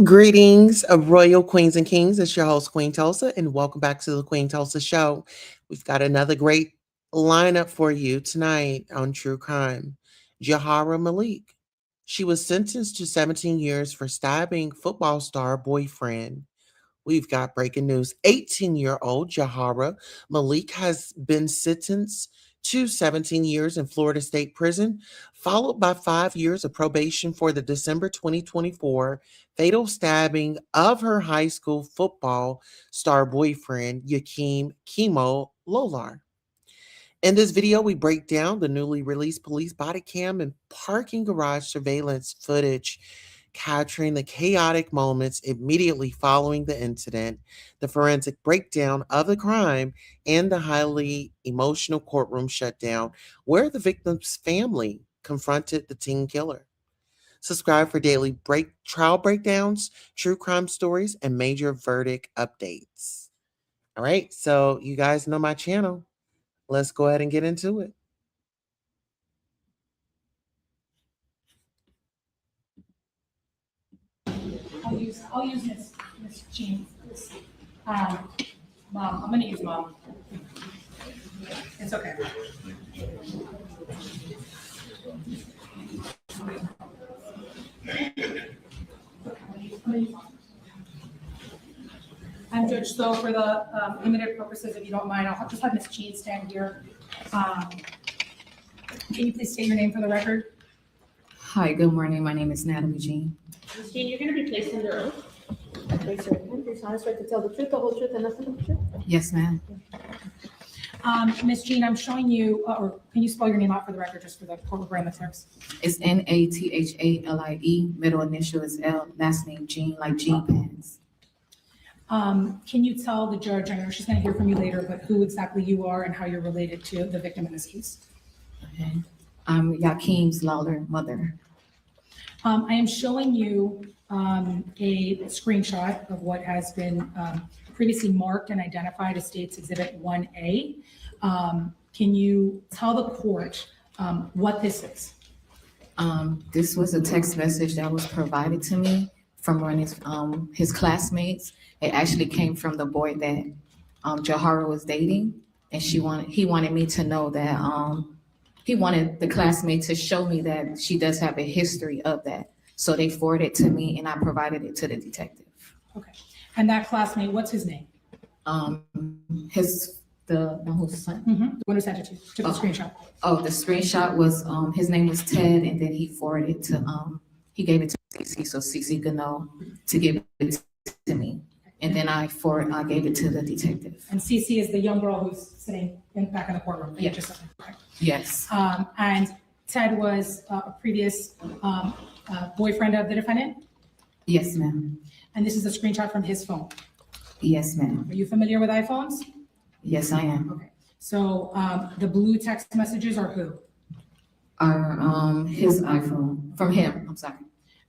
Greetings of royal queens and kings. It's your host, Queen Tulsa, and welcome back to the Queen Tulsa Show. We've got another great lineup for you tonight on True Crime. Jahara Malik. She was sentenced to 17 years for stabbing football star boyfriend. We've got breaking news. 18-year-old Jahara Malik has been sentenced to 17 years in Florida State Prison, followed by 5 years of probation for the December 2024 fatal stabbing of her high school football star boyfriend, Keimo Lollar. In this video, we break down the newly released police body cam and parking garage surveillance footage capturing the chaotic moments immediately following the incident, the forensic breakdown of the crime, and the highly emotional courtroom shutdown where the victim's family confronted the teen killer. Subscribe for daily trial breakdowns, true crime stories, and major verdict updates. All right, so you guys know my channel. Let's go ahead and get into it. I'll use Miss Jean. Mom, I'm gonna use Mom. It's okay. I'm Judge, so for the limited purposes, if you don't mind, I'll just have Miss Jean stand here. Can you please state your name for the record? Hi, good morning. My name is Natalie Jean. Ms. Jean, you're going to be placed under oath. Place your hand. Please honest right to tell the truth, the whole truth, and nothing but the truth. Yes, ma'am. Miss Jean, I'm showing you, or can you spell your name out for the record, just for the parameters? It's Nathalie. Middle initial is L. Last name Jean, like Jean Pants. Can you tell the judge, I know she's going to hear from you later, but who exactly you are and how you're related to the victim in this case? Okay. I'm Yahkeim Lollar mother. I am showing you a screenshot of what has been previously marked and identified as State's Exhibit 1A. Can you tell the court what this is? This was a text message that was provided to me from one of his classmates. It actually came from the boy that Jahara was dating, and he wanted me to know that he wanted the classmate to show me that she does have a history of that. So they forwarded it to me, and I provided it to the detective. Okay. And that classmate, what's his name? The who's son? The one who sent it to you, took the screenshot. Oh, the screenshot was his name was Ted, and then he forwarded it to he gave it to Cece, so Cece could know to give it to me. And then I gave it to the detective. And Cece is the young girl who's sitting back in the courtroom. Yes. Okay. Yes. And Ted was a previous boyfriend of the defendant? Yes, ma'am. And this is a screenshot from his phone. Yes, ma'am. Are you familiar with iPhones? Yes, I am. Okay. So the blue text messages are who? Are his iPhone from him. I'm sorry.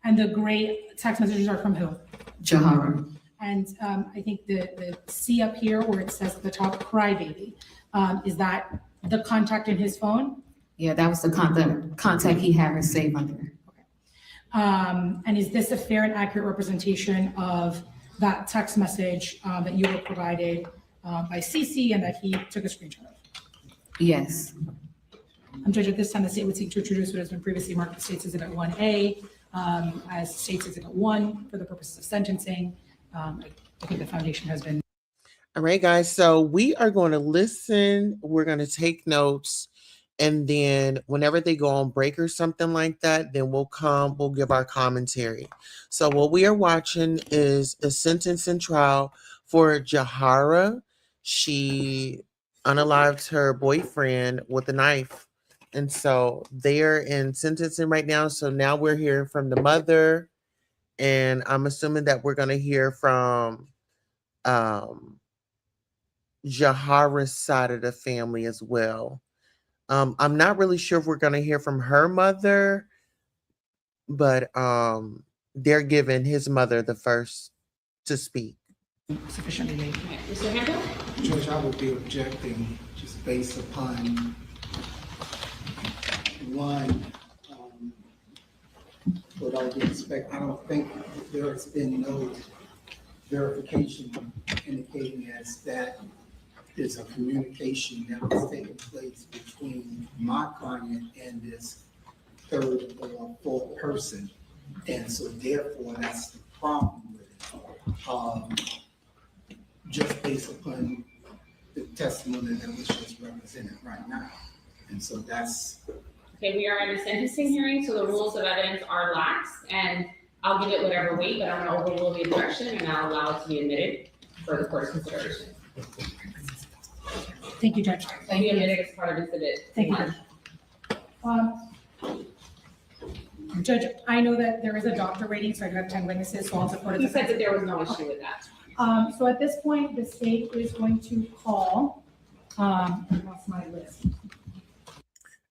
And the gray text messages are from who? Jahara. And I think the C up here where it says at the top, crybaby, is that the contact in his phone? Yeah, that was the contact he had her saved under. Okay. And is this a fair and accurate representation of that text message that you were provided by CC and that he took a screenshot of. Yes. Judge, at this time, the state would seek to introduce what has been previously marked as State's Exhibit 1A as State's Exhibit 1 for the purposes of sentencing. I think the foundation has been. All right, guys. So we are going to listen. We're going to take notes. And then whenever they go on break or something like that, then we'll give our commentary. So what we are watching is a sentencing trial for Jahara. She unalived her boyfriend with a knife. And so they're in sentencing right now. So now we're hearing from the mother. And I'm assuming that we're going to hear from Jahara's side of the family as well. I'm not really sure if we're going to hear from her mother, but they're giving his mother the first to speak. Sufficiently late. Mr. Hernandez? Judge, I would be objecting just based upon one, with all due respect, I don't think there has been no verification indicating as that is a communication that was taking place between my client and this third or fourth person. And so therefore, that's the problem with it. Just based upon the testimony that was just represented right now. And so that's. Okay, we are in a sentencing hearing, so the rules of evidence are lax, and I'll give it whatever weight, but I'm gonna overrule the objection and I'll allow it to be admitted for the court's consideration. Thank you, Judge. Thank you. Admitted as part of exhibit. Thank you, Judge. Judge, I know that there is a doctor rating, so I do have 10 witnesses, so I'll support it. He said that there was no issue with that. So at this point, the state is going to call, I lost my list.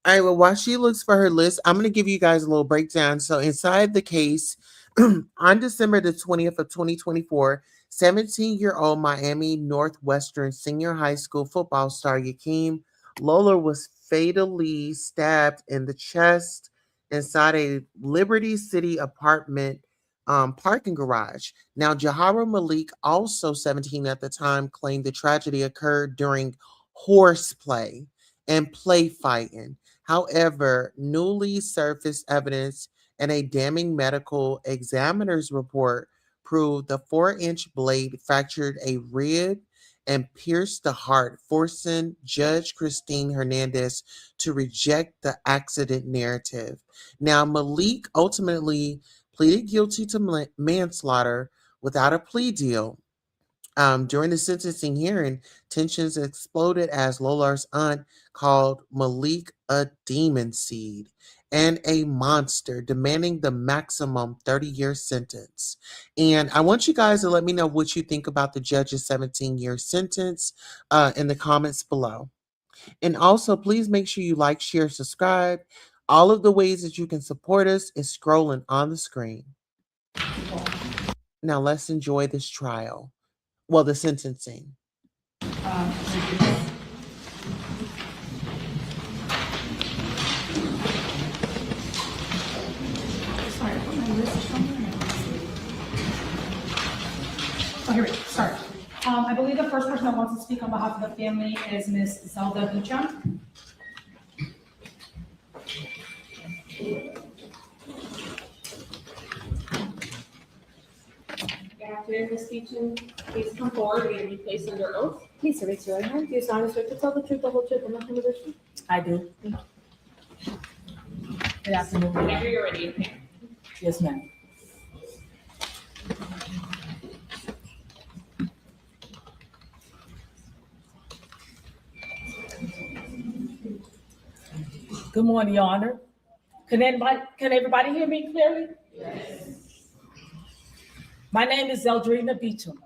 All right, well, while she looks for her list, I'm going to give you guys a little breakdown. So inside the case, on December the 20th of 2024, 17-year-old Miami Northwestern senior high school football star Yahkeim Lollar was fatally stabbed in the chest inside a Liberty City apartment parking garage. Now, Jahara Malik, also 17 at the time, claimed the tragedy occurred during horseplay and play fighting. However, newly surfaced evidence and a damning medical examiner's report proved the 4-inch blade fractured a rib and pierced the heart, forcing Judge Christine Hernandez to reject the accident narrative. Now, Malik ultimately pleaded guilty to manslaughter without a plea deal. During the sentencing hearing, tensions exploded as Lollar's aunt called Malik a demon seed and a monster, demanding the maximum 30-year sentence. And I want you guys to let me know what you think about the judge's 17-year sentence in the comments below. And also, please make sure you like, share, subscribe. All of the ways that you can support us is scrolling on the screen. Now let's enjoy this trial. Well, the sentencing. Oh, here we go. Sorry. I believe the first person that wants to speak on behalf of the family is Ms. Zelda Beecham. Good afternoon, Ms. Beecham. Please come forward. You're going to be placed under oath. Please raise your right hand. Do you solemnly swear to tell the truth, the whole truth, and nothing but the truth? I do. Good afternoon. Whenever you're ready, okay? Yes, ma'am. Good morning, Your Honor. Can everybody hear me clearly? Yes. My name is Zeldrina Beecham.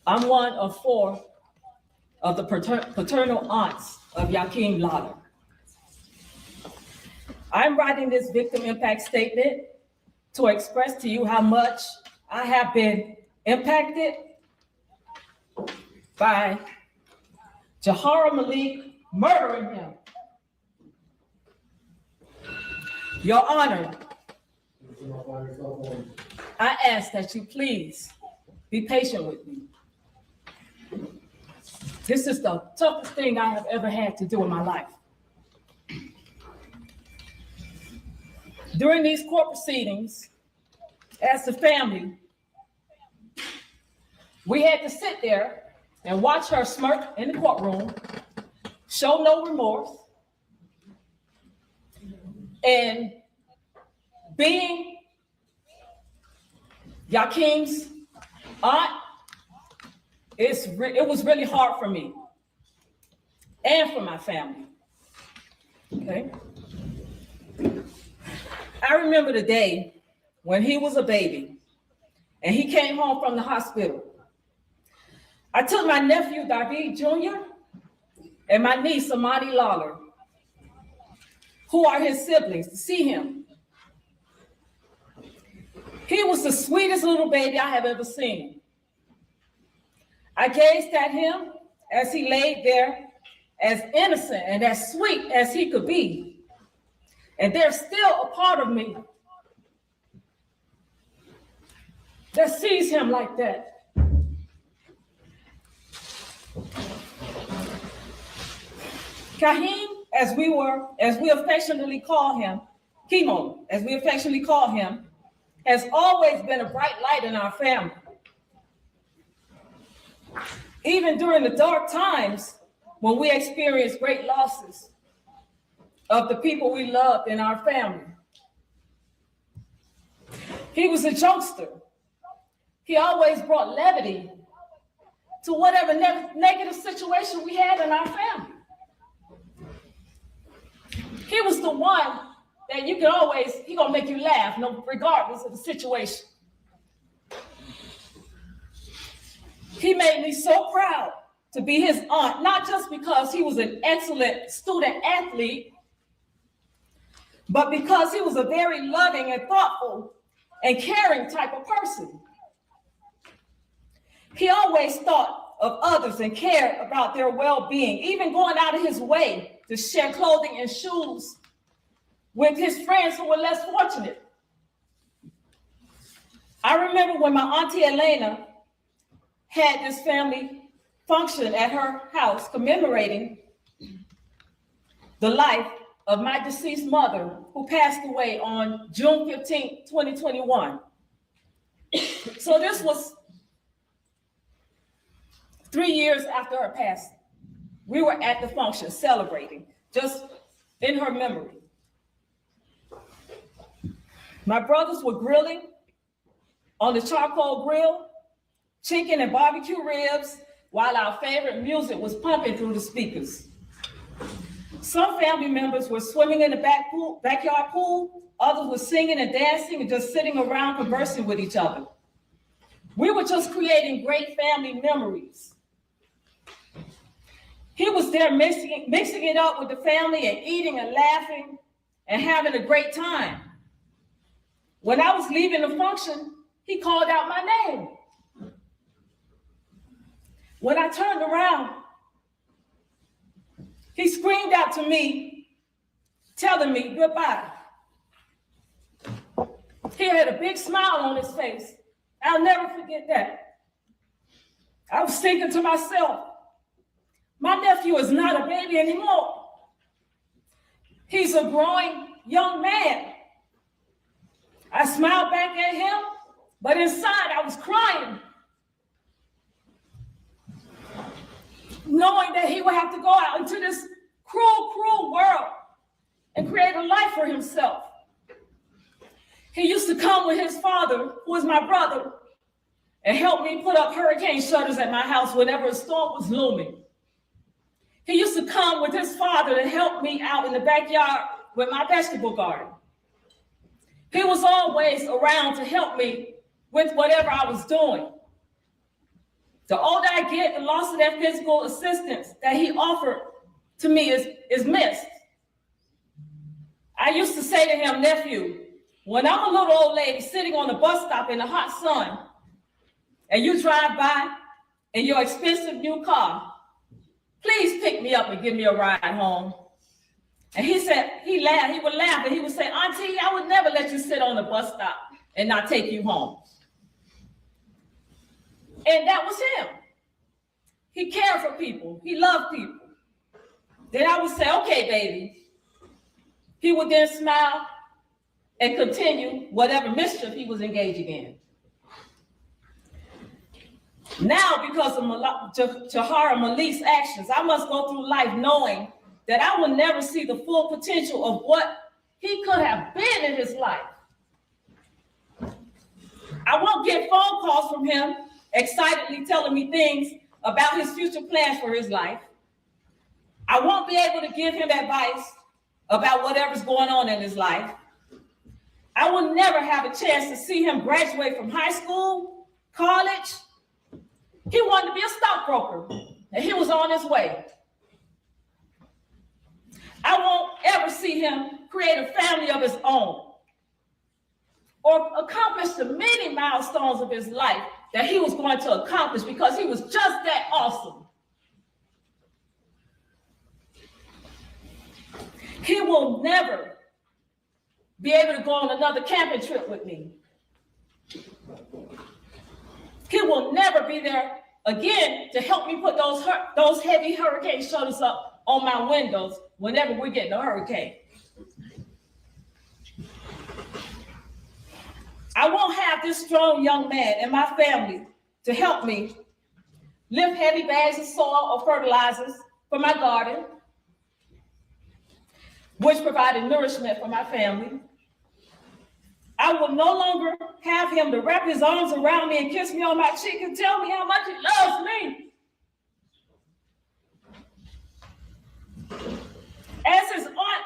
I'm one of 4 of the paternal aunts of Yahkeim Lollar. I'm writing this victim impact statement to express to you how much I have been impacted by Jahara Malik murdering him. Your Honor, I ask that you please be patient with me. This is the toughest thing I have ever had to do in my life. During these court proceedings, as a family, we had to sit there and watch her smirk in the courtroom, show no remorse, and being Yahkeim's aunt, it was really hard for me and for my family. Okay. I remember the day when he was a baby and he came home from the hospital. I took my nephew, David Jr., and my niece, Yahkeim Lollar, who are his siblings, to see him. He was the sweetest little baby I have ever seen. I gazed at him as he laid there, as innocent and as sweet as he could be. And there's still a part of me that sees him like that. Keimo, as we affectionately call him, Keimo, as we affectionately call him, has always been a bright light in our family. Even during the dark times when we experienced great losses of the people we loved in our family. He was a jokester. He always brought levity to whatever negative situation we had in our family. He was the one that he gonna make you laugh, regardless of the situation. He made me so proud to be his aunt, not just because he was an excellent student athlete, but because he was a very loving and thoughtful and caring type of person. He always thought of others and cared about their well-being, even going out of his way to share clothing and shoes with his friends who were less fortunate. I remember when my auntie Elena had this family function at her house commemorating the life of my deceased mother, who passed away on June 15, 2021. So this was 3 years after her passing. We were at the function celebrating, just in her memory. My brothers were grilling on the charcoal grill, chicken and barbecue ribs, while our favorite music was pumping through the speakers. Some family members were swimming in the backyard pool, others were singing and dancing and just sitting around conversing with each other. We were just creating great family memories. He was there mixing it up with the family and eating and laughing and having a great time. When I was leaving the function, he called out my name. When I turned around, he screamed out to me, telling me goodbye. He had a big smile on his face. I'll never forget that. I was thinking to myself, my nephew is not a baby anymore. He's a growing young man. I smiled back at him, but inside I was crying, knowing that he would have to go out into this cruel, cruel world and create a life for himself. He used to come with his father, who was my brother, and help me put up hurricane shutters at my house whenever a storm was looming. He used to come with his father to help me out in the backyard with my vegetable garden. He was always around to help me with whatever I was doing. The older I get, the loss of that physical assistance that he offered to me is missed. I used to say to him, nephew, when I'm a little old lady sitting on the bus stop in the hot sun, and you drive by in your expensive new car, please pick me up and give me a ride home. And he said, he would laugh, and he would say, Auntie, I would never let you sit on the bus stop and not take you home. And that was him. He cared for people. He loved people. Then I would say, okay, baby. He would then smile and continue whatever mischief he was engaging in. Now, because of Jahara Malik's actions, I must go through life knowing that I will never see the full potential of what he could have been in his life. I won't get phone calls from him excitedly telling me things about his future plans for his life. I won't be able to give him advice about whatever's going on in his life. I will never have a chance to see him graduate from high school, college. He wanted to be a stockbroker, and he was on his way. I won't ever see him create a family of his own or accomplish the many milestones of his life that he was going to accomplish because he was just that awesome. He will never be able to go on another camping trip with me. He will never be there again to help me put those heavy hurricane shutters up on my windows whenever we get in a hurricane. I won't have this strong young man and my family to help me lift heavy bags of soil or fertilizers for my garden, which provided nourishment for my family. I will no longer have him to wrap his arms around me and kiss me on my cheek and tell me how much he loves me. As his aunt,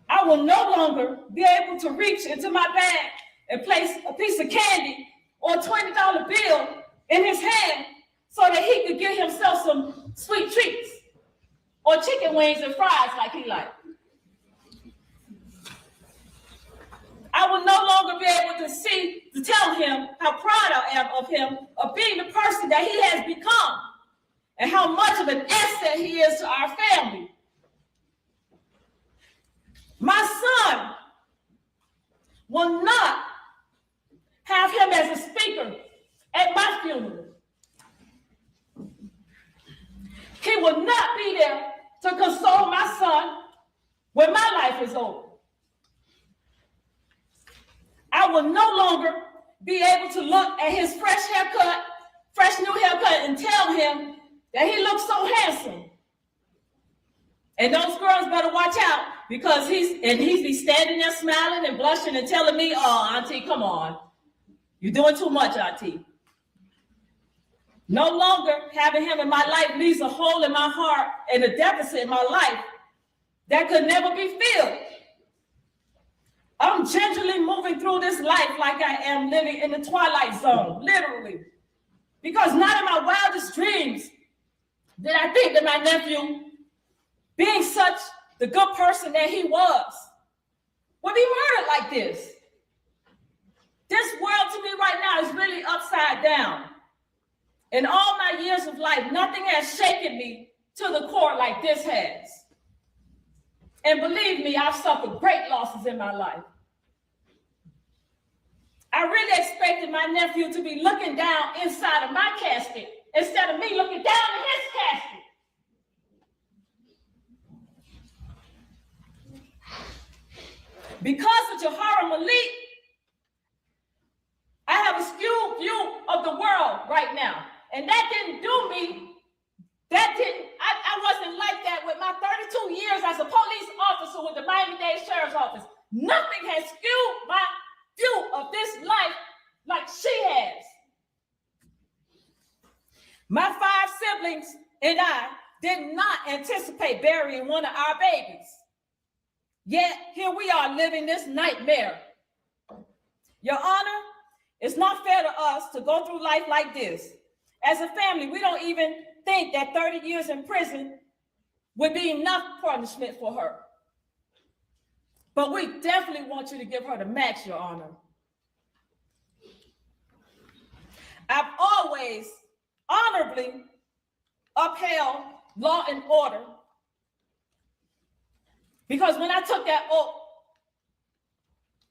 I will no longer be able to reach into my bag and place a piece of candy or a $20 bill in his hand so that he could get himself some sweet treats or chicken wings and fries like he liked. I will no longer be able to tell him how proud I am of him, of being the person that he has become, and how much of an asset he is to our family. My son will not have him as a speaker at my funeral. He will not be there to console my son when my life is over. I will no longer be able to look at his fresh new haircut, and tell him that he looks so handsome. And those girls better watch out because he's be standing there smiling and blushing and telling me, oh, Auntie, come on. You're doing too much, Auntie. No longer having him in my life leaves a hole in my heart and a deficit in my life that could never be filled. I'm gingerly moving through this life like I am living in the twilight zone, literally. Because not in my wildest dreams did I think that my nephew, being such the good person that he was, would be murdered like this. This world to me right now is really upside down. In all my years of life, nothing has shaken me to the core like this has. And believe me, I've suffered great losses in my life. I really expected my nephew to be looking down inside of my casket instead of me looking down in his casket. Because of Jahara Malik, I have a skewed view of the world right now. And that didn't do me. I wasn't like that with my 32 years as a police officer with the Miami-Dade Sheriff's Office. Nothing has skewed my view of this life like she has. My 5 siblings and I did not anticipate burying one of our babies. Yet here we are living this nightmare. Your Honor, it's not fair to us to go through life like this. As a family, we don't even think that 30 years in prison would be enough punishment for her. But we definitely want you to give her the max, Your Honor. I've always honorably upheld law and order because when I took that oath,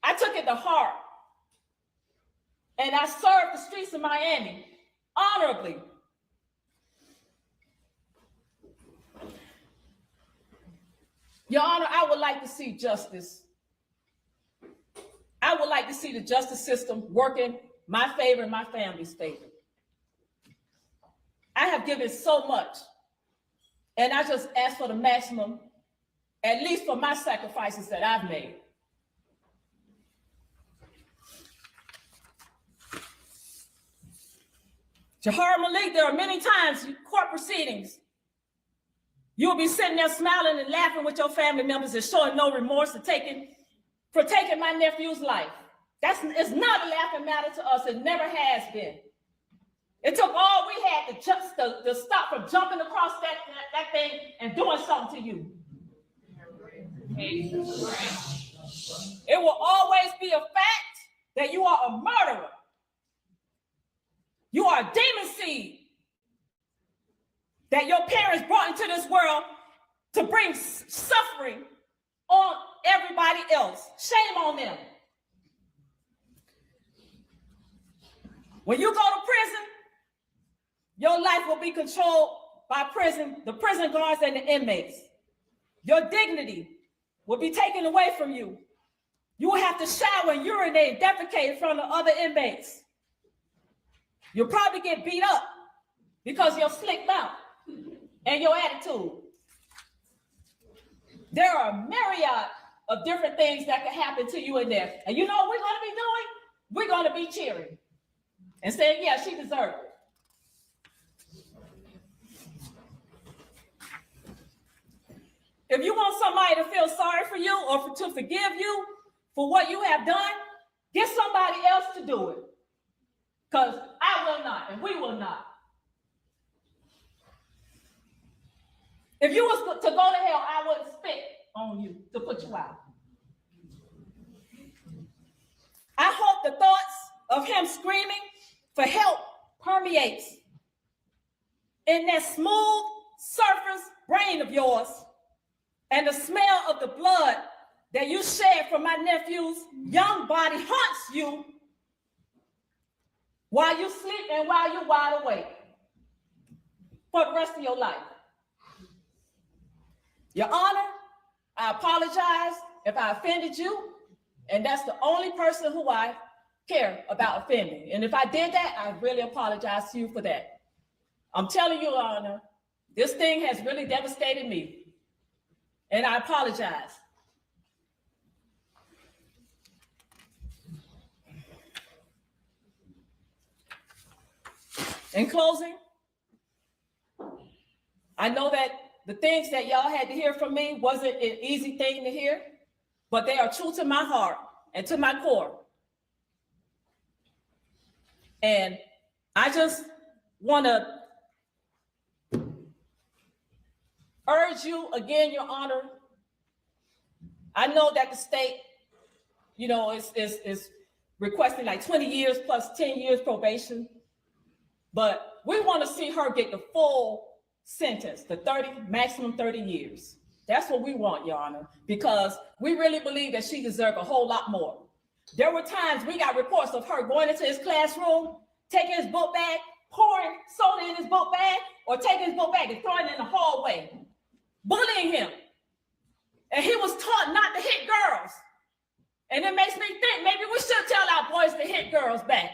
I took it to heart. And I served the streets of Miami honorably. Your Honor, I would like to see justice. I would like to see the justice system working my favor and my family's favor. I have given so much, and I just ask for the maximum, at least for my sacrifices that I've made. Jahara Malik, there are many times in court proceedings, you'll be sitting there smiling and laughing with your family members and showing no remorse for taking my nephew's life. It's not a laughing matter to us. It never has been. It took all we had to stop from jumping across that thing and doing something to you. It will always be a fact that you are a murderer. You are a demon seed that your parents brought into this world to bring suffering on everybody else. Shame on them. When you go to prison, your life will be controlled by the prison guards and the inmates. Your dignity will be taken away from you. You will have to shower and urinate and defecate in front of other inmates. You'll probably get beat up because of your slick mouth and your attitude. There are a myriad of different things that can happen to you in there. And you know what we're going to be doing? We're going to be cheering and saying, yeah, she deserved it. If you want somebody to feel sorry for you or to forgive you for what you have done, get somebody else to do it. Because I will not, and we will not. If you was to go to hell, I wouldn't spit on you to put you out. I hope the thoughts of him screaming for help permeates in that smooth surface brain of yours, and the smell of the blood that you shed from my nephew's young body haunts you while you sleep and while you're wide awake for the rest of your life. Your Honor, I apologize if I offended you, and that's the only person who I care about offending. And if I did that, I really apologize to you for that. I'm telling you, Your Honor, this thing has really devastated me, and I apologize. In closing, I know that the things that y'all had to hear from me wasn't an easy thing to hear, but they are true to my heart and to my core. And I just want to urge you again, Your Honor. I know that the state, is requesting like 20 years plus 10 years probation. But we want to see her get the full sentence, the maximum 30 years. That's what we want, Your Honor, because we really believe that she deserves a whole lot more. There were times we got reports of her going into his classroom, taking his book bag, pouring soda in his book bag, or taking his book bag and throwing it in the hallway, bullying him. And he was taught not to hit girls. And it makes me think maybe we should tell our boys to hit girls back.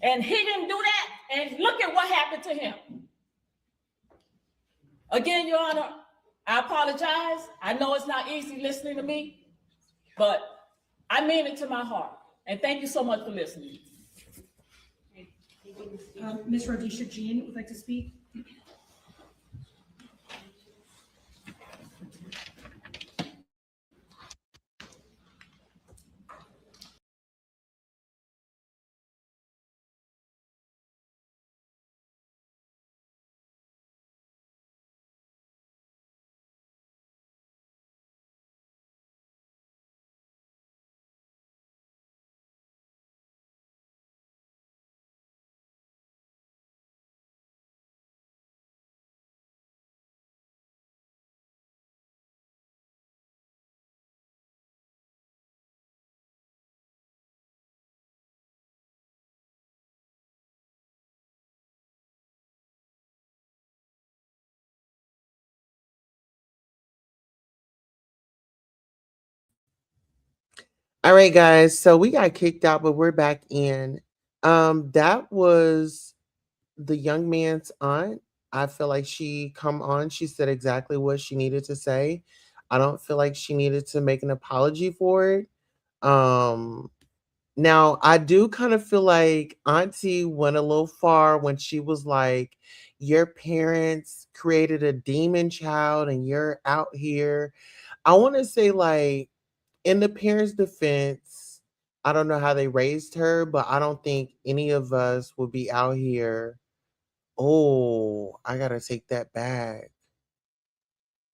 And he didn't do that, and look at what happened to him. Again, Your Honor, I apologize. I know it's not easy listening to me, but I mean it to my heart. And thank you so much for listening. Ms. Rhodesha Jean would like to speak. All right, guys. So we got kicked out, but we're back in. That was the young man's aunt. I feel like she come on. She said exactly what she needed to say. I don't feel like she needed to make an apology for it. Um, Now I do kind of feel like Auntie went a little far when she was like, "Your parents created a demon child, and you're out here." I want to say like in the parents' defense, I don't know how they raised her, but I don't think any of us would be out here. Oh, I gotta take that back.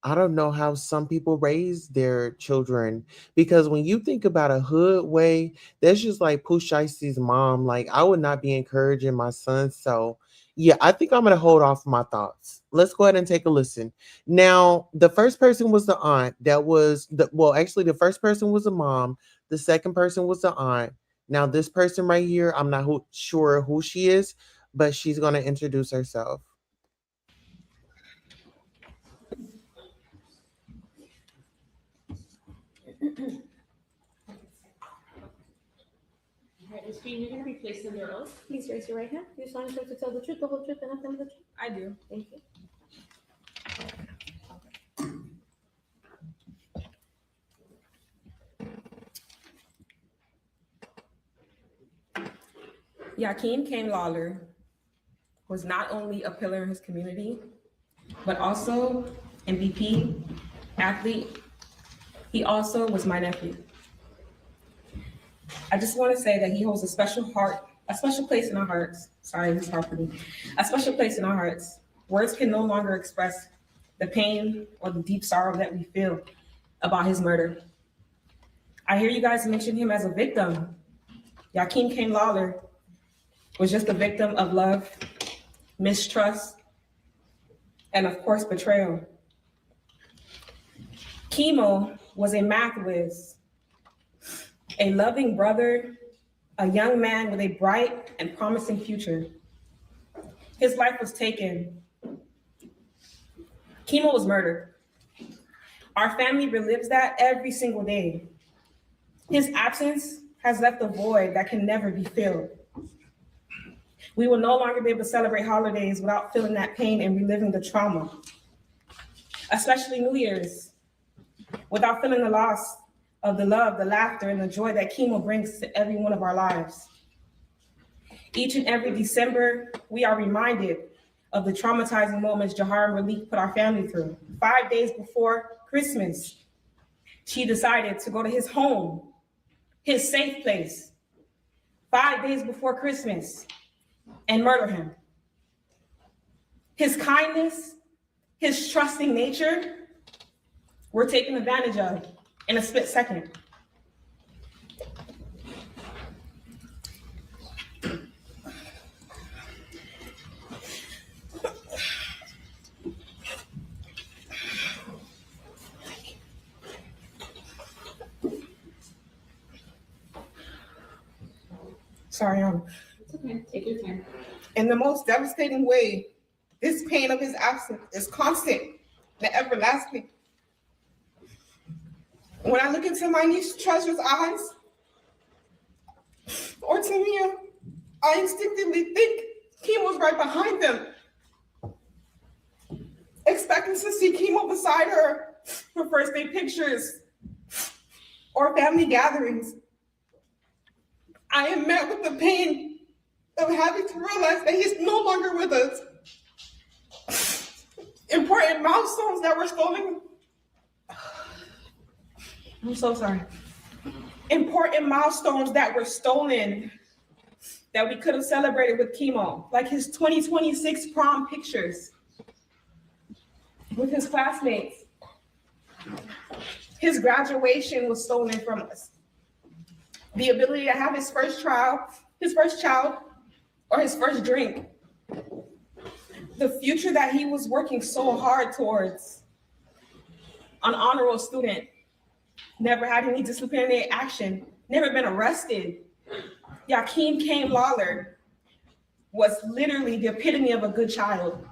I don't know how some people raise their children because when you think about a hood way, that's just like Pooh Shiesty's mom. Like I would not be encouraging my son. So yeah, I think I'm gonna hold off my thoughts. Let's go ahead and take a listen. Now, the first person was the aunt. That was the well, actually, the first person was the mom. The second person was the aunt. Now, this person right here, I'm not sure who she is, but she's gonna introduce herself. All right, Ms. Green, you're gonna be placed under oath. Please raise your right hand. Do you solemnly swear to tell the truth, the whole truth, and nothing but the truth? I do. Thank you. Yahkeim Lollar was not only a pillar in his community, but also MVP, athlete. He also was my nephew. I just want to say that he holds a special place in our hearts. Sorry, this is hard for me. A special place in our hearts. Words can no longer express the pain or the deep sorrow that we feel about his murder. I hear you guys mention him as a victim. Yahkeim Lollar was just a victim of love, mistrust, and of course, betrayal. Keimo was a math whiz, a loving brother, a young man with a bright and promising future. His life was taken. Keimo was murdered. Our family relives that every single day. His absence has left a void that can never be filled. We will no longer be able to celebrate holidays without feeling that pain and reliving the trauma, especially New Year's, without feeling the loss of the love, the laughter, and the joy that Keimo brings to every one of our lives. Each and every December, we are reminded of the traumatizing moments Jahara Malik put our family through. 5 days before Christmas, she decided to go to his home, his safe place, 5 days before Christmas, and murder him. His kindness, his trusting nature were taken advantage of in a split second. Sorry, It's okay, take your time. in the most devastating way, this pain of his absence is constant and everlasting. When I look into my niece Treasure's eyes, or Tamia, I instinctively think Keimo's right behind them, expecting to see Keimo beside her for first day pictures or family gatherings. I am met with the pain of having to realize that he's no longer with us. Important milestones that were stolen. I'm so sorry. Important milestones that were stolen that we could have celebrated with Keimo, like his 2026 prom pictures with his classmates. His graduation was stolen from us. The ability to have his first child, or his first drink. The future that he was working so hard towards. An honor roll student, never had any disciplinary action, never been arrested. Yahkeim Lollar was literally the epitome of a good child.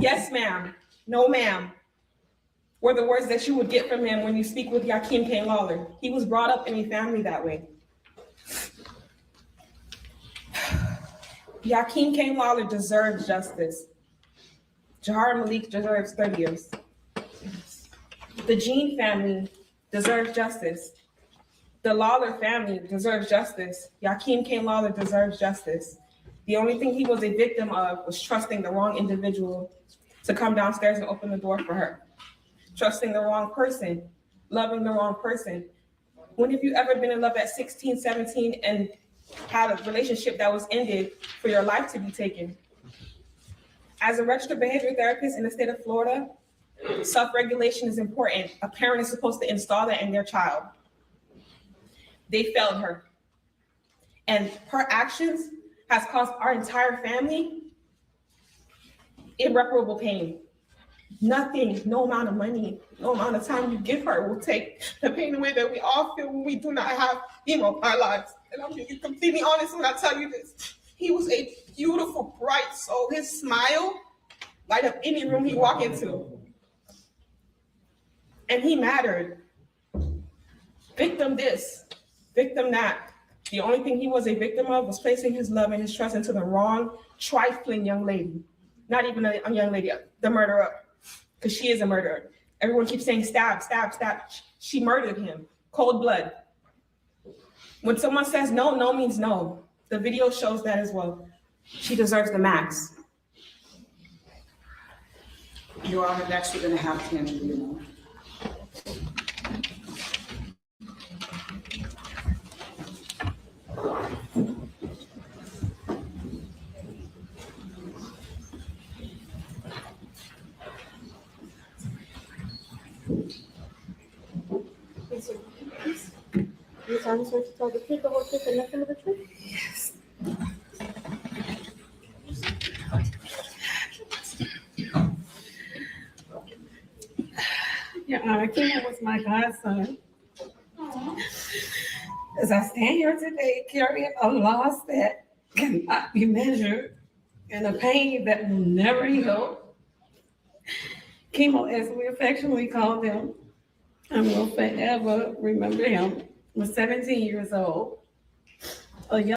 Yes, ma'am. No, ma'am. were the words that you would get from him when you speak with Yahkeim Lollar. He was brought up in a family that way. Yahkeim Lollar deserves justice. Jahara Malik deserves 30 years. The Jean family deserves justice. The Lollar family deserves justice. Yahkeim Lollar deserves justice. The only thing he was a victim of was trusting the wrong individual to come downstairs and open the door for her. Trusting the wrong person, loving the wrong person. When have you ever been in love at 16, 17 and had a relationship that was ended for your life to be taken? As a registered behavior therapist in the state of Florida, self-regulation is important. A parent is supposed to install that in their child. They failed her. And her actions has caused our entire family irreparable pain. Nothing, no amount of money, no amount of time you give her will take the pain away that we all feel when we do not have Keimo in our lives. And I'm being completely honest when I tell you this. He was a beautiful, bright soul. His smile light up any room he walked into. And he mattered. Victim this, victim that. The only thing he was a victim of was placing his love and his trust into the wrong, trifling young lady. Not even a young lady, the murderer, because she is a murderer. Everyone keeps saying stab, stab, stab. She murdered him, cold blood. When someone says no, no means no. The video shows that as well. She deserves the max. Your Honor, next we're going to have Kennedy, you know. You solemnly swear to tell the truth, the whole truth, and nothing but the truth? Yes. Your Honor, Keimo was my godson. As I stand here today carrying a loss that cannot be measured and a pain that will never heal, Keimo, as we affectionately called him, and will forever remember him, was 17 years old. A young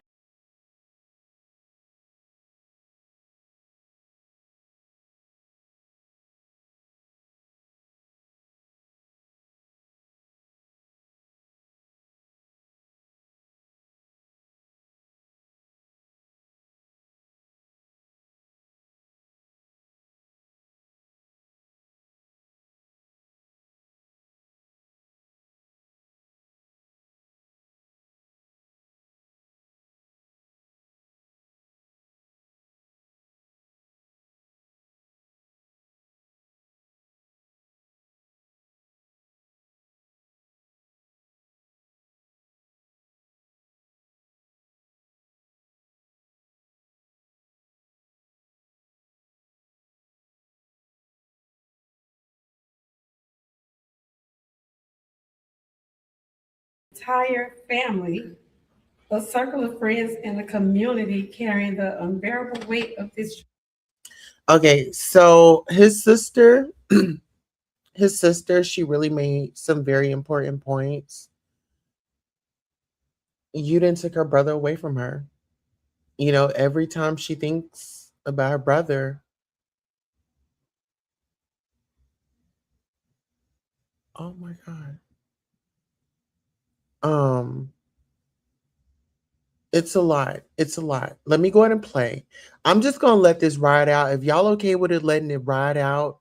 entire family, a circle of friends, and a community carrying the unbearable weight of this. Okay, so his sister, she really made some very important points. You didn't take her brother away from her. You know, every time she thinks about her brother, oh my God. It's a lot. It's a lot. Let me go ahead and play. I'm just gonna let this ride out. If y'all okay with it, letting it ride out,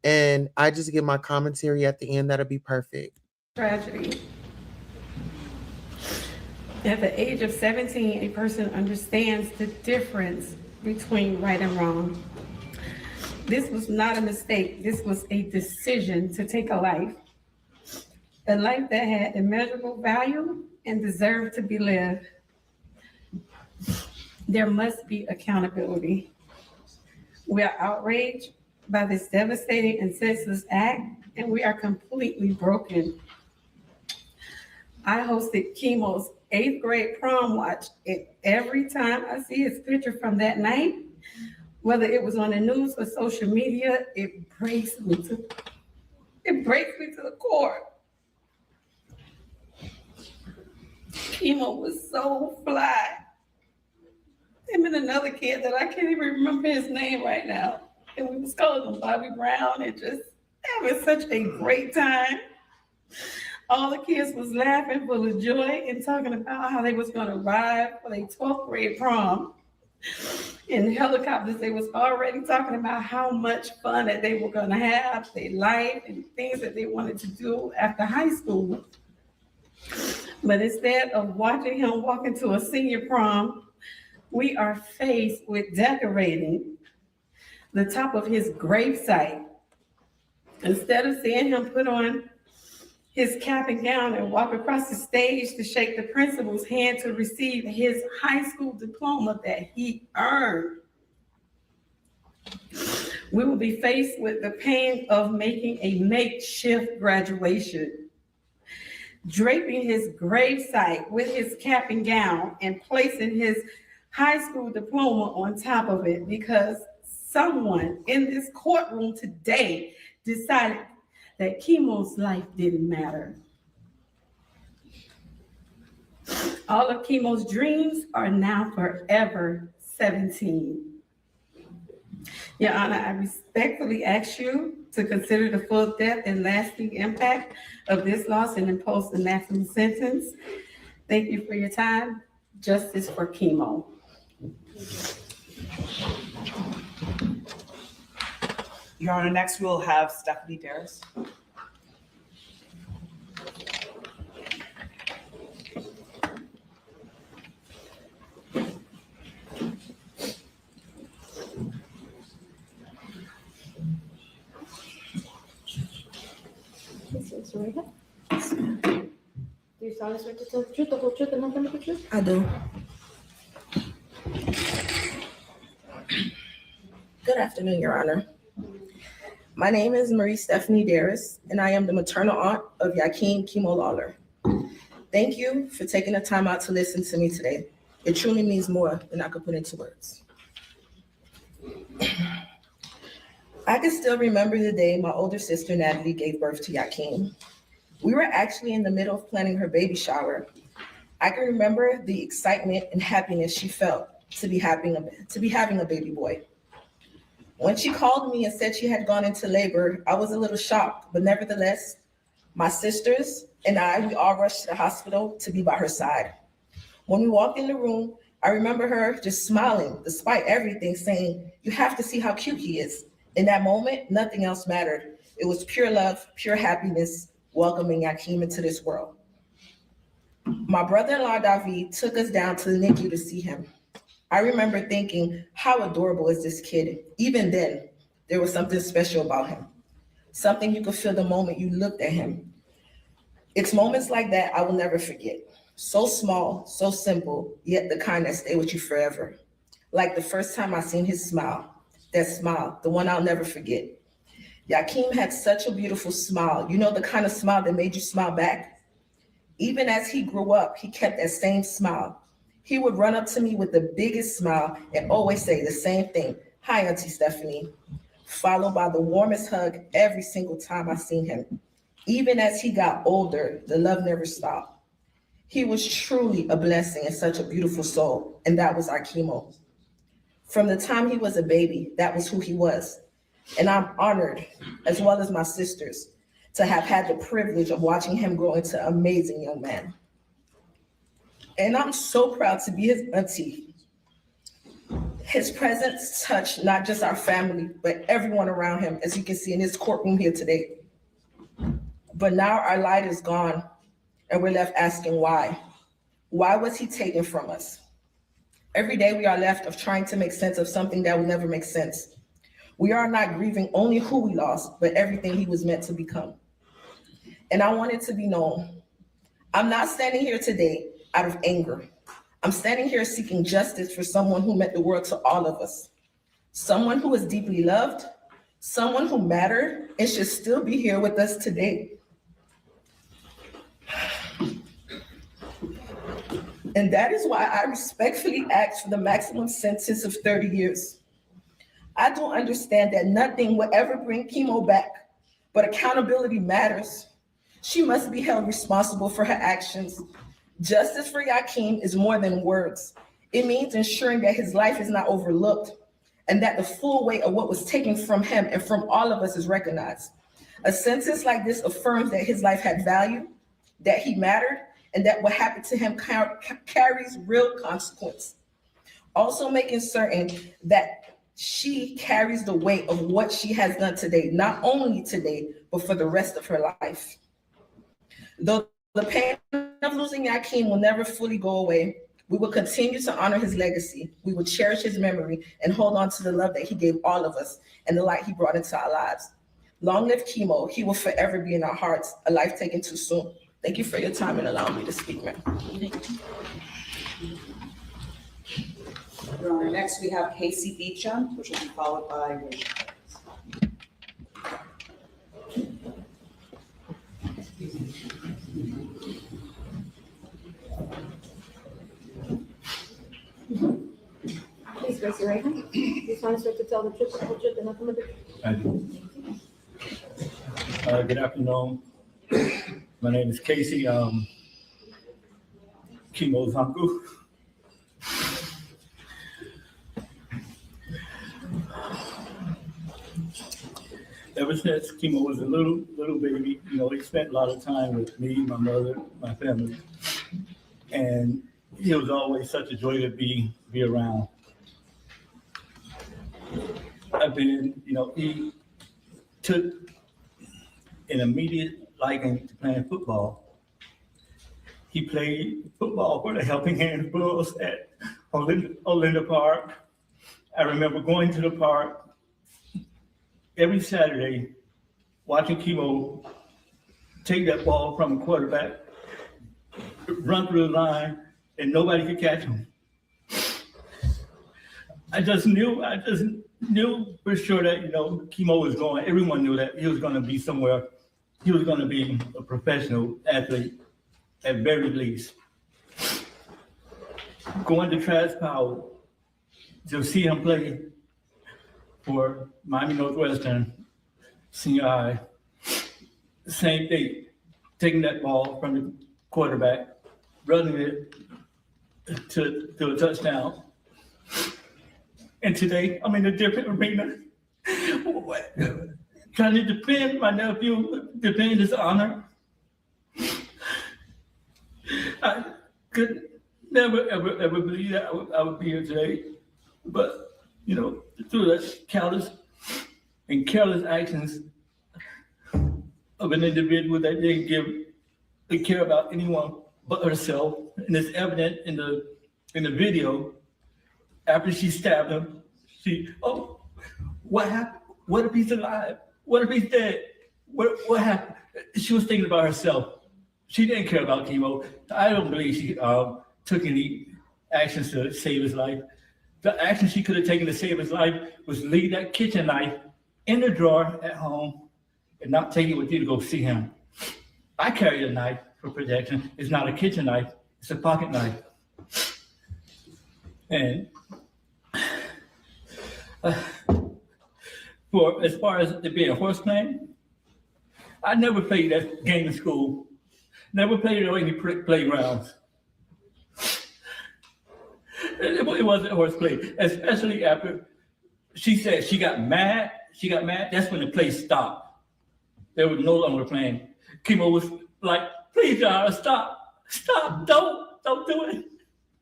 and I just give my commentary at the end, that'll be perfect. Tragedy. At the age of 17, a person understands the difference between right and wrong. This was not a mistake. This was a decision to take a life that had immeasurable value and deserved to be lived. There must be accountability. We are outraged by this devastating and senseless act, and we are completely broken. I hosted Keimo's 8th grade prom watch, and every time I see his picture from that night, whether it was on the news or social media, it breaks me to It breaks me to the core. Keimo was so fly. Him and another kid that I can't even remember his name right now. And we was calling him Bobby Brown and just having such a great time. All the kids was laughing full of joy and talking about how they was gonna ride for their 12th grade prom. In helicopters, they was already talking about how much fun that they were gonna have, their life and things that they wanted to do after high school. But instead of watching him walk into a senior prom, we are faced with decorating the top of his gravesite. Instead of seeing him put on his cap and gown and walk across the stage to shake the principal's hand to receive his high school diploma that he earned, we will be faced with the pain of making a makeshift graduation, draping his gravesite with his cap and gown and placing his high school diploma on top of it because someone in this courtroom today decided that Keimo's life didn't matter. All of Keimo's dreams are now forever 17. Your Honor, I respectfully ask you to consider the full depth and lasting impact of this loss and impose the maximum sentence. Thank you for your time. Justice for Keimo. Your Honor, next we'll have Stephanie Darris. Ms. Rita? Do you solemnly swear to tell the truth, the whole truth, and nothing but the truth? I do. Good afternoon, Your Honor. My name is Marie Stephanie Darris, and I am the maternal aunt of Yahkeim Lollar. Thank you for taking the time out to listen to me today. It truly means more than I could put into words. I can still remember the day my older sister Natalie gave birth to Yahkeim. We were actually in the middle of planning her baby shower. I can remember the excitement and happiness she felt to be having a baby boy. When she called me and said she had gone into labor, I was a little shocked, but nevertheless, my sisters and we all rushed to the hospital to be by her side. When we walked in the room, I remember her just smiling despite everything, saying, "You have to see how cute he is." In that moment, nothing else mattered. It was pure love, pure happiness, welcoming Yahkeim into this world. My brother-in-law, David, took us down to the NICU to see him. I remember thinking, how adorable is this kid? Even then, there was something special about him. Something you could feel the moment you looked at him. It's moments like that I will never forget. So small, so simple, yet the kind that stay with you forever. Like the first time I seen his smile, that smile, the one I'll never forget. Yahkeim had such a beautiful smile. You know, the kind of smile that made you smile back? Even as he grew up, he kept that same smile. He would run up to me with the biggest smile and always say the same thing, "Hi, Auntie Stephanie," followed by the warmest hug every single time I seen him. Even as he got older, the love never stopped. He was truly a blessing and such a beautiful soul, and that was our Keimo. From the time he was a baby, that was who he was. And I'm honored, as well as my sisters, to have had the privilege of watching him grow into an amazing young man. And I'm so proud to be his auntie. His presence touched not just our family, but everyone around him, as you can see in this courtroom here today. But now our light is gone, and we're left asking why. Why was he taken from us? Every day we are left of trying to make sense of something that will never make sense. We are not grieving only who we lost, but everything he was meant to become. And I want it to be known, I'm not standing here today out of anger. I'm standing here seeking justice for someone who meant the world to all of us. Someone who was deeply loved, someone who mattered and should still be here with us today. And that is why I respectfully ask for the maximum sentence of 30 years. I don't understand that nothing will ever bring Keimo back, but accountability matters. She must be held responsible for her actions. Justice for Yahkeim is more than words. It means ensuring that his life is not overlooked and that the full weight of what was taken from him and from all of us is recognized. A sentence like this affirms that his life had value, that he mattered, and that what happened to him carries real consequence. Also making certain that she carries the weight of what she has done today, not only today, but for the rest of her life. Though the pain of losing Yahkeim will never fully go away, we will continue to honor his legacy. We will cherish his memory and hold on to the love that he gave all of us and the light he brought into our lives. Long live Keimo. He will forever be in our hearts, a life taken too soon. Thank you for your time and allowing me to speak, ma'am. Your Honor, next we have Casey Beecham, which will be followed by Rachel. Please raise your right hand. Do you swear to tell the truth, the whole truth, and nothing but the truth? I do. Good afternoon. My name is Casey. Keimo's uncle. Ever since Keimo was a little baby, he spent a lot of time with me, my mother, my family, and he was always such a joy to be around. He took an immediate liking to playing football. He played football for the Helping Hands Bulls at Olinda Park. I remember going to the park every Saturday, watching Keimo take that ball from the quarterback, run through the line, and nobody could catch him. I just knew for sure that, Keimo was going, everyone knew that he was going to be somewhere. He was going to be a professional athlete at very least. Going to Travis Powell to see him play for Miami Northwestern senior high, same thing, taking that ball from the quarterback, running it to a touchdown. And today, I'm in a different arena, trying to defend my nephew, defend his honor. I could never, ever believe that I would be here today. But, through that callous and careless actions of an individual that didn't care about anyone but herself, and it's evident in the video. After she stabbed him, what happened? What if he's alive? What if he's dead? What happened? She was thinking about herself. She didn't care about Keimo. I don't believe she took any actions to save his life. The action she could have taken to save his life was leave that kitchen knife in the drawer at home and not take it with you to go see him. I carry a knife for protection. It's not a kitchen knife, it's a pocket knife. And as far as it being horseplay, I never played that game in school. Never played it on any playgrounds. It wasn't horseplay, especially after she said she got mad. That's when the play stopped. They were no longer playing. Keimo was like, "Please, Jahara, stop, don't do it."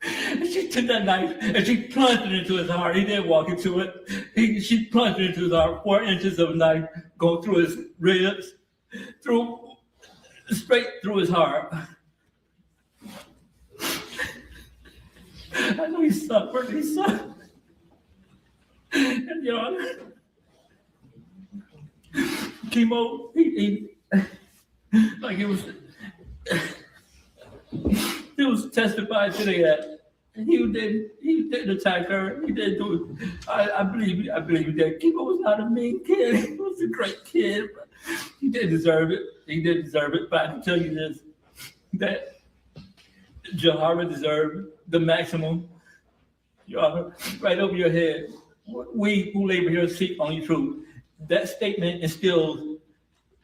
And she took that knife and she plunged it into his heart. He didn't walk into it. She plunged it into his heart, 4 inches of knife going through his ribs, straight through his heart. I know he suffered. And Your Honor, Keimo, he like it was testified today that he didn't attack her. He didn't do it. I believe that Keimo was not a mean kid. He was a great kid. But he did deserve it. But I can tell you this, that Jahara deserved the maximum. Your Honor, right over your head. We who labor here seek only truth. That statement instills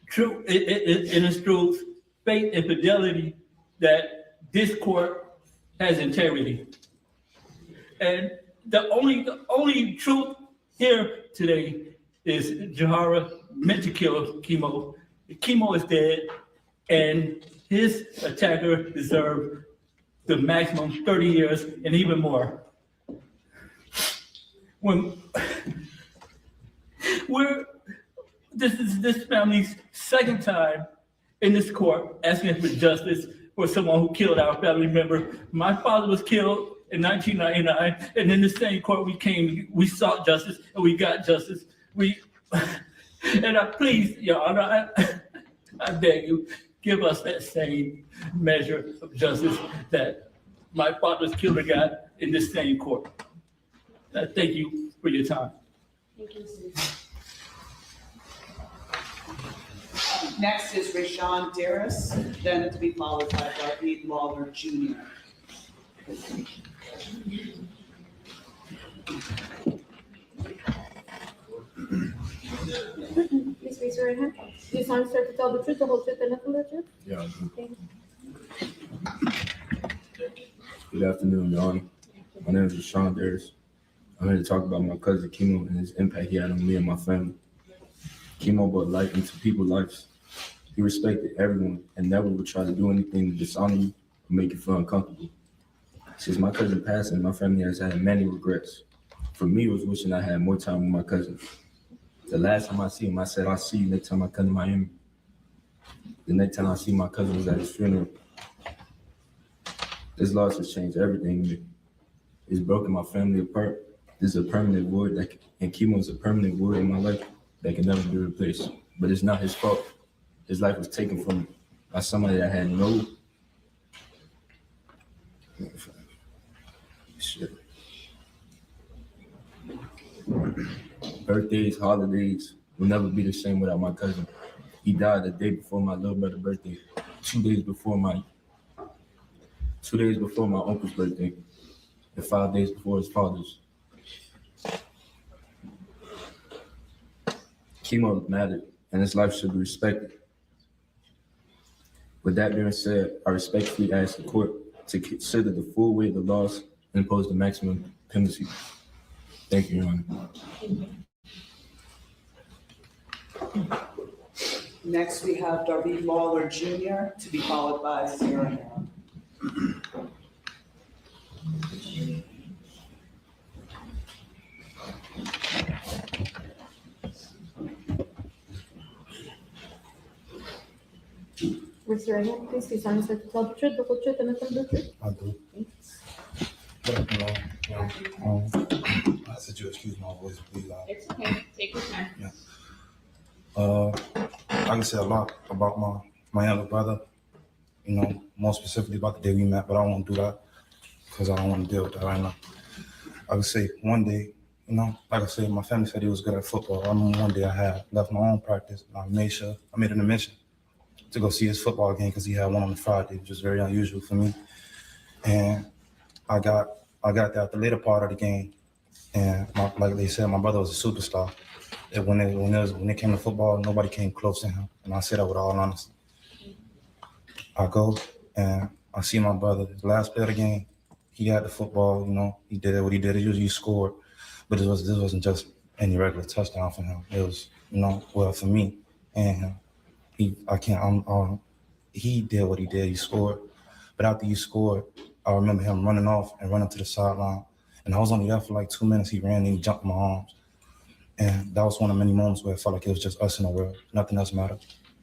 true, it is through faith and fidelity that this court has integrity. And the only truth here today is Jahara meant to kill Keimo. Keimo is dead, and his attacker deserved the maximum 30 years and even more. This is this family's second time in this court asking for justice for someone who killed our family member. My father was killed in 1999, and in the same court we sought justice, and we got justice. And please, Your Honor, I beg you, give us that same measure of justice that my father's killer got in this same court. Thank you for your time. Thank you. Next is Rashawn Darris, then to be followed by Yahkeim Lollar Jr. Please raise your right hand. Do you solemnly swear to tell the truth, the whole truth, and nothing but the truth? Yeah, I do. Thank Good afternoon, Your Honor. My name is Rashawn Darris. I'm here to talk about my cousin Keimo and his impact he had on me and my family. Keimo brought life into people's lives. He respected everyone and never would try to do anything to dishonor you or make you feel uncomfortable. Since my cousin passing, my family has had many regrets. For me, it was wishing I had more time with my cousin. The last time I see him, I said, I'll see you next time I come to Miami. The next time I see my cousin was at his funeral. This loss has changed everything to me. It's broken my family apart. This is a permanent void, and Keimo is a permanent void in my life that can never be replaced. But it's not his fault. His life was taken from him by somebody that had no shit. Birthdays, holidays will never be the same without my cousin. He died the day before my little brother's birthday, 2 days before my uncle's birthday, and 5 days before his father's. Keimo mattered, and his life should be respected. With that being said, I respectfully ask the court to consider the full weight of the loss and impose the maximum penalty. Thank you, Your Honor. Next, we have Yahkeim Lollar Jr. to be followed by Sarah. Raise your right hand, please. Do you solemnly swear to tell the truth, the whole truth, and nothing but the truth? I do. I said you excuse my voice, please. It's okay, take your time. I can say a lot about my younger brother, more specifically about the day we met, but I won't do that because I don't want to deal with that right now. I can say one day, like I said, my family said he was good at football. I remember one day I had left my own practice. I made it a mission to go see his football game because he had one on the Friday, which was very unusual for me. And I got there at the later part of the game, and like they said, my brother was a superstar. And when it came to football, nobody came close to him, and I say that with all honesty. I go and I see my brother. His last play of the game, he had the football. He did what he did. He usually scored, but this wasn't just any regular touchdown for him. It was, for me and him. He did what he did. He scored, but after he scored, I remember him running off and running to the sideline. And I was only there for like 2 minutes. He ran and he jumped in my arms. And that was one of many moments where I felt like it was just us in the world. Nothing else mattered.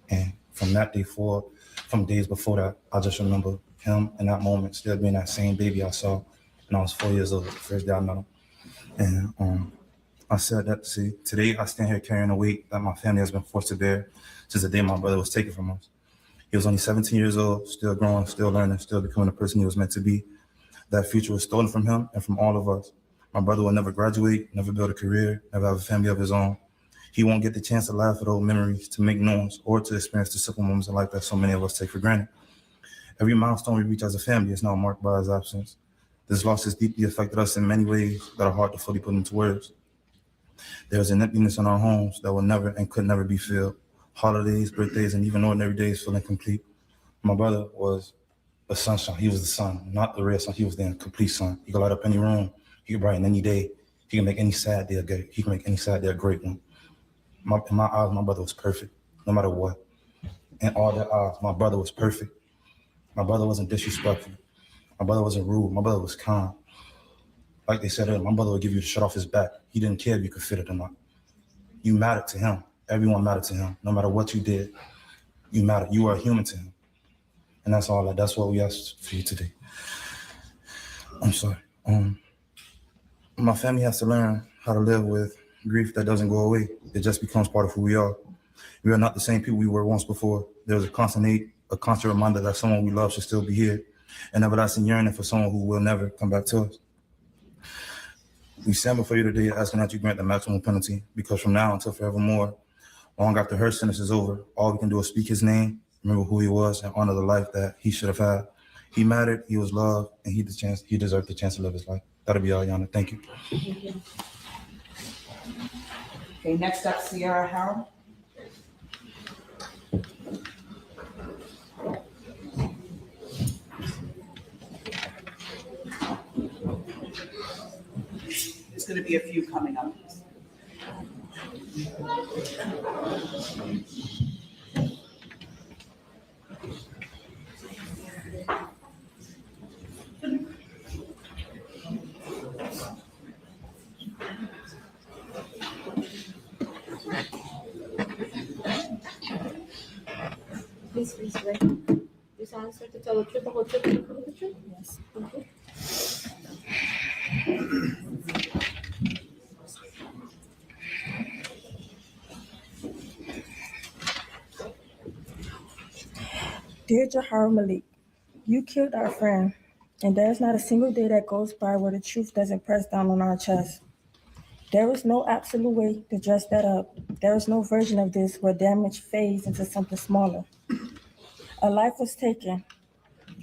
And from that day forward, from days before that, I just remember him in that moment still being that same baby I saw when I was 4 years old, the first day I met him. And I said that to see, today I stand here carrying a weight that my family has been forced to bear since the day my brother was taken from us. He was only 17 years old, still growing, still learning, still becoming the person he was meant to be. That future was stolen from him and from all of us. My brother will never graduate, never build a career, never have a family of his own. He won't get the chance to laugh at old memories, to make new ones, or to experience the simple moments in life that so many of us take for granted. Every milestone we reach as a family is now marked by his absence. This loss has deeply affected us in many ways that are hard to fully put into words. There's an emptiness in our homes that will never and could never be filled. holidays, birthdays, and even ordinary days feel incomplete. My brother was a sunshine. He was the sun, not the red sun. He was the complete sun. He could light up any room. He could brighten any day. He can make any sad day a good. He can make any sad day a great one. In my eyes, my brother was perfect, no matter what. In all their eyes, my brother was perfect. My brother wasn't disrespectful. My brother wasn't rude. My brother was kind. Like they said earlier, my brother would give you a shirt off his back. He didn't care if you could fit it or not. You mattered to him. Everyone mattered to him. No matter what you did, you mattered. You were a human to him. And that's all. That's what we asked for you today. I'm sorry. My family has to learn how to live with grief that doesn't go away. It just becomes part of who we are. We are not the same people we were once before. There's a constant reminder that someone we love should still be here, an everlasting yearning for someone who will never come back to us. We stand before you today asking that you grant the maximum penalty, because from now until forevermore, long after her sentence is over, all we can do is speak his name, remember who he was, and honor the life that he should have had. He mattered, he was loved, and he deserved the chance to live his life. That'll be all, Your Honor. Thank you. Okay, next up, Sierra Harold. There's going to be a few coming up. Please raise your right hand. Do you solemnly swear to tell the truth, the whole truth, and nothing but the truth? Yes. Thank you. Dear Jahara Malik, you killed our friend, and there is not a single day that goes by where the truth doesn't press down on our chest. There is no absolute way to dress that up. There is no version of this where damage fades into something smaller. A life was taken.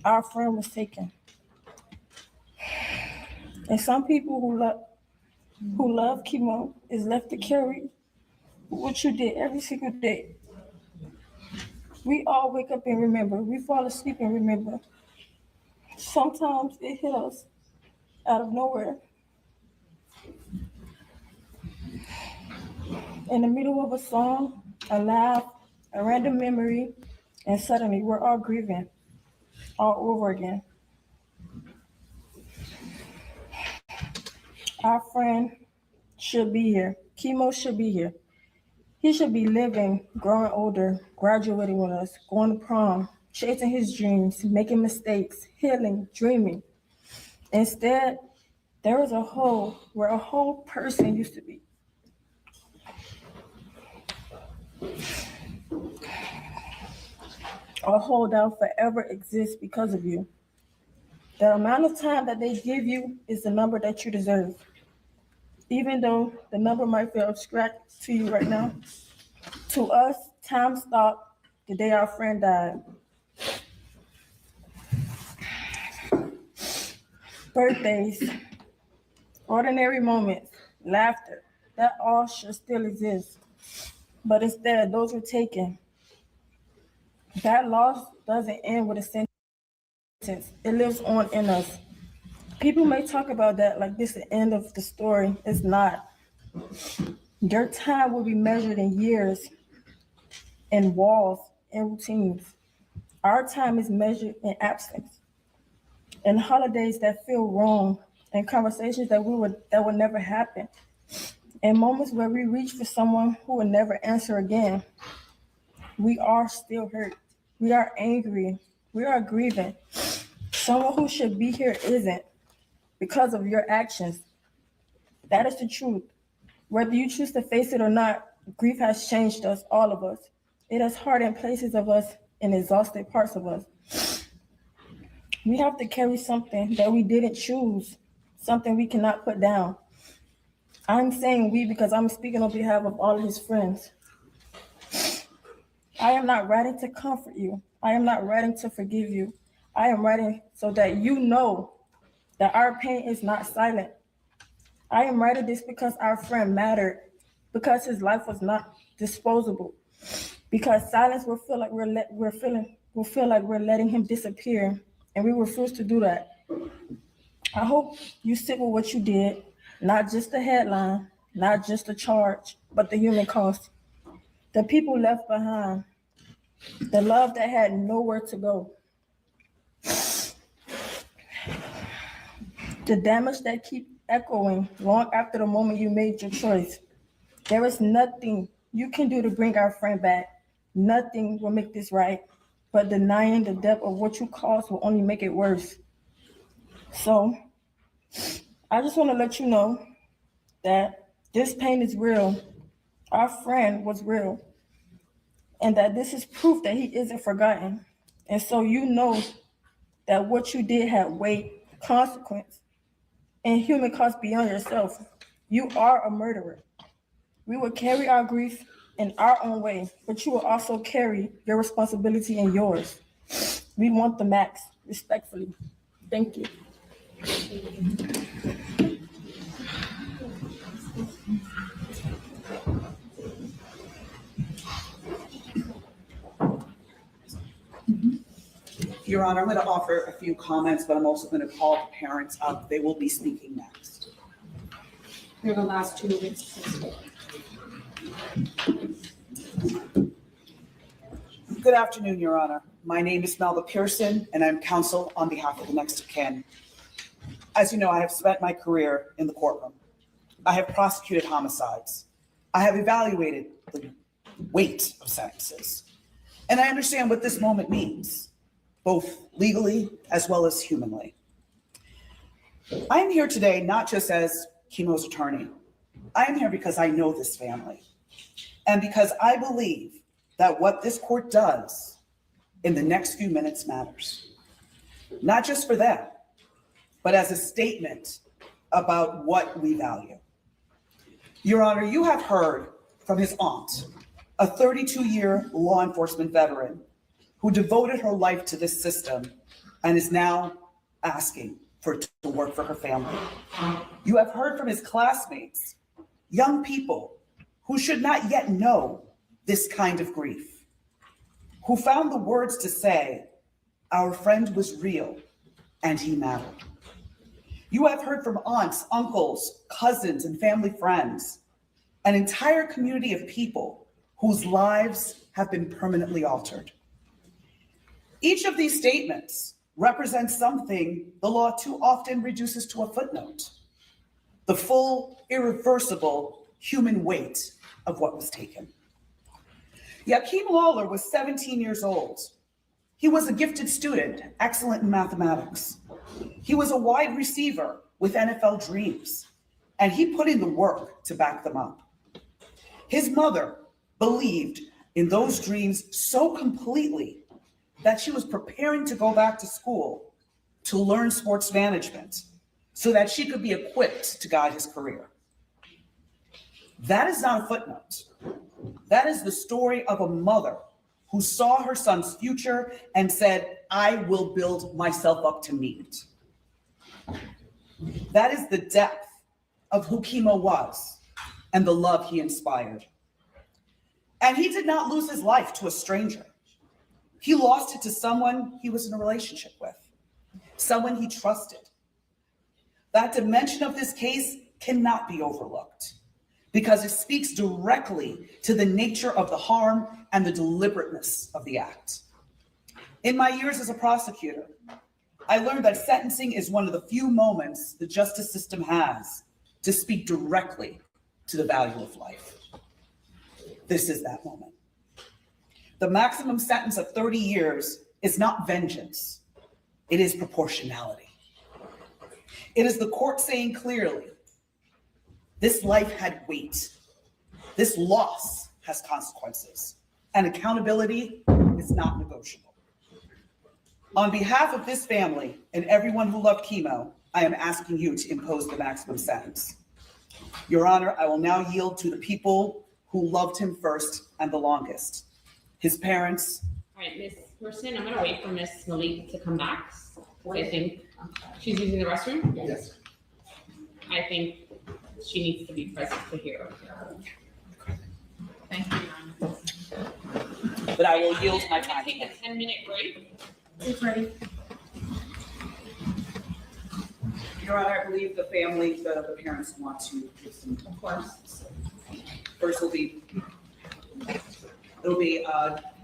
Our friend was taken. And some people who love Keimo is left to carry what you did every single day. We all wake up and remember. We fall asleep and remember. Sometimes it hit us out of nowhere. In the middle of a song, a laugh, a random memory, and suddenly we're all grieving all over again. Our friend should be here. Keimo should be here. He should be living, growing older, graduating with us, going to prom, chasing his dreams, making mistakes, healing, dreaming. Instead, there is a hole where a whole person used to be. A hole that will forever exist because of you. The amount of time that they give you is the number that you deserve. Even though the number might feel abstract to you right now, to us, time stopped the day our friend died. Birthdays, ordinary moments, laughter, that all should still exist. But instead, those were taken. That loss doesn't end with a sentence. It lives on in us. People may talk about that like this is the end of the story. It's not. Your time will be measured in years, in walls, in routines. Our time is measured in absence, in holidays that feel wrong, in conversations that will never happen, in moments where we reach for someone who will never answer again. We are still hurt. We are angry. We are grieving. Someone who should be here isn't because of your actions. That is the truth. Whether you choose to face it or not, grief has changed us, all of us. It has hardened places of us and exhausted parts of us. We have to carry something that we didn't choose, something we cannot put down. I'm saying we because I'm speaking on behalf of all of his friends. I am not writing to comfort you. I am not writing to forgive you. I am writing so that you know that our pain is not silent. I am writing this because our friend mattered, because his life was not disposable. Because silence will feel like we'll feel like we're letting him disappear, and we refuse to do that. I hope you sit with what you did, not just the headline, not just the charge, but the human cost. The people left behind, the love that had nowhere to go. The damage that keep echoing long after the moment you made your choice. There is nothing you can do to bring our friend back. Nothing will make this right, but denying the depth of what you caused will only make it worse. So, I just want to let you know that this pain is real. Our friend was real. And that this is proof that he isn't forgotten. And so you know that what you did had weight, consequence, and human cost beyond yourself. You are a murderer. We will carry our grief in our own way, but you will also carry your responsibility in yours. We want the max, respectfully. Thank you. Your Honor, I'm going to offer a few comments, but I'm also going to call the parents up. They will be speaking next. They're the last 2 minutes. Good afternoon, Your Honor. My name is Melba Pearson, and I'm counsel on behalf of the next of kin. As you know, I have spent my career in the courtroom. I have prosecuted homicides. I have evaluated the weight of sentences. And I understand what this moment means, both legally as well as humanly. I am here today not just as Keimo's attorney. I am here because I know this family, and because I believe that what this court does in the next few minutes matters, not just for them, but as a statement about what we value. Your Honor, you have heard from his aunt, a 32-year law enforcement veteran who devoted her life to this system and is now asking to work for her family. You have heard from his classmates, young people who should not yet know this kind of grief, who found the words to say, our friend was real and he mattered. You have heard from aunts, uncles, cousins, and family friends, an entire community of people whose lives have been permanently altered. Each of these statements represents something the law too often reduces to a footnote, the full, irreversible human weight of what was taken. Yahkeim Lollar was 17 years old. He was a gifted student, excellent in mathematics. He was a wide receiver with NFL dreams, and he put in the work to back them up. His mother believed in those dreams so completely that she was preparing to go back to school to learn sports management so that she could be equipped to guide his career. That is not a footnote. That is the story of a mother who saw her son's future and said, I will build myself up to meet it. That is the depth of who Keimo was and the love he inspired. And he did not lose his life to a stranger. He lost it to someone he was in a relationship with, someone he trusted. That dimension of this case cannot be overlooked because it speaks directly to the nature of the harm and the deliberateness of the act. In my years as a prosecutor, I learned that sentencing is one of the few moments the justice system has to speak directly to the value of life. This is that moment. The maximum sentence of 30 years is not vengeance. It is proportionality. It is the court saying clearly, this life had weight. This loss has consequences, and accountability is not negotiable. On behalf of this family and everyone who loved Keimo, I am asking you to impose the maximum sentence. Your Honor, I will now yield to the people who loved him first and the longest. His parents. All right, Ms. Person, I'm gonna wait for Ms. Malik to come back. I think she's using the restroom. Yes. I think she needs to be present to hear. Thank you, Your Honor. but I will yield my I'm gonna time. take a 10-minute break. It's ready. Your Honor, I believe the family, the parents want to give some. Of course. First it'll be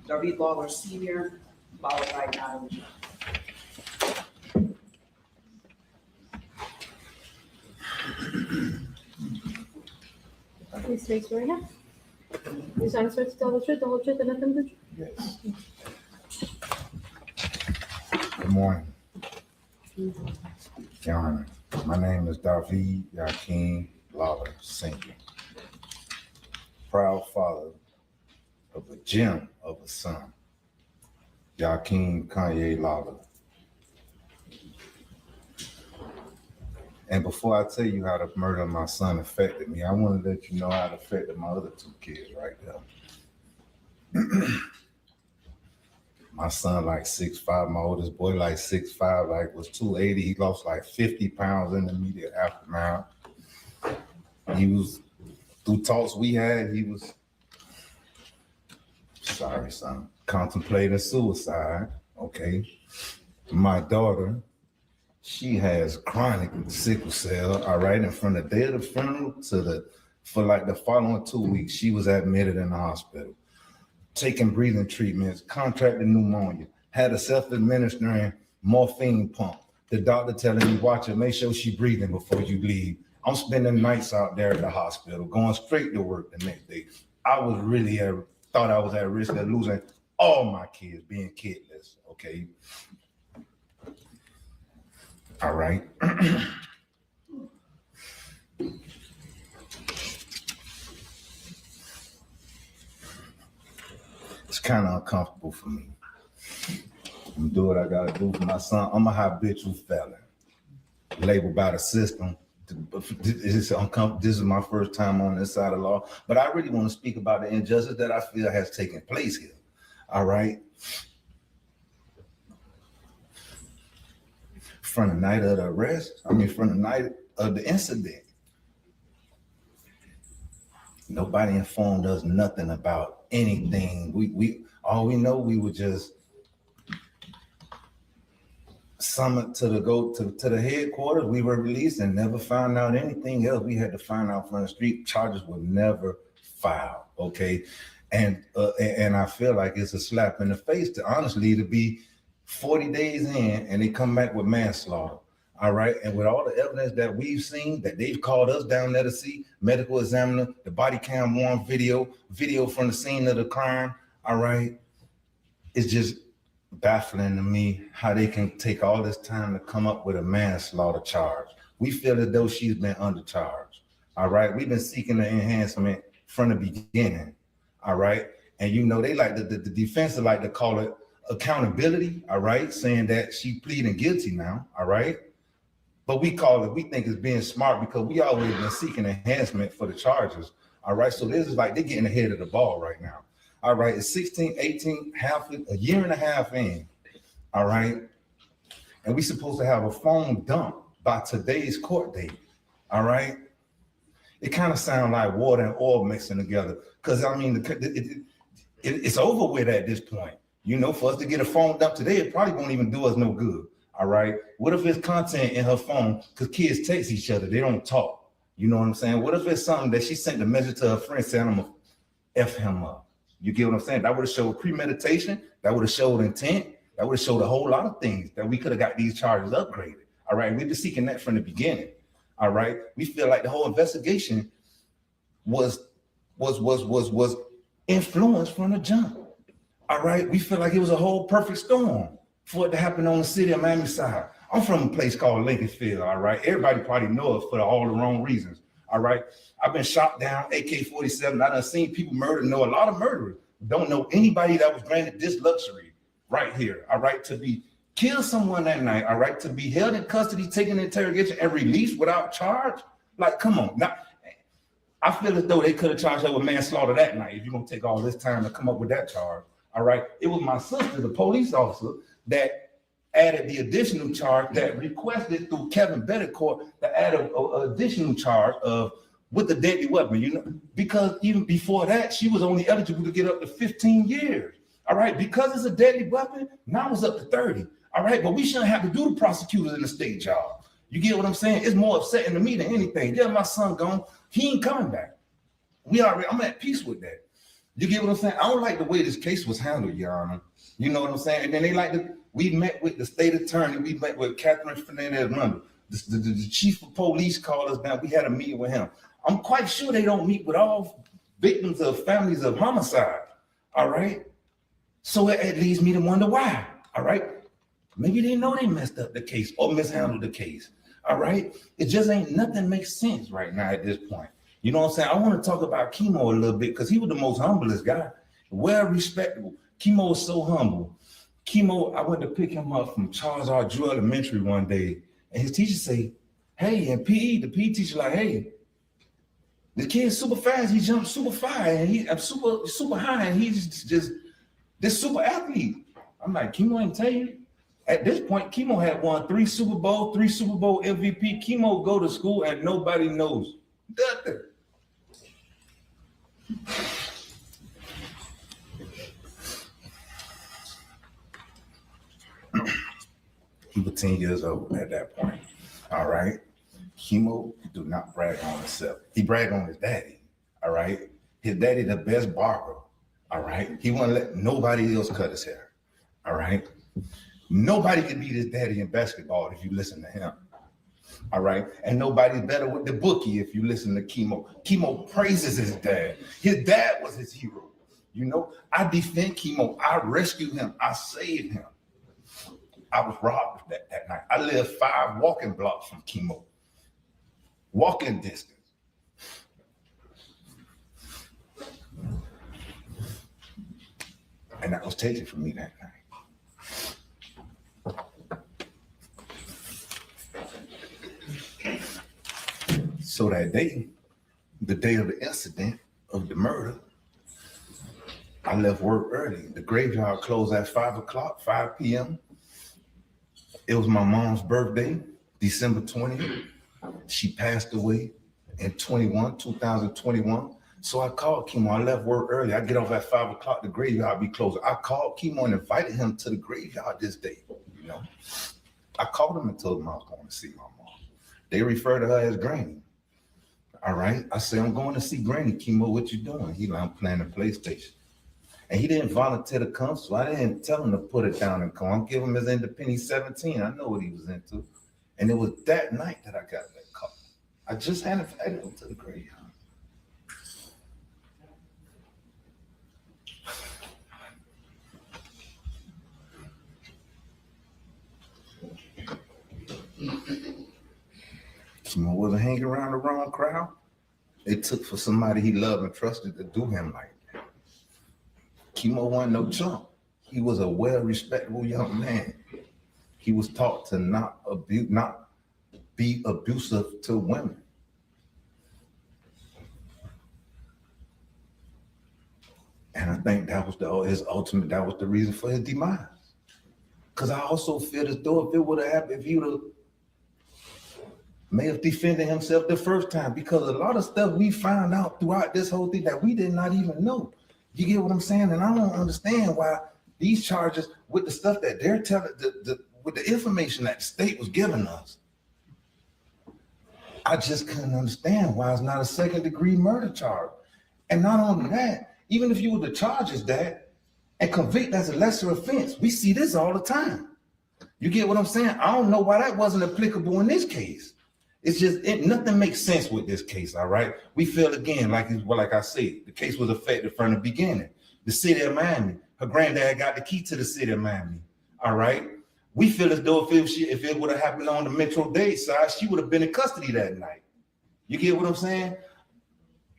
David Lollar Senior, followed by Natalie. Please raise your hand. You solemnly swear to tell the truth, the whole truth, and nothing but the truth? Yes. Good morning. Your Honor, my name is David Yahkeim Lollar Senior. Proud father of a gem of a son, Yahkeim Kanye Lollar. And before I tell you how the murder of my son affected me, I want to let you know how it affected my other two kids right there. My son like 6'5", my oldest boy like 6'5", like was 280. He lost like 50 pounds in the immediate aftermath. He was, through talks we had, he was, sorry son, contemplating suicide, okay? My daughter, she has chronic sickle cell, all right? And from the day of the funeral for like the following 2 weeks, she was admitted in the hospital, taking breathing treatments, contracted pneumonia, had a self-administering morphine pump. The doctor telling me, watch her, make sure she breathing before you leave. I'm spending nights out there at the hospital, going straight to work the next day. I was really thought I was at risk of losing all my kids, being kidless, okay? All right. It's kind of uncomfortable for me. I'm doing what I gotta do for my son. I'm a habitual felon, labeled by the system. This is my first time on this side of the law, but I really want to speak about the injustice that I feel has taken place here. All right. From the night of the arrest, from the night of the incident, nobody informed us nothing about anything. We all we know, we were just summoned to the headquarters. We were released and never found out anything else. We had to find out from the street. Charges were never filed. Okay, and I feel like it's a slap in the face to be 40 days in and they come back with manslaughter. All right. And with all the evidence that we've seen that they've called us down there to see, medical examiner, the body cam warrant video from the scene of the crime. All right. It's just baffling to me how they can take all this time to come up with a manslaughter charge. We feel as though she's been undercharged. All right. We've been seeking the enhancement from the beginning. All right. And they like the defense like to call it accountability, all right, saying that she pleading guilty now, all right? But we think it's being smart because we always been seeking enhancement for the charges, all right? So this is like they're getting ahead of the ball right now, all right? It's 16, 18, a year and a half in, all right? And we supposed to have a phone dump by today's court date, all right? It kind of sounds like water and oil mixing together because, it's over with at this point. For us to get a phone dump today, it probably won't even do us no good. All right. What if it's content in her phone? Because kids text each other, they don't talk. You know what I'm saying? What if it's something that she sent a message to her friend saying, I'm gonna F him up? You get what I'm saying? That would have showed premeditation, that would have showed intent, that would have showed a whole lot of things that we could have got these charges upgraded. All right. We've been seeking that from the beginning. All right. We feel like the whole investigation was influenced from the jump. All right, we feel like it was a whole perfect storm for it to happen on the city of Miami side. I'm from a place called Lincolnfield, all right? Everybody probably know it for all the wrong reasons, all right? I've been shot down, AK-47. I done seen people murdered, know a lot of murderers. Don't know anybody that was granted this luxury right here, all right? To be kill someone that night, all right? To be held in custody, taken interrogation, and released without charge? Like, come on. Now, I feel as though they could have charged her with manslaughter that night if you're going to take all this time to come up with that charge. All right. It was my sister, the police officer, that added the additional charge that requested through Kevin Bettencourt to add an additional charge of with the deadly weapon, because even before that, she was only eligible to get up to 15 years. All right, because it's a deadly weapon, now it's up to 30. All right, but we shouldn't have to do the prosecutors in the state job. You get what I'm saying? It's more upsetting to me than anything. Yeah, my son gone. He ain't coming back. I'm at peace with that. You get what I'm saying? I don't like the way this case was handled, Your Honor. You know what I'm saying? And then we met with the state attorney. We met with Catherine Fernandez. Remember, the chief of police called us down. We had a meeting with him. I'm quite sure they don't meet with all victims of families of homicide. All right? So it leads me to wonder why. All right? Maybe they know they messed up the case or mishandled the case. All right? It just ain't nothing makes sense right now at this point. You know what I'm saying? I want to talk about Keimo a little bit because he was the most humblest guy. Well respectable. Keimo was so humble. Keimo, I went to pick him up from Charles R. Drew Elementary one day, and his teacher say, hey, in PE, the PE teacher like, hey, the kid's super fast. He jumped super far, and he's super high, and he's just this super athlete. I'm like, Keimo ain't tell you. At this point, Keimo had won 3 Super Bowl MVP. Keimo go to school and nobody knows nothing. He was 10 years old at that point. All right. Keimo do not brag on himself. He bragged on his daddy. All right. His daddy, the best barber. All right. He wouldn't let nobody else cut his hair. All right. Nobody can beat his daddy in basketball if you listen to him. All right. And nobody's better with the bookie if you listen to Keimo. Keimo praises his dad. His dad was his hero. You know, I defend Keimo. I rescued him. I saved him. I was robbed that night. I lived 5 walking blocks from Keimo. Walking distance. And that was taken from me that night. So that day, the day of the incident of the murder, I left work early. The graveyard closed at 5 p.m. It was my mom's birthday, December 20th. She passed away in 2021. So I called Keimo. I left work early. I get off at 5 o'clock. The graveyard be closed. I called Keimo and invited him to the graveyard this day. You know, I called him and told him I was going to see my mom. They refer to her as Granny. All right. I said, I'm going to see Granny. Keimo, what you doing? He like, I'm playing the PlayStation. And he didn't volunteer to come, so I didn't tell him to put it down and come. I'm giving him his independent 17. I know what he was into. And it was that night that I got that call. I just had invited him to the graveyard. Keimo wasn't hanging around the wrong crowd. It took for somebody he loved and trusted to do him like that. Keimo wasn't no chump. He was a well-respectable young man. He was taught to not be abusive to women. And I think that was that was the reason for his demise. Because I also feel as though if it would have happened, if he would have may have defended himself the first time, because a lot of stuff we found out throughout this whole thing that we did not even know. You get what I'm saying? And I don't understand why these charges with the stuff that they're telling, with the information that the state was giving us. I just couldn't understand why it's not a second-degree murder charge. And not only that, even if you were to charge as that and convict as a lesser offense, we see this all the time. You get what I'm saying? I don't know why that wasn't applicable in this case. It's just, nothing makes sense with this case, all right? We feel again, like I said, the case was affected from the beginning. The city of Miami, her granddad got the key to the city of Miami, all right? We feel as though if it would have happened on the Metro-Dade side, she would have been in custody that night. You get what I'm saying?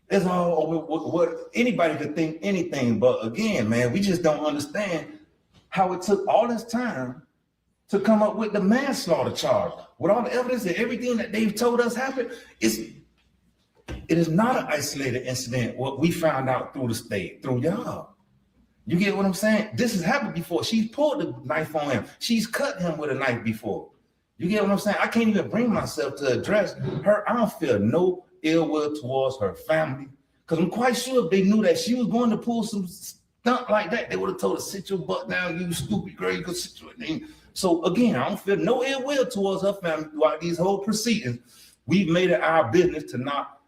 It's all what anybody could think anything, but again, man, we just don't understand how it took all this time to come up with the manslaughter charge. With all the evidence and everything that they've told us happened, it is not an isolated incident, what we found out through the state, through y'all. You get what I'm saying? This has happened before. She's pulled the knife on him. She's cut him with a knife before. You get what I'm saying? I can't even bring myself to address her. I don't feel no ill will towards her family, because I'm quite sure if they knew that she was going to pull some thunk like that, they would have told her, sit your butt down, you stupid girl, you go sit your name. So again, I don't feel no ill will towards her family throughout these whole proceedings. We've made it our business to not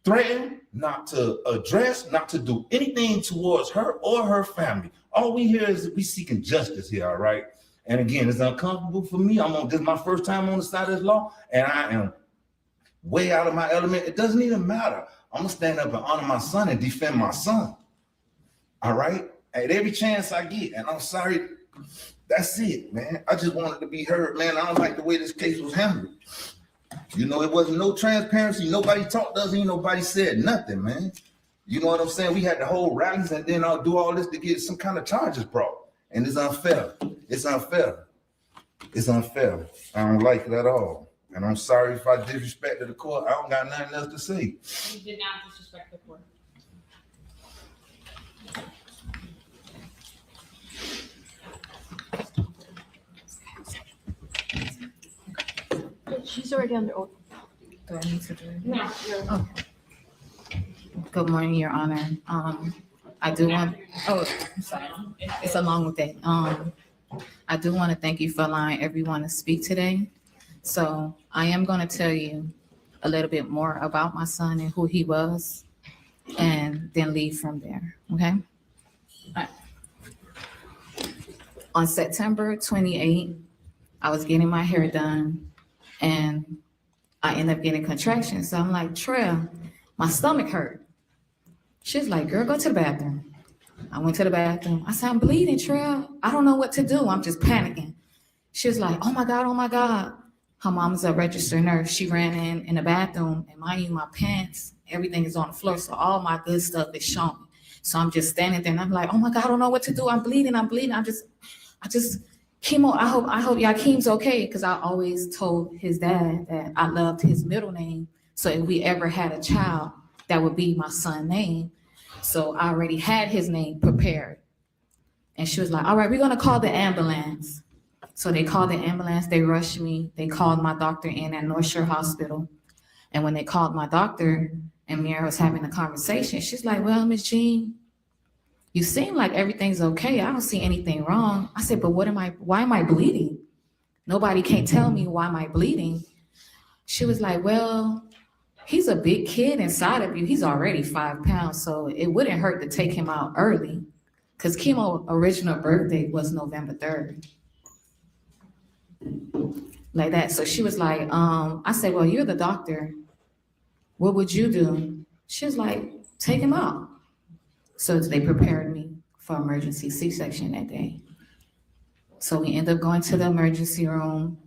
threaten, not to address, not to do anything towards her or her family. All we hear is we seeking justice here, all right? And again, it's uncomfortable for me. This is my first time on the side of this law, and I am way out of my element. It doesn't even matter. I'm gonna stand up and honor my son and defend my son. All right? At every chance I get, and I'm sorry, that's it, man. I just wanted to be heard, man. I don't like the way this case was handled. You know, it wasn't no transparency. Nobody talked to us, ain't nobody said nothing, man. You know what I'm saying? We had to hold rallies and then I'll do all this to get some kind of charges brought. And it's unfair. It's unfair. It's unfair. I don't like it at all. And I'm sorry if I disrespected the court. I don't got nothing else to say. You did not disrespect the court. She's already under oath. Do I need to do it? No. Okay. Good morning, Your Honor. I do want, I'm sorry. It's along with it. I do want to thank you for allowing everyone to speak today. So I am going to tell you a little bit more about my son and who he was, and then leave from there, okay? All right. On September 28th, I was getting my hair done, and I ended up getting contractions. So I'm like, Treya, my stomach hurt. She's like, girl, go to the bathroom. I went to the bathroom. I said, I'm bleeding, Treya. I don't know what to do. I'm just panicking. She was like, oh my God, oh my God. Her mom's a registered nurse. She ran in the bathroom, and mind you, my pants, everything is on the floor. So all my good stuff is showing. So I'm just standing there and I'm like, oh my God, I don't know what to do. I'm bleeding. I just, Keimo, I hope Yahkeim's okay. Cause I always told his dad that I loved his middle name. So if we ever had a child, that would be my son's name. So I already had his name prepared. And she was like, all right, we're gonna call the ambulance. So they called the ambulance, they rushed me. They called my doctor in at North Shore Hospital. And when they called my doctor and Mira was having a conversation, she's like, well, Miss Jean, you seem like everything's okay. I don't see anything wrong. I said, but why am I bleeding? Nobody can't tell me why am I bleeding. She was like, well, he's a big kid inside of you. He's already 5 pounds, so it wouldn't hurt to take him out early, because Keimo's original birthday was November 3rd. Like that. So she was like, I said, well, you're the doctor. What would you do? She was like, take him out. So they prepared me for emergency C-section that day. So we ended up going to the emergency room,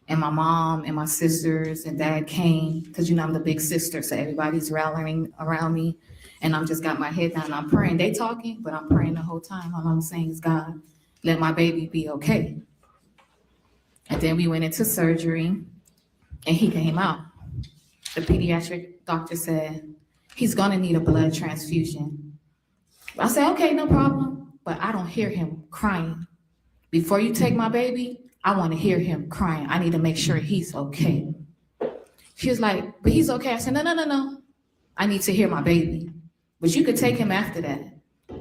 and my mom and my sisters and dad came, because I'm the big sister, so everybody's rallying around me, and I'm just got my head down. I'm praying. They talking, but I'm praying the whole time. All I'm saying is, God, let my baby be okay. And then we went into surgery, and he came out. The pediatric doctor said, he's gonna need a blood transfusion. I said, okay, no problem, but I don't hear him crying. Before you take my baby, I want to hear him crying. I need to make sure he's okay. She was like, but he's okay. I said, no. I need to hear my baby. But you could take him after that.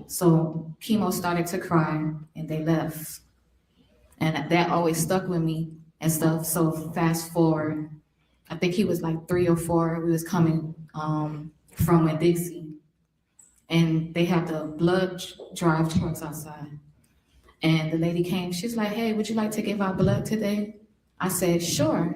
So Keimo started to cry, and they left. And that always stuck with me and stuff. So fast forward, I think he was like 3 or 4. We was coming from Winn-Dixie, and they had the blood drive trucks outside. And the lady came, she's like, hey, would you like to give out blood today? I said, sure.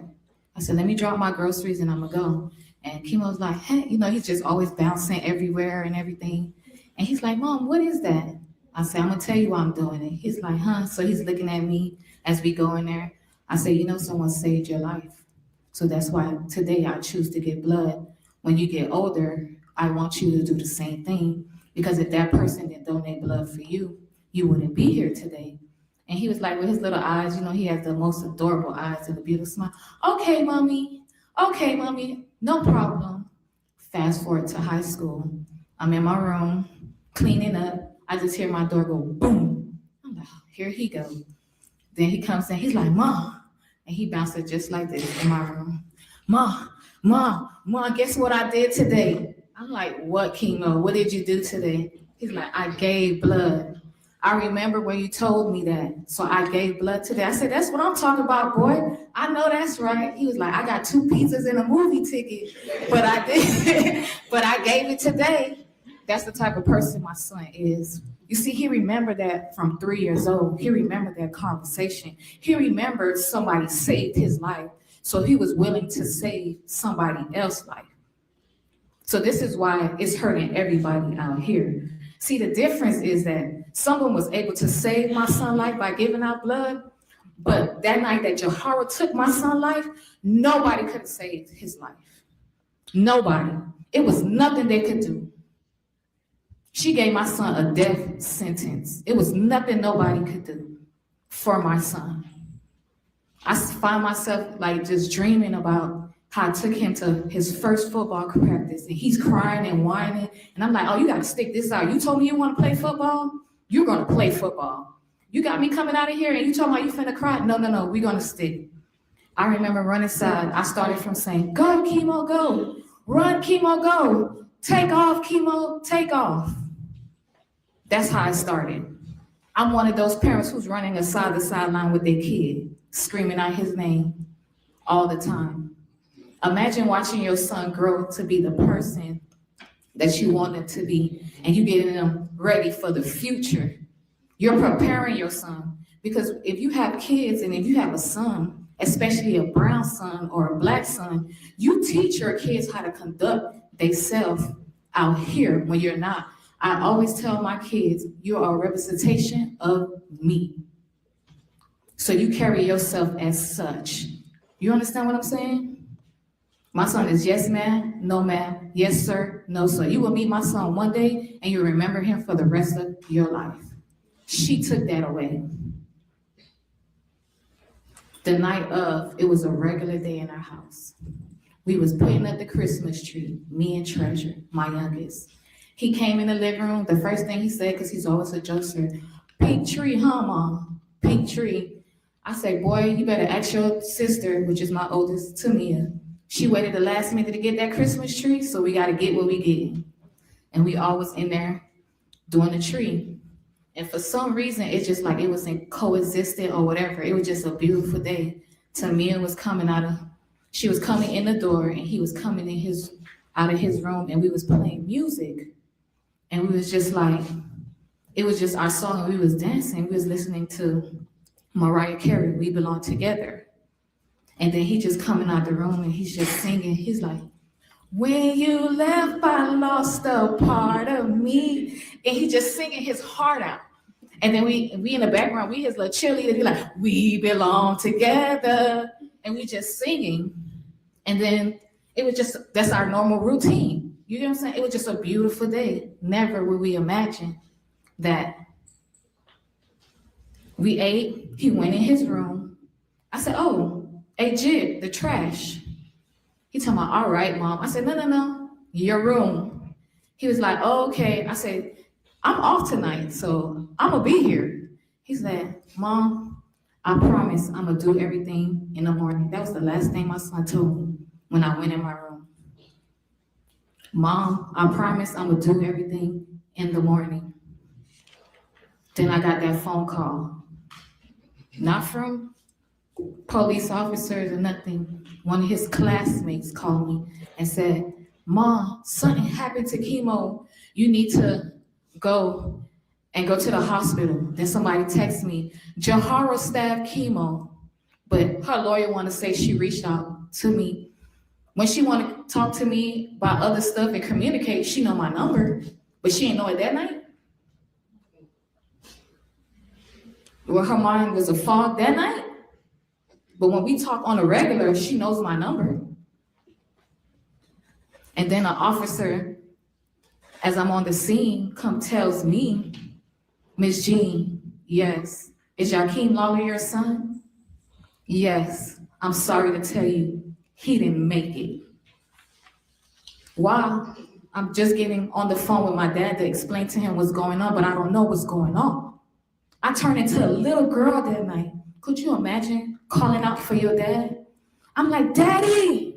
I said, let me drop my groceries and I'm gonna go. And Keimo was like, hey, he's just always bouncing everywhere and everything. And he's like, Mom, what is that? I said, I'm gonna tell you why I'm doing it. He's like, huh? So he's looking at me as we go in there. I said, someone saved your life. So that's why today I choose to give blood. When you get older, I want you to do the same thing, because if that person didn't donate blood for you, you wouldn't be here today. And he was like, with his little eyes, he has the most adorable eyes and a beautiful smile. Okay, mommy, no problem. Fast forward to high school. I'm in my room, cleaning up. I just hear my door go boom. I'm like, here he goes. Then he comes in, he's like, Mom. And he bounces just like this in my room. Mom, guess what I did today? I'm like, what, Keimo? What did you do today? He's like, I gave blood. I remember when you told me that. So I gave blood today. I said, that's what I'm talking about, boy. I know that's right. He was like, I got 2 pizzas and a movie ticket, but I did, but I gave it today. That's the type of person my son is. You see, he remembered that from 3 years old. He remembered that conversation. He remembered somebody saved his life. So he was willing to save somebody else's life. So this is why it's hurting everybody out here. See, the difference is that someone was able to save my son's life by giving out blood, but that night that Jahara took my son's life, nobody could have saved his life. Nobody. It was nothing they could do. She gave my son a death sentence. It was nothing nobody could do for my son. I find myself like just dreaming about how I took him to his first football practice and he's crying and whining. And I'm like, oh, you got to stick this out. You told me you want to play football? You're going to play football. You got me coming out of here and you told me you finna cry? No, we're going to stick. I remember running side. I started from saying, go, Keimo, go. Run, Keimo, go. Take off, Keimo, take off. That's how I started. I'm one of those parents who's running aside the sideline with their kid, screaming out his name all the time. Imagine watching your son grow to be the person that you want him to be, and you getting them ready for the future. You're preparing your son, because if you have kids and if you have a son, especially a brown son or a black son, you teach your kids how to conduct themselves out here when you're not. I always tell my kids, you are a representation of me. So you carry yourself as such. You understand what I'm saying? My son is yes, ma'am, no, ma'am, yes, sir, no, sir. You will meet my son one day and you remember him for the rest of your life. She took that away. The night of, it was a regular day in our house. We was putting up the Christmas tree, me and Treasure, my youngest. He came in the living room. The first thing he said, because he's always a jokester, pink tree, huh, Mom? Pink tree. I said, boy, you better ask your sister, which is my oldest, Tamia. She waited the last minute to get that Christmas tree, so we got to get what we get. And we all was in there doing the tree. And for some reason, it's just like it wasn't coexistent or whatever. It was just a beautiful day. Tamia was she was coming in the door, and he was coming out of his room, and we was playing music. And we was just like, it was just our song, and we was dancing. We was listening to Mariah Carey, We Belong Together. And then he just coming out the room and he's just singing. He's like, when you left, I lost a part of me. And he just singing his heart out. And then we in the background, we his little cheerleader, be like, we belong together. And we just singing. And then it was just, that's our normal routine. You know what I'm saying? It was just a beautiful day. Never would we imagine that. We ate, he went in his room. I said, oh, hey, Jib, the trash. He told me, all right, Mom. I said, no, your room. He was like, oh, okay. I said, I'm off tonight, so I'm gonna be here. He said, Mom, I promise I'm gonna do everything in the morning. That was the last thing my son told me when I went in my room. Mom, I promise I'm gonna do everything in the morning. Then I got that phone call. Not from police officers or nothing. One of his classmates called me and said, Mom, something happened to Keimo. You need to go to the hospital. Then somebody texted me, Jahara stabbed Keimo. But her lawyer want to say she reached out to me. When she want to talk to me about other stuff and communicate, she know my number, but she didn't know it that night. Well, her mind was a fog that night. But when we talk on a regular, she knows my number. And then an officer, as I'm on the scene, tells me, Miss Jean, yes. Is Yahkeim Lollar your son? Yes. I'm sorry to tell you, he didn't make it. Why? I'm just getting on the phone with my dad to explain to him what's going on, but I don't know what's going on. I turned into a little girl that night. Could you imagine calling out for your dad? I'm like, Daddy,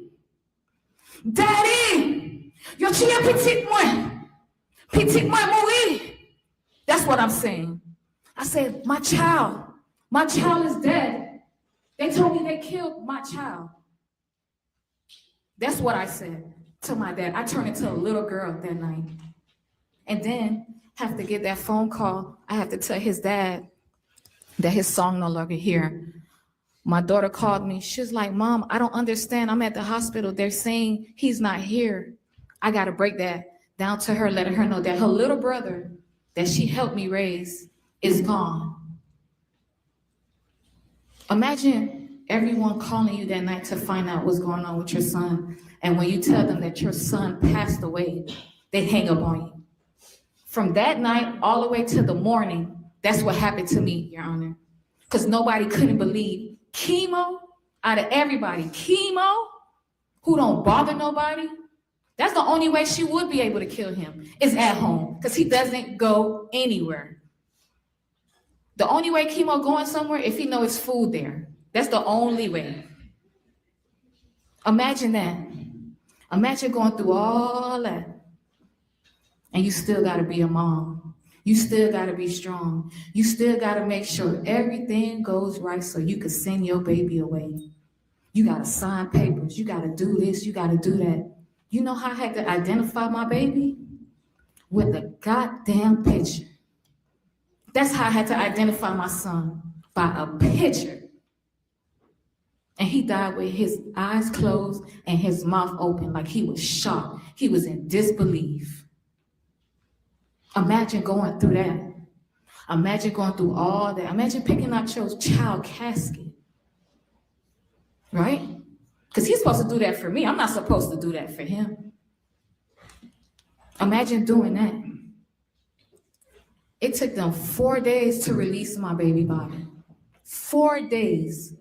yo suis un petit moins mourir. That's what I'm saying. I said, my child is dead. They told me they killed my child. That's what I said to my dad. I turned into a little girl that night. And then have to get that phone call. I have to tell his dad that his son no longer here. My daughter called me. She's like, Mom, I don't understand. I'm at the hospital. They're saying he's not here. I got to break that down to her, letting her know that her little brother that she helped me raise is gone. Imagine everyone calling you that night to find out what's going on with your son. And when you tell them that your son passed away, they hang up on you. From that night all the way to the morning, that's what happened to me, Your Honor. Because nobody couldn't believe Keimo, out of everybody, Keimo, who don't bother nobody, that's the only way she would be able to kill him, is at home, because he doesn't go anywhere. The only way Keimo going somewhere if he knows it's food there. That's the only way. Imagine that. Imagine going through all that. And you still gotta be a mom. You still gotta be strong. You still gotta make sure everything goes right so you can send your baby away. You gotta sign papers. You gotta do this. You gotta do that. You know how I had to identify my baby? With a goddamn picture. That's how I had to identify my son, by a picture. And he died with his eyes closed and his mouth open like he was shocked. He was in disbelief. Imagine going through that. Imagine going through all that. Imagine picking out your child casket. Right? Because he's supposed to do that for me. I'm not supposed to do that for him. Imagine doing that. It took them 4 days to release my baby body. 4 days.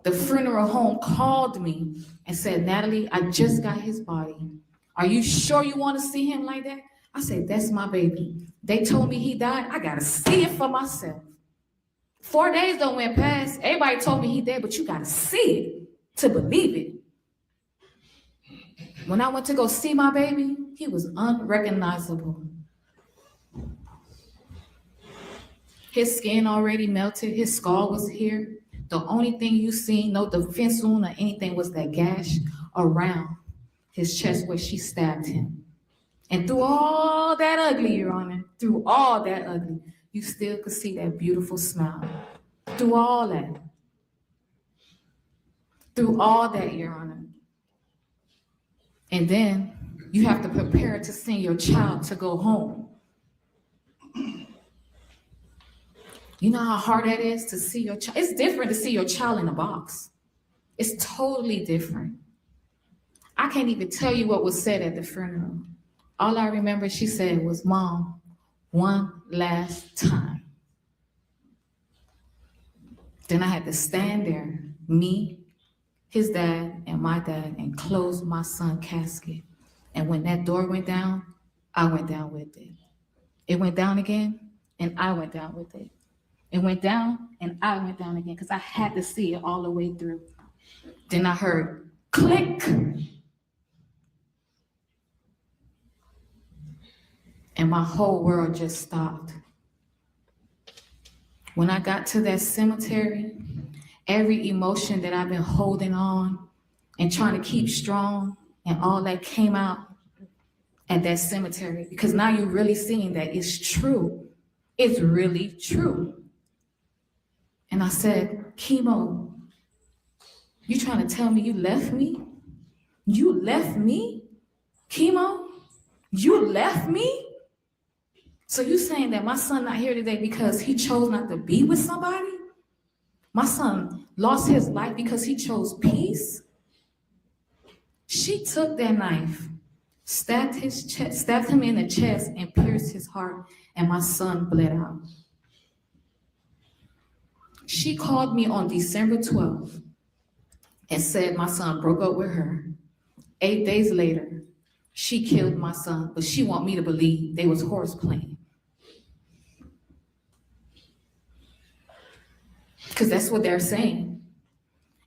The funeral home called me and said, Natalie, I just got his body. Are you sure you want to see him like that? I said, that's my baby. They told me he died. I got to see it for myself. 4 days don't went past. Everybody told me he dead, but you got to see it to believe it. When I went to go see my baby, he was unrecognizable. His skin already melted. His skull was here. The only thing you seen, no defense wound or anything, was that gash around his chest where she stabbed him. And through all that ugly, Your Honor, through all that ugly, you still could see that beautiful smile. Through all that. Through all that, Your Honor. And then you have to prepare to send your child to go home. You know how hard that is to see your child? It's different to see your child in a box. It's totally different. I can't even tell you what was said at the funeral. All I remember she said was, Mom, one last time. Then I had to stand there, me, his dad, and my dad, and close my son's casket. And when that door went down, I went down with it. It went down again, and I went down with it. It went down, and I went down again, because I had to see it all the way through. Then I heard click. And my whole world just stopped. When I got to that cemetery, every emotion that I've been holding on and trying to keep strong and all that came out at that cemetery. Because now you're really seeing that it's true. It's really true. And I said, Keimo, you trying to tell me you left me? You left me? Keimo, you left me? So you saying that my son not here today because he chose not to be with somebody? My son lost his life because he chose peace? She took that knife, stabbed him in the chest and pierced his heart, and my son bled out. She called me on December 12th and said my son broke up with her. 8 days later, she killed my son, but she want me to believe they was horseplaying. Because that's what they're saying.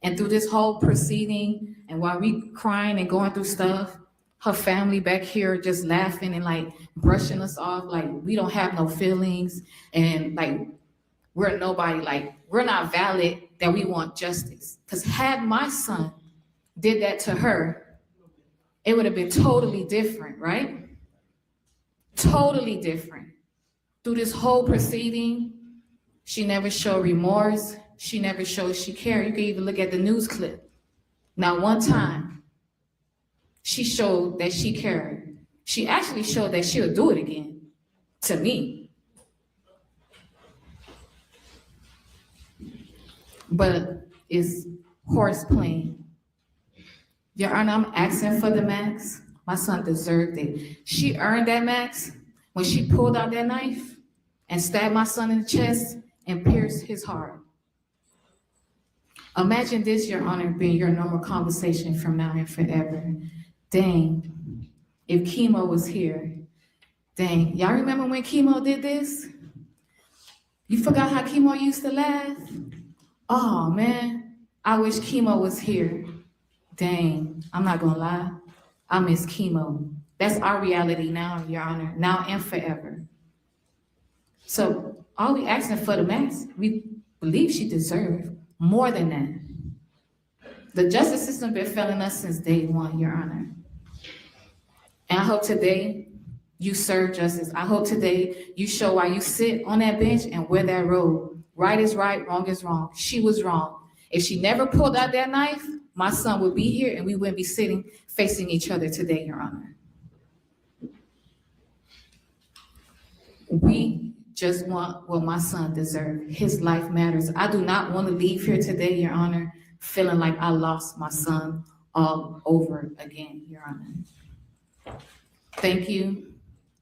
And through this whole proceeding, and while we crying and going through stuff, her family back here just laughing and like brushing us off, like we don't have no feelings and like we're nobody, like we're not valid, that we want justice. Because had my son did that to her, it would have been totally different, right? Totally different. Through this whole proceeding, she never showed remorse. She never showed she cared. You can even look at the news clip. Not one time, she showed that she cared. She actually showed that she'll do it again, to me. But it's horse playing. Your Honor, I'm asking for the max. My son deserved it. She earned that max when she pulled out that knife and stabbed my son in the chest and pierced his heart. Imagine this, Your Honor, being your normal conversation from now and forever. Dang, if Keimo was here. Dang, y'all remember when Keimo did this? You forgot how Keimo used to laugh? Oh man, I wish Keimo was here. Dang, I'm not gonna lie, I miss Keimo. That's our reality now, Your Honor, now and forever. So all we asking for the max, we believe she deserved more than that. The justice system been failing us since day one, Your Honor. And I hope today you serve justice. I hope today you show why you sit on that bench and wear that robe. Right is right, wrong is wrong. She was wrong. If she never pulled out that knife, my son would be here and we wouldn't be sitting facing each other today, Your Honor. We just want what my son deserved. His life matters. I do not want to leave here today, Your Honor, feeling like I lost my son all over again, Your Honor. Thank you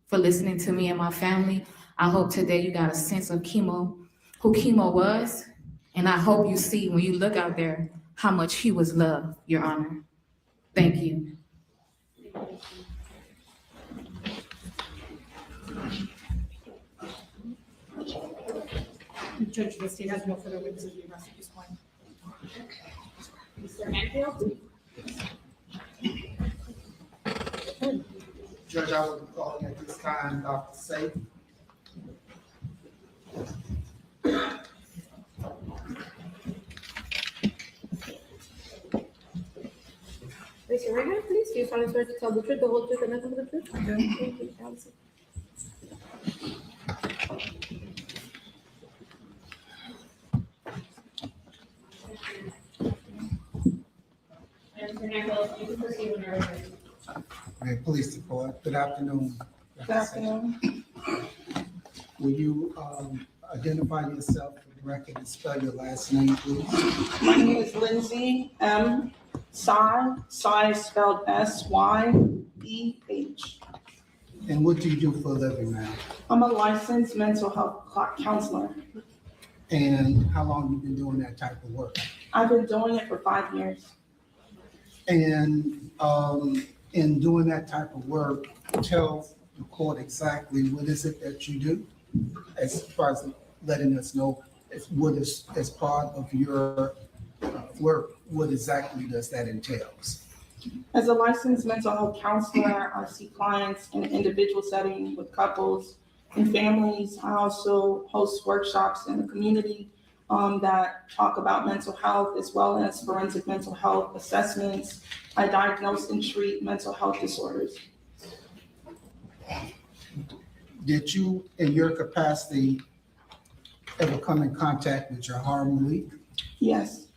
for listening to me and my family. I hope today you got a sense of Keimo, who Keimo was, and I hope you see when you look out there how much he was loved, Your Honor. Thank you. Judge Christine has no further witnesses to be arrested at this point. Mr. Hanfield? Judge, I will be calling at this time Dr. Safe. Raise your right hand, please. Do you solemnly swear to tell the truth, the whole truth, and nothing but the truth? I do. Thank you. Allison. Mr. Hanfield, you can proceed when you're ready. May Police Department, good afternoon. Good afternoon. Will you identify yourself for the record and spell your last name, please? My name is Lindsay M. Sy. Sy is spelled S-Y-E-H. And what do you do for a living now? I'm a licensed mental health counselor. And how long you been doing that type of work? I've been doing it for 5 years. And in doing that type of work, tell the court exactly what is it that you do, as far as letting us know what is, as part of your work, what exactly does that entail? As a licensed mental health counselor, I see clients in an individual setting with couples and families. I also host workshops in the community that talk about mental health as well as forensic mental health assessments. I diagnose and treat mental health disorders. Did you, in your capacity, ever come in contact with Jahara Malik? Yes.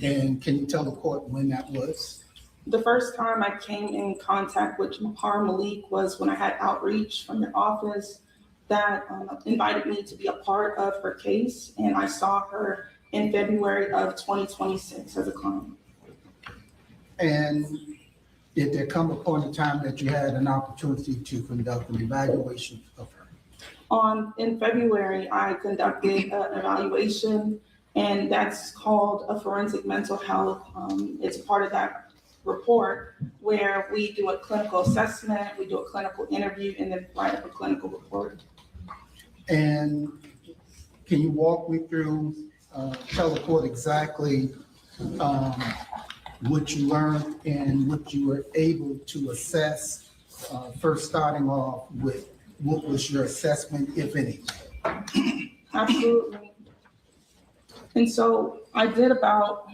And can you tell the court when that was? The first time I came in contact with Jahara Malik was when I had outreach from your office that invited me to be a part of her case, and I saw her in February of 2026 as a client. And did there come upon a time that you had an opportunity to conduct an evaluation of her? In February, I conducted an evaluation, and that's called a forensic mental health. It's part of that report where we do a clinical assessment, we do a clinical interview, and then write up a clinical report. And can you walk me through, tell the court exactly what you learned and what you were able to assess, first starting off with what was your assessment, if any? Absolutely. And so I did about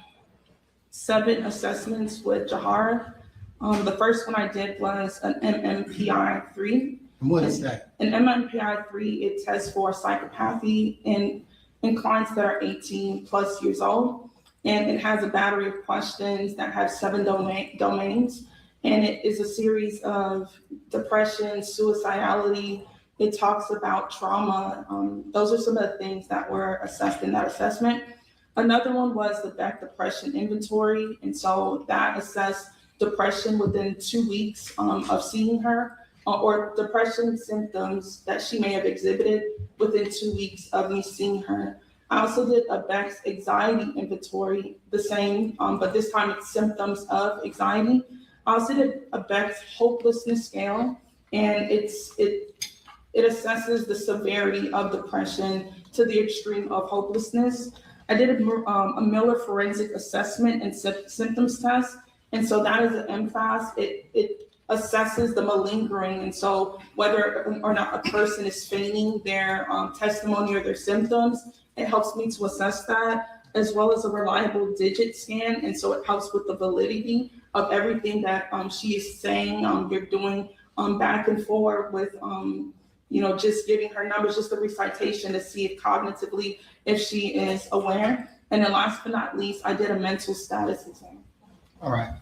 7 assessments with Jahara. The first one I did was an MMPI 3. And what is that? An MMPI 3, it tests for psychopathy in clients that are 18 plus years old. And it has a battery of questions that have 7 domains. And it is a series of depression, suicidality. It talks about trauma. Those are some of the things that were assessed in that assessment. Another one was the Beck Depression Inventory. And so that assessed depression within 2 weeks of seeing her, or depression symptoms that she may have exhibited within 2 weeks of me seeing her. I also did a Beck's Anxiety Inventory, the same, but this time it's symptoms of anxiety. I also did a Beck's Hopelessness Scale, and it assesses the severity of depression to the extreme of hopelessness. I did a Miller Forensic Assessment and Symptoms Test, and so that is an MFAS. It assesses the malingering, and so whether or not a person is feigning their testimony or their symptoms, it helps me to assess that, as well as a reliable digit scan, and so it helps with the validity of everything that she is saying. You're doing back and forth with just giving her numbers, just a recitation to see if cognitively, if she is aware. And then last but not least, I did a mental status exam. All right.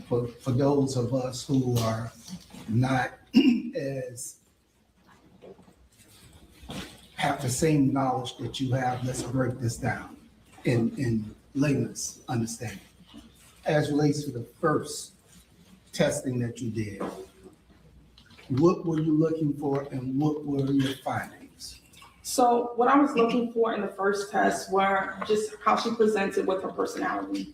For those of us who are not as, have the same knowledge that you have, let's break this down in layman's understanding. As relates to the first testing that you did, what were you looking for and what were your findings? So what I was looking for in the first test were just how she presented with her personality.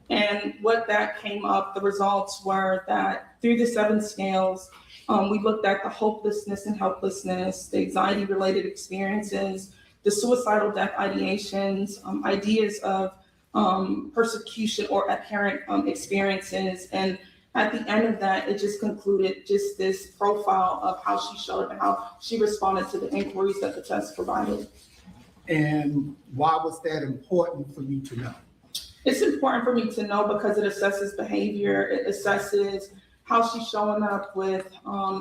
And what that came up, the results were that through the 7 scales, we looked at the hopelessness and helplessness, the anxiety-related experiences, the suicidal death ideations, ideas of persecution or apparent experiences. And at the end of that, it just concluded just this profile of how she showed up and how she responded to the inquiries that the test provided. And why was that important for you to know? It's important for me to know because it assesses behavior. It assesses how she's showing up with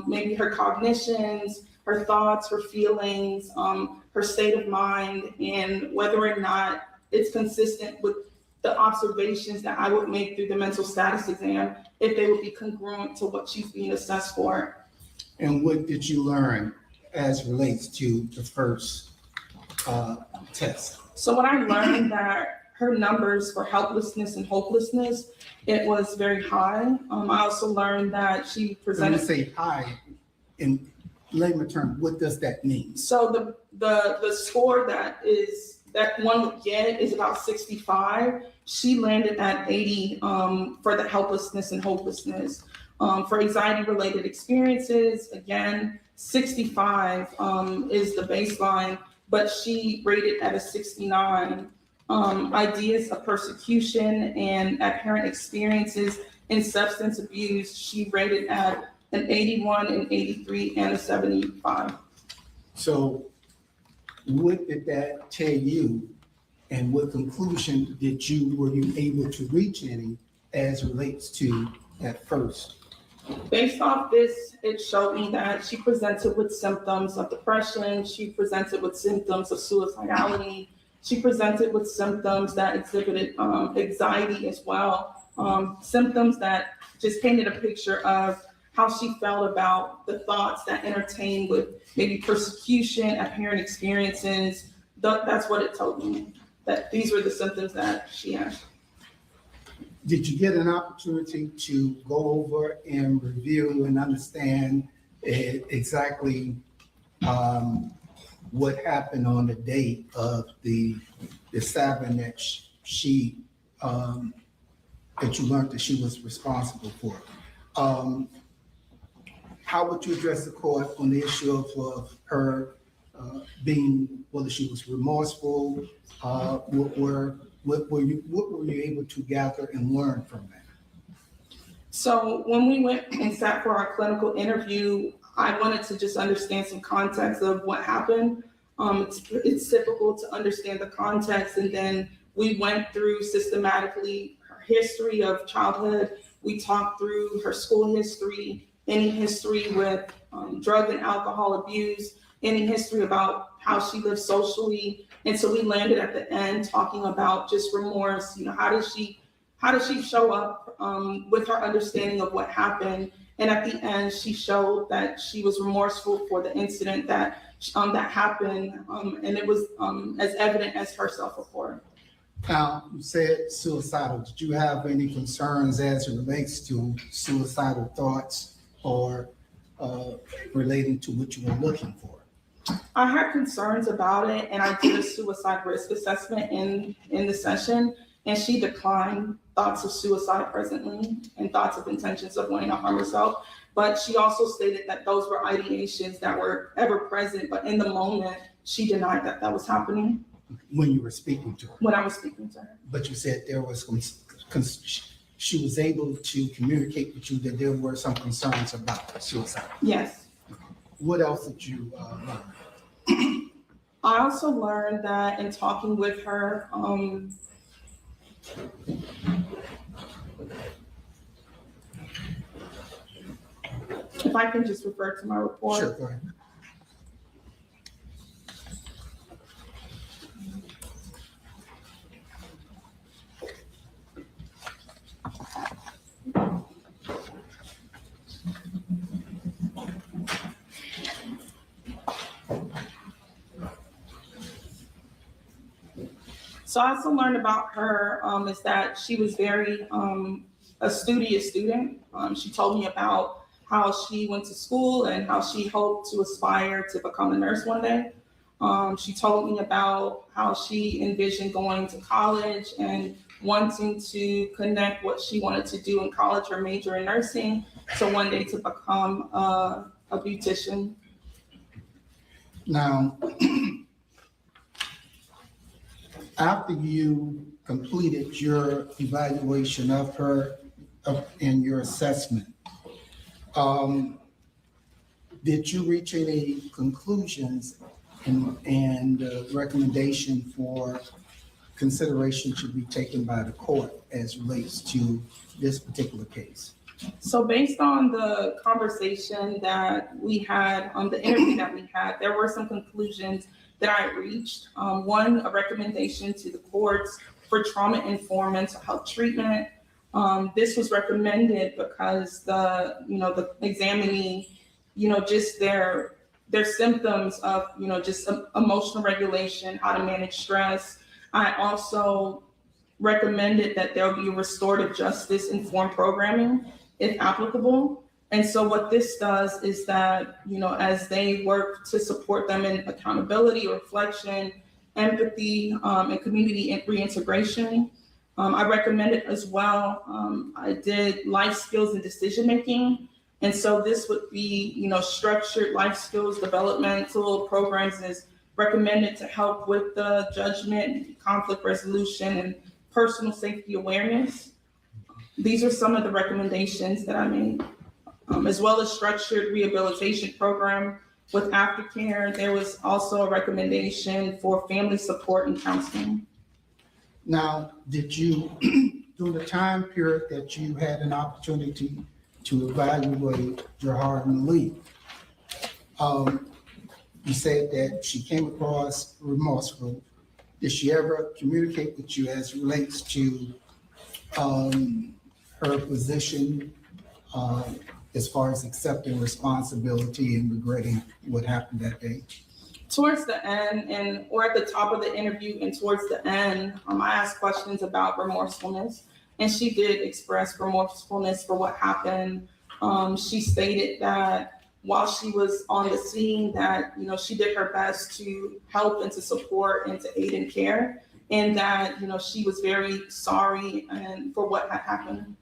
maybe her cognitions, her thoughts, her feelings, her state of mind, and whether or not it's consistent with the observations that I would make through the mental status exam, if they would be congruent to what she's being assessed for. And what did you learn as relates to the first test? So when I learned that her numbers for helplessness and hopelessness, it was very high. I also learned that she presented. When you say high, in layman terms, what does that mean? So the score that one would get is about 65. She landed at 80 for the helplessness and hopelessness. For anxiety-related experiences, again, 65 is the baseline, but she rated at a 69. Ideas of persecution and apparent experiences in substance abuse, she rated at an 81, an 83, and a 75. So what did that tell you, and what conclusion were you able to reach any as relates to that first? Based off this, it showed me that she presented with symptoms of depression, she presented with symptoms of suicidality, she presented with symptoms that exhibited anxiety as well, symptoms that just painted a picture of how she felt about the thoughts that entertained with maybe persecution, apparent experiences. That's what it told me, that these were the symptoms that she had. Did you get an opportunity to go over and review and understand exactly what happened on the date of the stabbing that that you learned that she was responsible for? How would you address the court on the issue of her being, whether she was remorseful, what were what were you able to gather and learn from that? So when we went and sat for our clinical interview, I wanted to just understand some context of what happened. It's typical to understand the context, and then we went through systematically her history of childhood. We talked through her school history, any history with drug and alcohol abuse, any history about how she lived socially. And so we landed at the end talking about just remorse. You know, how does she show up with her understanding of what happened? And at the end, she showed that she was remorseful for the incident that happened, and it was as evident as her self-report. Now, you said suicidal. Did you have any concerns as it relates to suicidal thoughts or relating to what you were looking for? I had concerns about it, and I did a suicide risk assessment in the session, and she declined thoughts of suicide presently and thoughts of intentions of wanting to harm herself. But she also stated that those were ideations that were ever present, but in the moment, she denied that that was happening. When you were speaking to her? When I was speaking to her. But you said there was she was able to communicate with you that there were some concerns about suicide. Yes. What else did you learn? I also learned that in talking with her, if I can just refer to my report. Sure, go ahead. So I also learned about her is that she was very a studious student. She told me about how she went to school and how she hoped to aspire to become a nurse one day. She told me about how she envisioned going to college and wanting to connect what she wanted to do in college or major in nursing, so one day to become a beautician. Now, after you completed your evaluation of her and your assessment, did you reach any conclusions and recommendation for consideration should be taken by the court as relates to this particular case? So based on the conversation that we had, the interview that we had, there were some conclusions that I reached. One, a recommendation to the courts for trauma-informed mental health treatment. This was recommended because the examining, just their symptoms of, just emotional regulation, how to manage stress. I also recommended that there be restorative justice informed programming, if applicable. And so what this does is that, as they work to support them in accountability, reflection, empathy, and community reintegration, I recommended as well, I did life skills and decision-making. And so this would be, structured life skills developmental programs is recommended to help with the judgment, conflict resolution, and personal safety awareness. These are some of the recommendations that I made. As well as structured rehabilitation program with aftercare. There was also a recommendation for family support and counseling. Now, did you, during the time period that you had an opportunity to evaluate Jahara Malik, you said that she came across remorseful. Did she ever communicate with you as it relates to her position as far as accepting responsibility and regretting what happened that day? Towards the end, or at the top of the interview and towards the end, I asked questions about remorsefulness, and she did express remorsefulness for what happened. She stated that while she was on the scene, that she did her best to help and to support and to aid in care, and that she was very sorry and for what had happened.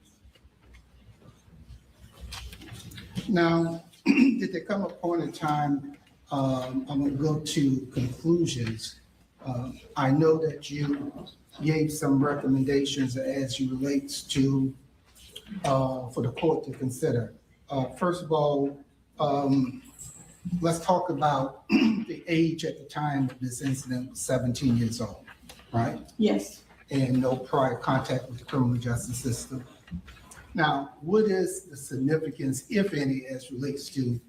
Now, did there come a point in time, I'm going to go to conclusions, I know that you gave some recommendations as you relates to, for the court to consider. First of all, let's talk about the age at the time of this incident, 17 years old, right? Yes. And no prior contact with the criminal justice system. Now, what is the significance, if any, as relates to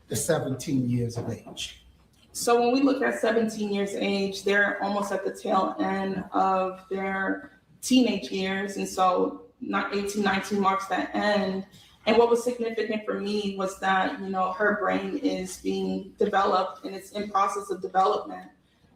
the 17 years of age? So when we look at 17 years of age, they're almost at the tail end of their teenage years. And so 18, 19 marks that end. And what was significant for me was that, her brain is being developed and it's in process of development.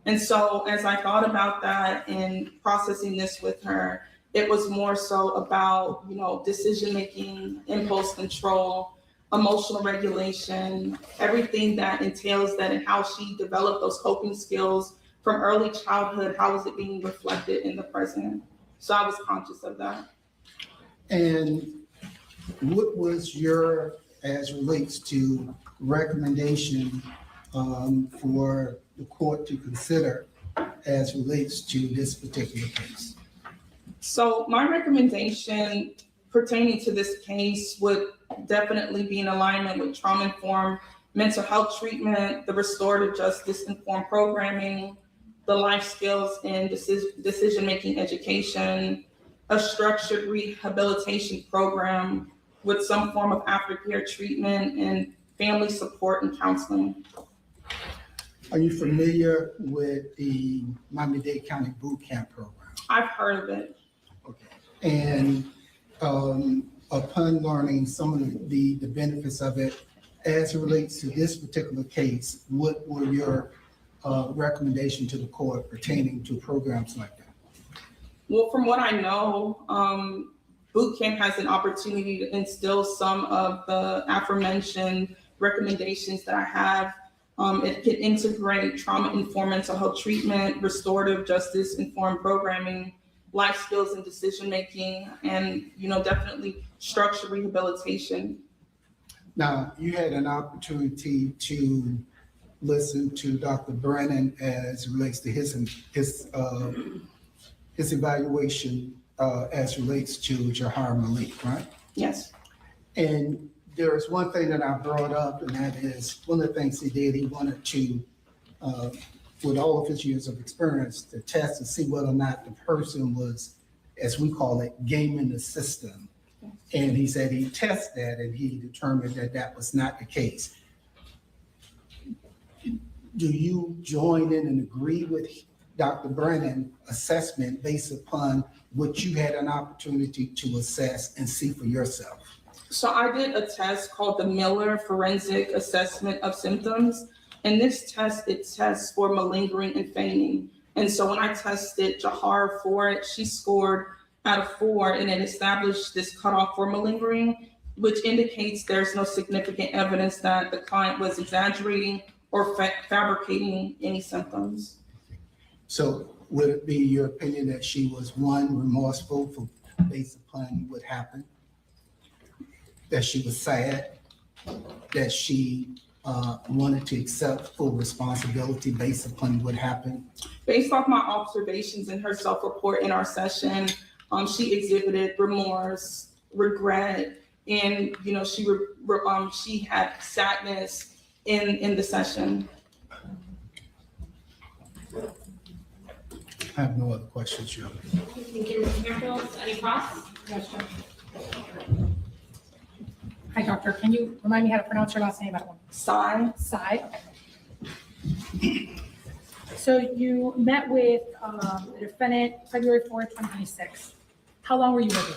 And so as I thought about that and processing this with her, it was more so about, decision-making, impulse control, emotional regulation, everything that entails that and how she developed those coping skills from early childhood. How was it being reflected in the present? So I was conscious of that. And what was your, as relates to recommendation for the court to consider as relates to this particular case? So my recommendation pertaining to this case would definitely be in alignment with trauma-informed mental health treatment, the restorative justice-informed programming, the life skills and decision-making education, a structured rehabilitation program with some form of aftercare treatment and family support and counseling. Are you familiar with the Miami-Dade County Boot Camp program? I've heard of it. Okay. And upon learning some of the benefits of it, as it relates to this particular case, what were your recommendation to the court pertaining to programs like that? Well, from what I know, boot camp has an opportunity to instill some of the aforementioned recommendations that I have. It can integrate trauma-informed mental health treatment, restorative justice-informed programming, life skills and decision-making, and, definitely structured rehabilitation. Now, you had an opportunity to listen to Dr. Brennan as it relates to his evaluation as relates to Jahara Malik, right? Yes. And there is one thing that I brought up, and that is one of the things he did, he wanted to, with all of his years of experience, to test to see whether or not the person was, as we call it, gaming the system. And he said he tested that and he determined that that was not the case. Do you join in and agree with Dr. Brennan's assessment based upon what you had an opportunity to assess and see for yourself? So I did a test called the Miller Forensic Assessment of Symptoms. And this test, it tests for malingering and feigning. And so when I tested Jahara for it, she scored out of 4, and it established this cutoff for malingering, which indicates there's no significant evidence that the client was exaggerating or fabricating any symptoms. So would it be your opinion that she was, one, remorseful for based upon what happened? That she was sad? That she wanted to accept full responsibility based upon what happened? Based off my observations in her self-report in our session, she exhibited remorse, regret, and she had sadness in the session. I have no other questions, Joe. Thank you, Mr. Fairfield. Any cross? Hi, doctor. Can you remind me how to pronounce your last name? Sai. Sai. So you met with the defendant February 4th, 2026. How long were you with her?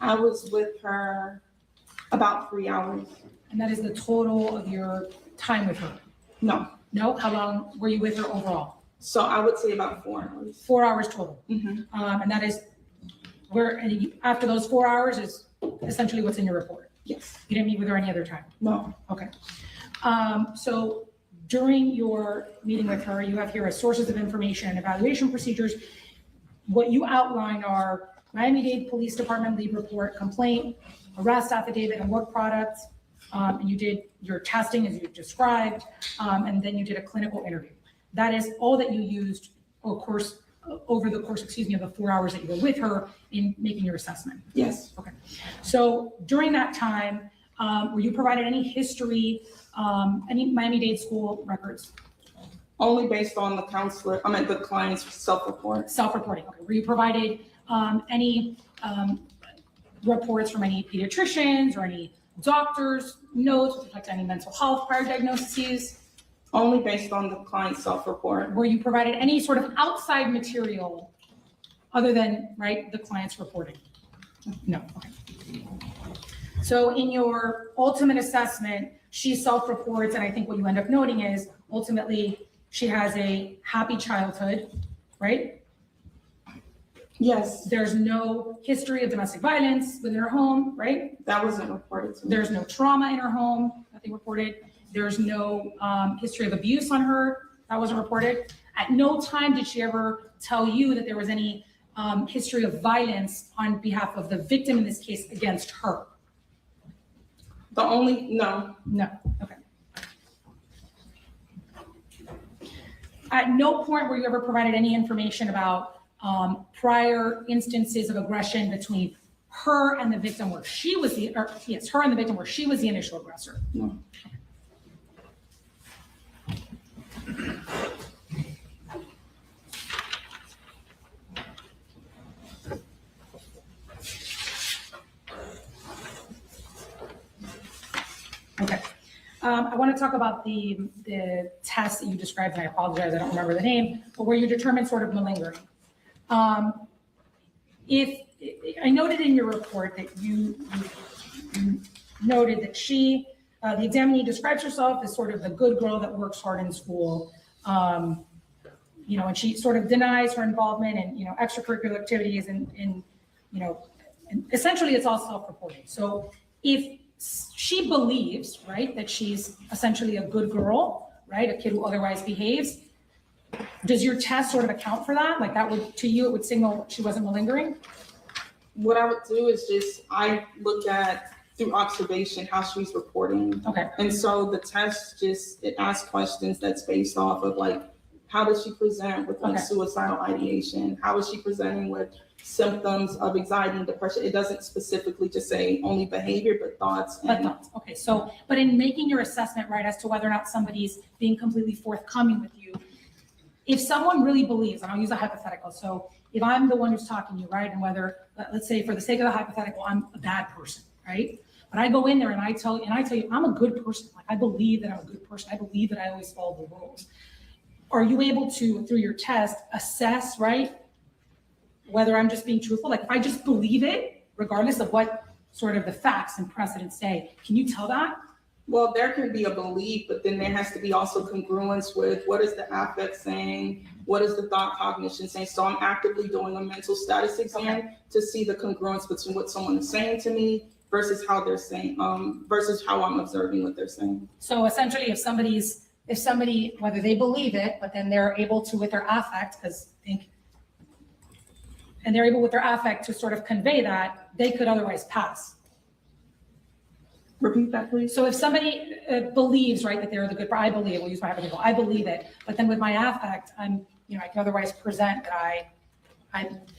I was with her about 3 hours. And that is the total of your time with her? No. No? How long were you with her overall? So I would say about 4 hours. 4 hours total. Mm-hmm. And that is where, after those 4 hours is essentially what's in your report? Yes. You didn't meet with her any other time? No. Okay. So during your meeting with her, you have here as sources of information and evaluation procedures. What you outline are Miami-Dade Police Department lead report, complaint, arrest affidavit, and work products. And you did your testing as you described, and then you did a clinical interview. That is all that you used over the course, excuse me, of the 4 hours that you were with her in making your assessment? Yes. Okay. So during that time, were you provided any history, any Miami-Dade school records? Only based on the the client's self-report. Self-reporting, okay. Were you provided any reports from any pediatricians or any doctors, notes with respect to any mental health prior diagnoses? Only based on the client's self-report. Were you provided any sort of outside material other than, right, the client's reporting? No, okay. So in your ultimate assessment, she self-reports, and I think what you end up noting is ultimately she has a happy childhood, right? Yes. There's no history of domestic violence within her home, right? That wasn't reported to me. There's no trauma in her home, nothing reported. There's no history of abuse on her, that wasn't reported. At no time did she ever tell you that there was any history of violence on behalf of the victim in this case against her? No. No, okay. At no point were you ever provided any information about prior instances of aggression between her and the victim where she was her and the victim where she was the initial aggressor? No. Okay. I want to talk about the test that you described, and I apologize, I don't remember the name, but where you determined sort of malingering. If I noted in your report that you noted that she, the examinee describes herself as sort of the good girl that works hard in school, you know, and she sort of denies her involvement in, you know, extracurricular activities and you know, and essentially it's all self-reporting. So if she believes, right, that she's essentially a good girl, right, a kid who otherwise behaves, does your test sort of account for that? Like that would, to you, it would signal she wasn't malingering? What I would do is I look at through observation how she's reporting. Okay. And so the test it asks questions that's based off of like, how does she present with like suicidal ideation? How is she presenting with symptoms of anxiety and depression? It doesn't specifically just say only behavior, but thoughts. But thoughts, okay. So, but in making your assessment, right, as to whether or not somebody's being completely forthcoming with you, if someone really believes, and I'll use a hypothetical, so if I'm the one who's talking to you, right, and whether, let's say for the sake of the hypothetical, I'm a bad person, right? But I go in there and I tell you, I'm a good person. Like I believe that I'm a good person. I believe that I always follow the rules. Are you able to, through your test, assess, right, whether I'm just being truthful? Like if I just believe it, regardless of what sort of the facts and precedents say, can you tell that? Well, there can be a belief, but then there has to be also congruence with what is the affect saying, what is the thought cognition saying. So I'm actively doing a mental status exam to see the congruence between what someone is saying to me versus how they're saying, versus how I'm observing what they're saying. So essentially, if somebody, whether they believe it, but then they're able to, with their affect, and they're able with their affect to sort of convey that, they could otherwise pass. Repeat that, please. So if somebody believes, right, that they're the good, I believe, we'll use my hypothetical, I believe it, but then with my affect, I can otherwise present that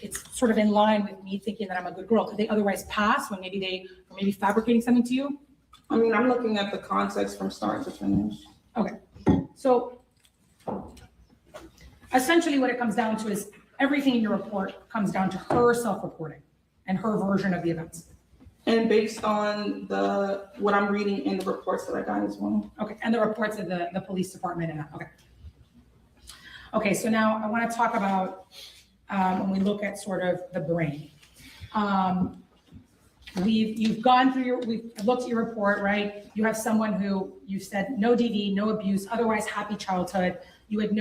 it's sort of in line with me thinking that I'm a good girl. Could they otherwise pass when maybe fabricating something to you? I mean, I'm looking at the context from start to finish. Okay. So essentially what it comes down to is everything in your report comes down to her self-reporting and her version of the events. And based on what I'm reading in the reports that I got as well. Okay, and the reports of the police department and that, okay. Okay, so now I want to talk about when we look at sort of the brain. We've looked at your report, right? You have someone who you said no DV, no abuse, otherwise happy childhood. You had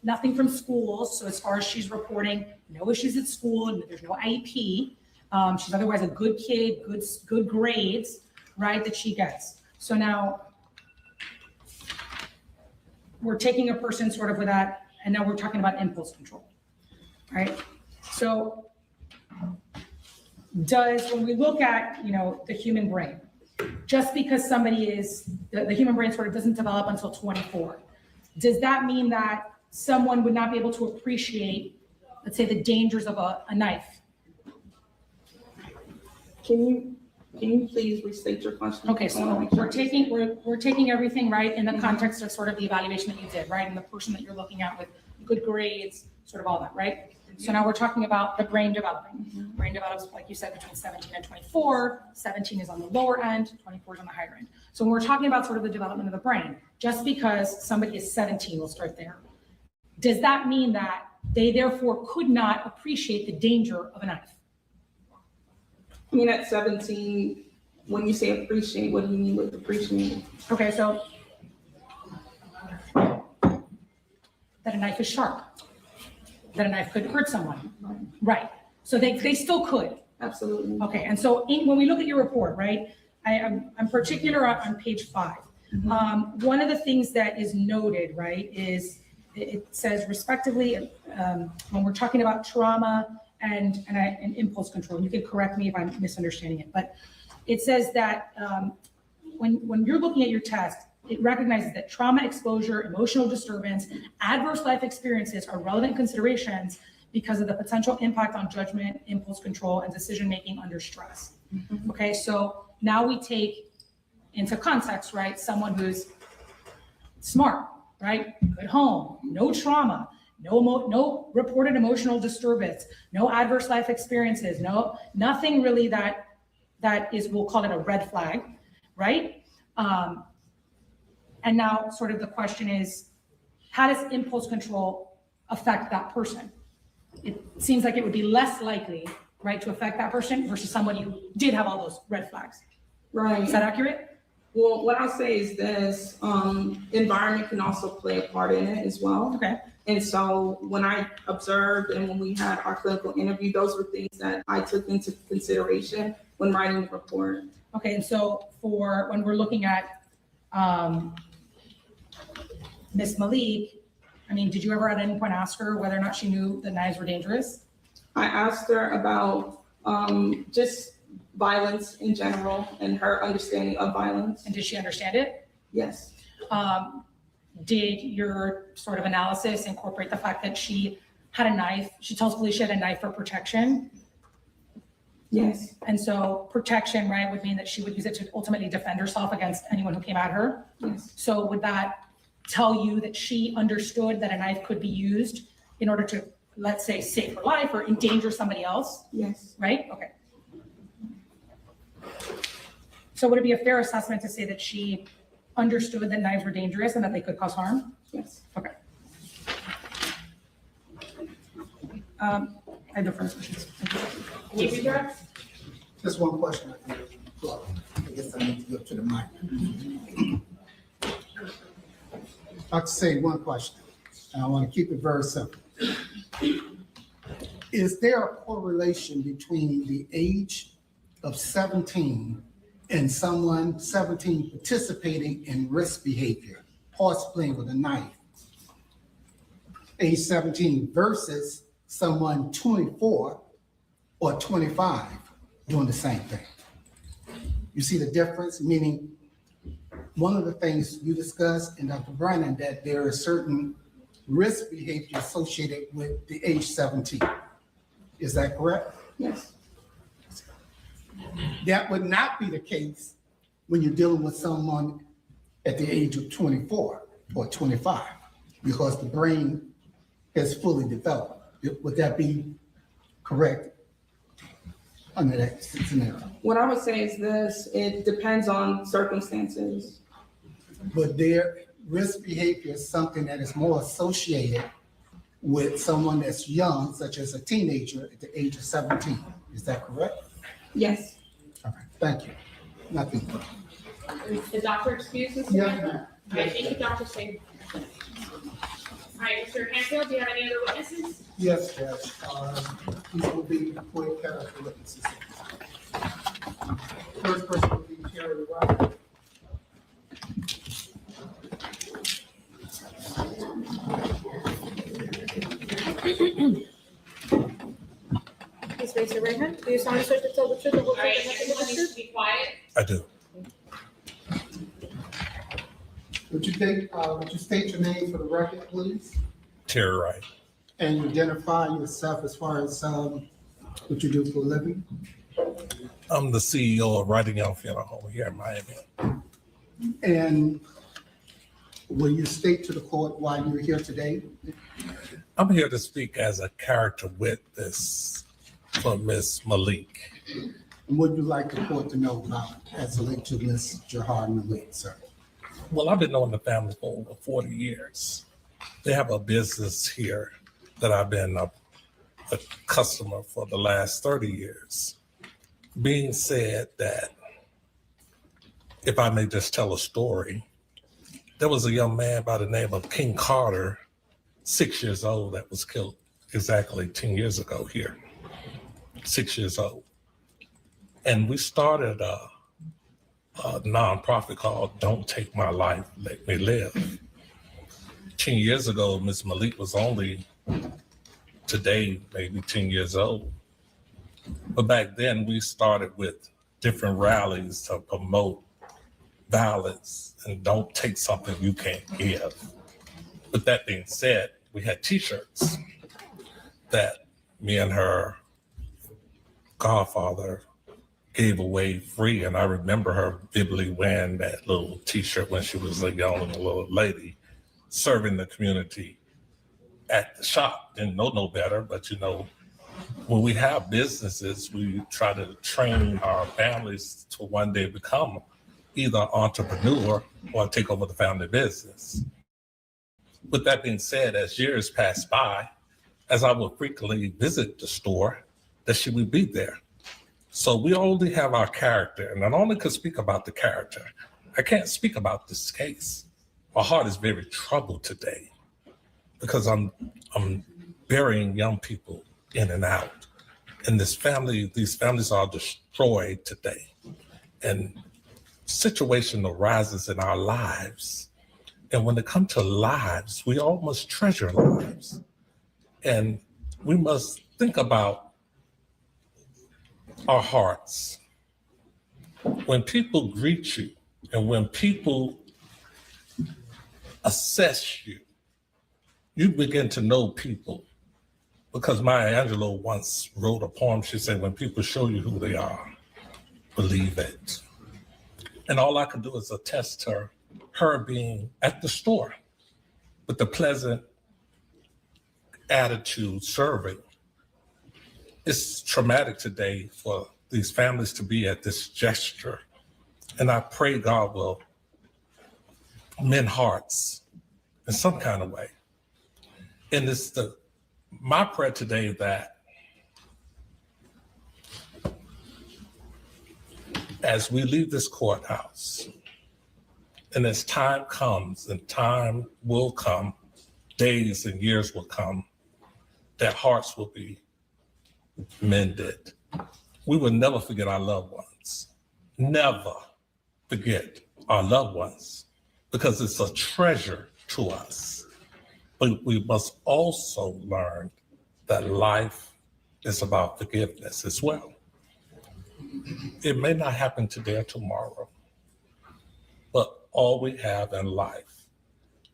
nothing from school. So as far as she's reporting, no issues at school, and there's no IEP. She's otherwise a good kid, good grades, right, that she gets. So now we're taking a person sort of with that, and now we're talking about impulse control, right? So when we look at, the human brain, just because somebody the human brain sort of doesn't develop until 24, does that mean that someone would not be able to appreciate, let's say, the dangers of a knife? Can you please restate your question? Okay, so we're taking everything, right, in the context of sort of the evaluation that you did, right? And the person that you're looking at with good grades, sort of all that, right? So now we're talking about the brain developing. Brain develops, like you said, between 17 and 24. 17 is on the lower end, 24 is on the higher end. So when we're talking about sort of the development of the brain, just because somebody is 17, we'll start there. Does that mean that they therefore could not appreciate the danger of a knife? I mean, at 17, when you say appreciate, what do you mean with appreciate? Okay, so that a knife is sharp, that a knife could hurt someone, right? So they still could. Absolutely. Okay, and so when we look at your report, right, I'm particular on page 5. One of the things that is noted, right, is it says respectively, when we're talking about trauma and impulse control, you can correct me if I'm misunderstanding it, but it says that when you're looking at your test, it recognizes that trauma exposure, emotional disturbance, adverse life experiences are relevant considerations because of the potential impact on judgment, impulse control, and decision-making under stress. Okay, so now we take into context, right, someone who's smart, right, good home, no trauma, no reported emotional disturbance, no adverse life experiences, nothing really that is, we'll call it a red flag, right? And now sort of the question is, how does impulse control affect that person? It seems like it would be less likely, right, to affect that person versus somebody who did have all those red flags. Right. Is that accurate? Well, what I'll say is this, environment can also play a part in it as well. Okay. And so when I observed and when we had our clinical interview, those were things that I took into consideration when writing the report. Okay, and so for when we're looking at Ms. Malik, I mean, did you ever at any point ask her whether or not she knew that knives were dangerous? I asked her about just violence in general and her understanding of violence. And did she understand it? Yes. Did your sort of analysis incorporate the fact that she had a knife? She tells police she had a knife for protection. Yes. And so protection, right, would mean that she would use it to ultimately defend herself against anyone who came at her. Yes. So would that tell you that she understood that a knife could be used in order to, let's say, save her life or endanger somebody else? Yes. Right? Okay. So would it be a fair assessment to say that she understood that knives were dangerous and that they could cause harm? Yes. Okay. I have no further questions. Just one question. I guess I need to go to the mic. I'd like to say one question, and I want to keep it very simple. Is there a correlation between the age of 17 and someone 17 participating in risk behavior, horseplaying with a knife, age 17 versus someone 24 or 25 doing the same thing? You see the difference? Meaning, one of the things you discussed in Dr. Brennan, that there is certain risk behavior associated with the age 17. Is that correct? Yes. That would not be the case when you're dealing with someone at the age of 24 or 25, because the brain has fully developed. Would that be correct under that scenario? What I would say is this, it depends on circumstances. But their risk behavior is something that is more associated with someone that's young, such as a teenager at the age of 17. Is that correct? Yes. All right, thank you. Nothing further. The doctor excuses? Yes, ma'am. All right, thank you, Dr. Singh. All right, Mr. Hanfield, do you have any other witnesses? Yes, Judge. These will be quick character witnesses. First person will be Terry White. Please raise your right hand. Do you solemnly swear to tell the truth, the whole All right, truth, and nothing but everyone the needs truth? to be quiet. I do. Would you state your name for the record, please? Terry Wright. And you identify yourself as far as what you do for a living? I'm the CEO of Writing Young Funeral Home here in Miami. And will you state to the court why you're here today? I'm here to speak as a character witness for Miss Malik. And what would you like the court to know about as linked to Miss Jahara Malik, sir? Well, I've been knowing the family for over 40 years. They have a business here that I've been a customer for the last 30 years. Being said that, if I may just tell a story, there was a young man by the name of King Carter, 6 years old, that was killed exactly 10 years ago here, 6 years old. And we started a nonprofit called Don't Take My Life, Let Me Live. 10 years ago, Ms. Malik was only, today, maybe 10 years old. But back then, we started with different rallies to promote violence and don't take something you can't give. With that being said, we had t-shirts that me and her godfather gave away free. And I remember her vividly wearing that little t-shirt when she was a young little lady, serving the community at the shop. Didn't know no better, but you know, when we have businesses, we try to train our families to one day become either entrepreneur or take over the family business. With that being said, as years passed by, as I would frequently visit the store, that she would be there. So we only have our character, and I only could speak about the character. I can't speak about this case. My heart is very troubled today because I'm burying young people in and out. And these families are destroyed today. And situation arises in our lives. And when it comes to lives, we all must treasure lives. And we must think about our hearts. When people greet you and when people assess you, you begin to know people. Because Maya Angelou once wrote a poem, she said, when people show you who they are, believe it. And all I could do is attest to her being at the store with the pleasant attitude serving. It's traumatic today for these families to be at this gesture. And I pray God will mend hearts in some kind of way. And it's my prayer today that as we leave this courthouse, and as time comes, and time will come, days and years will come, that hearts will be mended. We will never forget our loved ones. Never forget our loved ones, because it's a treasure to us. But we must also learn that life is about forgiveness as well. It may not happen today or tomorrow, but all we have in life.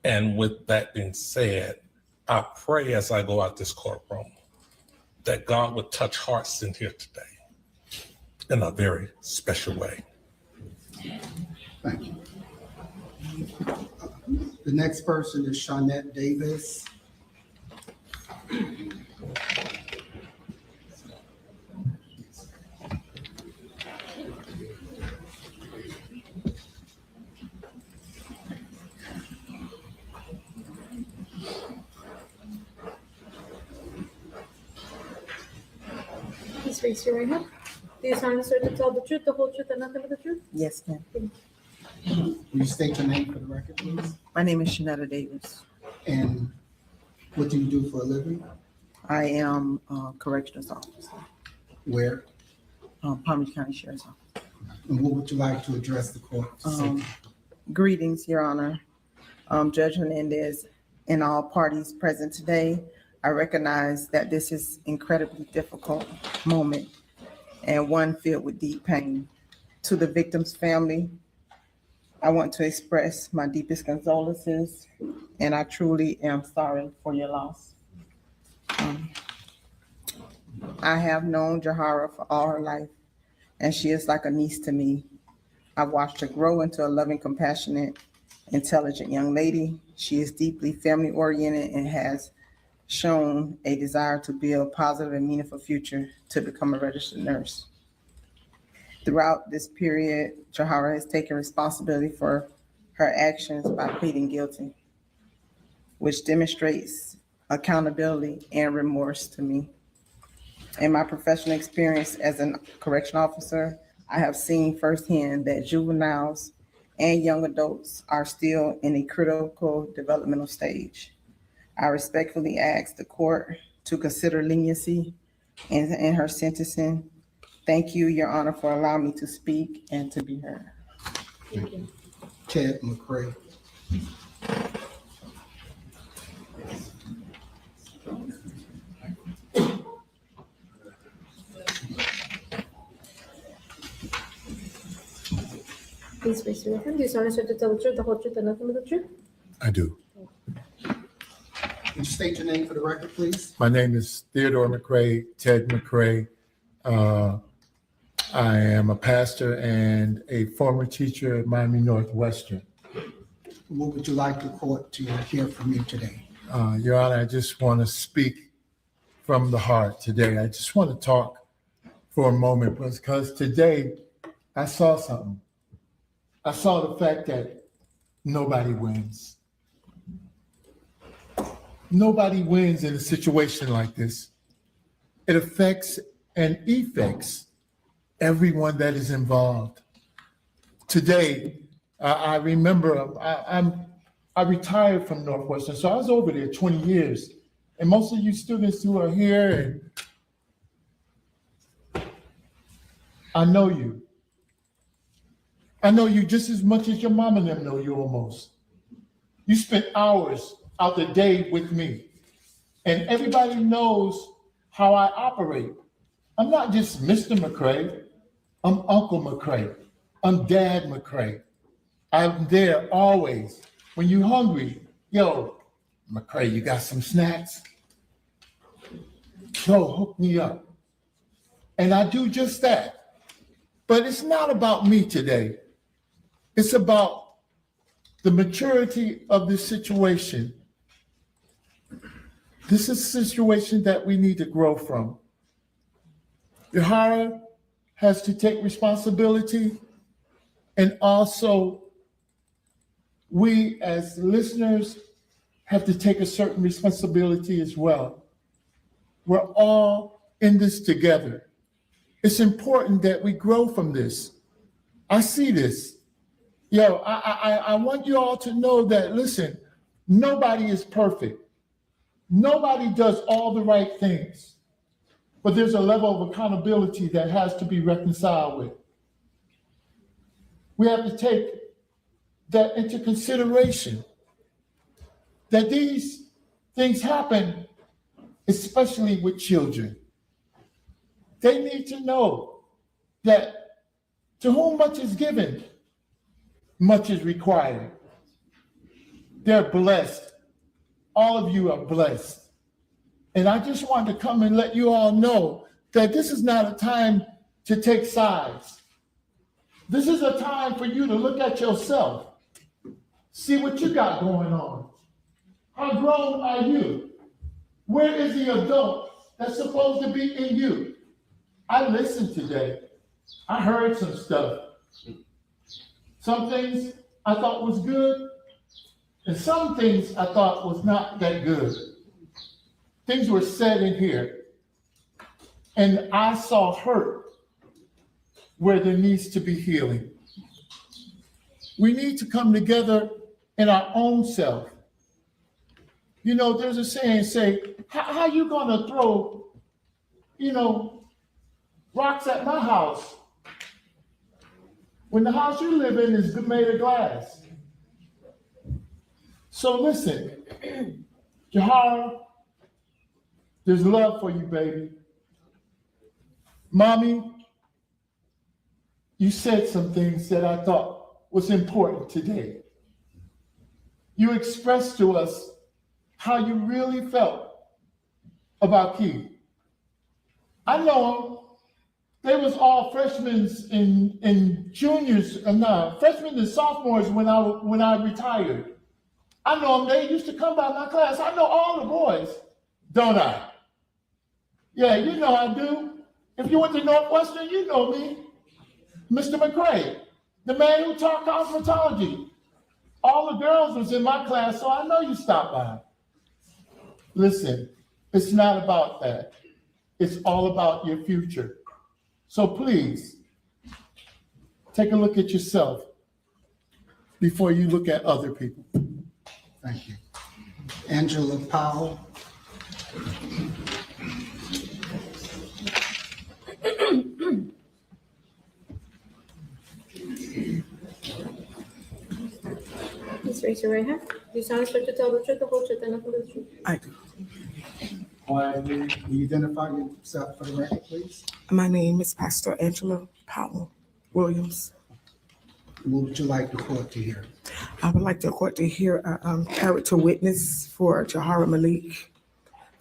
And with that being said, I pray as I go out this courtroom that God would touch hearts in here today in a very special way. Thank you. The next person is Shawnette Davis. Please raise your right hand. Do you solemnly swear to tell the truth, the whole truth, and nothing but the truth? Yes, ma'am. Thank Will you state your name for the record, please? My name is Shanetta Davis. And what do you do for a living? I am a corrections officer, Where? Palm Beach County Sheriff's Office. And what would you like to address the court to say? Greetings, Your Honor. Judge Hernandez and all parties present today. I recognize that this is incredibly difficult moment and one filled with deep pain. To the victim's family, I want to express my deepest condolences, and I truly am sorry for your loss. I have known Jahara for all her life, and she is like a niece to me. I've watched her grow into a loving, compassionate, intelligent young lady. She is deeply family-oriented and has shown a desire to build a positive and meaningful future to become a registered nurse. Throughout this period, Jahara has taken responsibility for her actions by pleading guilty, which demonstrates accountability and remorse to me. In my professional experience as a correction officer, I have seen firsthand that juveniles and young adults are still in a critical developmental stage. I respectfully ask the court to consider leniency in her sentencing. Thank you, Your Honor, for allowing me to speak and to be heard. Thank you. Ted McCray. Please raise your hand. Do you swear to tell the truth, the whole truth, and nothing but the truth? I do. Would you state your name for the record, please? My name is Theodore McCray, Ted McCray. I am a pastor and a former teacher at Miami Northwestern. What would you like the court to hear from you today? Your Honor, I just want to speak from the heart today. I just want to talk for a moment because today I saw something. I saw the fact that nobody wins. Nobody wins in a situation like this. It affects and effects everyone that is involved. Today, I remember I retired from Northwestern, so I was over there 20 years. And most of you students who are here, and I know you. I know you just as much as your mom and them know you almost. You spent hours out the day with me. And everybody knows how I operate. I'm not just Mr. McCray. I'm Uncle McCray. I'm Dad McCray. I'm there always. When you're hungry, yo, McCray, you got some snacks? Yo, hook me up. And I do just that. But it's not about me today. It's about the maturity of this situation. This is a situation that we need to grow from. Jahara has to take responsibility, and also we as listeners have to take a certain responsibility as well. We're all in this together. It's important that we grow from this. I see this. Yo, I want you all to know that, listen, nobody is perfect. Nobody does all the right things, but there's a level of accountability that has to be reconciled with. We have to take that into consideration, that these things happen, especially with children. They need to know that to whom much is given, much is required. They're blessed. All of you are blessed. And I just wanted to come and let you all know that this is not a time to take sides. This is a time for you to look at yourself, see what you got going on. How grown are you? Where is the adult that's supposed to be in you? I listened today. I heard some stuff. Some things I thought was good, and some things I thought was not that good. Things were said in here, and I saw hurt where there needs to be healing. We need to come together in our own self. You know, there's a saying, how you gonna throw, rocks at my house when the house you live in is made of glass? So listen, Jahara, there's love for you, baby. Mommy, you said some things that I thought was important today. You expressed to us how you really felt about Keith. I know they was all freshmen and juniors, freshmen and sophomores when I retired. I know them, they used to come by my class. I know all the boys, don't I? Yeah, you know I do. If you went to Northwestern, you know me. Mr. McCray, the man who taught cosmetology. All the girls was in my class, so I know you stopped by. Listen, it's not about that. It's all about your future. So please, take a look at yourself before you look at other people. Thank you. Angela Powell. Please raise your right hand. Do you solemnly swear to tell the truth, the whole truth, and nothing but the truth? I do. Quietly, will you identify yourself for the record, please? My name is Pastor Angela Powell Williams. What would you like the court to hear? I would like the court to hear a character witness for Jahara Malik.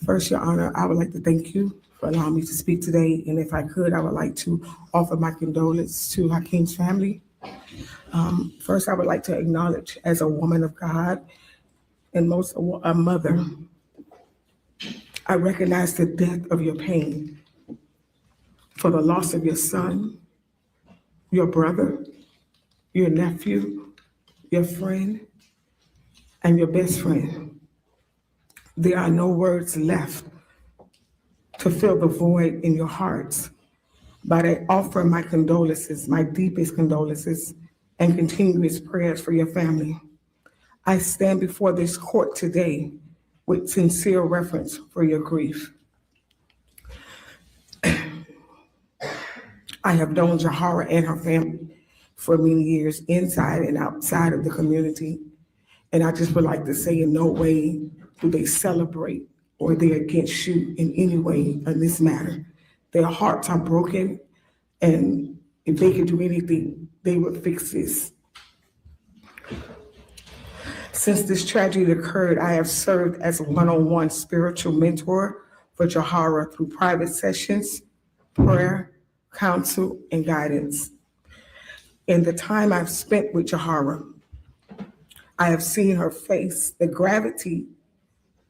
First, Your Honor, I would like to thank you for allowing me to speak today. And if I could, I would like to offer my condolences to Yahkeim's family. First, I would like to acknowledge as a woman of God and most a mother, I recognize the depth of your pain for the loss of your son, your brother, your nephew, your friend, and your best friend. There are no words left to fill the void in your hearts, but I offer my condolences, my deepest condolences, and continuous prayers for your family. I stand before this court today with sincere reverence for your grief. I have known Jahara and her family for many years inside and outside of the community. And I just would like to say in no way do they celebrate or they're against you in any way in this matter. Their hearts are broken, and if they could do anything, they would fix this. Since this tragedy occurred, I have served as a one-on-one spiritual mentor for Jahara through private sessions, prayer, counsel, and guidance. In the time I've spent with Jahara, I have seen her face the gravity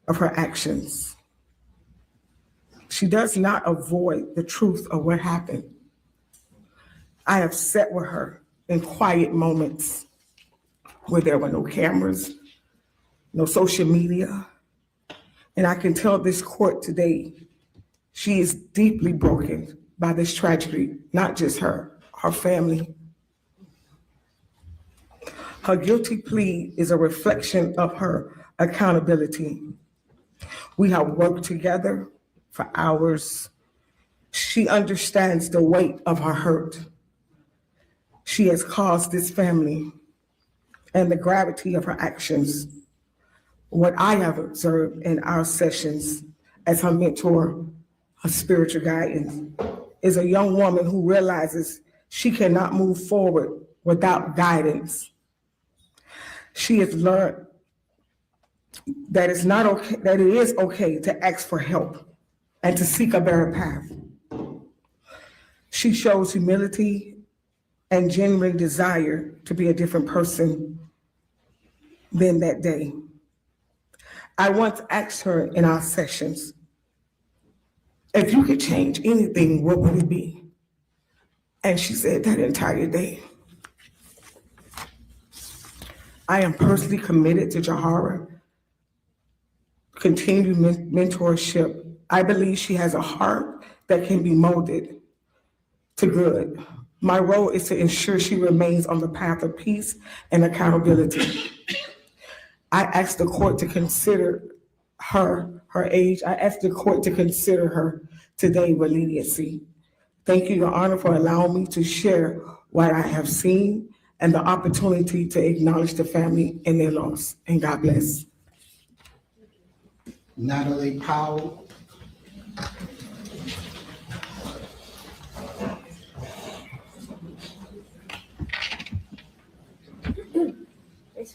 of her actions. She does not avoid the truth of what happened. I have sat with her in quiet moments where there were no cameras, no social media. And I can tell this court today, she is deeply broken by this tragedy, not just her family. Her guilty plea is a reflection of her accountability. We have worked together for hours. She understands the weight of her hurt. She has caused this family and the gravity of her actions. What I have observed in our sessions as her mentor, her spiritual guidance, is a young woman who realizes she cannot move forward without guidance. She has learned that it's not okay, that it is okay to ask for help and to seek a better path. She shows humility and genuine desire to be a different person than that day. I once asked her in our sessions, if you could change anything, what would it be? And she said that entire day. I am personally committed to Jahara, continued mentorship. I believe she has a heart that can be molded to good. My role is to ensure she remains on the path of peace and accountability. I asked the court to consider her age. I asked the court to consider her today with leniency. Thank you, Your Honor, for allowing me to share what I have seen and the opportunity to acknowledge the family and their loss. And God bless. Natalie Powell.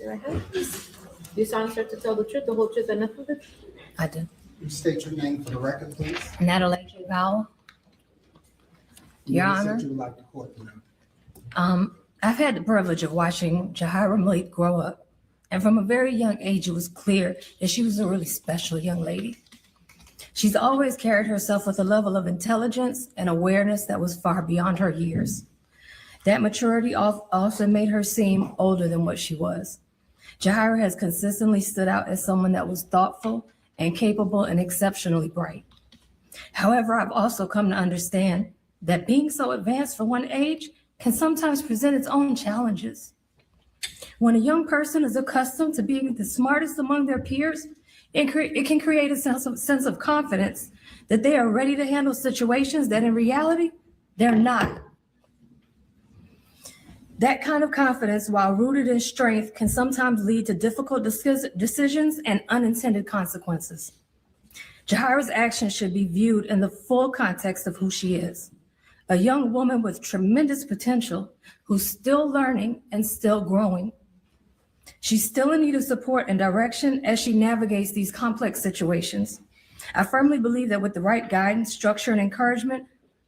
Raise your right hand, please. Do you solemnly swear to tell the truth, the whole truth, and nothing but the truth? I do. You state your name for the record, please. Natalie J. Vowell. Your You said Honor. you would like the court to know. I've had the privilege of watching Jahara Malik grow up. And from a very young age, it was clear that she was a really special young lady. She's always carried herself with a level of intelligence and awareness that was far beyond her years. That maturity also made her seem older than what she was. Jahara has consistently stood out as someone that was thoughtful and capable and exceptionally bright. However, I've also come to understand that being so advanced for one age can sometimes present its own challenges. When a young person is accustomed to being the smartest among their peers, it can create a sense of confidence that they are ready to handle situations that in reality, they're not. That kind of confidence, while rooted in strength, can sometimes lead to difficult decisions and unintended consequences. Jahara's actions should be viewed in the full context of who she is. A young woman with tremendous potential who's still learning and still growing. She's still in need of support and direction as she navigates these complex situations. I firmly believe that with the right guidance, structure, and encouragement,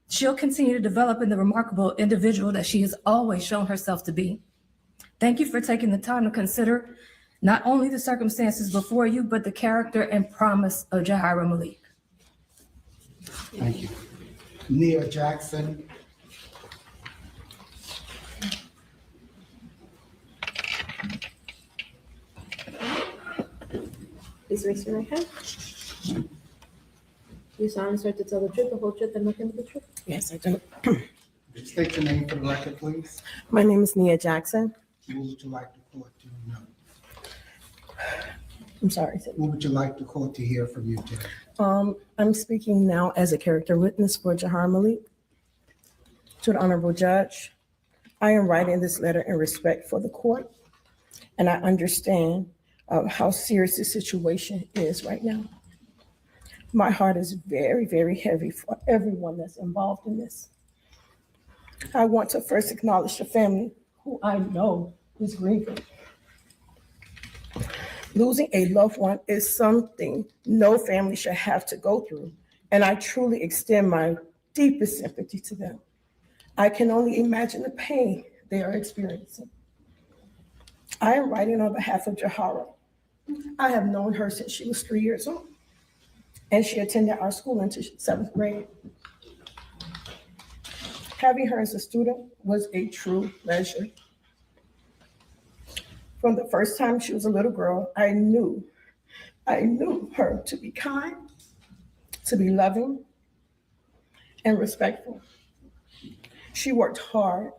she'll continue to develop into the remarkable individual that she has always shown herself to be. Thank you for taking the time to consider not only the circumstances before you, but the character and promise of Jahara Malik. Thank you. Nia Jackson. Please raise your right hand. Do you solemnly swear to tell the truth, the whole truth, and nothing but the truth? Yes, I do. State your name for the record, please. My name is Nia Jackson. What would you like the court to know? I'm sorry. What would you like the court to hear from you today? I'm speaking now as a character witness for Jahara Malik. To the Honorable Judge, I am writing this letter in respect for the court, and I understand how serious the situation is right now. My heart is very, very heavy for everyone that's involved in this. I want to first acknowledge the family who I know is grieving. Losing a loved one is something no family should have to go through, and I truly extend my deepest sympathy to them. I can only imagine the pain they are experiencing. I am writing on behalf of Jahara. I have known her since she was 3 years old, and she attended our school until 7th grade. Having her as a student was a true pleasure. From the first time she was a little girl, I knew her to be kind, to be loving, and respectful. She worked hard.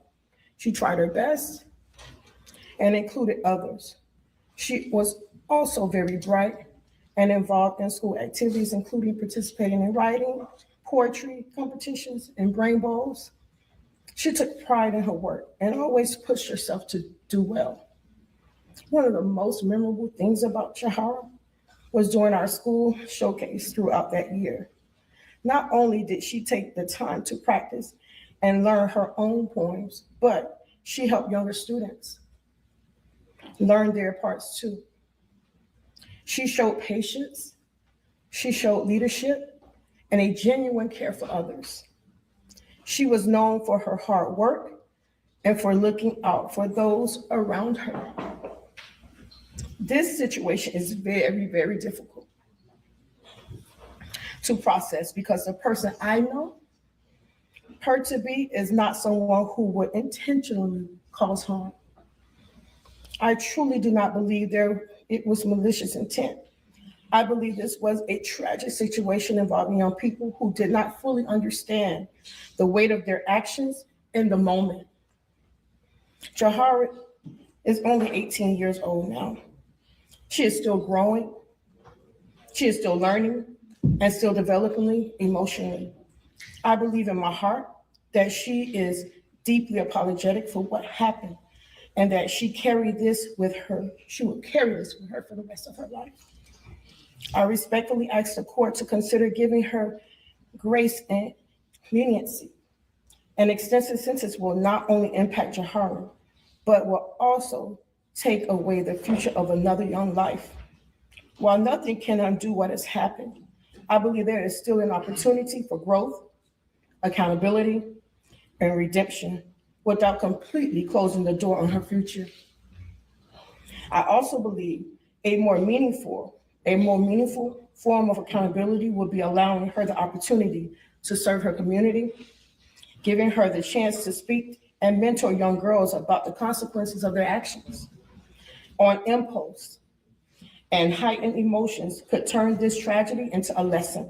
She tried her best and included others. She was also very bright and involved in school activities, including participating in writing, poetry competitions, and brain bowls. She took pride in her work and always pushed herself to do well. One of the most memorable things about Jahara was during our school showcase throughout that year. Not only did she take the time to practice and learn her own poems, but she helped younger students learn their parts too. She showed patience, she showed leadership, and a genuine care for others. She was known for her hard work and for looking out for those around her. This situation is very, very difficult to process because the person I know her to be is not someone who would intentionally cause harm. I truly do not believe it was malicious intent. I believe this was a tragic situation involving young people who did not fully understand the weight of their actions in the moment. Jahara is only 18 years old now. She is still growing. She is still learning and still developing emotionally. I believe in my heart that she is deeply apologetic for what happened and that she carried this with her. She will carry this with her for the rest of her life. I respectfully ask the court to consider giving her grace and leniency. An extensive sentence will not only impact Jahara, but will also take away the future of another young life. While nothing can undo what has happened, I believe there is still an opportunity for growth, accountability, and redemption without completely closing the door on her future. I also believe a more meaningful form of accountability would be allowing her the opportunity to serve her community, giving her the chance to speak and mentor young girls about the consequences of their actions. On impulse and heightened emotions could turn this tragedy into a lesson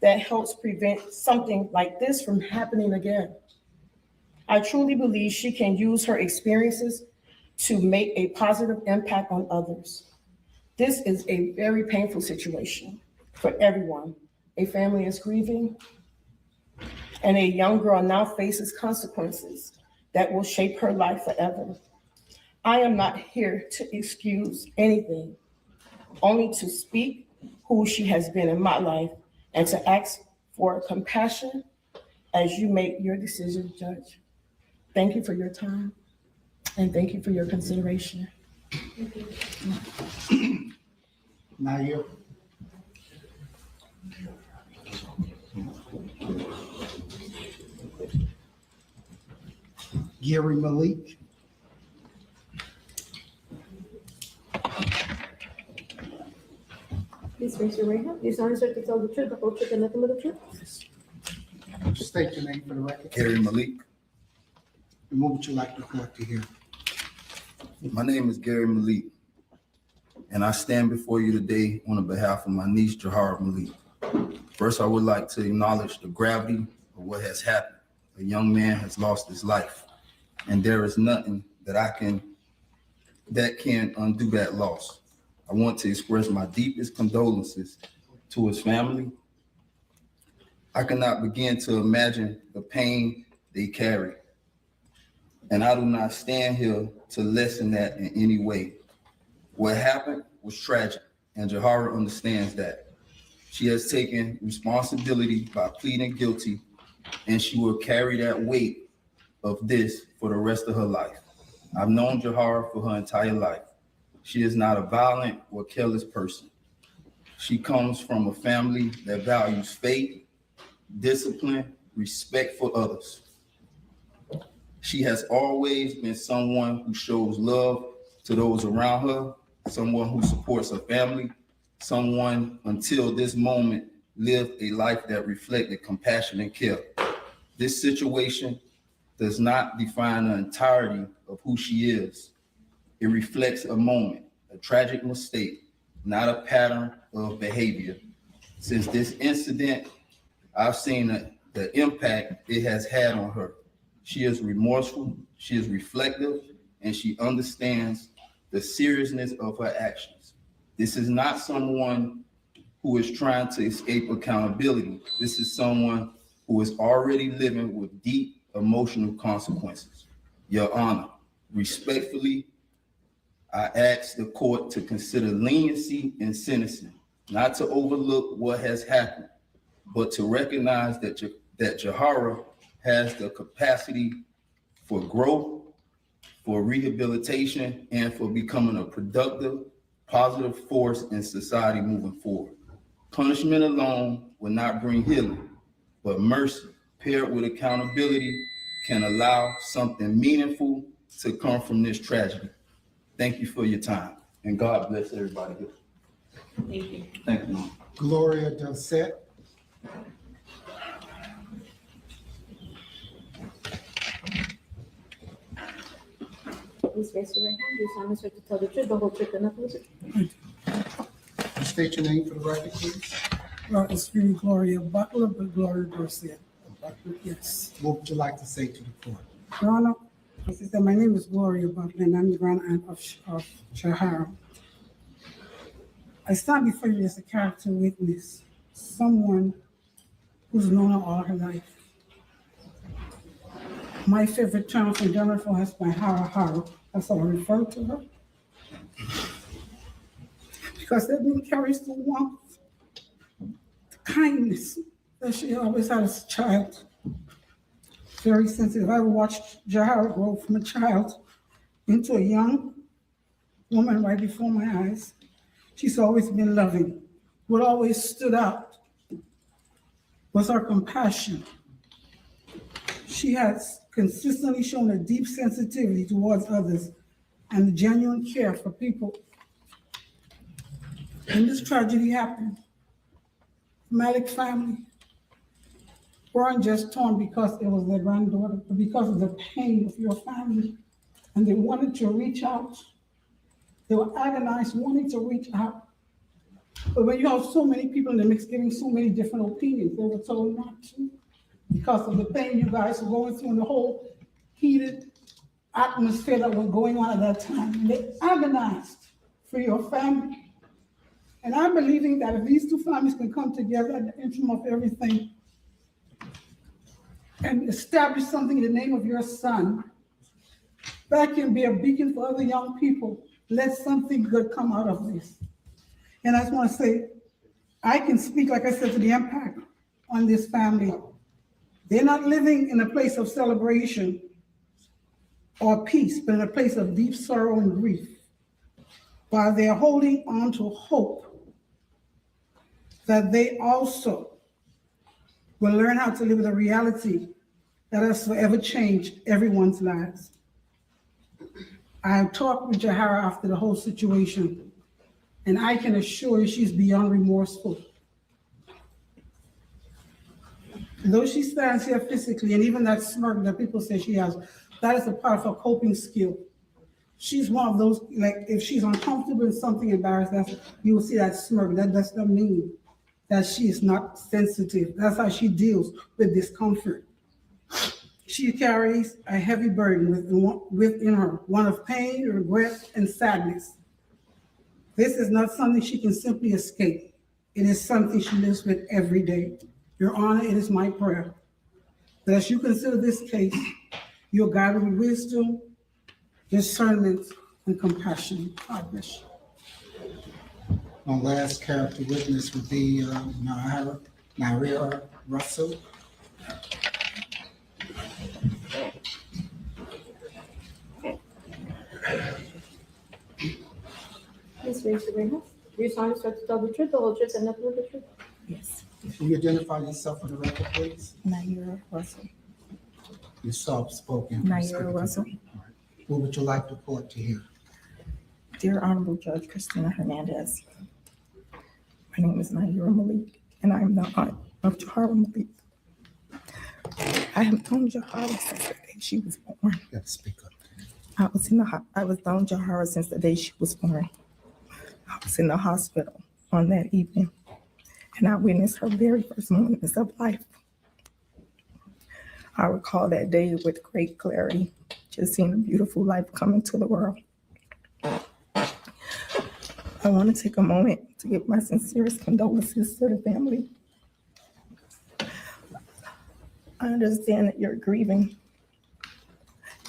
that helps prevent something like this from happening again. I truly believe she can use her experiences to make a positive impact on others. This is a very painful situation for everyone. A family is grieving, and a young girl now faces consequences that will shape her life forever. I am not here to excuse anything, only to speak who she has been in my life and to ask for compassion as you make your decision, Judge. Thank you for your time, and thank you for your consideration. Naya. Yahkeim Malik. Please raise your right hand. Do you solemnly swear to tell the truth, the whole truth, and nothing but the truth? State your name for the record. Yahkeim Malik. And what would you like the court to hear? My name is Yahkeim Malik, and I stand before you today on behalf of my niece, Jahara Malik. First, I would like to acknowledge the gravity of what has happened. A young man has lost his life, and there is nothing that can undo that loss. I want to express my deepest condolences to his family. I cannot begin to imagine the pain they carry, and I do not stand here to lessen that in any way. What happened was tragic, and Jahara understands that. She has taken responsibility by pleading guilty, and she will carry that weight of this for the rest of her life. I've known Jahara for her entire life. She is not a violent or careless person. She comes from a family that values faith, discipline, respect for others. She has always been someone who shows love to those around her, someone who supports her family, someone until this moment lived a life that reflected compassion and care. This situation does not define the entirety of who she is. It reflects a moment, a tragic mistake, not a pattern of behavior. Since this incident, I've seen the impact it has had on her. She is remorseful, she is reflective, and she understands the seriousness of her actions. This is not someone who is trying to escape accountability. This is someone who is already living with deep emotional consequences. Your Honor, respectfully, I ask the court to consider leniency in sentencing, not to overlook what has happened, but to recognize that Jahara has the capacity for growth, for rehabilitation, and for becoming a productive, positive force in society moving forward. Punishment alone will not bring healing, but mercy paired with accountability can allow something meaningful to come from this tragedy. Thank you for your time, and God bless everybody here. Thank you. Thank you, Mom. Gloria Dosset. Please raise your right hand. Do you solemnly swear to tell the truth, the whole truth, and nothing but the truth? State your name for the record, please. It's really Gloria Butler, but Gloria Garcia. Yes. What would you like to say to the court? Your Honor, as I said, my name is Gloria Butler, and I'm the grand aunt of Jahara. I stand before you as a character witness, someone who's known her all her life. My favorite term from Jennifer has been Hara. That's how I refer to her. Because that didn't carry the warmth, the kindness that she always had as a child. Very sensitive. I watched Jahara grow from a child into a young woman right before my eyes. She's always been loving. What always stood out was her compassion. She has consistently shown a deep sensitivity towards others and a genuine care for people. When this tragedy happened, the Malik family weren't just torn because it was their granddaughter, but because of the pain of your family. And they wanted to reach out. They were agonized, wanting to reach out. But when you have so many people in the mix giving so many different opinions, they were told not to because of the pain you guys were going through and the whole heated atmosphere that was going on at that time. And they agonized for your family. And I'm believing that if these two families can come together at the interim of everything and establish something in the name of your son, that can be a beacon for other young people. Let something good come out of this. And I just want to say, I can speak, like I said, to the impact on this family. They're not living in a place of celebration or peace, but in a place of deep sorrow and grief, while they're holding on to hope that they also will learn how to live with a reality that has forever changed everyone's lives. I talked with Jahara after the whole situation, and I can assure you she's beyond remorseful. Though she stands here physically, and even that smirk that people say she has, that is a part of her coping skill. She's one of those, like, if she's uncomfortable in something, embarrassed, you will see that smirk. That does not mean that she is not sensitive. That's how she deals with discomfort. She carries a heavy burden within her, one of pain, regret, and sadness. This is not something she can simply escape. It is something she lives with every day. Your Honor, it is my prayer that as you consider this case, you're guided with wisdom, discernment, and compassion. God bless you. My last character witness would be Jahara Russell. Please raise your right hand. Do you solemnly swear to tell the truth, the whole truth, and nothing but the truth? Yes. Can you identify yourself for the record, please? Naira Russell. You're soft-spoken. Naira Russell. What would you like the court to hear? Dear Honorable Judge Christine Hernandez, my name is Naira Malik, and I am the aunt of Jahara Malik. I have known Jahara since the day she was born. You got to speak up. I was known Jahara since the day she was born. I was in the hospital on that evening, and I witnessed her very first moments of life. I recall that day with great clarity, just seeing a beautiful life come into the world. I want to take a moment to give my sincerest condolences to the family. I understand that you're grieving,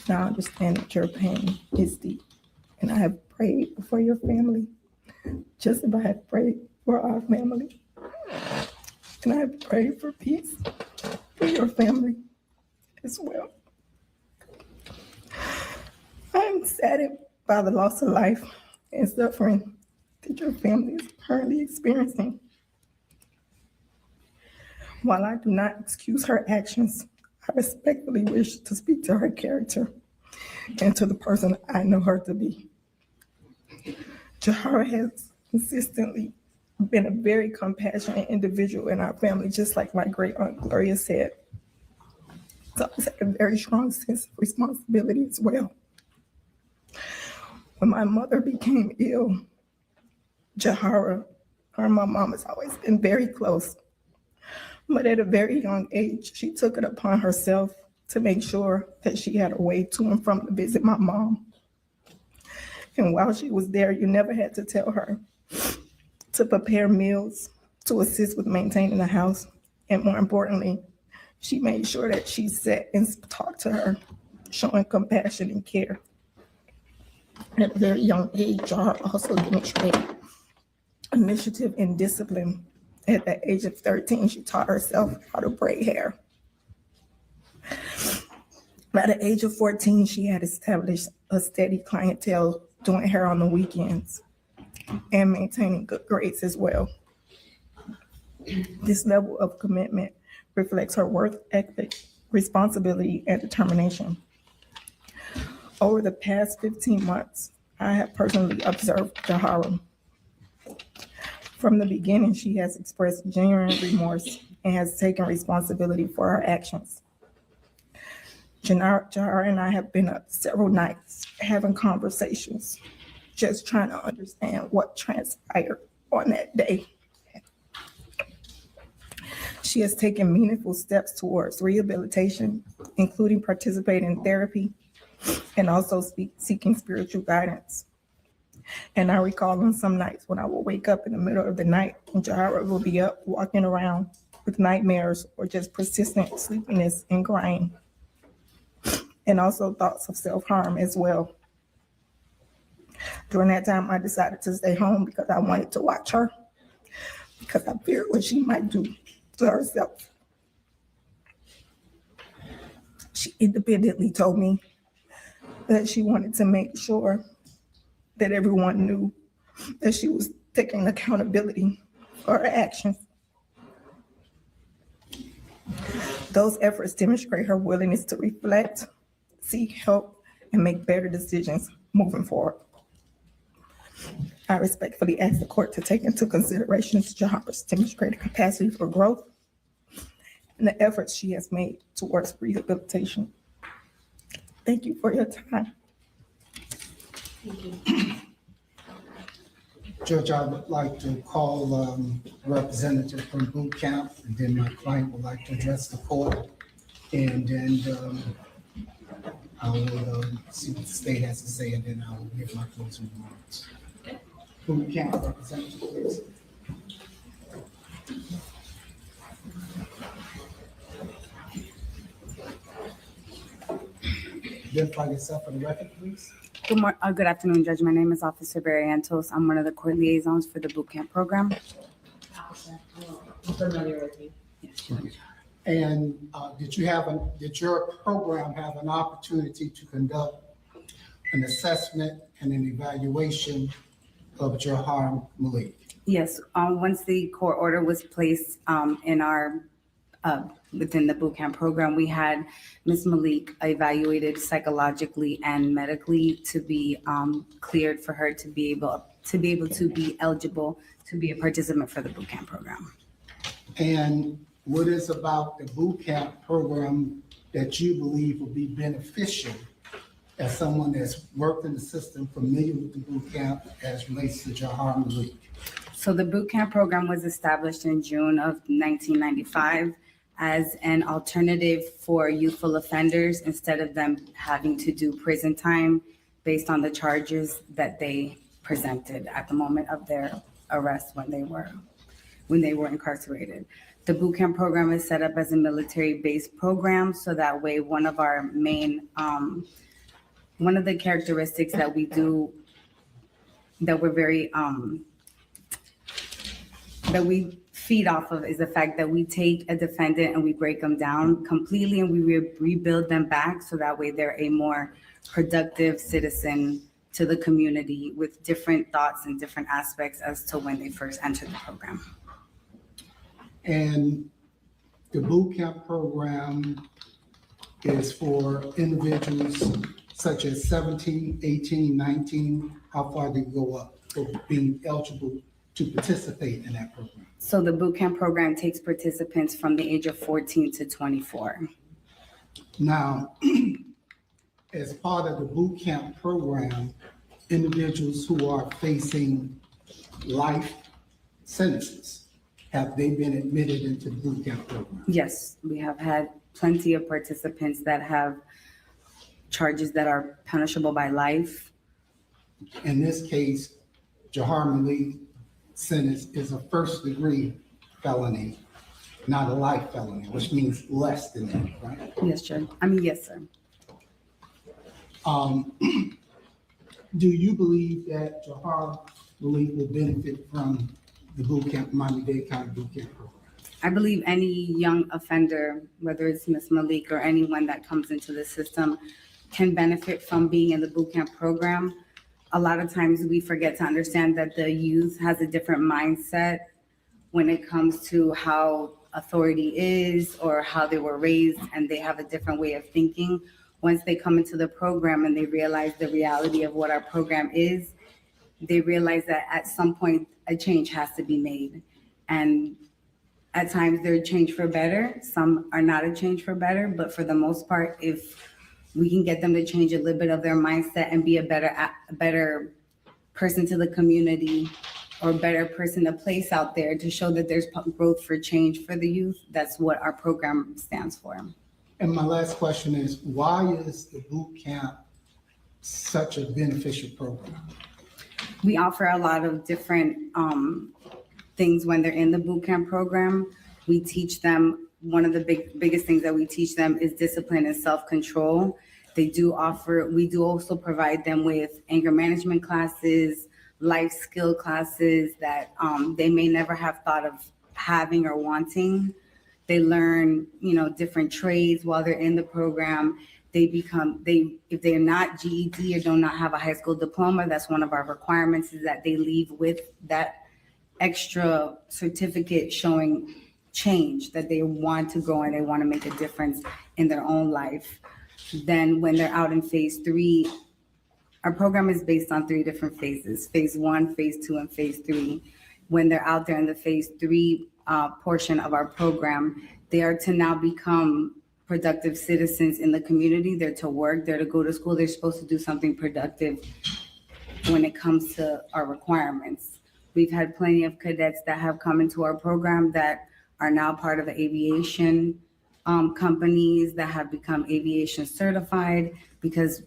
and I understand that your pain is deep, and I have prayed for your family, just as I have prayed for our family. And I have prayed for peace for your family as well. I am saddened by the loss of life and suffering that your family is currently experiencing. While I do not excuse her actions, I respectfully wish to speak to her character and to the person I know her to be. Jahara has consistently been a very compassionate individual in our family, just like my great aunt Gloria said. She's always had a very strong sense of responsibility as well. When my mother became ill, Jahara, her and my mom has always been very close. But at a very young age, she took it upon herself to make sure that she had a way to and from to visit my mom. And while she was there, you never had to tell her to prepare meals, to assist with maintaining the house. And more importantly, she made sure that she sat and talked to her, showing compassion and care. At a very young age, Jahara also demonstrated initiative and discipline. At the age of 13, she taught herself how to braid hair. By the age of 14, she had established a steady clientele doing hair on the weekends, and maintaining good grades as well. This level of commitment reflects her work ethic, responsibility, and determination. Over the past 15 months, I have personally observed Jahara. From the beginning, she has expressed genuine remorse and has taken responsibility for her actions. Jahara and I have been up several nights having conversations, just trying to understand what transpired on that day. She has taken meaningful steps towards rehabilitation, including participating in therapy and also seeking spiritual guidance. And I recall on some nights when I will wake up in the middle of the night and Jahara will be up walking around with nightmares or just persistent sleepiness and crying, and also thoughts of self-harm as well. During that time, I decided to stay home because I wanted to watch her, because I feared what she might do to herself. She independently told me that she wanted to make sure that everyone knew that she was taking accountability for her actions. Those efforts demonstrate her willingness to reflect, seek help, and make better decisions moving forward. I respectfully ask the court to take into consideration Jahara's demonstrated capacity for growth and the efforts she has made towards rehabilitation. Thank you for your time. Judge, I would like to call a representative from boot camp, and then my client would like to address the court. And then I will see what the state has to say, and then I will give my closing remarks. Boot camp representative, please. Identify yourself for the record, please. Good afternoon, Judge. My name is Officer Barrientos. I'm one of the court liaisons for the boot camp program. I'm familiar with you. And did your program have an opportunity to conduct an assessment and an evaluation of Jahara Malik? Yes, once the court order was placed in our within the boot camp program, we had Ms. Malik evaluated psychologically and medically to be cleared for her to be able to be eligible to be a participant for the boot camp program. And what is about the boot camp program that you believe will be beneficial as someone that's worked in the system, familiar with the boot camp as relates to Jahara Malik? So the boot camp program was established in June of 1995 as an alternative for youthful offenders instead of them having to do prison time based on the charges that they presented at the moment of their arrest when they were incarcerated. The boot camp program is set up as a military-based program, so that way one of our main, one of the characteristics that we do, that we're very, that we feed off of is the fact that we take a defendant and we break them down completely and we rebuild them back, so that way they're a more productive citizen to the community with different thoughts and different aspects as to when they first entered the program. And the boot camp program is for individuals such as 17, 18, 19, how far they go up for being eligible to participate in that program? So the boot camp program takes participants from the age of 14 to 24. Now, as part of the boot camp program, individuals who are facing life sentences, have they been admitted into the boot camp program? Yes, we have had plenty of participants that have charges that are punishable by life. In this case, Jahara Malik sentence is a first-degree felony, not a life felony, which means less than that, right? Yes, Judge. I mean, yes, sir. Do you believe that Jahara Malik will benefit from the boot camp, Miami-Dade County boot camp program? I believe any young offender, whether it's Ms. Malik or anyone that comes into the system, can benefit from being in the boot camp program. a lot of times we forget to understand that the youth has a different mindset when it comes to how authority is or how they were raised, and they have a different way of thinking. Once they come into the program and they realize the reality of what our program is, they realize that at some point a change has to be made. And at times they're a change for better, some are not a change for better, but for the most part, if we can get them to change a little bit of their mindset and be a better person to the community, or a better person to place out there to show that there's growth for change for the youth, that's what our program stands for. And my last question is, why is the boot camp such a beneficial program? We offer a lot of different things when they're in the boot camp program. We teach them, one of the biggest things that we teach them is discipline and self-control. We do also provide them with anger management classes, life skill classes that they may never have thought of having or wanting. They learn, different trades while they're in the program. If they're not GED or do not have a high school diploma, that's one of our requirements, is that they leave with that extra certificate showing change, that they want to grow and they want to make a difference in their own life. Then when they're out in phase 3, our program is based on 3 different phases: phase 1, phase 2, and phase 3. When they're out there in the phase 3 portion of our program, they are to now become productive citizens in the community. They're to work, they're to go to school, they're supposed to do something productive when it comes to our requirements. We've had plenty of cadets that have come into our program that are now part of the aviation companies, that have become aviation certified, because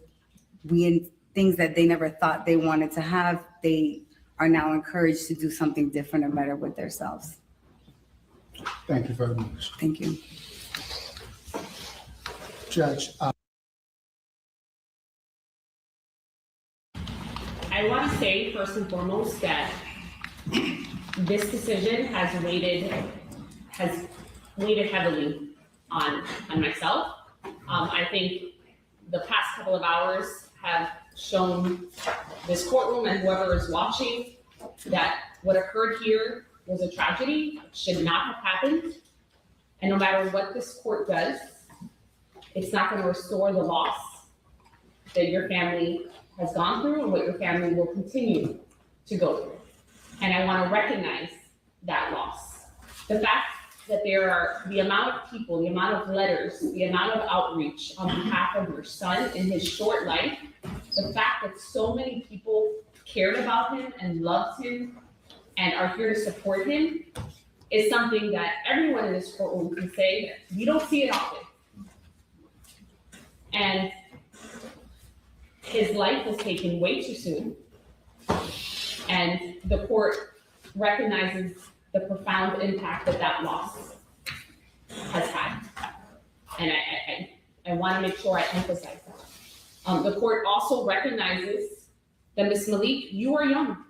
things that they never thought they wanted to have, they are now encouraged to do something different and better with themselves. Thank you very much. Thank you. Judge, I want to say first and foremost that this decision has weighted heavily on myself. I think the past couple of hours have shown this courtroom and whoever is watching that what occurred here was a tragedy, should not have happened. And no matter what this court does, it's not going to restore the loss that your family has gone through and what your family will continue to go through. And I want to recognize that loss. The fact that there are the amount of people, the amount of letters, the amount of outreach on behalf of your son in his short life, the fact that so many people cared about him and loved him and are here to support him is something that everyone in this courtroom can say, we don't see it often. And his life was taken way too soon. And the court recognizes the profound impact that loss has had. And I want to make sure I emphasize that. The court also recognizes that Ms. Malik, you are young.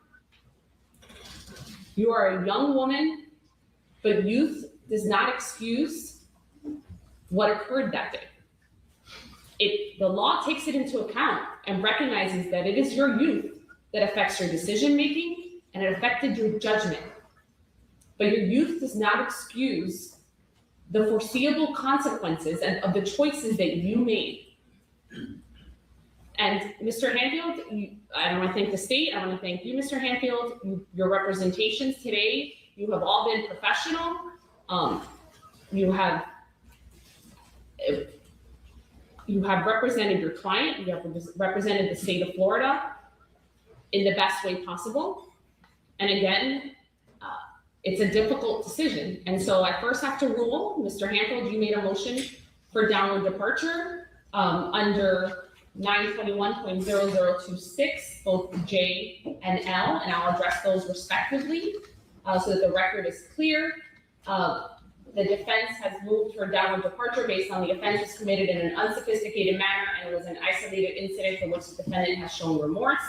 You are a young woman, but youth does not excuse what occurred that day. The law takes it into account and recognizes that it is your youth that affects your decision-making and it affected your judgment. But your youth does not excuse the foreseeable consequences of the choices that you made. And Mr. Hanfield, I want to thank the state. I want to thank you, Mr. Hanfield. Your representations today, you have all been professional. You have represented your client. You have represented the state of Florida in the best way possible. And again, it's a difficult decision. And so I first have to rule, Mr. Hanfield, you made a motion for downward departure under 921.0026, both J and L, and I'll address those respectively so that the record is clear. The defense has moved for downward departure based on the offense was committed in an unsophisticated manner and it was an isolated incident for which the defendant has shown remorse.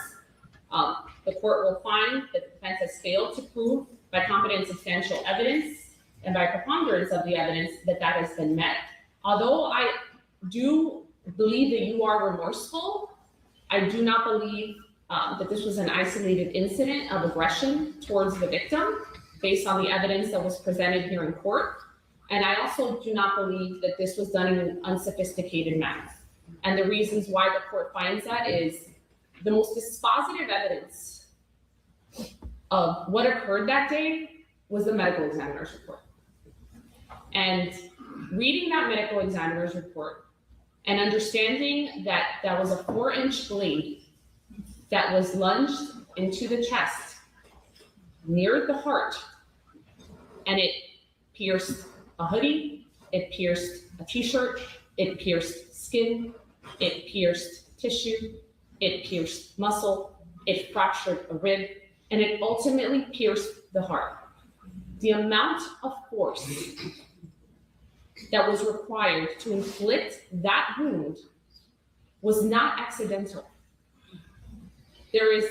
The court will find that the defense has failed to prove by competent and substantial evidence and by preponderance of the evidence that has been met. Although I do believe that you are remorseful, I do not believe that this was an isolated incident of aggression towards the victim based on the evidence that was presented here in court. And I also do not believe that this was done in an unsophisticated manner. And the reasons why the court finds that is the most dispositive evidence of what occurred that day was the medical examiner's report. And reading that medical examiner's report and understanding that that was a 4-inch blade that was lunged into the chest near the heart, and it pierced a hoodie, it pierced a t-shirt, it pierced skin, it pierced tissue, it pierced muscle, it fractured a rib, and it ultimately pierced the heart. The amount of force that was required to inflict that wound was not accidental. There is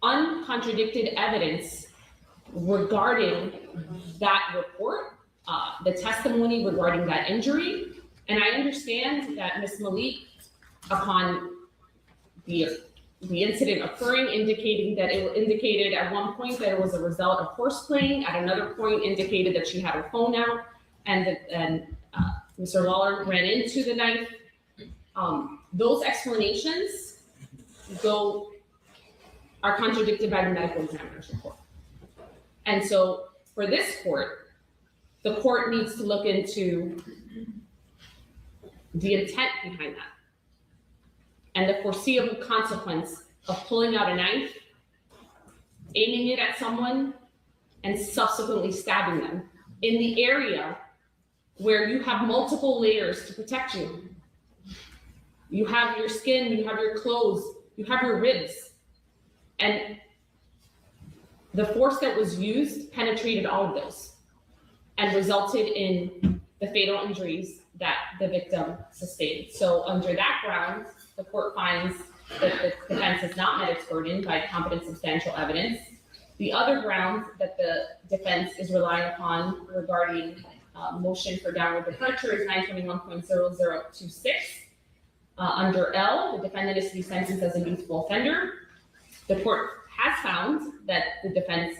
uncontradicted evidence regarding that report, the testimony regarding that injury. And I understand that Ms. Malik, upon the incident occurring, indicated at one point that it was a result of horseplaying, at another point indicated that she had her phone out, and Mr. Lollar ran into the knife. Those explanations are contradicted by the medical examiner's report. And so for this court, the court needs to look into the intent behind that and the foreseeable consequence of pulling out a knife, aiming it at someone, and subsequently stabbing them in the area where you have multiple layers to protect you. You have your skin, you have your clothes, you have your ribs. And the force that was used penetrated all of those and resulted in the fatal injuries that the victim sustained. So under that ground, the court finds that the defense has not met its burden by competent substantial evidence. The other ground that the defense is relying upon regarding motion for downward departure is 921.0026. Under L, the defendant is to be sentenced as a youthful offender. The court has found that the defense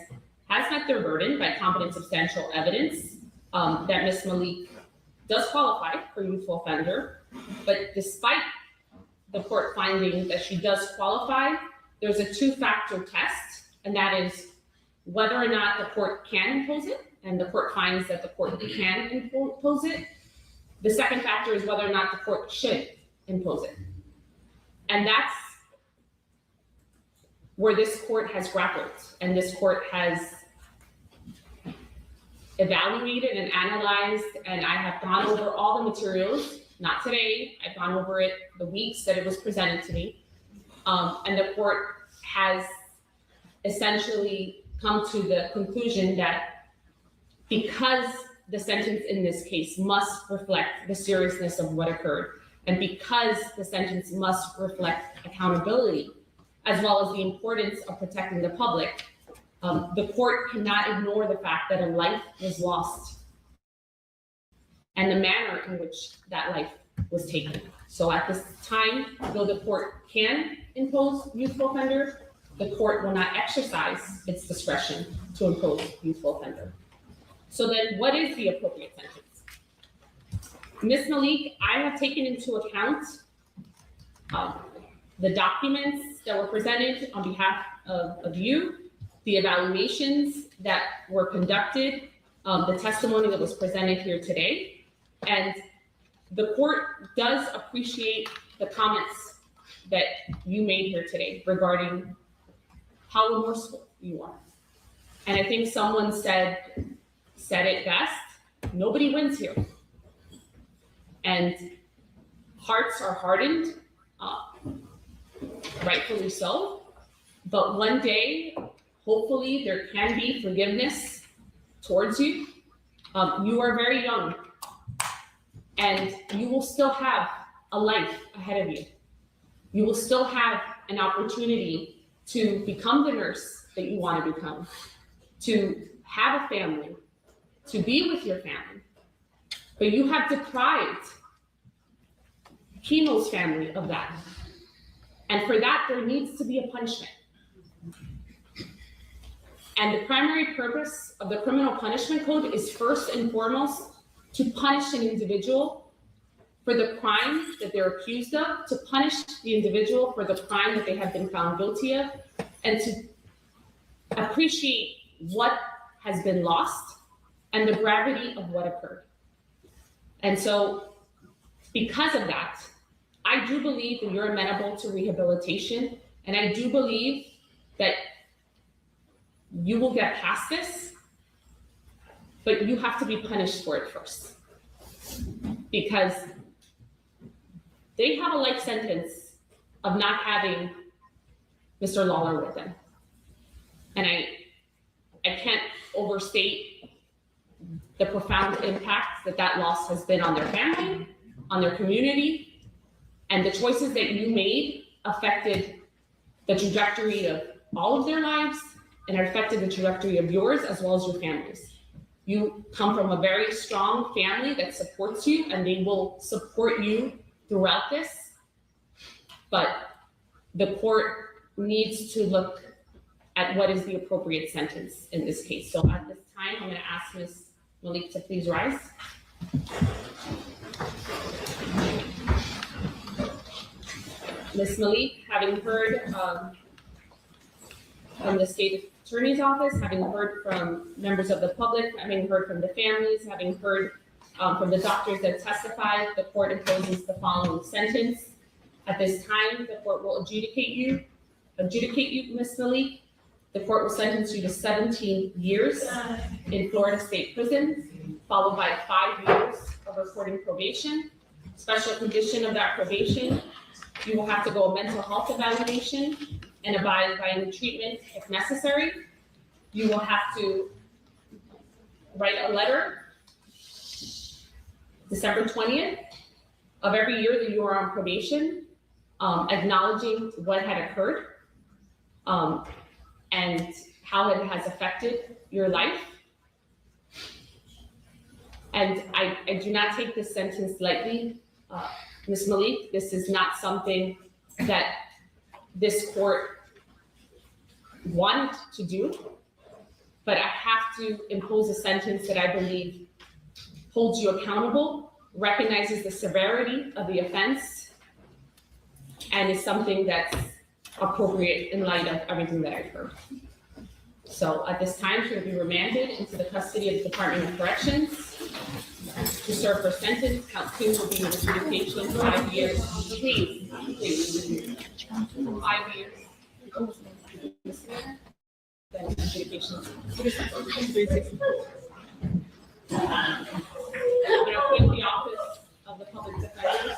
has met their burden by competent substantial evidence that Ms. Malik does qualify for youthful offender, but despite the court finding that she does qualify, there's a 2-factor test, and that is whether or not the court can impose it, and the court finds that the court can impose it. The second factor is whether or not the court should impose it. And that's where this court has grappled, and this court has evaluated and analyzed, and I have gone over all the materials, not today, I've gone over it the weeks that it was presented to me. And the court has essentially come to the conclusion that because the sentence in this case must reflect the seriousness of what occurred, and because the sentence must reflect accountability, as well as the importance of protecting the public, the court cannot ignore the fact that a life was lost and the manner in which that life was taken. So at this time, though the court can impose youthful offender, the court will not exercise its discretion to impose youthful offender. So then what is the appropriate sentence? Ms. Malik, I have taken into account the documents that were presented on behalf of you, the evaluations that were conducted, the testimony that was presented here today. And the court does appreciate the comments that you made here today regarding how remorseful you are. And I think someone said it best, nobody wins here. And hearts are hardened, rightfully so, but one day, hopefully there can be forgiveness towards you. You are very young, and you will still have a life ahead of you. You will still have an opportunity to become the nurse that you want to become, to have a family, to be with your family. But you have deprived Keimo's family of that. And for that, there needs to be a punishment. And the primary purpose of the criminal punishment code is first and foremost to punish an individual for the crime that they're accused of, to punish the individual for the crime that they have been found guilty of, and to appreciate what has been lost and the gravity of what occurred. And so because of that, I do believe that you're amenable to rehabilitation, and I do believe that you will get past this, but you have to be punished for it first. Because they have a life sentence of not having Mr. Lollar with them. And I can't overstate the profound impact that that loss has been on their family, on their community, and the choices that you made affected the trajectory of all of their lives and affected the trajectory of yours as well as your families. You come from a very strong family that supports you, and they will support you throughout this. But the court needs to look at what is the appropriate sentence in this case. So at this time, I'm going to ask Ms. Malik to please rise. Ms. Malik, having heard from the state attorney's office, having heard from members of the public, having heard from the families, having heard from the doctors that testified, the court imposes the following sentence. At this time, the court will adjudicate you, Ms. Malik. The court will sentence you to 17 years in Florida State Prison, followed by 5 years of reporting probation. Special condition of that probation, you will have to go a mental health evaluation and abide by any treatment if necessary. You will have to write a letter December 20th of every year that you are on probation, acknowledging what had occurred and how it has affected your life. And I do not take this sentence lightly, Ms. Malik. This is not something that this court wanted to do, but I have to impose a sentence that I believe holds you accountable, recognizes the severity of the offense, and is something that's appropriate in light of everything that I've heard. So at this time, she will be remanded into the custody of the Department of Corrections to serve her sentence. Count 2 will be adjudication, 5 years. Please. 5 years. Then adjudication. I'm going to quit the office of the public defender.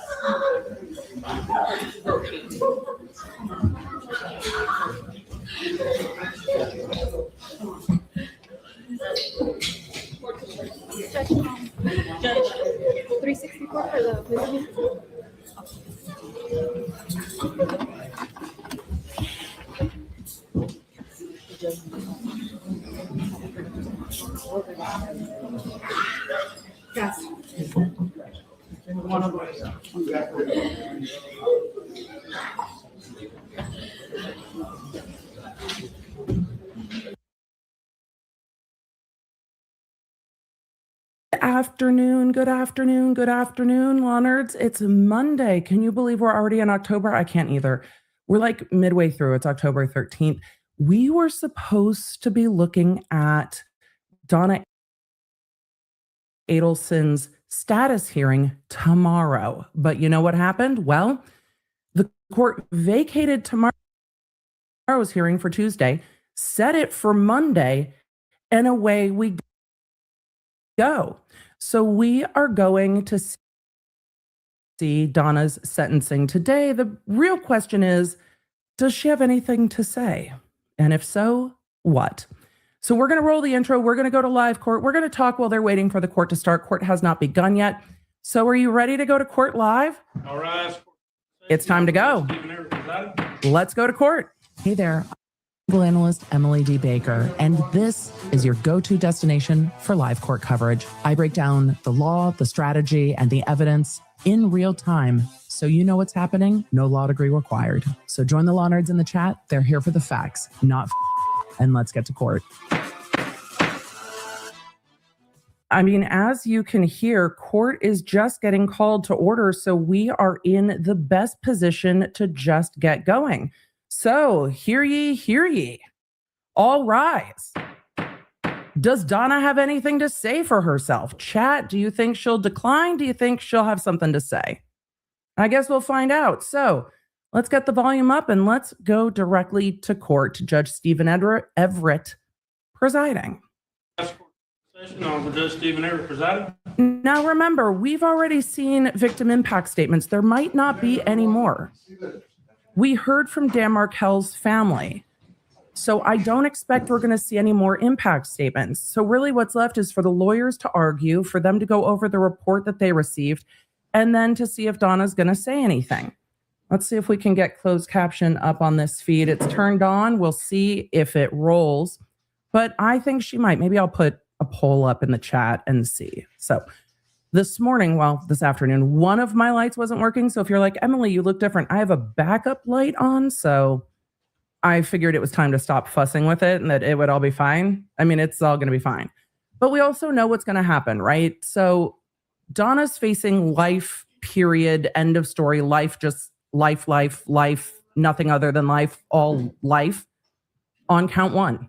Judge, 364 for the visiting. Yes. Good afternoon, Law Nerds. It's Monday. Can you believe we're already in October? I can't either. We're like midway through. It's October 13th. We were supposed to be looking at Donna Adelson's status hearing tomorrow. But you know what happened? Well, the court vacated tomorrow's hearing for Tuesday, set it for Monday, and away we go. So we are going to see Donna's sentencing today. The real question is, does she have anything to say? And if so, what? So we're going to roll the intro. We're going to go to live court. We're going to talk while they're waiting for the court to start. Court has not begun yet. So are you ready to go to court live? All right. It's time to go. Let's go to court. Hey there. Legal analyst Emily D. Baker, and this is your go-to destination for live court coverage. I break down the law, the strategy, and the evidence in real time So you know what's happening. No law degree required. So join the law nerds in the chat. They're here for the facts, not and let's get to court. I mean, as you can hear, court is just getting called to order. So we are in the best position to just get going. So hear ye, hear ye. All rise. Does Donna have anything to say for herself? Chat, do you think she'll decline? Do you think she'll have something to say? I guess we'll find out. So let's get the volume up and let's go directly to court. Judge Stephen Everett presiding. Judge Stephen Everett presiding. Now remember, we've already seen victim impact statements. There might not be any more. We heard from Dan Markel's family. So I don't expect we're going to see any more impact statements. So really what's left is for the lawyers to argue, for them to go over the report that they received, and then to see if Donna's going to say anything. Let's see if we can get closed caption up on this feed. It's turned on. We'll see if it rolls. But I think she might. Maybe I'll put a poll up in the chat and see. So this afternoon, one of my lights wasn't working. So if you're like, Emily, you look different, I have a backup light on. So I figured it was time to stop fussing with it and that it would all be fine. I mean, it's all going to be fine. But we also know what's going to happen, right? So Donna's facing life, period, end of story, life, just life, nothing other than life, all life on count one.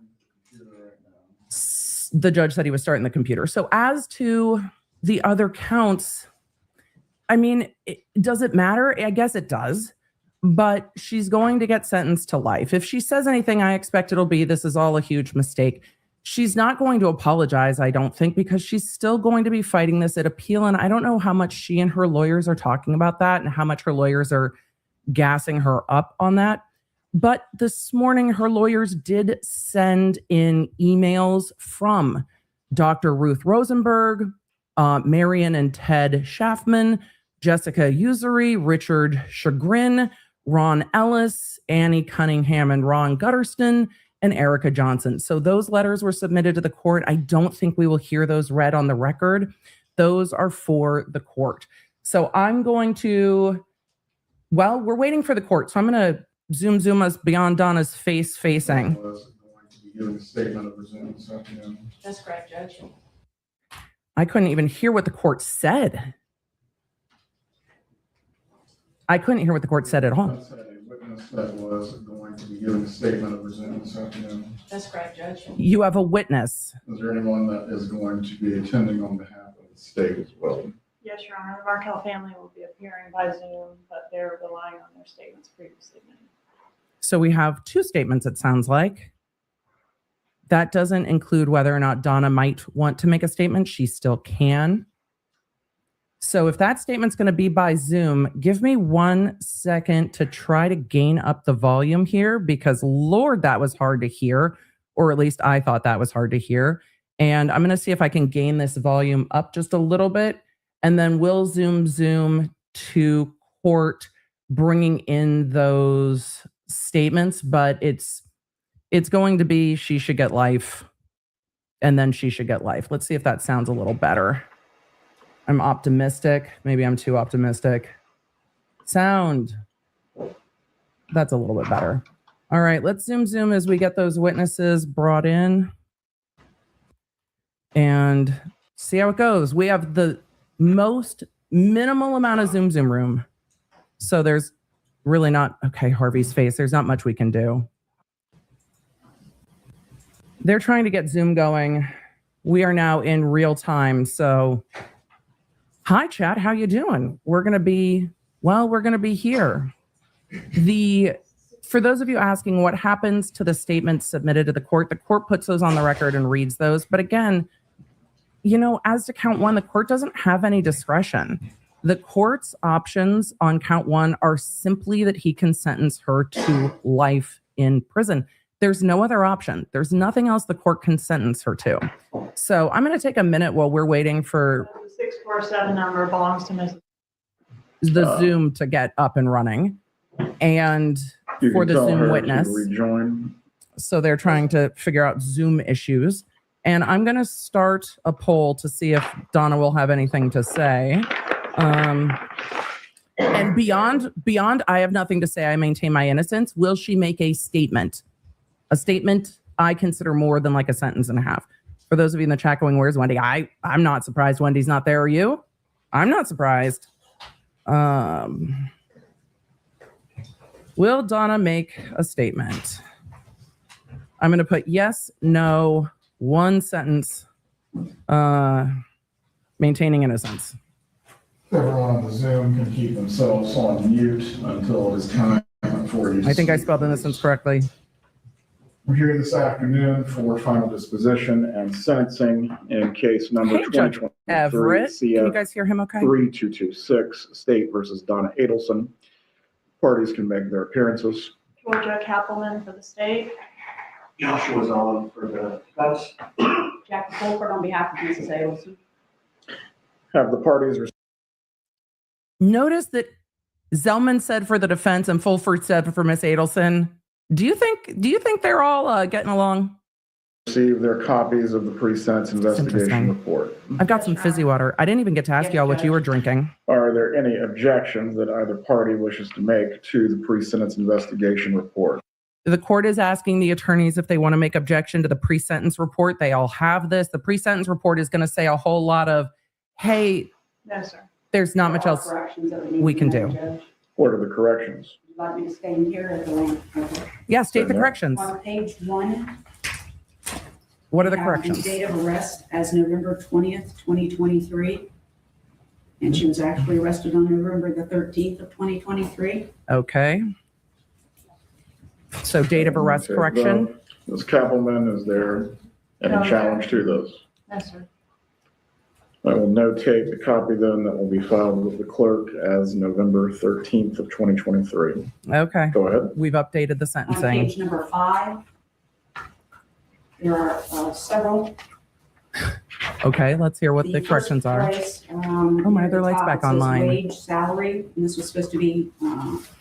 The judge said he was starting the computer. So as to the other counts, I mean, does it matter? I guess it does. But she's going to get sentenced to life. If she says anything, I expect it'll be, this is all a huge mistake. She's not going to apologize, I don't think, because she's still going to be fighting this at appeal. And I don't know how much she and her lawyers are talking about that and how much her lawyers are gassing her up on that. But this morning, her lawyers did send in emails from Dr. Ruth Rosenberg, Marion and Ted Schaffman, Jessica Usury, Richard Chagrin, Ron Ellis, Annie Cunningham and Ron Gutterston, and Erica Johnson. So those letters were submitted to the court. I don't think we will hear those read on the record. Those are for the court. So I'm going to, we're waiting for the court. So I'm going to zoom us beyond Donna's face facing. That's correct, Judge. I couldn't even hear what the court said. I couldn't hear what the court said at all. That was going to be giving a statement of resentment this afternoon. That's correct, Judge. You have a witness. Is there anyone that is going to be attending on behalf of the state as well? Yes, Your Honor. The Markel family will be appearing by Zoom, but they're relying on their statements previously made. So we have two statements, it sounds like. That doesn't include whether or not Donna might want to make a statement. She still can. So if that statement's going to be by Zoom, give me 1 second to try to gain up the volume here, because Lord, that was hard to hear, or at least I thought that was hard to hear. And I'm going to see if I can gain this volume up just a little bit, and then we'll zoom to court, bringing in those statements. But it's going to be, she should get life, and then she should get life. Let's see if that sounds a little better. I'm optimistic. Maybe I'm too optimistic. Sound. That's a little bit better. All right, let's zoom as we get those witnesses brought in and see how it goes. We have the most minimal amount of zoom room. So there's really not, okay, Harvey's face. There's not much we can do. They're trying to get Zoom going. We are now in real time. So hi, chat. How you doing? We're going to be here. For those of you asking what happens to the statements submitted to the court puts those on the record and reads those. But again, as to count one, the court doesn't have any discretion. The court's options on count one are simply that he can sentence her to life in prison. There's no other option. There's nothing else the court can sentence her to. So I'm going to take a minute while we're waiting for The 647 number belongs to Ms. the Zoom to get up and running, and for the Zoom witness. So they're trying to figure out Zoom issues. And I'm going to start a poll to see if Donna will have anything to say. And beyond, I have nothing to say. I maintain my innocence. Will she make a statement? A statement I consider more than like a sentence and a half. For those of you in the chat going, where's Wendy? I'm not surprised Wendy's not there. Are you? I'm not surprised. Will Donna make a statement? I'm going to put yes, no, one sentence, maintaining innocence. Everyone on the Zoom can keep themselves on mute until it is time for you. I think I spelled innocence correctly. We're here this afternoon for final disposition and sentencing in case number Hey, Judge 2023 Everett. Can you CF guys hear him okay? 3226, State versus Donna Adelson. Parties can make their appearances. Georgia Kappelman for the state. Joshua Zolin for the defense. Jackie Fulford on behalf of Mrs. Adelson. Have the parties Notice that Zellman said for the defense and Fulford said for Miss Adelson. Do you think they're all getting along? receive their copies of the pre-sentence investigation report. I've got some fizzy water. I didn't even get to ask y'all what you were drinking. Are there any objections that either party wishes to make to the pre-sentence investigation report? The court is asking the attorneys if they want to make objection to the pre-sentence report. They all have this. The pre-sentence report is going to say a whole lot of, hey, No, sir. there's not much else we can do. What are the corrections? Would you like me to stay in here at the link? Okay. Yeah, state the corrections. On page 1. What are the we have corrections? the date of arrest as November 20th, 2023. And she was actually arrested on November the 13th of 2023. Okay. So date of arrest correction. Ms. Kappelman, is there any No, challenge to those? No, sir. I will notate the copy then that will be filed with the clerk as November 13th of 2023. Okay. Go ahead. We've updated the On sentencing. page number 5, there are several. Okay, let's hear what the first corrections are. place, Oh my, near their the light's top, back it says online. Wage, salary, and this was supposed to be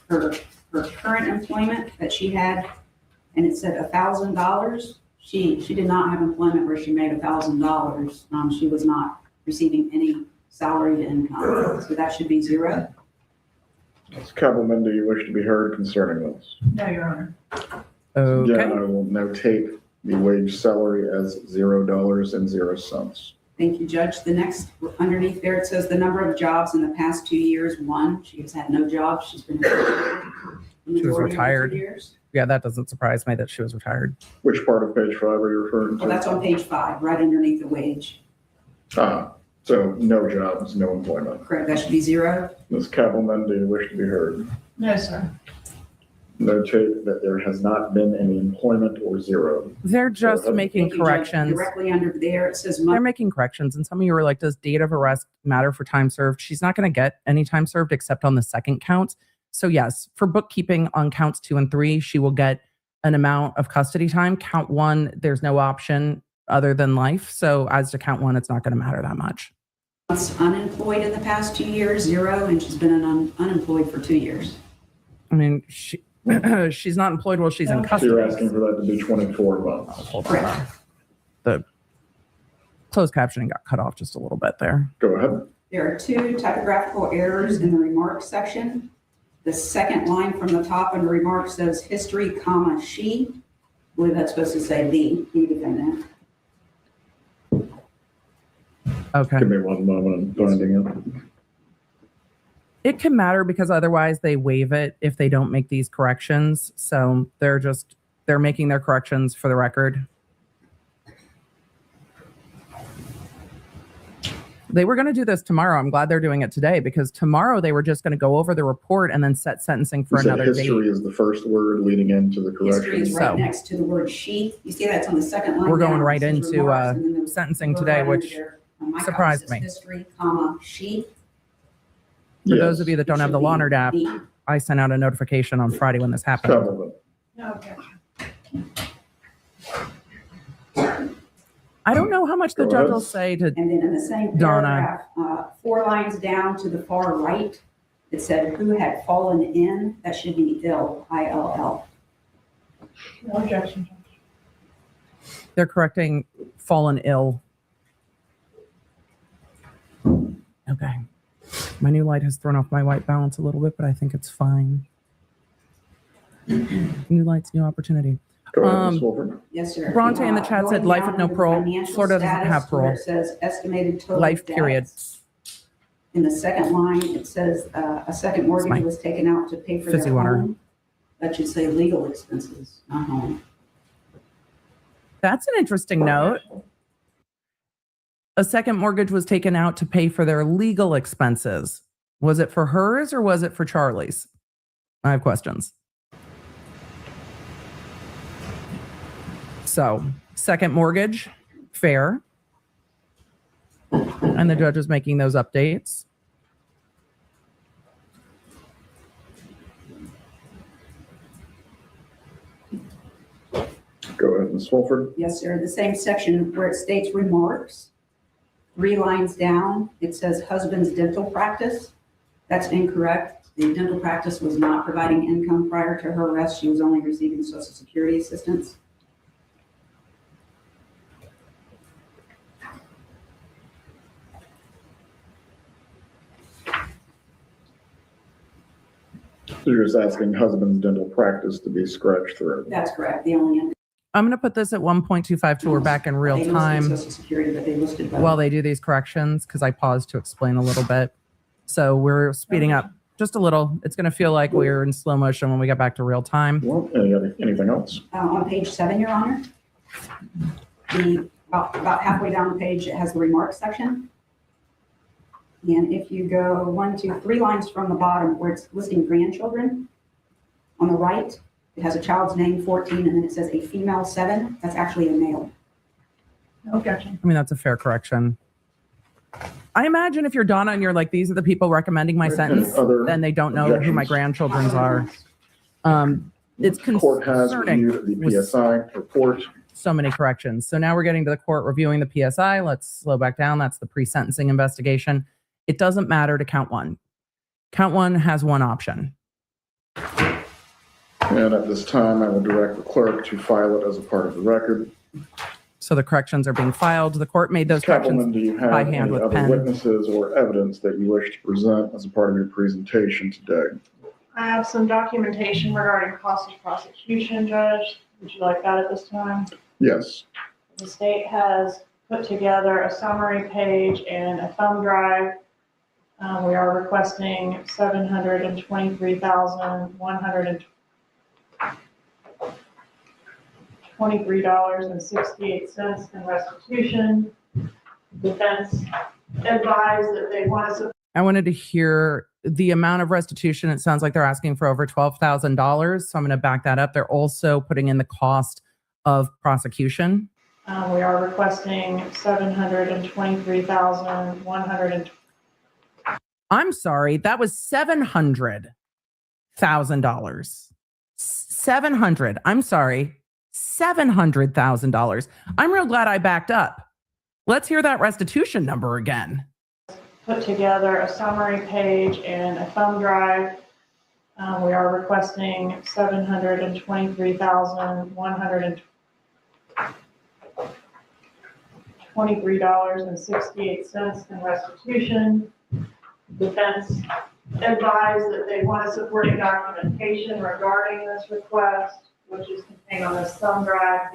her current employment that she had, and it said $1,000. She did not have employment where she made $1,000. She was not receiving any salary income, so that should be 0. Ms. Kappelman, do you wish to be heard concerning this? No, Your Honor. Okay. Again, I will notate the wage salary as $0.00. Thank you, Judge. The next, underneath there, it says the number of jobs in the past 2 years, 1. She has had no job. She's been She was retired. Years. Yeah, that doesn't surprise me that she was retired. Which part of page 5 are you referring to? Well, that's on page 5, right underneath the wage. So no jobs, no employment. Correct, that should be 0. Ms. Kappelman, do you wish to be heard? No, sir. Notate that there has not been any employment or 0. They're just ahead. making Thank you, Judge. corrections. Directly under there, it says They're making corrections. And some of you were like, does date of arrest matter for time served? She's not going to get any time served except on the second count. So yes, for bookkeeping on counts 2 and 3, she will get an amount of custody time. Count 1, there's no option other than life. So as to count 1, it's not going to matter that much. unemployed in the past 2 years, 0, and she's been unemployed for 2 years. I mean, she's not employed while she's in So custody. you're asking for that to be 24 months. Hold on. The closed captioning got cut off just a little bit there. Go ahead. There are 2 typographical errors in the remarks section. The second line from the top in the remarks says history, comma, she. I believe that's supposed to say the defendant. Okay. Give me one moment, I'm finding it. It can matter because otherwise they waive it if they don't make these corrections. So they're making their corrections for the record. They were going to do this tomorrow. I'm glad they're doing it today because tomorrow they were just going to go over the report and then set sentencing for You said another date. history is the first word leading into the History is correction. right So- next to the word she. You see that's on the second line. We're going down. right It says into remarks, and then the sentencing word today, right which under there. On my copy, it surprised says me. History, comma, she. For those of you that don't It have the should be Lawner app, the. I sent out a notification on Friday when this happened. Kappelman. No objection. I don't know how much the Go judge ahead. will say to And then in the same Donna. paragraph, 4 lines down to the far right, it said who had fallen in. That should be ill, I-L-L. No objection. they're correcting fallen ill. Okay. My new light has thrown off my white balance a little bit, but I think it's fine. New lights, new opportunity. Go ahead, Ms. Wolford. Yes, sir. Bronte in the chat said Going life down with no under parole. financial Florida doesn't status have to where parole. It says estimated total Life, period. debts. In the second line, it says a second mortgage my was taken out to pay for fizzy their water. home. That should say legal expenses, not home. That's an interesting note. A second mortgage was taken out to pay for their legal expenses. Was it for hers or was it for Charlie's? I have questions. So, second mortgage, fair. And the judge is making those updates. Go ahead, Ms. Wolford. Yes, sir. The same section where it states remarks, 3 lines down, it says husband's dental practice. That's incorrect. The dental practice was not providing income prior to her arrest. She was only receiving Social Security assistance. So you're just asking husband's dental practice to be scratched through. That's correct. The only income. I'm going to put this at 1.25 till we're back in real They listed time Social Security, but they listed both. while they do these corrections because I paused to explain a little bit. So we're speeding up just a little. It's going to feel like we're in slow motion when we get back to real time. Well, anything else? On page 7, Your Honor, about halfway down the page, it has the remarks section. And if you go 1, 2, 3 lines from the bottom where it's listing grandchildren, on the right, it has a child's name, 14, and then it says a female, 7. That's actually a male. Oh, gotcha. I mean, that's a fair correction. I imagine if you're Donna and you're like, these are the people recommending my sentence, then they don't know who my grandchildren's are. It's The court has concerning reviewed the with PSI report. so many corrections. So now we're getting to the court reviewing the PSI. Let's slow back down. That's the pre-sentencing investigation. It doesn't matter to count 1. Count 1 has one option. And at this time, I will direct the clerk to file it as a part of the record. So the corrections are being filed. The court made those corrections Kappelman, do you have by any hand with other pen. witnesses or evidence that you wish to present as a part of your presentation today? I have some documentation regarding cost of prosecution, Judge. Would you like that at this time? Yes. The state has put together a summary page and a thumb drive. We are requesting $723,123.68 in restitution. Defense advised that they want us to. I wanted to hear the amount of restitution. It sounds like they're asking for over $12,000. So I'm going to back that up. They're also putting in the cost of prosecution. We are requesting $723,100. I'm sorry, that was $700,000. 700. I'm sorry, $700,000. I'm real glad I backed up. Let's hear that restitution number again. Put together a summary page and a thumb drive. We are requesting $723,123.68 in restitution. Defense advised that they want supporting documentation regarding this request, which is contained on this thumb drive.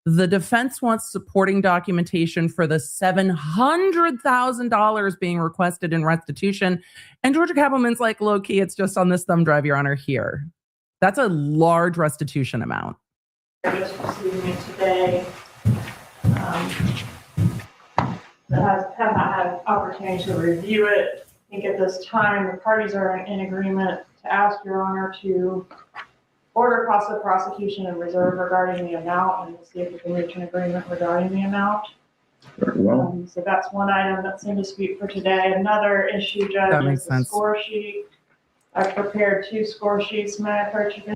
The defense wants supporting documentation for the $700,000 being requested in restitution. And Georgia Kappelman's like, low key, it's just on this thumb drive, Your Honor, here. That's a large restitution amount. They're just receiving it today. Have not had an opportunity to review it. I think at this time, the parties are in agreement to ask Your Honor to order cost of prosecution and reserve regarding the amount, and we'll see if we can reach an agreement regarding the amount. Very well. So that's one item that's in dispute for today. Another issue, Judge, That is makes the sense. score sheet. I've prepared 2 score sheets. May I approach you?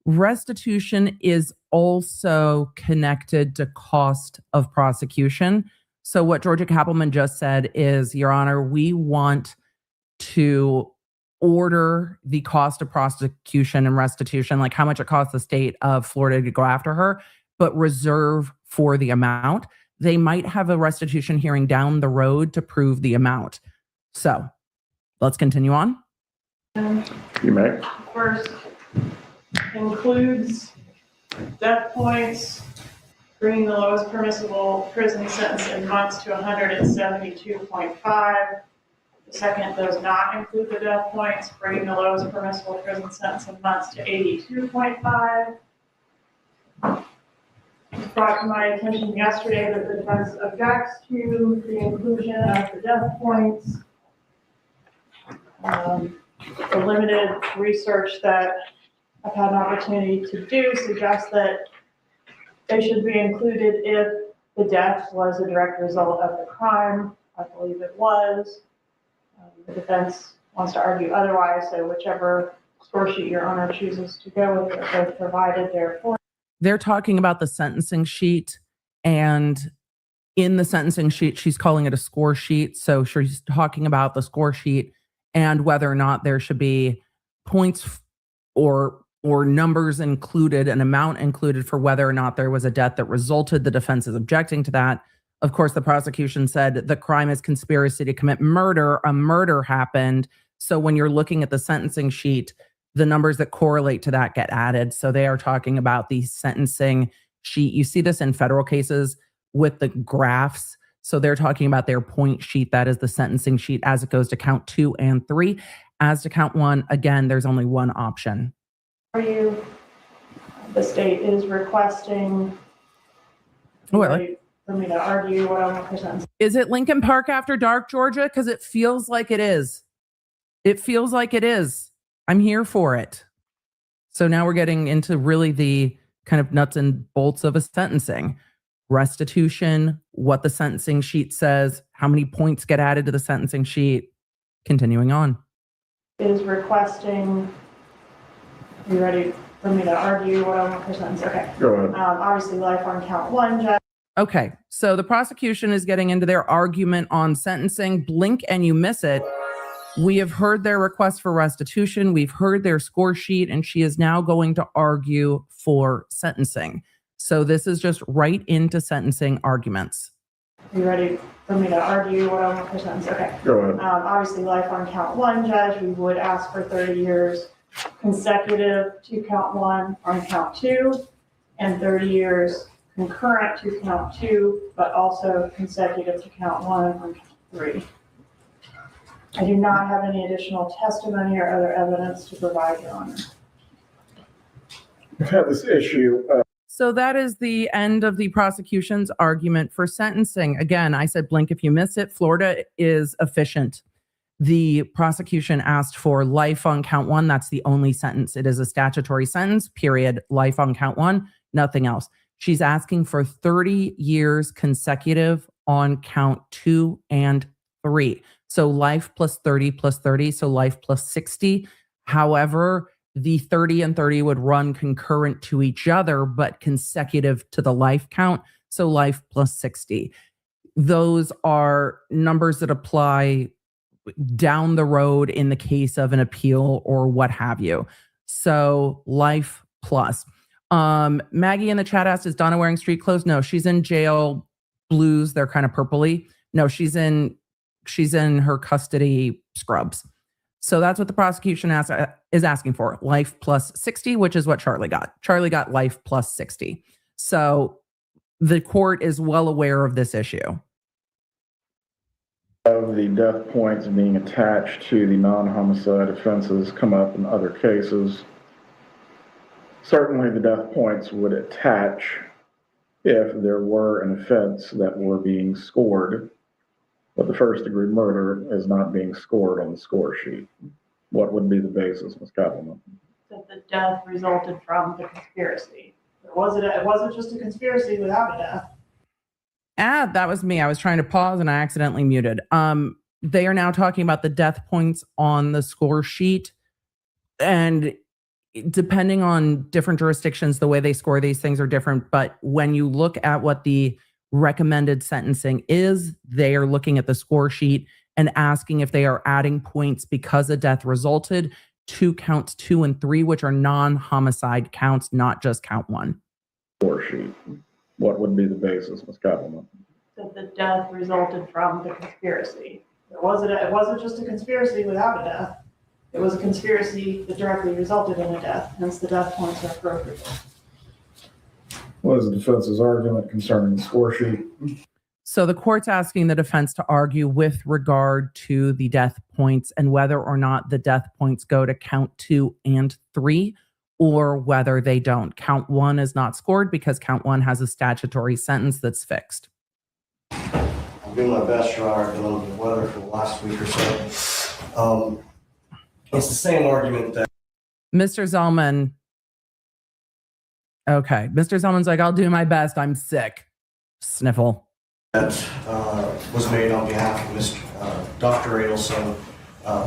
Restitution is also connected to cost of prosecution. So what Georgia Kappelman just said is, Your Honor, we want to order the cost of prosecution and restitution, like how much it costs the state of Florida to go after her, but reserve for the amount. They might have a restitution hearing down the road to prove the amount. So Let's continue on. You may. First includes death points, bringing the lowest permissible prison sentence in months to 172.5. The second does not include the death points, bringing the lowest permissible prison sentence in months to 82.5. It was brought to my attention yesterday that the defense objects to the inclusion of the death points. The limited research that I've had an opportunity to do suggests that they should be included if the death was a direct result of the crime. I believe it was. The defense wants to argue otherwise, so whichever score sheet your honor chooses to go with, they're both provided there for. They're talking about the sentencing sheet, and in the sentencing sheet, she's calling it a score sheet. So she's talking about the score sheet and whether or not there should be points or numbers included, an amount included for whether or not there was a death that resulted. The defense is objecting to that. Of course, the prosecution said the crime is conspiracy to commit murder. A murder happened. So when you're looking at the sentencing sheet, the numbers that correlate to that get added. So they are talking about the sentencing sheet. You see this in federal cases with the graphs. So they're talking about their point sheet. That is the sentencing sheet as it goes to count 2 and 3. As to count 1, again, there's only one option. The state is requesting for me to argue what I want to present. Is it Lincoln Park After Dark, Georgia? Because it feels like it is. It feels like it is. I'm here for it. So now we're getting into really the kind of nuts and bolts of a sentencing. Restitution, what the sentencing sheet says, how many points get added to the sentencing sheet. Continuing on. Is requesting, are you ready for me to argue what I want to present? Okay. Go ahead. Obviously life on count 1, Judge. Okay, so the prosecution is getting into their argument on sentencing. Blink and you miss it. We have heard their request for restitution. We've heard their score sheet, and she is now going to argue for sentencing. So this is just right into sentencing arguments. Are you ready for me to argue what I want to present? Okay. Go ahead. Obviously life on count 1, Judge. We would ask for 30 years consecutive to count 1 on count 2 and 30 years concurrent to count 2, but also consecutive to count 1 on count 3. I do not have any additional testimony or other evidence to provide, Your Honor. We've had this issue. So that is the end of the prosecution's argument for sentencing. Again, I said blink if you miss it. Florida is efficient. The prosecution asked for life on count 1. That's the only sentence. It is a statutory sentence, period. Life on count 1, nothing else. She's asking for 30 years consecutive on count 2 and 3. So life plus 30 plus 30, so life plus 60. However, the 30 and 30 would run concurrent to each other, but consecutive to the life count. So life plus 60. Those are numbers that apply down the road in the case of an appeal or what have you. So life plus. Maggie in the chat asked, is Donna wearing street clothes? No, she's in jail blues. They're kind of purpley. No, she's in her custody scrubs. So that's what the prosecution is asking for. Life plus 60, which is what Charlie got. Charlie got life plus 60. So the court is well aware of this issue. Of the death points being attached to the non-homicide offenses come up in other cases. Certainly the death points would attach if there were an offense that were being scored, but the first degree murder is not being scored on the score sheet. What would be the basis, Ms. Kappelman? That the death resulted from the conspiracy. It wasn't just a conspiracy without a death. That was me. I was trying to pause and I accidentally muted. They are now talking about the death points on the score sheet. And depending on different jurisdictions, the way they score these things are different. But when you look at what the recommended sentencing is, they are looking at the score sheet and asking if they are adding points because a death resulted to counts 2 and 3, which are non-homicide counts, not just count 1. Score sheet. What would be the basis, Ms. Kappelman? That the death resulted from the conspiracy. It It wasn't just a conspiracy without a death. It was a conspiracy that directly resulted in a death, hence the death points are appropriate. What is the defense's argument concerning the score sheet? So the court's asking the defense to argue with regard to the death points and whether or not the death points go to count 2 and 3, or whether they don't. Count 1 is not scored because count 1 has a statutory sentence that's fixed. I'm doing my best, Your Honor. I've been under the weather for the last week or so. It's the same argument that Mr. Zellman. Okay. Mr. Zellman's like, I'll do my best. I'm sick. Sniffle. Was made on behalf of Mr. Dr. Adelson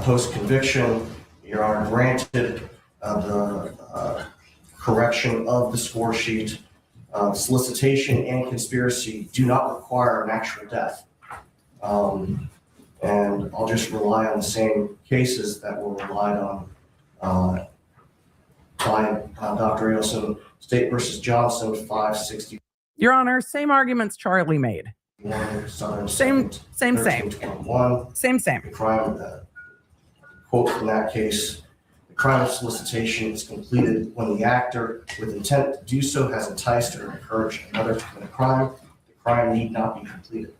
post-conviction. Your Honor granted the correction of the score sheet. Solicitation and conspiracy do not require an actual death. And I'll just rely on the same cases that were relied on by Dr. Adelson, State versus Johnson, 560. Your Honor, same arguments Charlie made. Same. The crime, quote from that case, the crime of solicitation is completed when the actor, with intent to do so, has enticed or encouraged another to commit a crime. The crime need not be completed.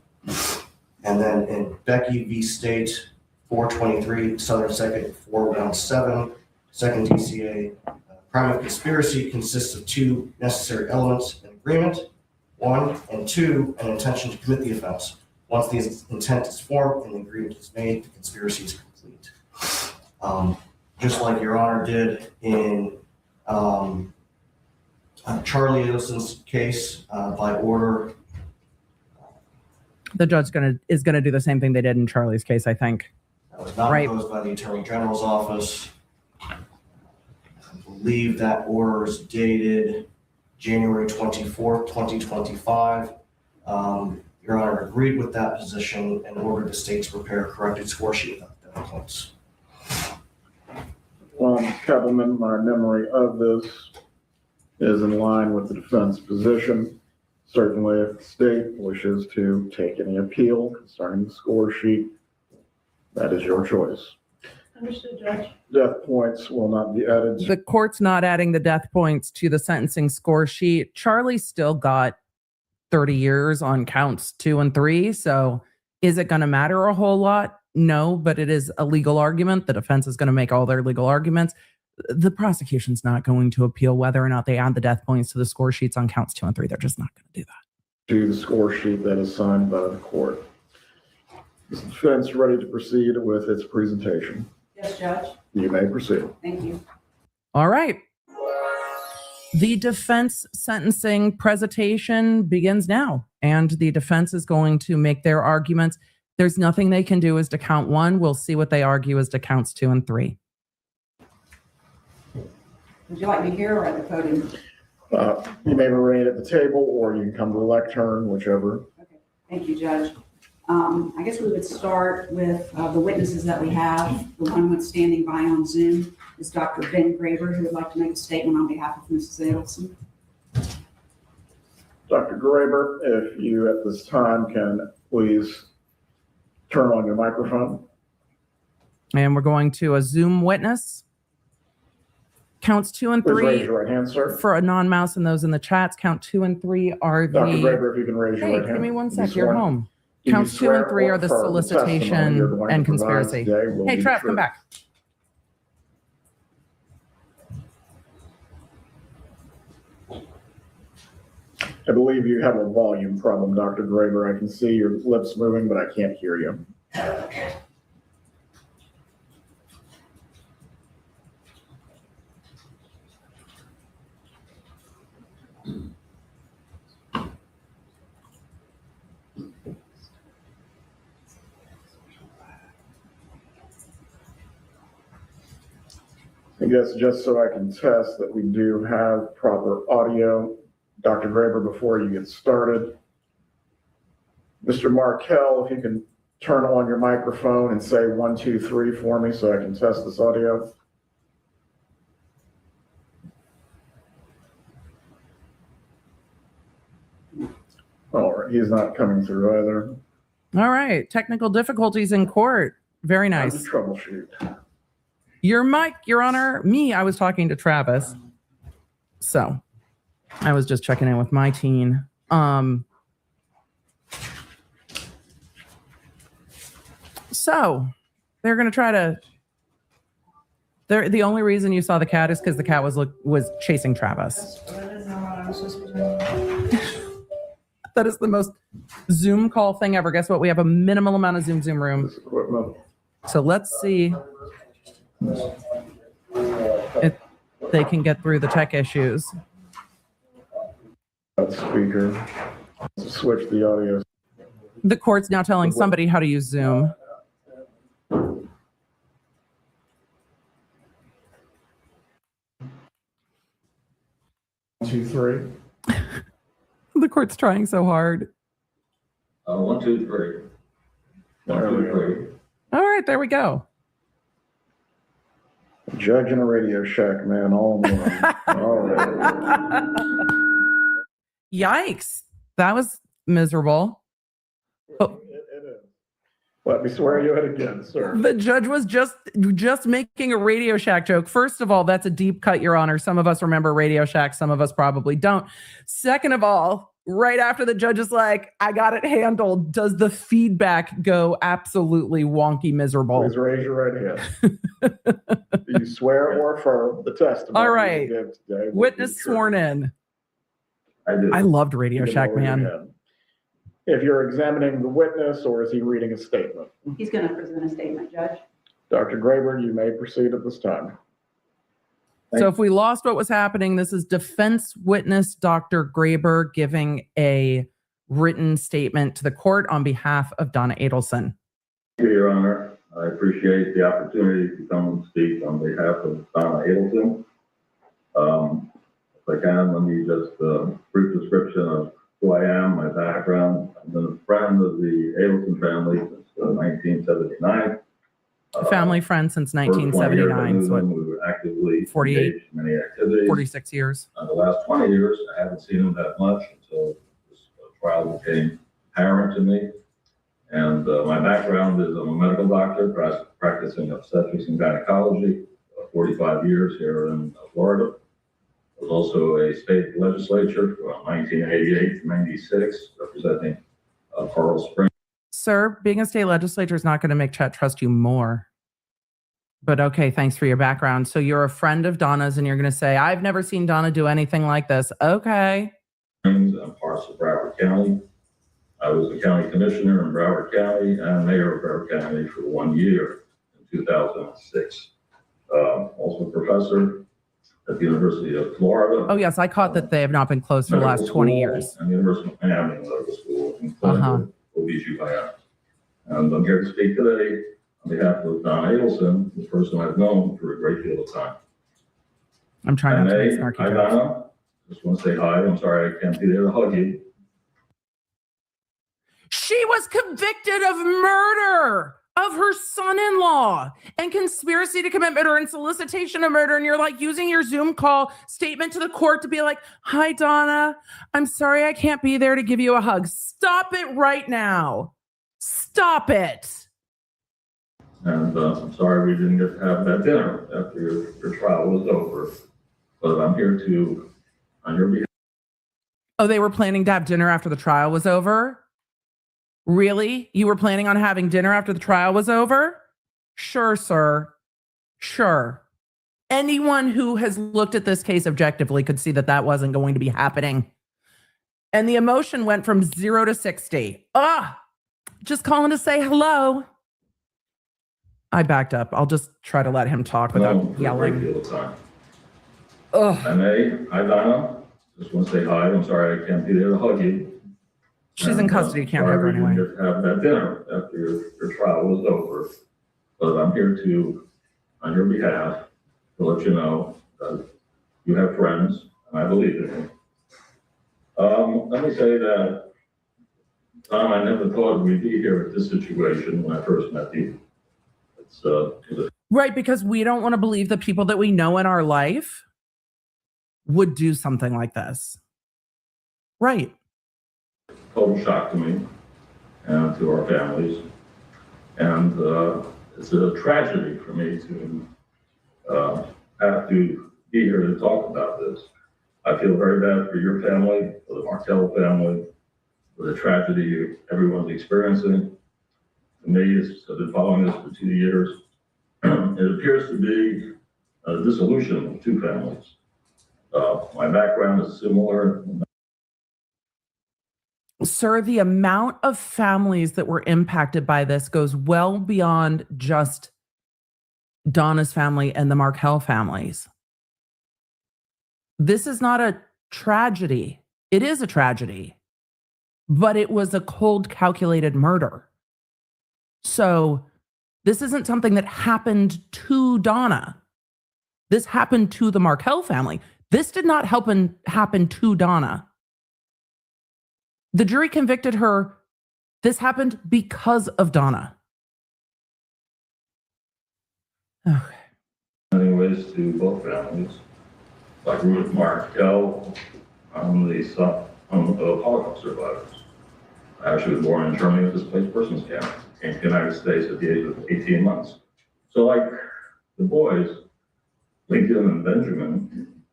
And then in Becky v. State, 423, Southern 2nd, 417, 2nd DCA, crime of conspiracy consists of 2 necessary elements: an agreement, 1, and 2, an intention to commit the offense. Once the intent is formed and the agreement is made, the conspiracy is complete. Just like Your Honor did in Charlie Adelson's case, by order. The judge is gonna do the same thing they did in Charlie's case, I think. That was not imposed by the Attorney General's office. I believe that order is dated January 24th, 2025. Your Honor agreed with that position and ordered the state to prepare a corrected score sheet without death points. Kettleman, my memory of this is in line with the defense position. Certainly, if the state wishes to take any appeal concerning the score sheet, that is your choice. Understood, Judge. Death points will not be added. The court's not adding the death points to the sentencing score sheet. Charlie still got 30 years on counts 2 and 3. So is it going to matter a whole lot? No, but it is a legal argument. The defense is going to make all their legal arguments. The prosecution's not going to appeal whether or not they add the death points to the score sheets on counts 2 and 3. They're just not going to do that. To the score sheet that is signed by the court. Is the defense ready to proceed with its presentation? Yes, Judge. You may proceed. Thank you. All right. The defense sentencing presentation begins now, and the defense is going to make their arguments. There's nothing they can do as to count 1. We'll see what they argue as to counts 2 and 3. Would you like me here or at the podium? You may remain at the table or you can come to the lectern, whichever. Okay. Thank you, Judge. I guess we would start with the witnesses that we have. The one who's standing by on Zoom is Dr. Ben Graber, who would like to make a statement on behalf of Mrs. Adelson. Dr. Graber, if you at this time can please turn on your microphone. And we're going to a Zoom witness. Counts 2 and 3. Please raise your right hand, sir. For a non-mouse and those in the chats, count 2 and 3 are the... Dr. Graber, if you can raise your right hand. Give me one You sec. You're swear? home. Do you Counts 2 and swear 3 are the or affirm the testimony you're solicitation going and to provide conspiracy. today will Hey, be Trev, true? come back. I believe you have a volume problem, Dr. Graber. I can see your lips moving, but I can't hear you. I guess just so I can test that we do have proper audio. Dr. Graber, before you get started, Mr. Markell, if you can turn on your microphone and say 1, 2, 3 for me so I can test this audio. All right, he's not coming through either. All right. Technical difficulties in court. Very Time nice. to troubleshoot. Your mic, Your Honor. Me, I was talking to Travis. So I was just checking in with my teen. So they're going to try to. The only reason you saw the cat is because the cat was chasing Travis. That is the most Zoom call thing ever. Guess what? We have a minimal amount of Zoom room. So let's see if they can get through the tech issues. That speaker. Let's switch the audio. The court's now telling somebody how to use Zoom. 2, 3. The court's trying so hard. 1, 2, 3. 1, 2, 3. All right, there we go. Judge in a Radio Shack, man, all in one. All right. Yikes. That was miserable. Oh. Let me swear you in again, sir. The judge was just making a Radio Shack joke. First of all, that's a deep cut, Your Honor. Some of us remember Radio Shack. Some of us probably don't. Second of all, right after the judge is like, I got it handled, does the feedback go absolutely wonky miserable? Please raise your right hand. Do you swear or affirm the testimony? All right. you give today will Witness be true? sworn in. I do. I loved Radio You can Shack, lower your man. head. If you're examining the witness, or is he reading a statement? He's going to present a statement, Judge. Dr. Graber, you may proceed at this time. So if we lost what was happening, this is defense witness Dr. Graber giving a written statement to the court on behalf of Donna Adelson. Thank you, Your Honor. I appreciate the opportunity to come and speak on behalf of Donna Adelson. If I can, let me just brief description of who I am, my background. I've been a friend of the Adelson family since 1979. Family friend since 1979. So we were actively 48, engaged in many activities. 46 years. The last 20 years, I haven't seen him that much until this trial became apparent to me. And my background is I'm a medical doctor practicing obstetrics and gynecology, 45 years here in Florida. I was also a state legislature from 1988 to 96, representing Coral Springs. Sir, being a state legislator is not going to make Chet trust you more. But okay, thanks for your background. So you're a friend of Donna's and you're going to say, I've never seen Donna do anything like this. Okay. And parts of Broward County. I was the county commissioner in Broward County and mayor of Broward County for 1 year in 2006. Also a professor at the University of Florida. Oh, yes, I caught that they have not been closed for the last 20 years. And the University of Miami Medical School in clinical OBGYN. And I'm here to speak today on behalf of Donna Adelson, the person I've known for a great deal of time. I'm trying not to make snarky Hi, jokes. Donna. Just want to say hi. I'm sorry I can't be there to hug you. She was convicted of murder of her son-in-law and conspiracy to commit murder and solicitation of murder. And you're like using your Zoom call statement to the court to be like, hi, Donna, I'm sorry I can't be there to give you a hug. Stop it right now. Stop it. And I'm sorry we didn't get to have that dinner after your trial was over. But I'm here to, on your behalf. Oh, they were planning to have dinner after the trial was over? Really? You were planning on having dinner after the trial was over? Sure, sir. Sure. Anyone who has looked at this case objectively could see that that wasn't going to be happening. And the emotion went from 0 to 60. Just calling to say hello. I backed up. I'll just try to let him talk without yelling. Hi, Donna. Just want to say hi. I'm sorry I can't be there to hug you. She's in custody, can't hug her anyway. Didn't get to have that dinner after your trial was over. But I'm here to, on your behalf, to let you know that you have friends, and I believe in you. Let me say that, Tom, I never thought we'd be here at this situation when I first met you. Right, because we don't want to believe the people that we know in our life would do something like this. Right. Total shock to me. and to our families. And it's a tragedy for me to have to be here to talk about this. I feel very bad for your family, for the Markel family, for the tragedy everyone's experiencing. To me, I've been following this for 2 years. It appears to be a dissolution of two families. My background is similar. Sir, the amount of families that were impacted by this goes well beyond just Donna's family and the Markel families. This is not a tragedy. It is a tragedy, but it was a cold, calculated murder. So this isn't something that happened to Donna. This happened to the Markel family. This did not happen to Donna. The jury convicted her. This happened because of Donna. Okay. Anyways, to both families. Like Ruth Markel, I'm the son of Holocaust survivors. I actually was born in Germany with displaced persons camp, came to the United States at the age of 18 months. So like the boys, Lincoln and Benjamin,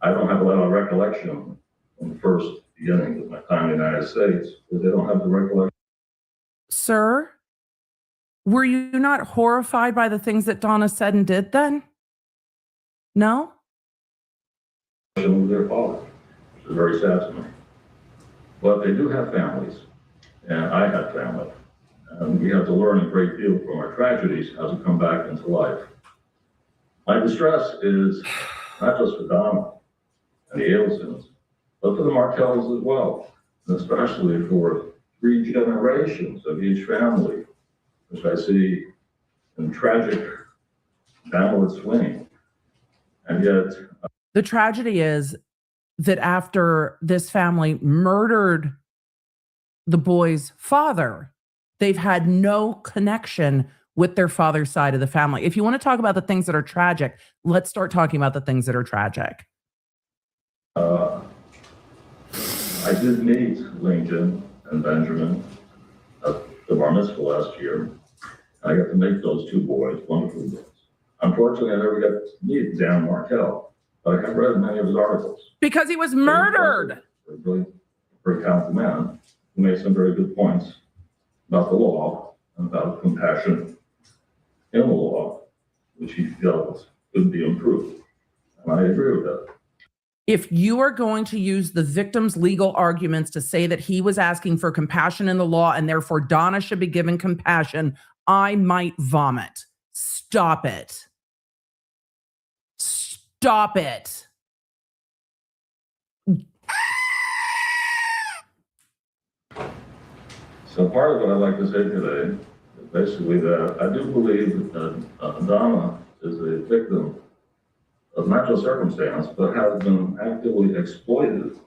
I don't have a lot of recollection from the first beginning of my time in the United States, because they don't have the recollection. Sir, were you not horrified by the things that Donna said and did then? No? Of their father, which is very sad to me. But they do have families, and I had family. And we have to learn a great deal from our tragedies how to come back into life. My distress is not just for Donna and the Ailsons, but for the Markels as well, and especially for 3 generations of each family, which I see in tragic downward swing. And yet, the tragedy is that after this family murdered the boy's father, they've had no connection with their father's side of the family. If you want to talk about the things that are tragic, let's start talking about the things that are tragic. I did meet Lincoln and Benjamin at the bar mitzvah last year. I got to meet those 2 boys, wonderful boys. Unfortunately, I never got to meet Dan Markel, but I have read many of his articles. Because he was murdered. Really very talented man who made some very good points about the law and about compassion in the law, which he felt could be improved. And I agree with that. If you are going to use the victim's legal arguments to say that he was asking for compassion in the law and therefore Donna should be given compassion, I might vomit. Stop it. Stop it. So part of what I'd like to say today is basically that I do believe that Donna is a victim of natural circumstance, but has been actively exploited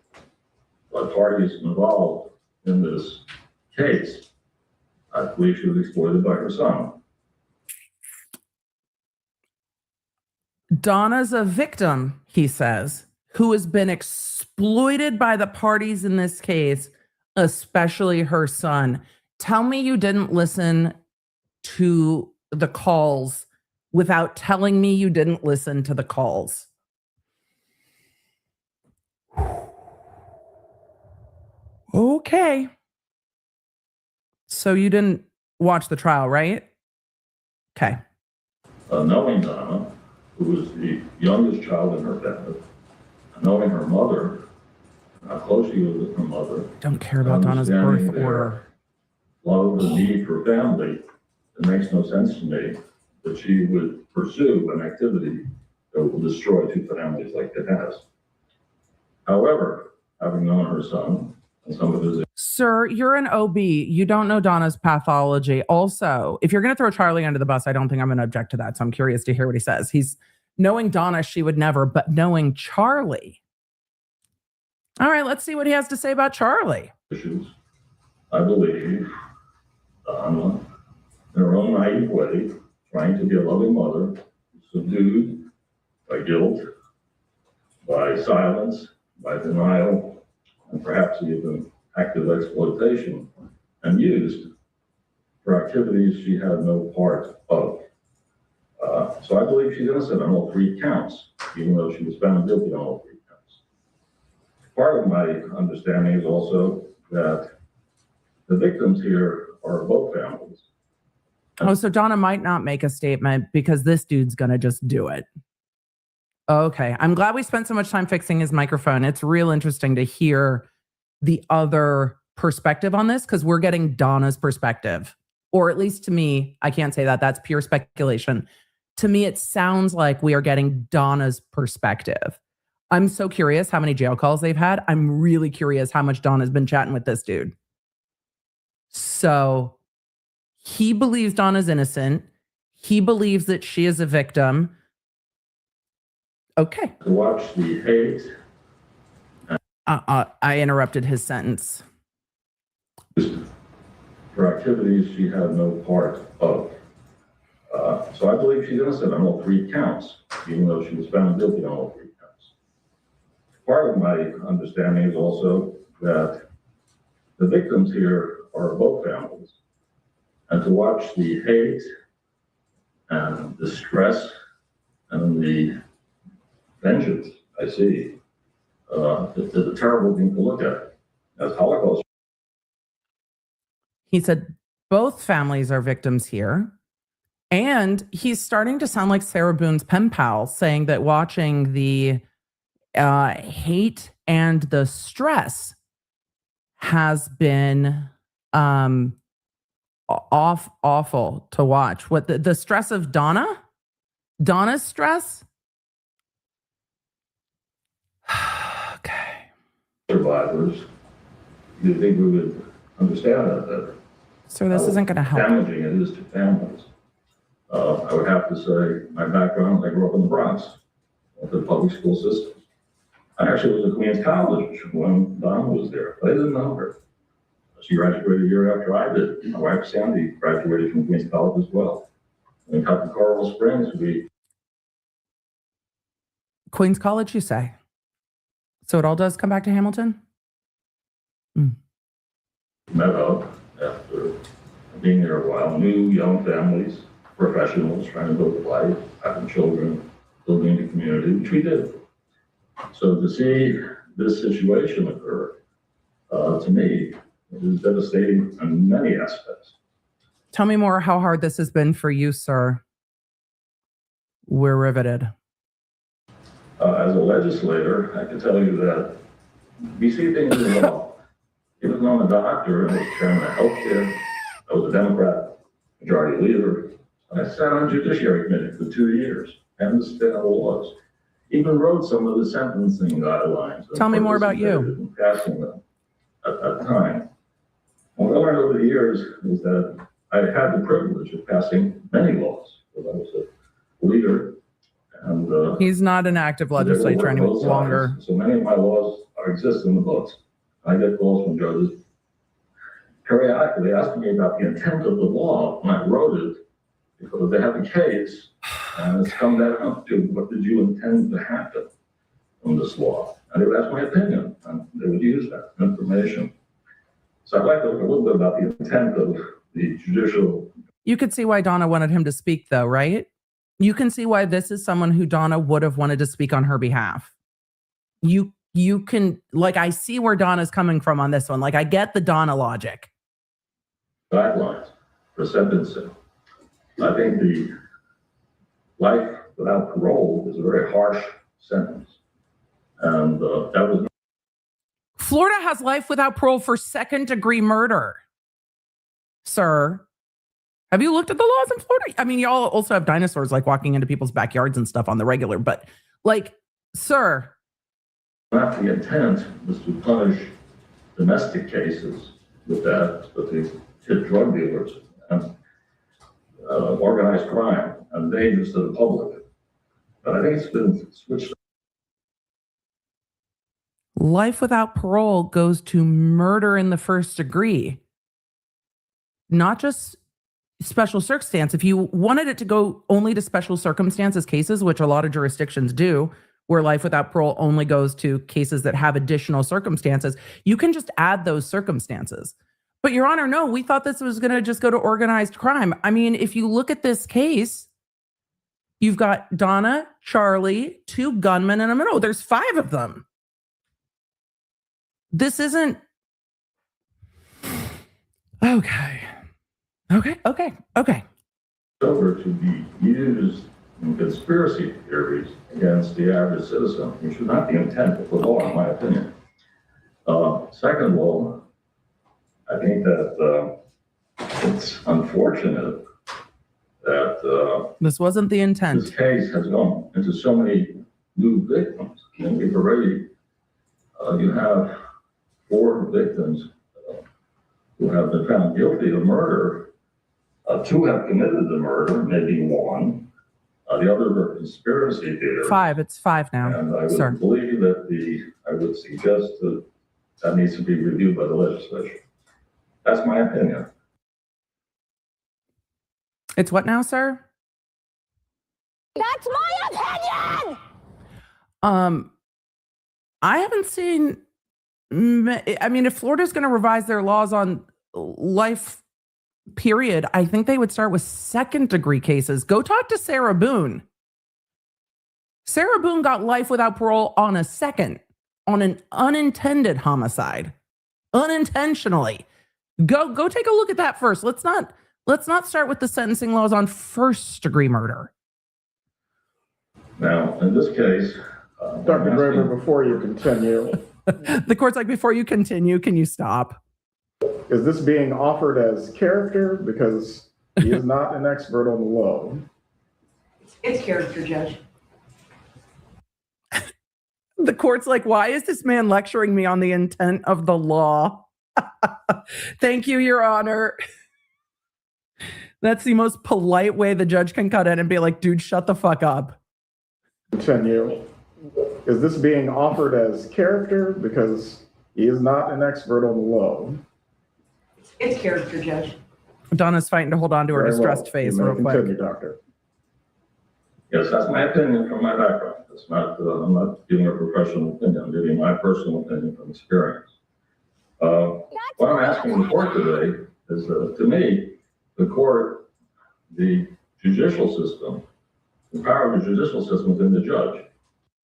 by parties involved in this case. I believe she was exploited by her son. Donna's a victim, he says, who has been exploited by the parties in this case, especially her son. Tell me you didn't listen to the calls without telling me you didn't listen to the calls. Okay. So you didn't watch the trial, right? Okay. Knowing Donna, who was the youngest child in her family, knowing her mother, how close she was with her mother. Don't care about Donna's birth order. Love and need for family. It makes no sense to me that she would pursue an activity that will destroy 2 families like it has. However, having known her son and some of his... Sir, you're an OB. You don't know Donna's pathology. Also, if you're going to throw Charlie under the bus, I don't think I'm going to object to that. So I'm curious to hear what he says. He's knowing Donna, she would never, but knowing Charlie. All right, let's see what he has to say about Charlie. Issues. I believe Donna, in her own naive way, trying to be a loving mother, subdued by guilt, by silence, by denial, and perhaps even active exploitation and used for activities she had no part of. So I believe she's innocent on all three counts, even though she was found guilty on all three counts. Part of my understanding is also that the victims here are both families. Oh, so Donna might not make a statement because this dude's going to just do it. Okay. I'm glad we spent so much time fixing his microphone. It's real interesting to hear the other perspective on this because we're getting Donna's perspective. Or at least to me, I can't say that. That's pure speculation. To me, it sounds like we are getting Donna's perspective. I'm so curious how many jail calls they've had. I'm really curious how much Donna's been chatting with this dude. So he believes Donna's innocent. He believes that she is a victim. Okay. To watch the hate. I interrupted his sentence. For activities she had no part of. So I believe she's innocent on all three counts, even though she was found guilty on all three counts. Part of my understanding is also that the victims here are both families. And to watch the hate and the stress and the vengeance I see, it's a terrible thing to look at. As Holocaust. He said both families are victims here. And he's starting to sound like Sarah Boone's pen pal, saying that watching the hate and the stress has been awful to watch. What the stress of Donna's stress? Okay. Survivors, you think we would understand that better? So this isn't going to help. Damaging it is to families. I would have to say my background, I grew up in the Bronx, with the public school system. I actually was at Queens College when Donna was there, but I didn't know her. She graduated a year after I did. My wife Sandy graduated from Queens College as well. In Coral Springs, Queens College, you say? So it all does come back to Hamilton? met up after being there a while, knew young families, professionals trying to build a life, having children, building a community, which we did. So to see this situation occur, to me, it is devastating in many aspects. Tell me more how hard this has been for you, sir. We're riveted. As a legislator, I can tell you that we see things as well. Even though I'm a doctor and I was chairman of healthcare, I was a Democrat, majority leader. I sat on the Judiciary Committee for 2 years, and understand the laws. Even wrote some of the sentencing guidelines. Tell me more about you. Passing them at that time. What I learned over the years is that I had the privilege of passing many laws, because I was a leader. And he's not an active legislator any longer. So many of my laws exist in the books. I get calls from judges periodically asking me about the intent of the law when I wrote it, because they have a case and it's come down to what did you intend to happen from this law? And they would ask my opinion, and they would use that information. So I'd like to look a little bit about the intent of the judicial. You could see why Donna wanted him to speak, though, right? You can see why this is someone who Donna would have wanted to speak on her behalf. You can, like, I see where Donna's coming from on this one. Like, I get the Donna logic. Guidelines for sentencing. I think the life without parole is a very harsh sentence. And that was. Florida has life without parole for second-degree murder. Sir, have you looked at the laws in Florida? I mean, y'all also have dinosaurs like walking into people's backyards and stuff on the regular, but like, sir. Not the intent was to punish domestic cases with that, but they hit drug dealers and organized crime and dangerous to the public. But I think it's been switched. Life without parole goes to murder in the first degree, not just special circumstance. If you wanted it to go only to special circumstances cases, which a lot of jurisdictions do, where life without parole only goes to cases that have additional circumstances, you can just add those circumstances. But Your Honor, no, we thought this was going to just go to organized crime. I mean, if you look at this case, you've got Donna, Charlie, 2 gunmen in a middle. There's 5 of them. This isn't. Okay. Over to be used in conspiracy theories against the average citizen, which is not the intent of the law, in my opinion. Second of all, I think that it's unfortunate that this wasn't the intent. This case has gone into so many new victims. And we've already, you have 4 victims who have been found guilty of murder. 2 have committed the murder, maybe 1. The others are conspiracy theories. 5. It's 5 now, And I sir. would believe that I would suggest that needs to be reviewed by the legislature. That's my opinion. It's what now, sir? That's my opinion! I haven't seen. I mean, if Florida's going to revise their laws on life, period, I think they would start with 2nd-degree cases. Go talk to Sarah Boone. Sarah Boone got life without parole on an unintended homicide, unintentionally. Go take a look at that first. Let's not start with the sentencing laws on 1st-degree murder. Now, in this case, Dr. Graber, before you continue, the court's like, before you continue, can you stop? is this being offered as character? Because he is not an expert on the law. It's character, Judge. The court's like, why is this man lecturing me on the intent of the law? Thank you, Your Honor. That's the most polite way the judge can cut in and be like, dude, shut the fuck up. Continue. Is this being offered as character? Because he is not an expert on the law. It's character, Judge. Donna's fighting to hold on to her Very distressed well. face You may real quick. continue, Doctor. yes, that's my opinion from my background. It's not, I'm not giving a professional opinion. I'm giving my personal opinion from experience. What I'm asking the court today is, to me, the court, the judicial system, the power of the judicial system is in the judge.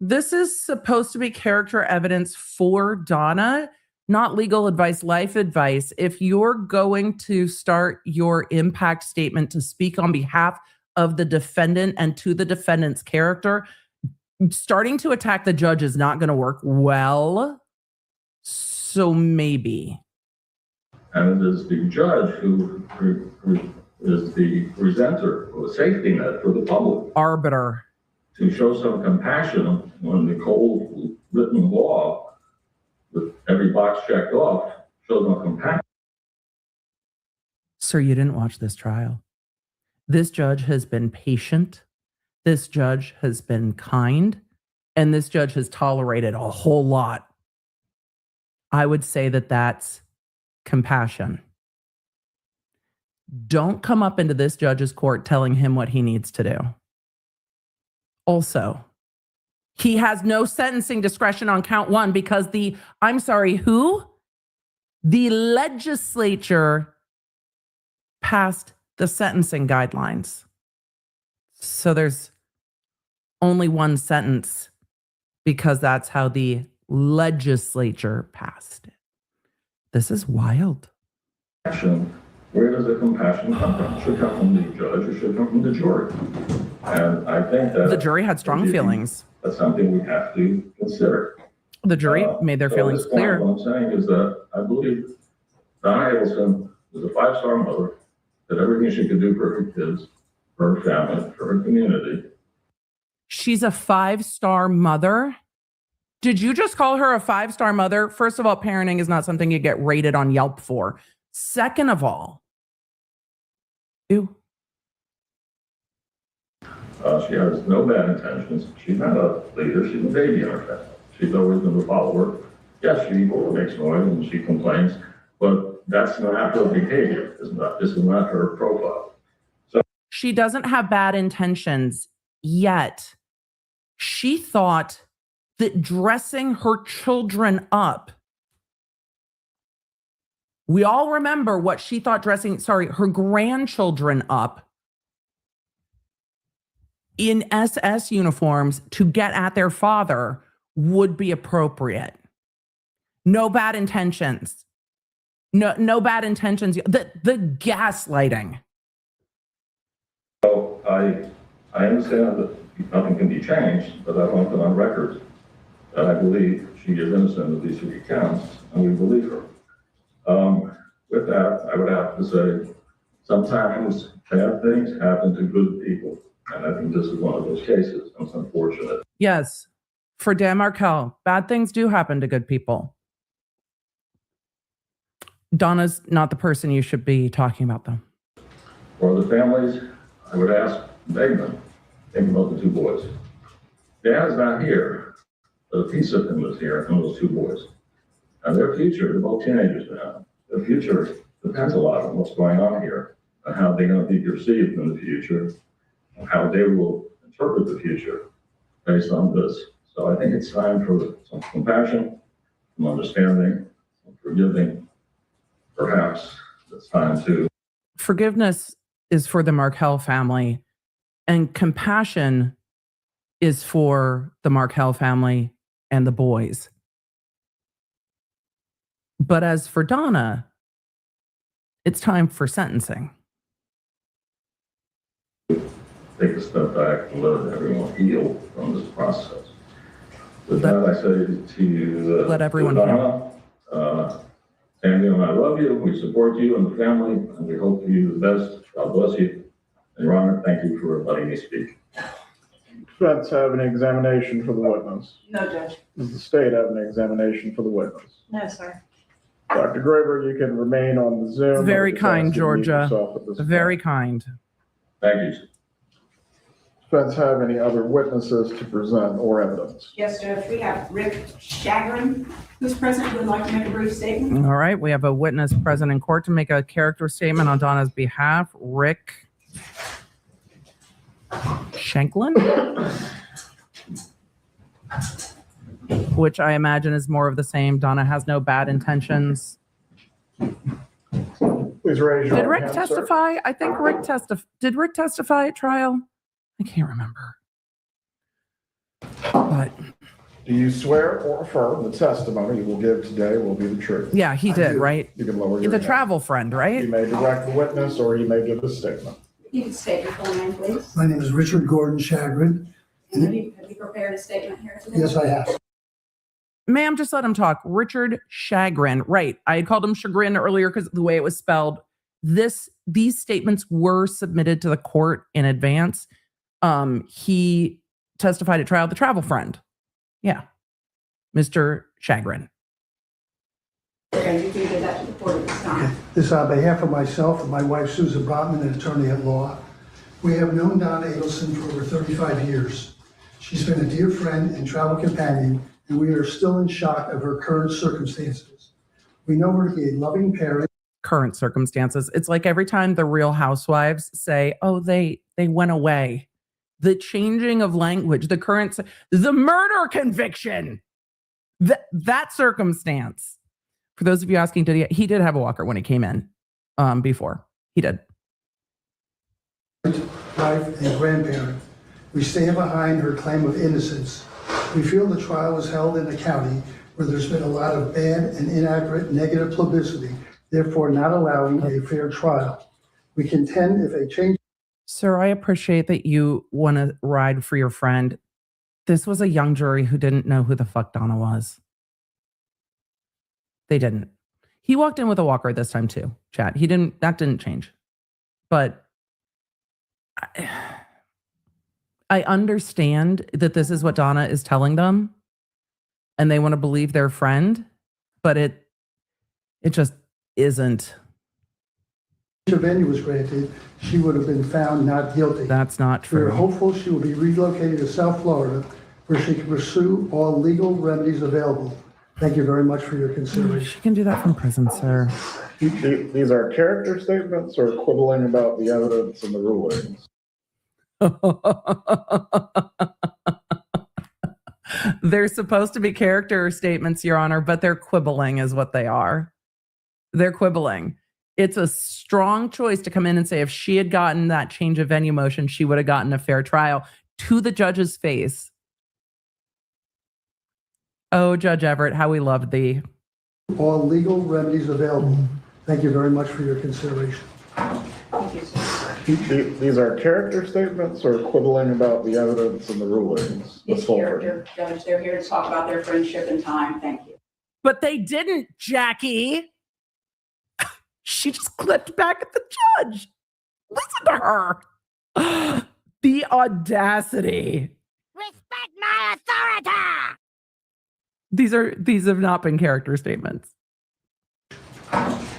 This is supposed to be character evidence for Donna, not legal advice, life advice. If you're going to start your impact statement to speak on behalf of the defendant and to the defendant's character, starting to attack the judge is not going to work well. So maybe. And it is the judge who is the presenter or safety net for the public. Arbiter. To show some compassion when the cold written law, with every box checked off, shows no compassion. Sir, you didn't watch this trial. This judge has been patient. This judge has been kind. And this judge has tolerated a whole lot. I would say that that's compassion. Don't come up into this judge's court telling him what he needs to do. Also, he has no sentencing discretion on count 1 because the legislature passed the sentencing guidelines. So there's only 1 sentence because that's how the legislature passed it. This is wild. Where does the compassion come from? It should come from the judge, it should come from the jury. And I think that the jury had strong feelings. That's something we have to consider. The jury made their feelings clear. What I'm saying is that I believe Donna Abelson was a 5-star mother, did everything she could do for her kids, for her family, for her community. She's a 5-star mother? Did you just call her a 5-star mother? First of all, parenting is not something you get rated on Yelp for. Second of all, ew. She has no bad intentions. She's not a leader. She's a baby in her family. She's always been a follower. Yes, she makes noise and she complains, but that's not her behavior. This is not her profile. So she doesn't have bad intentions, yet she thought that dressing her children up We all remember what she thought dressing, her grandchildren up in SS uniforms to get at their father would be appropriate. No bad intentions. No bad intentions. The gaslighting. So I understand that nothing can be changed, but I want it on record that I believe she is innocent of these 3 counts, and we believe her. With that, I would have to say, sometimes bad things happen to good people, and I think this is one of those cases, and it's unfortunate. Yes, for Dan Markel, bad things do happen to good people. Donna's not the person you should be talking about, though. For the families, I would ask Megman, think about the 2 boys. Dad is not here, but a piece of him is here, and those 2 boys. And their future, they're both teenagers now. Their future depends a lot on what's going on here, and how they're going to be perceived in the future, and how they will interpret the future based on this. So I think it's time for some compassion, some understanding, some forgiving. Perhaps it's time to. Forgiveness is for the Markel family, and compassion is for the Markel family and the boys. But as for Donna, it's time for sentencing. Take a step back and let everyone heal from this process. With that, I say to you, let everyone Donna, Sandy and I love you. We support you and the family, and we hope for you the best. God bless you. And Your Honor, thank you for letting me speak. Defense have an examination for the witness. No, Judge. Does the state have an examination for the witness? No, sir. Dr. Graber, you can remain on the Zoom. Very kind, Georgia. Very kind. Thank you. Defense have any other witnesses to present or evidence? Yes, Judge. We have Rick Chagrin, who's present, who would like to make a brief statement. All right. We have a witness present in court to make a character statement on Donna's behalf. Rick Shanklin, which I imagine is more of the same. Donna has no bad intentions. Please raise your Did Rick hand, testify? sir. I think Rick testified. Did Rick testify at trial? I can't remember. But Do you swear or affirm the testimony you will give today will be the truth? yeah, he did, right? You can lower your He's a hand. travel friend, right? You may direct the witness or you may give a statement. You can state your full name, please. My name is Richard Gordon Chagrin. Have you prepared a statement here today? Yes, I have. Ma'am, just let him talk. Richard Chagrin. Right. I had called him Chagrin earlier because of the way it was spelled. These statements were submitted to the court in advance. He testified at trial, the travel friend. Yeah. Mr. Chagrin. Okay, you can give that to the court at this time. This is on behalf of myself and my wife, Susan Brotman, an attorney at law. We have known Donna Adelson for over 35 years. She's been a dear friend and travel companion, and we are still in shock of her current circumstances. We know her to be a loving parent. Current circumstances. It's like every time the Real Housewives say, oh, they went away. The changing of language, the murder conviction, that circumstance. For those of you asking, he did have a walker when he came in before. He did. Wife and grandparent. We stand behind her claim of innocence. We feel the trial was held in a county where there's been a lot of bad and inaccurate negative publicity, therefore not allowing a fair trial. We contend if a change. Sir, I appreciate that you want to ride for your friend. This was a young jury who didn't know who the fuck Donna was. They didn't. He walked in with a walker this time too, chat. That didn't change. But I understand that this is what Donna is telling them and they want to believe their friend, but it just isn't. If her venue was granted, she would have been found not guilty. That's not We are true. hopeful she will be relocated to South Florida, where she can pursue all legal remedies available. Thank you very much for your consideration. She can do that from prison, sir. These are character statements or quibbling about the evidence and the rulings? They're supposed to be character statements, Your Honor, but they're quibbling is what they are. They're quibbling. It's a strong choice to come in and say if she had gotten that change of venue motion, she would have gotten a fair trial to the judge's face. Oh, Judge Everett, how we loved thee. All legal remedies available. Thank you very much for your consideration. These are character statements or quibbling about the evidence and the rulings? It's character, Judge. They're here to talk about their friendship and time. Thank you. But they didn't, Jackie. She just clipped back at the judge. Listen to her. The audacity. Respect my authority. These have not been character statements.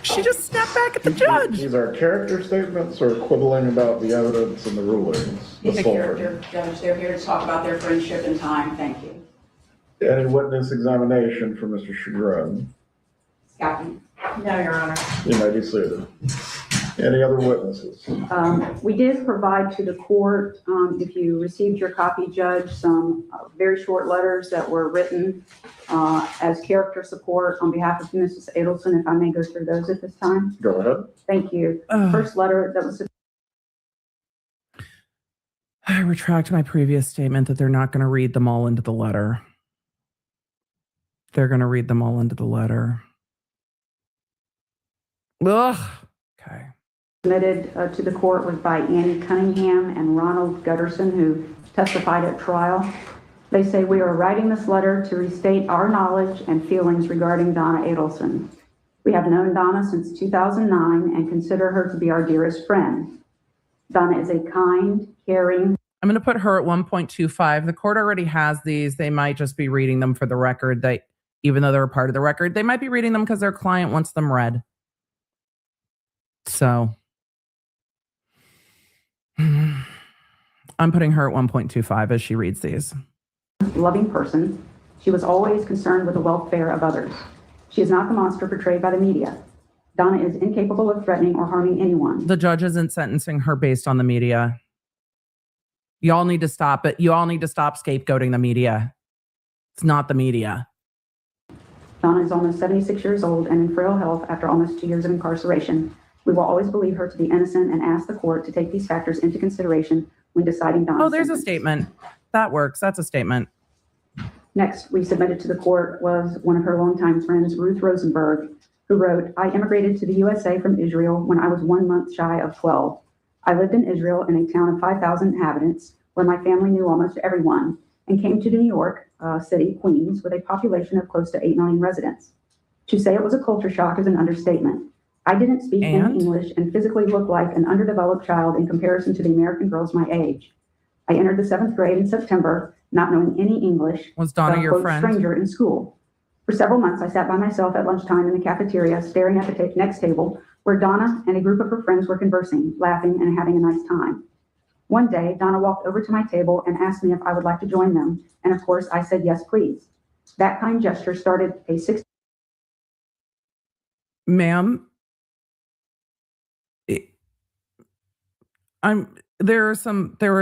She just snapped back at the judge. These are character statements or quibbling about the evidence and the rulings? It's character, Judge. They're here to talk about their friendship and time. Thank you. Any witness examination for Mr. Chagrin? Scotty. No, Your Honor. You may be seated. Any other witnesses? We did provide to the court, if you received your copy, Judge, some very short letters that were written as character support on behalf of Mrs. Adelson, if I may go through those at this time. Go ahead. Thank you. First letter that was... I retract my previous statement that they're not going to read them all into the letter. They're going to read them all into the letter. Ugh. Okay. Submitted to the court was by Annie Cunningham and Ronald Gutterson, who testified at trial. They say, we are writing this letter to restate our knowledge and feelings regarding Donna Adelson. We have known Donna since 2009 and consider her to be our dearest friend. Donna is a kind, caring. I'm going to put her at 1.25. The court already has these. They might just be reading them for the record. Even though they're a part of the record, they might be reading them because their client wants them read. So I'm putting her at 1.25 as she reads these. Loving person. She was always concerned with the welfare of others. She is not the monster portrayed by the media. Donna is incapable of threatening or harming anyone. The judge isn't sentencing her based on the media. Y'all need to stop it. You all need to stop scapegoating the media. It's not the media. Donna is almost 76 years old and in frail health after almost 2 years of incarceration. We will always believe her to be innocent and ask the court to take these factors into consideration when deciding Donna's Oh, there's sentence. a statement. That works. That's a statement. Next, we submitted to the court was one of her longtime friends, Ruth Rosenberg, who wrote, I immigrated to the USA from Israel when I was 1 month shy of 12. I lived in Israel in a town of 5,000 inhabitants where my family knew almost everyone and came to New York City, Queens, with a population of close to 8 million residents. To say it was a culture shock is an understatement. I didn't speak any English and physically looked like an underdeveloped child in comparison to the American girls my age. I entered the 7th grade in September, not knowing any English. Was Donna your quote, friend? Stranger in school. For several months, I sat by myself at lunchtime in the cafeteria, staring at the next table, where Donna and a group of her friends were conversing, laughing, and having a nice time. One day, Donna walked over to my table and asked me if I would like to join them, and of course, I said yes, please. That kind gesture started a 6. Ma'am, there are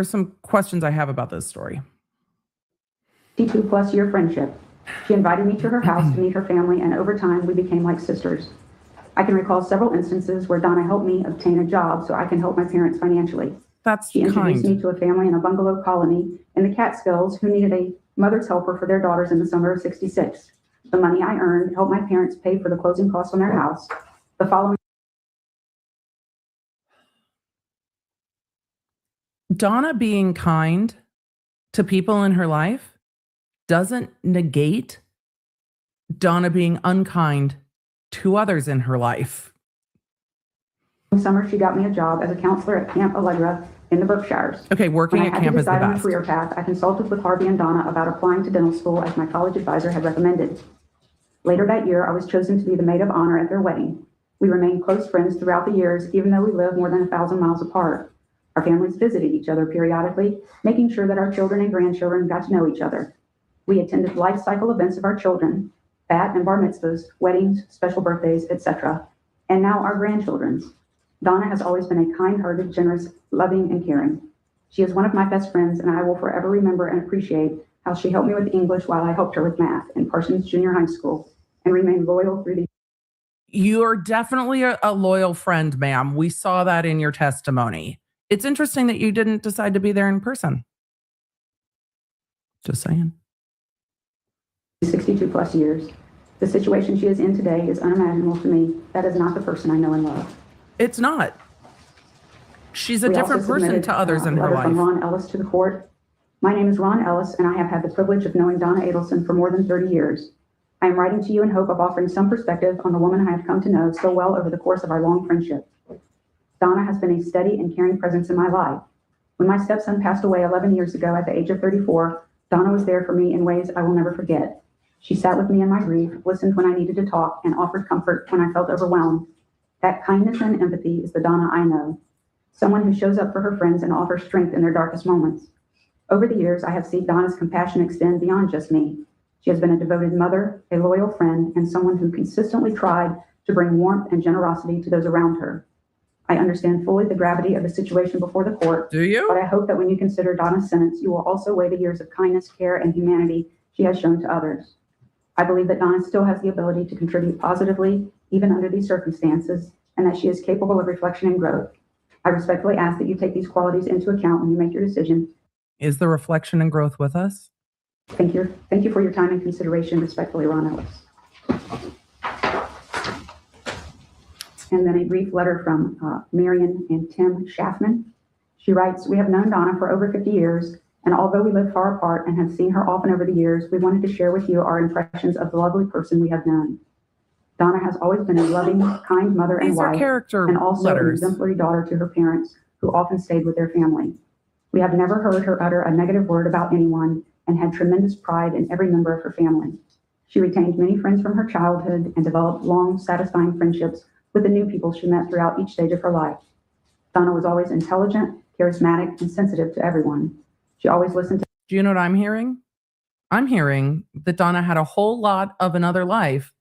some questions I have about this story. 52+ year friendship. She invited me to her house to meet her family, and over time, we became like sisters. I can recall several instances where Donna helped me obtain a job so I can help my parents financially. She introduced me to a family in a bungalow colony in the Catskills who needed a mother's helper for their daughters in the summer of '66. The money I earned helped my parents pay for the closing costs on their house. The following Donna being kind to people in her life doesn't negate Donna being unkind to others in her life. summer, she got me a job as a counselor at Camp Allegra in the Berkshires. Okay, working When I at had to camp is the decide on a best. career path, I consulted with Harvey and Donna about applying to dental school as my college advisor had recommended. Later that year, I was chosen to be the maid of honor at their wedding. We remained close friends throughout the years, even though we lived more than 1,000 miles apart. Our families visited each other periodically, making sure that our children and grandchildren got to know each other. We attended life cycle events of our children, bat and bar mitzvahs, weddings, special birthdays, etc., and now our grandchildren's. Donna has always been a kind-hearted, generous, loving, and caring. She is one of my best friends, and I will forever remember and appreciate how she helped me with English while I helped her with math in Parsons Junior High School and remained loyal through the You're definitely a loyal friend, ma'am. We saw that in your testimony. It's interesting that you didn't decide to be there in person. Just saying. 62 plus years. The situation she is in today is unimaginable to me. That is not the person I know and love. It's not. She's a We different also person submitted, to others in a her letter from life. Ron Ellis to the court. My name is Ron Ellis, and I have had the privilege of knowing Donna Adelson for more than 30 years. I am writing to you in hope of offering some perspective on the woman I have come to know so well over the course of our long friendship. Donna has been a steady and caring presence in my life. When my stepson passed away 11 years ago at the age of 34, Donna was there for me in ways I will never forget. She sat with me in my grief, listened when I needed to talk, and offered comfort when I felt overwhelmed. That kindness and empathy is the Donna I know. Someone who shows up for her friends and offers strength in their darkest moments. Over the years, I have seen Donna's compassion extend beyond just me. She has been a devoted mother, a loyal friend, and someone who consistently tried to bring warmth and generosity to those around her. I understand fully the gravity of the situation before the court. Do you? But I hope that when you consider Donna's sentence, you will also weigh the years of kindness, care, and humanity she has shown to others. I believe that Donna still has the ability to contribute positively, even under these circumstances, and that she is capable of reflection and growth. I respectfully ask that you take these qualities into account when you make your decision. Is the reflection and growth with us? Thank you. Thank you for your time and consideration. Respectfully, Ron Ellis. And then a brief letter from Marion and Tim Schaffman. She writes, we have known Donna for over 50 years, and although we live far apart and have seen her often over the years, we wanted to share with you our impressions of the lovely person we have known. Donna has always been a loving, kind mother and These are wife, character and also letters. an exemplary daughter to her parents, who often stayed with their family. We have never heard her utter a negative word about anyone and had tremendous pride in every member of her family. She retained many friends from her childhood and developed long, satisfying friendships with the new people she met throughout each stage of her life. Donna was always intelligent, charismatic, and sensitive to everyone. She always listened to. Do you know what I'm hearing? I'm hearing that Donna had a whole lot of another life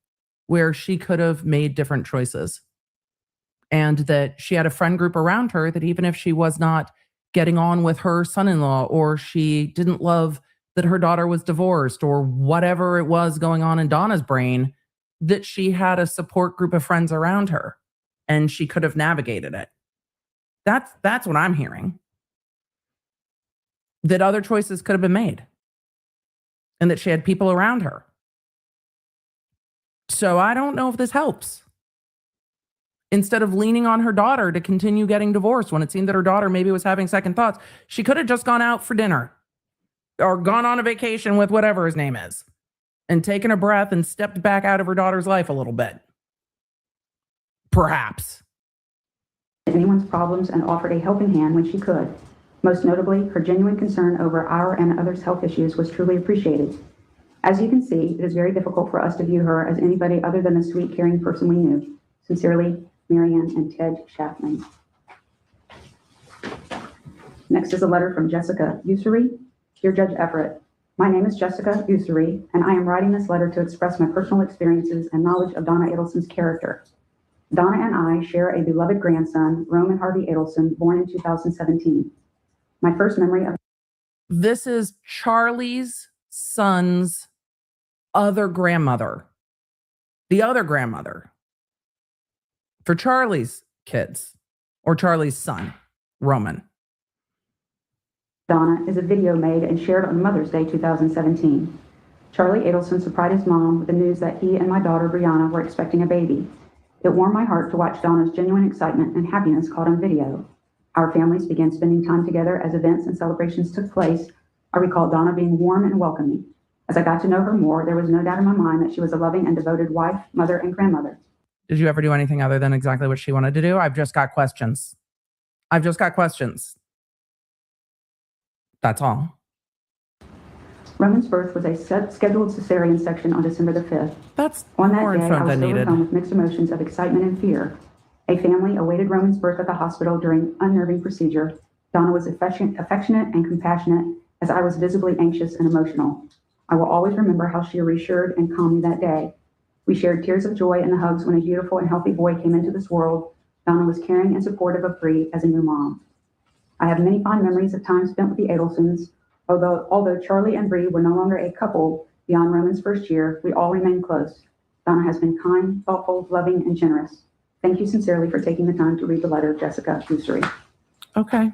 where she could have made different choices. And that she had a friend group around her that even if she was not getting on with her son-in-law, or she didn't love that her daughter was divorced, or whatever it was going on in Donna's brain, that she had a support group of friends around her and she could have navigated it. That's what I'm hearing. That other choices could have been made and that she had people around her. So I don't know if this helps. Instead of leaning on her daughter to continue getting divorced when it seemed that her daughter maybe was having second thoughts, she could have just gone out for dinner or gone on a vacation with whatever his name is and taken a breath and stepped back out of her daughter's life a little bit. Perhaps. Anyone's problems and offered a helping hand when she could. Most notably, her genuine concern over our and others' health issues was truly appreciated. As you can see, it is very difficult for us to view her as anybody other than the sweet, caring person we knew. Sincerely, Marianne and Ted Schaffman. Next is a letter from Jessica Usury. Dear Judge Everett, my name is Jessica Usury, and I am writing this letter to express my personal experiences and knowledge of Donna Adelson's character. Donna and I share a beloved grandson, Roman Harvey Adelson, born in 2017. My first memory of. This is Charlie's son's other grandmother. The other grandmother. For Charlie's kids, or Charlie's son, Roman. Donna is a video made and shared on Mother's Day 2017. Charlie Adelson surprised his mom with the news that he and my daughter Brianna were expecting a baby. It warmed my heart to watch Donna's genuine excitement and happiness caught on video. Our families began spending time together as events and celebrations took place. I recall Donna being warm and welcoming. As I got to know her more, there was no doubt in my mind that she was a loving and devoted wife, mother, and grandmother. Did you ever do anything other than exactly what she wanted to do? I've just got questions. That's all. Roman's birth was a scheduled cesarean section on December the 5th. That's on that more day, info I was than needed. overcome with mixed emotions of excitement and fear. A family awaited Roman's birth at the hospital during unnerving procedure. Donna was affectionate and compassionate, as I was visibly anxious and emotional. I will always remember how she reassured and calmed me that day. We shared tears of joy and the hugs when a beautiful and healthy boy came into this world. Donna was caring and supportive of Bree as a new mom. I have many fond memories of time spent with the Adelsons. Although Charlie and Bree were no longer a couple beyond Roman's first year, we all remained close. Donna has been kind, thoughtful, loving, and generous. Thank you sincerely for taking the time to read the letter, Jessica Goosery. Okay.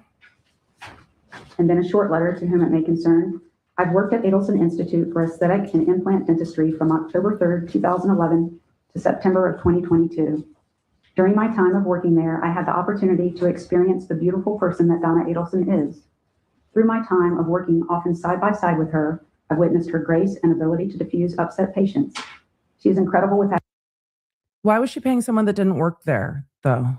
And then a short letter to whom it may concern. I've worked at Adelson Institute for Aesthetic and Implant Dentistry from October 3rd, 2011 to September of 2022. During my time of working there, I had the opportunity to experience the beautiful person that Donna Adelson is. Through my time of working often side by side with her, I've witnessed her grace and ability to diffuse upset patients. She is incredible with Why was she paying someone that didn't work there, though?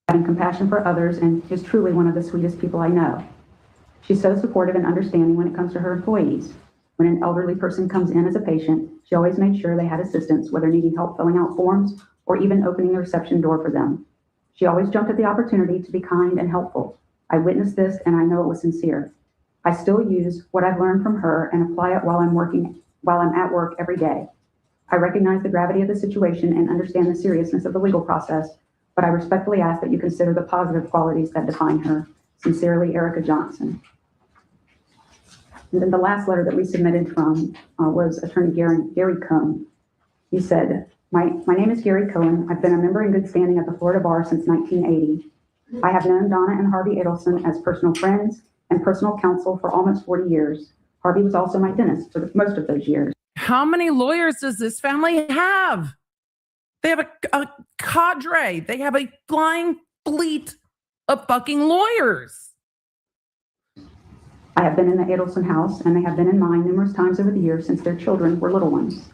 having compassion for others and is truly one of the sweetest people I know. She's so supportive and understanding when it comes to her employees. When an elderly person comes in as a patient, she always made sure they had assistance, whether needing help filling out forms or even opening the reception door for them. She always jumped at the opportunity to be kind and helpful. I witnessed this and I know it was sincere. I still use what I've learned from her and apply it while I'm at work every day. I recognize the gravity of the situation and understand the seriousness of the legal process, but I respectfully ask that you consider the positive qualities that define her. Sincerely, Erica Johnson. And then the last letter that we submitted from was Attorney Gary Cohn. He said, my name is Gary Cohen. I've been a member in good standing at the Florida Bar since 1980. I have known Donna and Harvey Adelson as personal friends and personal counsel for almost 40 years. Harvey was also my dentist for most of those years. How many lawyers does this family have? They have a cadre. They have a flying fleet of fucking lawyers. I have been in the Adelson house, and they have been in mine numerous times over the years since their children were little ones.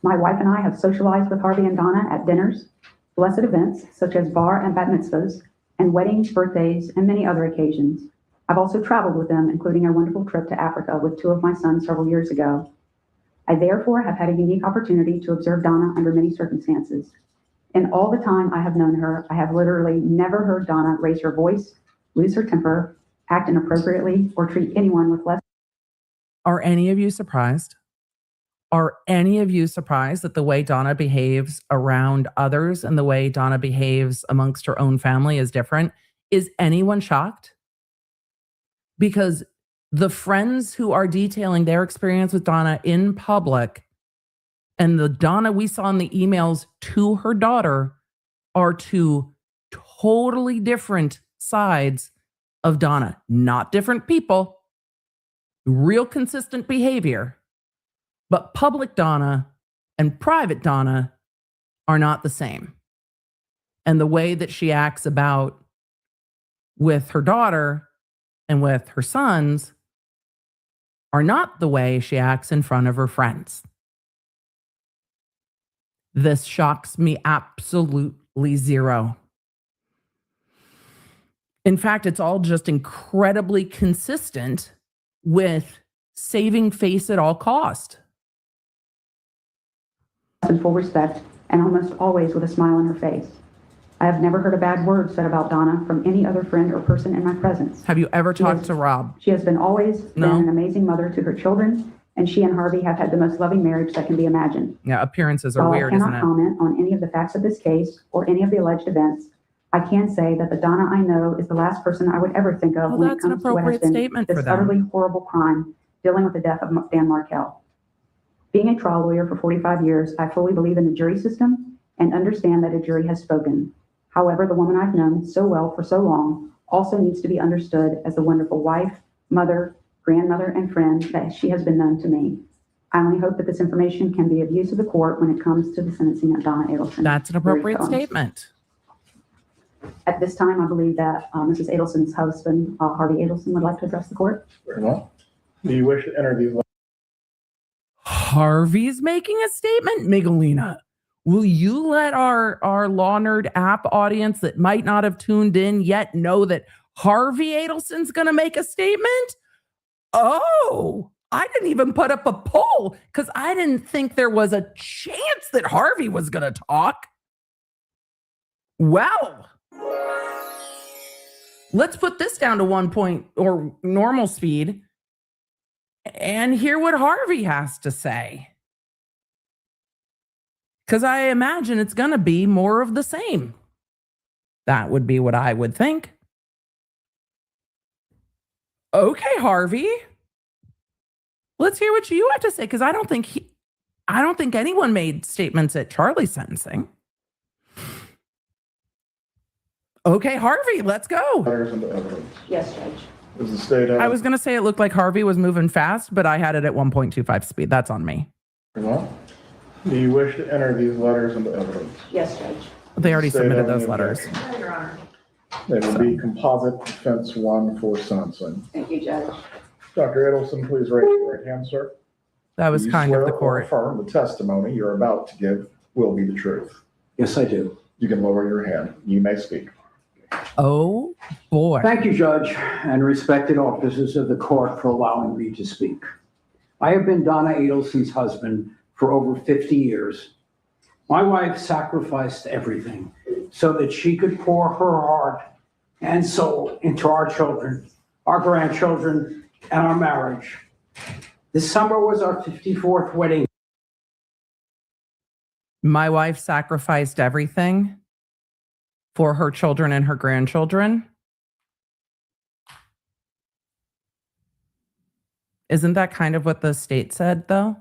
My wife and I have socialized with Harvey and Donna at dinners, blessed events such as bar and bat mitzvahs, and weddings, birthdays, and many other occasions. I've also traveled with them, including our wonderful trip to Africa with two of my sons several years ago. I therefore have had a unique opportunity to observe Donna under many circumstances. In all the time I have known her, I have literally never heard Donna raise her voice, lose her temper, act inappropriately, or treat anyone with less. Are any of you surprised? Are any of you surprised that the way Donna behaves around others and the way Donna behaves amongst her own family is different? Is anyone shocked? Because the friends who are detailing their experience with Donna in public and the Donna we saw in the emails to her daughter are two totally different sides of Donna. Not different people, real consistent behavior, but public Donna and private Donna are not the same. And the way that she acts about with her daughter and with her sons are not the way she acts in front of her friends. This shocks me absolutely zero. In fact, it's all just incredibly consistent with saving face at all cost. In full respect, and almost always with a smile on her face. I have never heard a bad word said about Donna from any other friend or person in my presence. Have you ever talked to Rob? She has been been an amazing mother to her children, and she and Harvey have had the most loving marriage that can be imagined. Yeah, appearances are weird, isn't it? While I cannot comment on any of the facts of this case or any of the alleged events, I can say that the Donna I know is the last person I would ever think of when it comes to what has been this utterly horrible crime dealing with the death of Dan Markell. Being a trial lawyer for 45 years, I fully believe in the jury system and understand that a jury has spoken. However, the woman I've known so well for so long also needs to be understood as the wonderful wife, mother, grandmother, and friend that she has been known to me. I only hope that this information can be of use to the court when it comes to the sentencing of Donna Adelson. That's an appropriate statement. At this time, I believe that Mrs. Adelson's husband, Harvey Adelson, would like to address the court. Very well. Do you wish to interview? Harvey's making a statement? Miguelina, will you let our Law Nerd app audience that might not have tuned in yet know that Harvey Adelson's going to make a statement? Oh, I didn't even put up a poll because I didn't think there was a chance that Harvey was going to talk. Well, let's put this down to 1 point or normal speed and hear what Harvey has to say. Because I imagine it's going to be more of the same. That would be what I would think. Okay, Harvey. Let's hear what you have to say, because I don't think I don't think anyone made statements at Charlie's sentencing. Okay, Harvey, let's go. Letters into evidence. Yes, Judge. Does the state have? I was going to say it looked like Harvey was moving fast, but I had it at 1.25 speed. That's on me. Well, do you wish to enter these letters into evidence? Yes, Judge. They already State submitted have those any letters. objection? No, Your Honor. They will be composite defense 1 for sentencing. Thank you, Judge. Dr. Edelson, please raise your right hand, sir. That was Do you kind of swear the or court. affirm the testimony you're about to give will be the truth? Yes, I do. You can lower your hand. You may speak. Oh, boy. Thank you, Judge, and respected officers of the court for allowing me to speak. I have been Donna Adelson's husband for over 50 years. My wife sacrificed everything so that she could pour her heart and soul into our children, our grandchildren, and our marriage. This summer was our 54th wedding. My wife sacrificed everything for her children and her grandchildren. Isn't that kind of what the state said, though?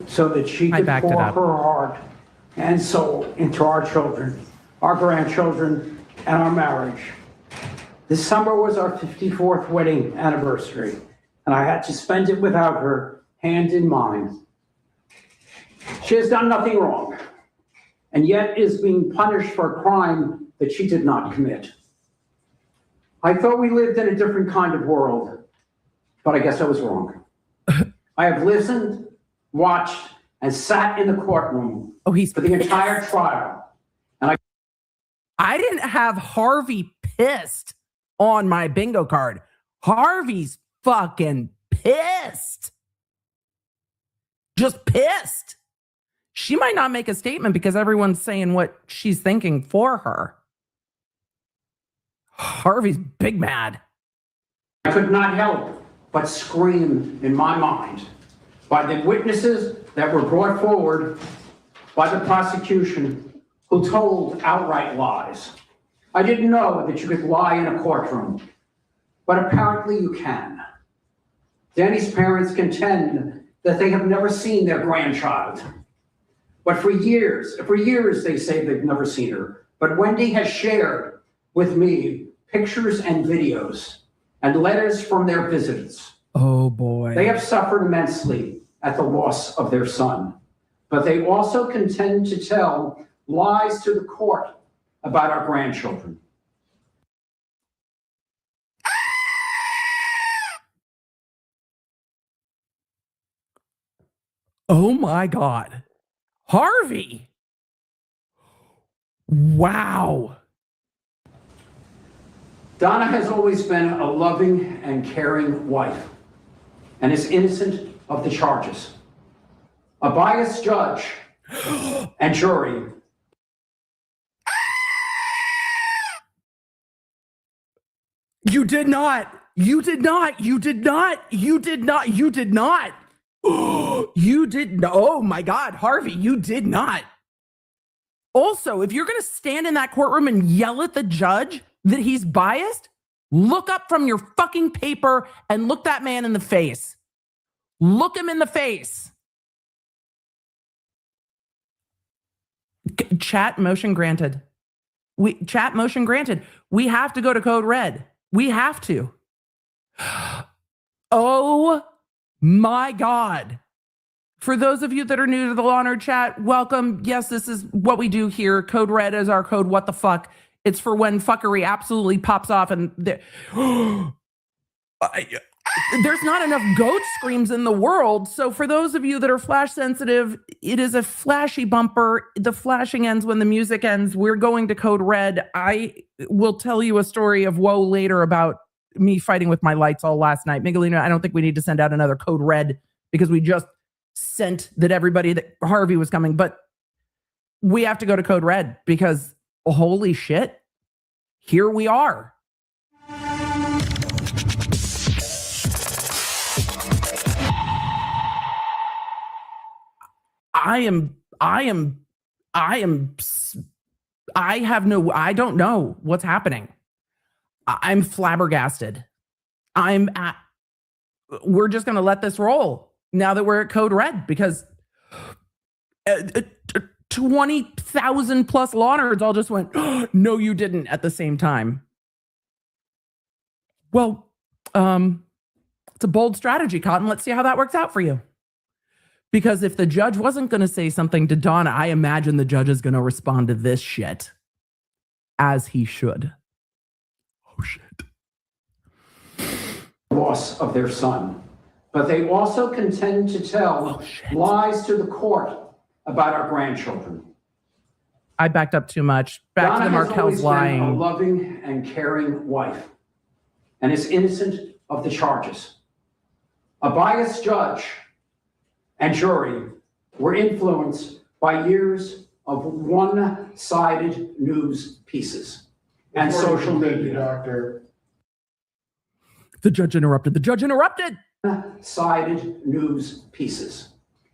So that she I could backed it pour up. her heart and soul into our children, our grandchildren, and our marriage. This summer was our 54th wedding anniversary, and I had to spend it without her, hand in mind. She has done nothing wrong, and yet is being punished for a crime that she did not commit. I thought we lived in a different kind of world, but I guess I was wrong. I have listened, watched, and sat in the courtroom for the entire trial. And I didn't have Harvey pissed on my bingo card. Harvey's fucking pissed. Just pissed. She might not make a statement because everyone's saying what she's thinking for her. Harvey's big mad. I could not help but scream in my mind by the witnesses that were brought forward by the prosecution who told outright lies. I didn't know that you could lie in a courtroom, but apparently you can. Danny's parents contend that they have never seen their grandchild. But for years they say they've never seen her. But Wendy has shared with me pictures and videos and letters from their visits. Oh boy. They have suffered immensely at the loss of their son, but they also contend to tell lies to the court about our grandchildren. Oh my God. Harvey. Wow. Donna has always been a loving and caring wife and is innocent of the charges. A biased judge and jury You did not. You did not. You did not. You did not. You did not. You did not. Oh my God, Harvey, you did not. Also, if you're going to stand in that courtroom and yell at the judge that he's biased, look up from your fucking paper and look that man in the face. Look him in the face. Chat motion granted. Chat motion granted. We have to go to code red. We have to. Oh my God. For those of you that are new to the Law and Order chat, welcome. Yes, this is what we do here. Code red is our code. What the fuck? It's for when fuckery absolutely pops off and there's not enough goat screams in the world. So for those of you that are flash sensitive, it is a flashy bumper. The flashing ends when the music ends. We're going to code red. I will tell you a story of woe later about me fighting with my lights all last night. Miguelina, I don't think we need to send out another code red because we just sent that everybody that Harvey was coming, but we have to go to code red because holy shit, here we are. I don't know what's happening. I'm flabbergasted. We're just going to let this roll. now that we're at code red, because 20,000 plus law nerds all just went, oh, no, you didn't at the same time. Well, it's a bold strategy, Cotton. Let's see how that works out for you. Because if the judge wasn't going to say something to Donna, I imagine the judge is going to respond to this shit as he should. Oh, shit. Loss of their son. But they also contend to tell lies to the court about our grandchildren. I backed up too much. Back to the Markel's lying. Donna has always been a loving and caring wife and is innocent of the charges. A biased judge and jury were influenced by years of one-sided news pieces and social media. Doctor. The judge interrupted. The judge interrupted. Sided news pieces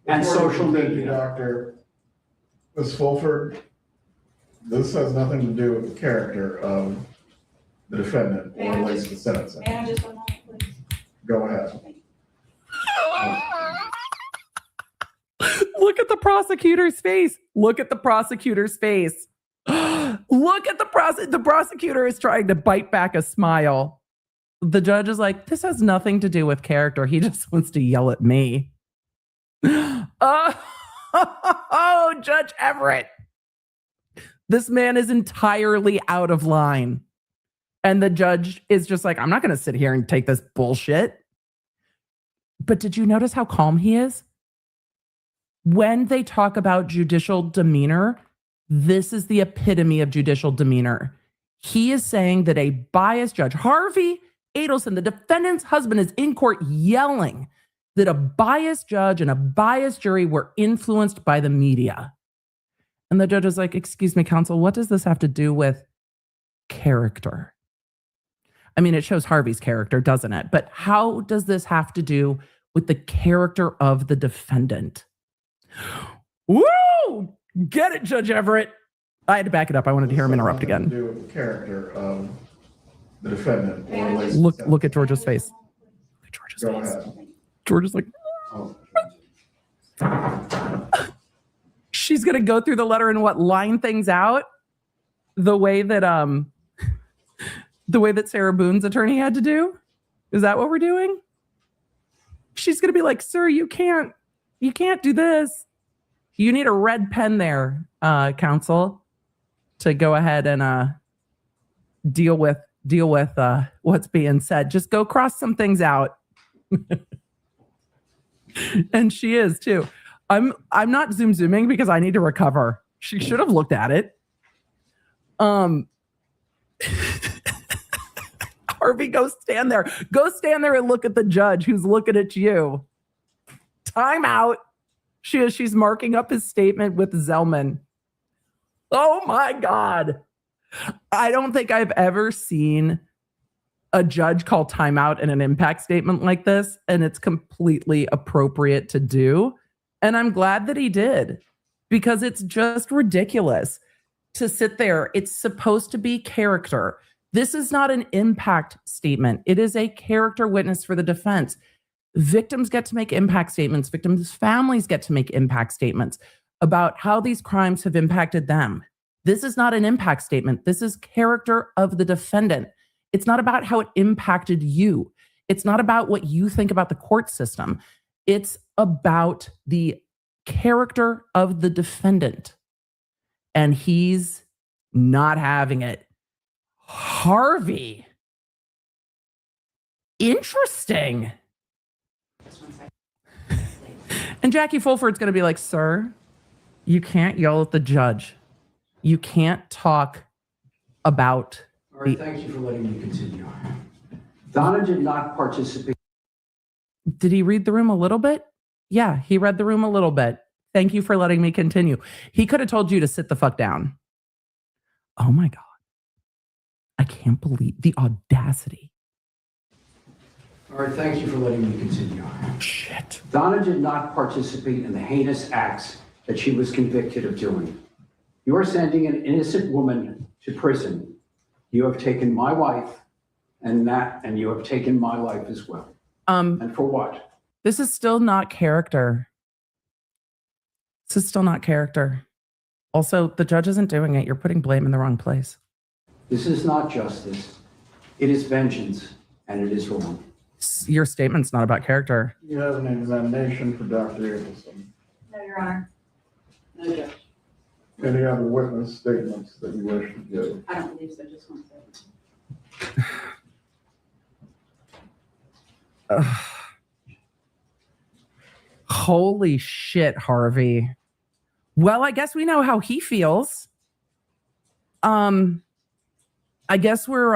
and social media. Doctor, Ms. Fulford, this has nothing to do with the character of the defendant or relates to sentencing. May I just a moment, please? Go ahead. Look at the prosecutor's face. Look at the prosecutor's face. Look at the prosecutor is trying to bite back a smile. The judge is like, this has nothing to do with character. He just wants to yell at me. Oh, Judge Everett. This man is entirely out of line. And the judge is just like, I'm not going to sit here and take this bullshit. But did you notice how calm he is? When they talk about judicial demeanor, this is the epitome of judicial demeanor. He is saying that a biased judge, Harvey Adelson, the defendant's husband, is in court yelling that a biased judge and a biased jury were influenced by the media. And the judge is like, excuse me, counsel, what does this have to do with character? I mean, it shows Harvey's character, doesn't it? But how does this have to do with the character of the defendant? Woo! Get it, Judge Everett. I had to back it up. I wanted to hear him interrupt again. To do with the character of the defendant or relates to Look at George's face. Look at George's Go face. ahead. George is like, she's gonna go through the letter and line things out the way that Sarah Boone's attorney had to do. Is that what we're doing? She's gonna be like, sir, you can't do this. You need a red pen there, counsel, to go ahead and deal with what's being said. Just go cross some things out. And she is too. I'm not zooming because I need to recover. She should have looked at it. Harvey, go stand there. Go stand there and look at the judge who's looking at you. Time out. She's marking up his statement with Zellman. Oh my God. I don't think I've ever seen a judge call timeout in an impact statement like this, and it's completely appropriate to do. And I'm glad that he did, because it's just ridiculous to sit there. It's supposed to be character. This is not an impact statement. It is a character witness for the defense. Victims get to make impact statements. Victims' families get to make impact statements about how these crimes have impacted them. This is not an impact statement. This is character of the defendant. It's not about how it impacted you. It's not about what you think about the court system. It's about the character of the defendant. And he's not having it. Harvey. Interesting. And Jackie Fulford's going to be like, sir, you can't yell at the judge. You can't talk about. All right, thank you for letting me continue. Donna did not participate. Did he read the room a little bit? Yeah, he read the room a little bit. Thank you for letting me continue. He could have told you to sit the fuck down. Oh my God. I can't believe the audacity. All right, thank you for letting me continue. Shit. Donna did not participate in the heinous acts that she was convicted of doing. You are sending an innocent woman to prison. You have taken my wife and you have taken my life as well. And for what? This is still not character. This is still not character. Also, the judge isn't doing it. You're putting blame in the wrong place. This is not justice. It is vengeance, and it is wrong. Your statement's not about character. You have an examination for Dr. Adelson. No, Your Honor. No, Judge. Any other witness statements that you wish to give? I don't believe so. Just one second. Holy shit, Harvey. Well, I guess we know how he feels. I guess we're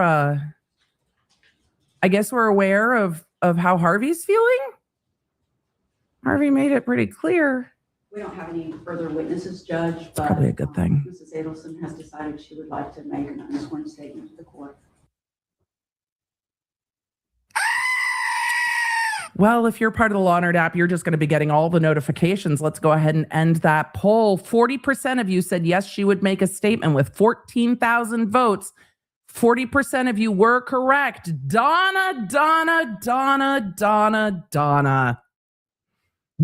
aware of how Harvey's feeling. Harvey made it pretty clear. We don't have any further witnesses, Judge, but Probably a good thing. Mrs. Adelson has decided she would like to make an unsworn statement to the court. Well, if you're part of the Law Nerd app, you're just going to be getting all the notifications. Let's go ahead and end that poll. 40% of you said yes, she would make a statement with 14,000 votes. 40% of you were correct. Donna.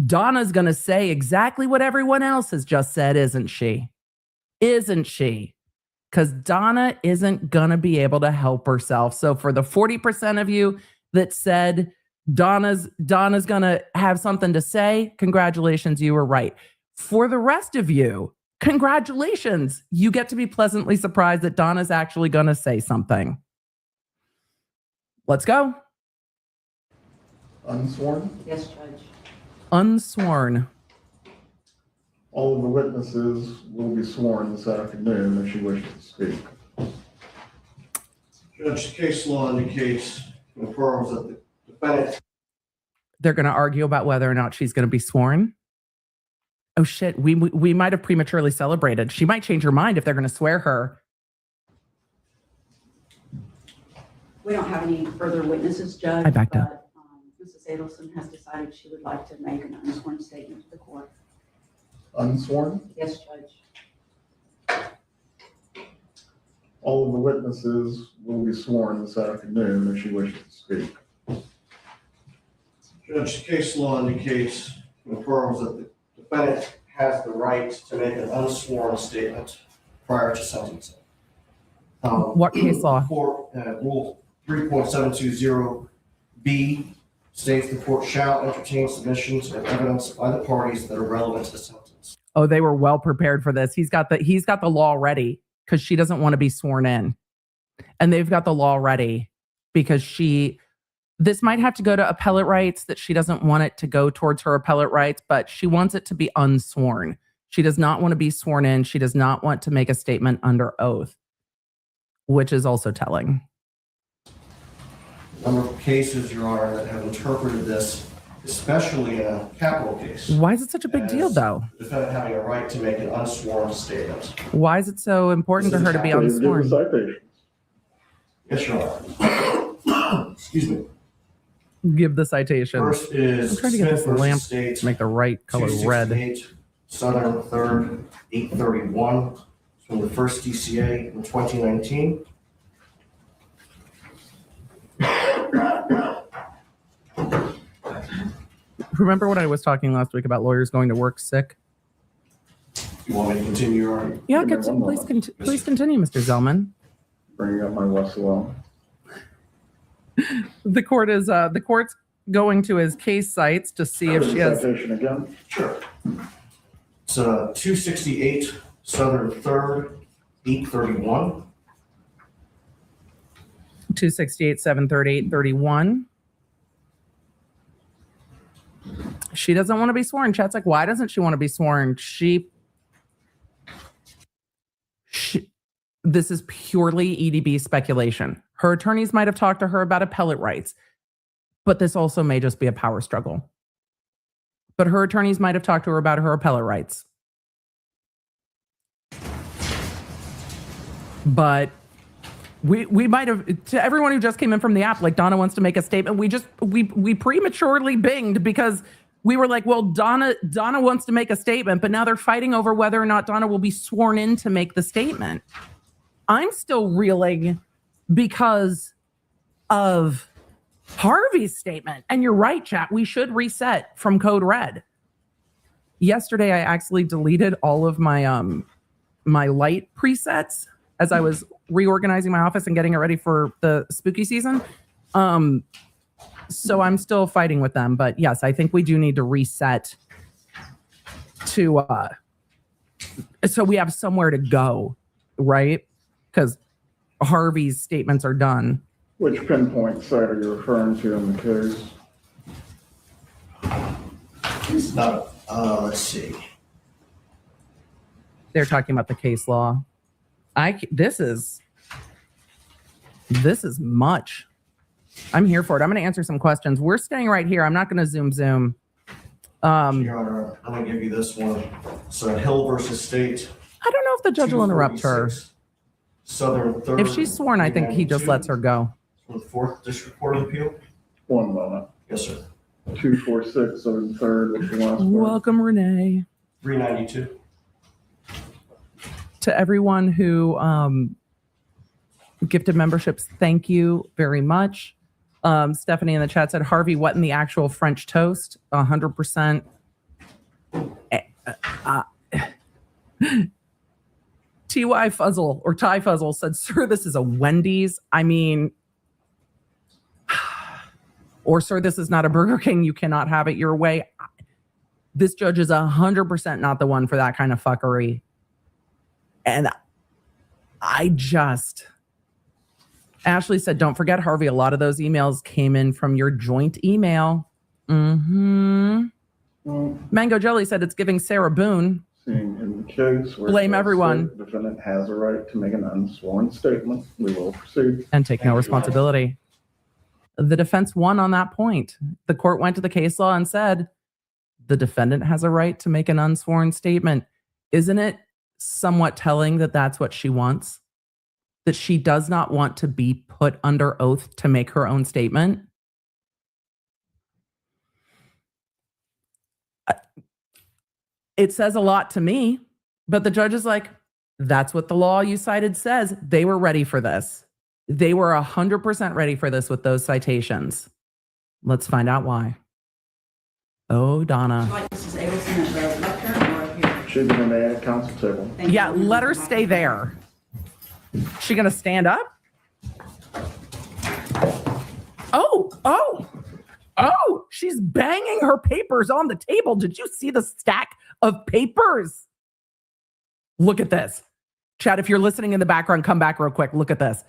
Donna's going to say exactly what everyone else has just said, isn't she? Isn't she? Because Donna isn't going to be able to help herself. So for the 40% of you that said Donna's going to have something to say, congratulations, you were right. For the rest of you, congratulations. You get to be pleasantly surprised that Donna's actually going to say something. Let's go. Unsworn? Yes, Judge. Unsworn. All of the witnesses will be sworn this afternoon if she wishes to speak. Judge, case law indicates, confirms that the defendant. They're going to argue about whether or not she's going to be sworn. Oh shit, we might have prematurely celebrated. She might change her mind if they're going to swear her. We don't have any further witnesses, Judge. I backed up. Mrs. Adelson has decided she would like to make an unsworn statement to the court. Unsworn? Yes, Judge. All of the witnesses will be sworn this afternoon if she wishes to speak. Judge, case law indicates, confirms that the defendant has the right to make an unsworn statement prior to sentencing. What case law? Rule 3.720B states the court shall entertain submissions of evidence by the parties that are relevant to the sentence. Oh, they were well prepared for this. He's got the law ready because she doesn't want to be sworn in. And they've got the law ready because this might have to go to appellate rights, that she doesn't want it to go towards her appellate rights, but she wants it to be unsworn. She does not want to be sworn in. She does not want to make a statement under oath, which is also telling. A number of cases, Your Honor, that have interpreted this, especially in a capital case. Why is it such a big deal, though? The defendant having a right to make an unsworn statement. Why is it so important to her to be unsworn? Yes, Your Honor. Excuse me. Give the citation. First is I'm trying to get this Smith versus lamp State, to make the right color red. 268 Southern 3rd, 831, from the first DCA in 2019. Remember when I was talking last week about lawyers going to work sick? You want me to continue, Your Honor? Yeah, please continue, Mr. Zellman. Bringing up my Westlaw. The court's going to his case sites to see if she has. Citation again? Sure. It's 268 Southern 3rd, 831. 268, 738, 831. She doesn't want to be sworn. Chat's like, why doesn't she want to be sworn? This is purely EDB speculation. Her attorneys might have talked to her about appellate rights, but this also may just be a power struggle. But her attorneys might have talked to her about her appellate rights. But we might have, to everyone who just came in from the app, like Donna wants to make a statement. We prematurely binged because we were like, well, Donna wants to make a statement, but now they're fighting over whether or not Donna will be sworn in to make the statement. I'm still reeling because of Harvey's statement. And you're right, chat. We should reset from code red. Yesterday, I actually deleted all of my my light presets as I was reorganizing my office and getting it ready for the spooky season. So I'm still fighting with them. But yes, I think we do need to reset to so we have somewhere to go, right? Because Harvey's statements are done. Which pinpoint site are you referring to in the case? It's not, let's see. They're talking about the case law. This is much. I'm here for it. I'm going to answer some questions. We're staying right here. I'm not going to zoom. Your Honor, I'm going to give you this one. So Hill versus State. I don't know if the judge will interrupt her. Southern 3rd. If she's sworn, I think he just lets her go. From the 4th District Court of Appeal. One moment. Yes, sir. 246 Southern 3rd. What's the last part? Welcome, Renee. 392. To everyone who gifted memberships, thank you very much. Stephanie in the chat said, Harvey, what in the actual French toast? 100%. TY Fuzzle or Ty Fuzzle said, sir, this is a Wendy's. I mean, or sir, this is not a Burger King. You cannot have it your way. This judge is 100% not the one for that kind of fuckery. And Ashley said, don't forget, Harvey, a lot of those emails came in from your joint email. Mango Jelly said it's giving Sarah Boone. In the case where Blame everyone. The defendant has a right to make an unsworn statement. We will proceed. And take no responsibility. The defense won on that point. The court went to the case law and said, the defendant has a right to make an unsworn statement. Isn't it somewhat telling that that's what she wants? That she does not want to be put under oath to make her own statement? It says a lot to me, but the judge is like, that's what the law you cited says. They were ready for this. They were 100% ready for this with those citations. Let's find out why. Oh, Donna. She's going to remain at council table. Yeah, let her stay there. She gonna stand up? Oh, she's banging her papers on the table. Did you see the stack of papers? Look at this. Chad, if you're listening in the background, come back real quick. Look at this.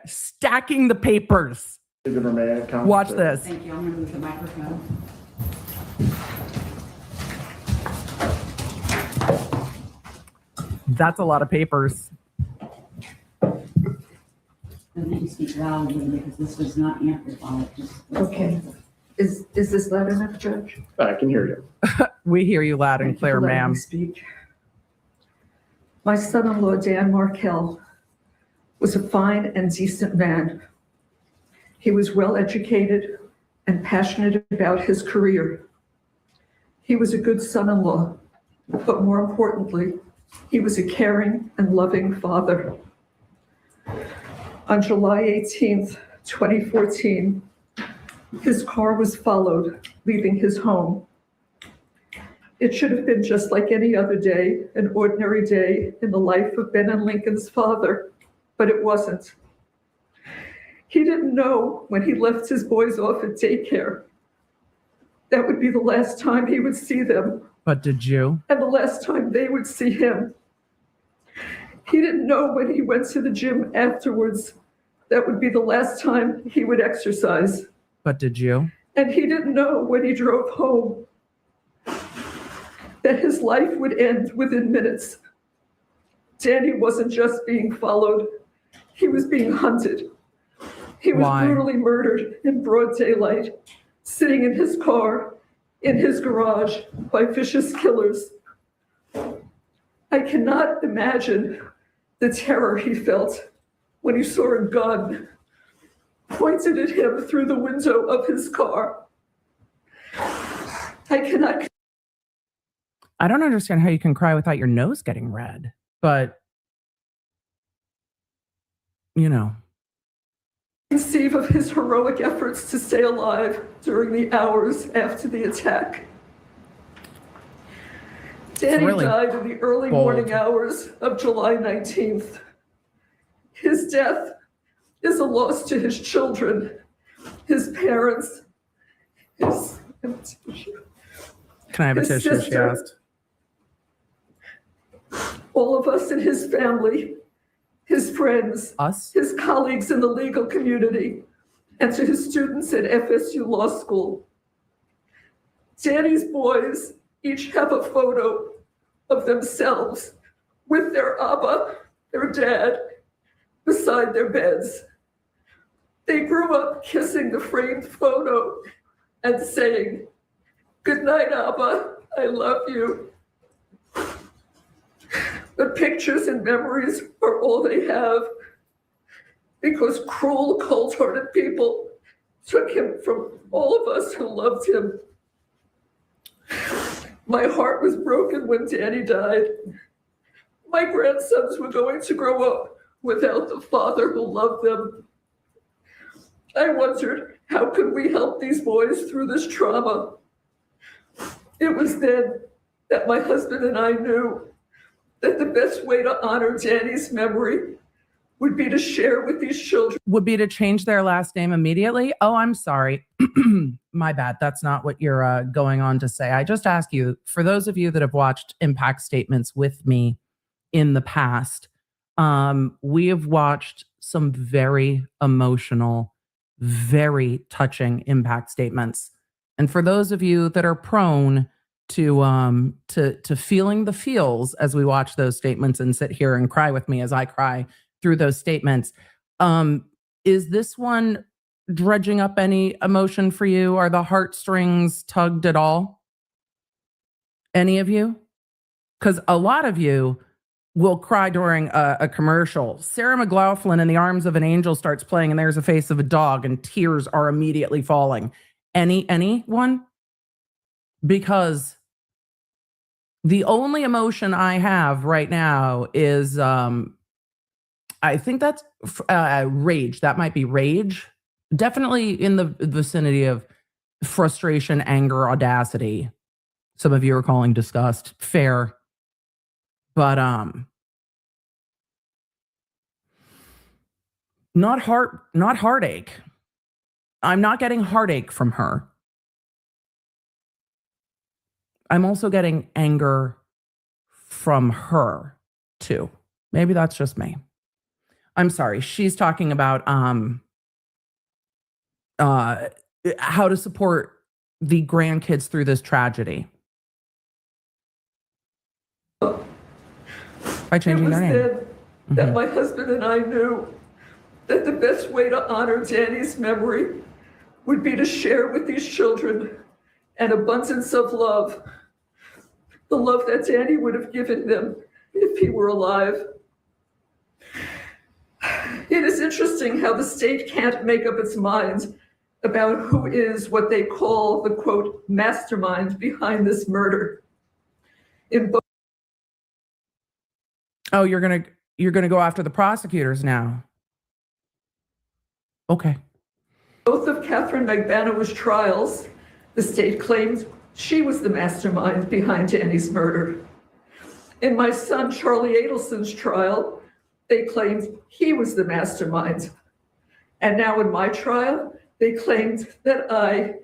Stacking the papers. She's going to remain at council Watch table. this. Thank you. I'm going to move the microphone. That's a lot of papers. I need to speak loudly because this was not amplified. Okay. Is this loud enough, Judge? I can hear you. We hear you loud and clear, ma'am. Speak. My son-in-law, Dan Markell, was a fine and decent man. He was well-educated and passionate about his career. He was a good son-in-law, but more importantly, he was a caring and loving father. On July 18th, 2014, his car was followed, leaving his home. It should have been just like any other day, an ordinary day in the life of Ben and Lincoln's father, but it wasn't. He didn't know when he left his boys off at daycare that would be the last time he would see them. But did you? And the last time they would see him. He didn't know when he went to the gym afterwards that would be the last time he would exercise. But did you? And he didn't know when he drove home that his life would end within minutes. Danny wasn't just being followed, he was being hunted. He was brutally murdered in broad daylight, sitting in his car, in his garage, by vicious killers. I cannot imagine the terror he felt when he saw a gun pointed at him through the window of his car. I cannot. I don't understand how you can cry without your nose getting red, but you know. conceive of his heroic efforts to stay alive during the hours after the attack. Danny really died in the early bold. morning hours of July 19th. His death is a loss to his children, his parents, his Can I have a his tissue? She sister, asked. all of us in his family, his friends, his colleagues in the legal community, and to his students at FSU Law School. Danny's boys each have a photo of themselves with their Abba, their dad, beside their beds. They grew up kissing the framed photo and saying, "Good night, Abba, I love you." But pictures and memories are all they have because cruel, cold-hearted people took him from all of us who loved him. My heart was broken when Danny died. My grandsons were going to grow up without the father who loved them. I wondered, how could we help these boys through this trauma? It was then that my husband and I knew that the best way to honor Danny's memory would be to share with these children. Would be to change their last name immediately? Oh, I'm sorry. My bad. That's not what you're going on to say. I just ask you, for those of you that have watched impact statements with me in the past, we have watched some very emotional, very touching impact statements. And for those of you that are prone to feeling the feels as we watch those statements and sit here and cry with me as I cry through those statements, is this one dredging up any emotion for you? Are the heartstrings tugged at all? Any of you? Because a lot of you will cry during a commercial. Sarah McLachlan in the Arms of an Angel starts playing and there's a face of a dog and tears are immediately falling. Anyone? Because the only emotion I have right now is, I think that's rage. That might be rage. Definitely in the vicinity of frustration, anger, audacity. Some of you are calling disgust. Fair. But not heartache. I'm not getting heartache from her. I'm also getting anger from her too. Maybe that's just me. I'm sorry. She's talking about how to support the grandkids through this tragedy by changing their name. It was then that my husband and I knew that the best way to honor Danny's memory would be to share with these children an abundance of love, the love that Danny would have given them if he were alive. It is interesting how the state can't make up its mind about who is what they call the, quote, mastermind behind this murder. Oh, you're gonna go after the prosecutors now. Okay. Both of Catherine Magbanow's trials, the state claimed she was the mastermind behind Danny's murder. In my son Charlie Adelson's trial, they claimed he was the mastermind. And now in my trial, they claimed that I,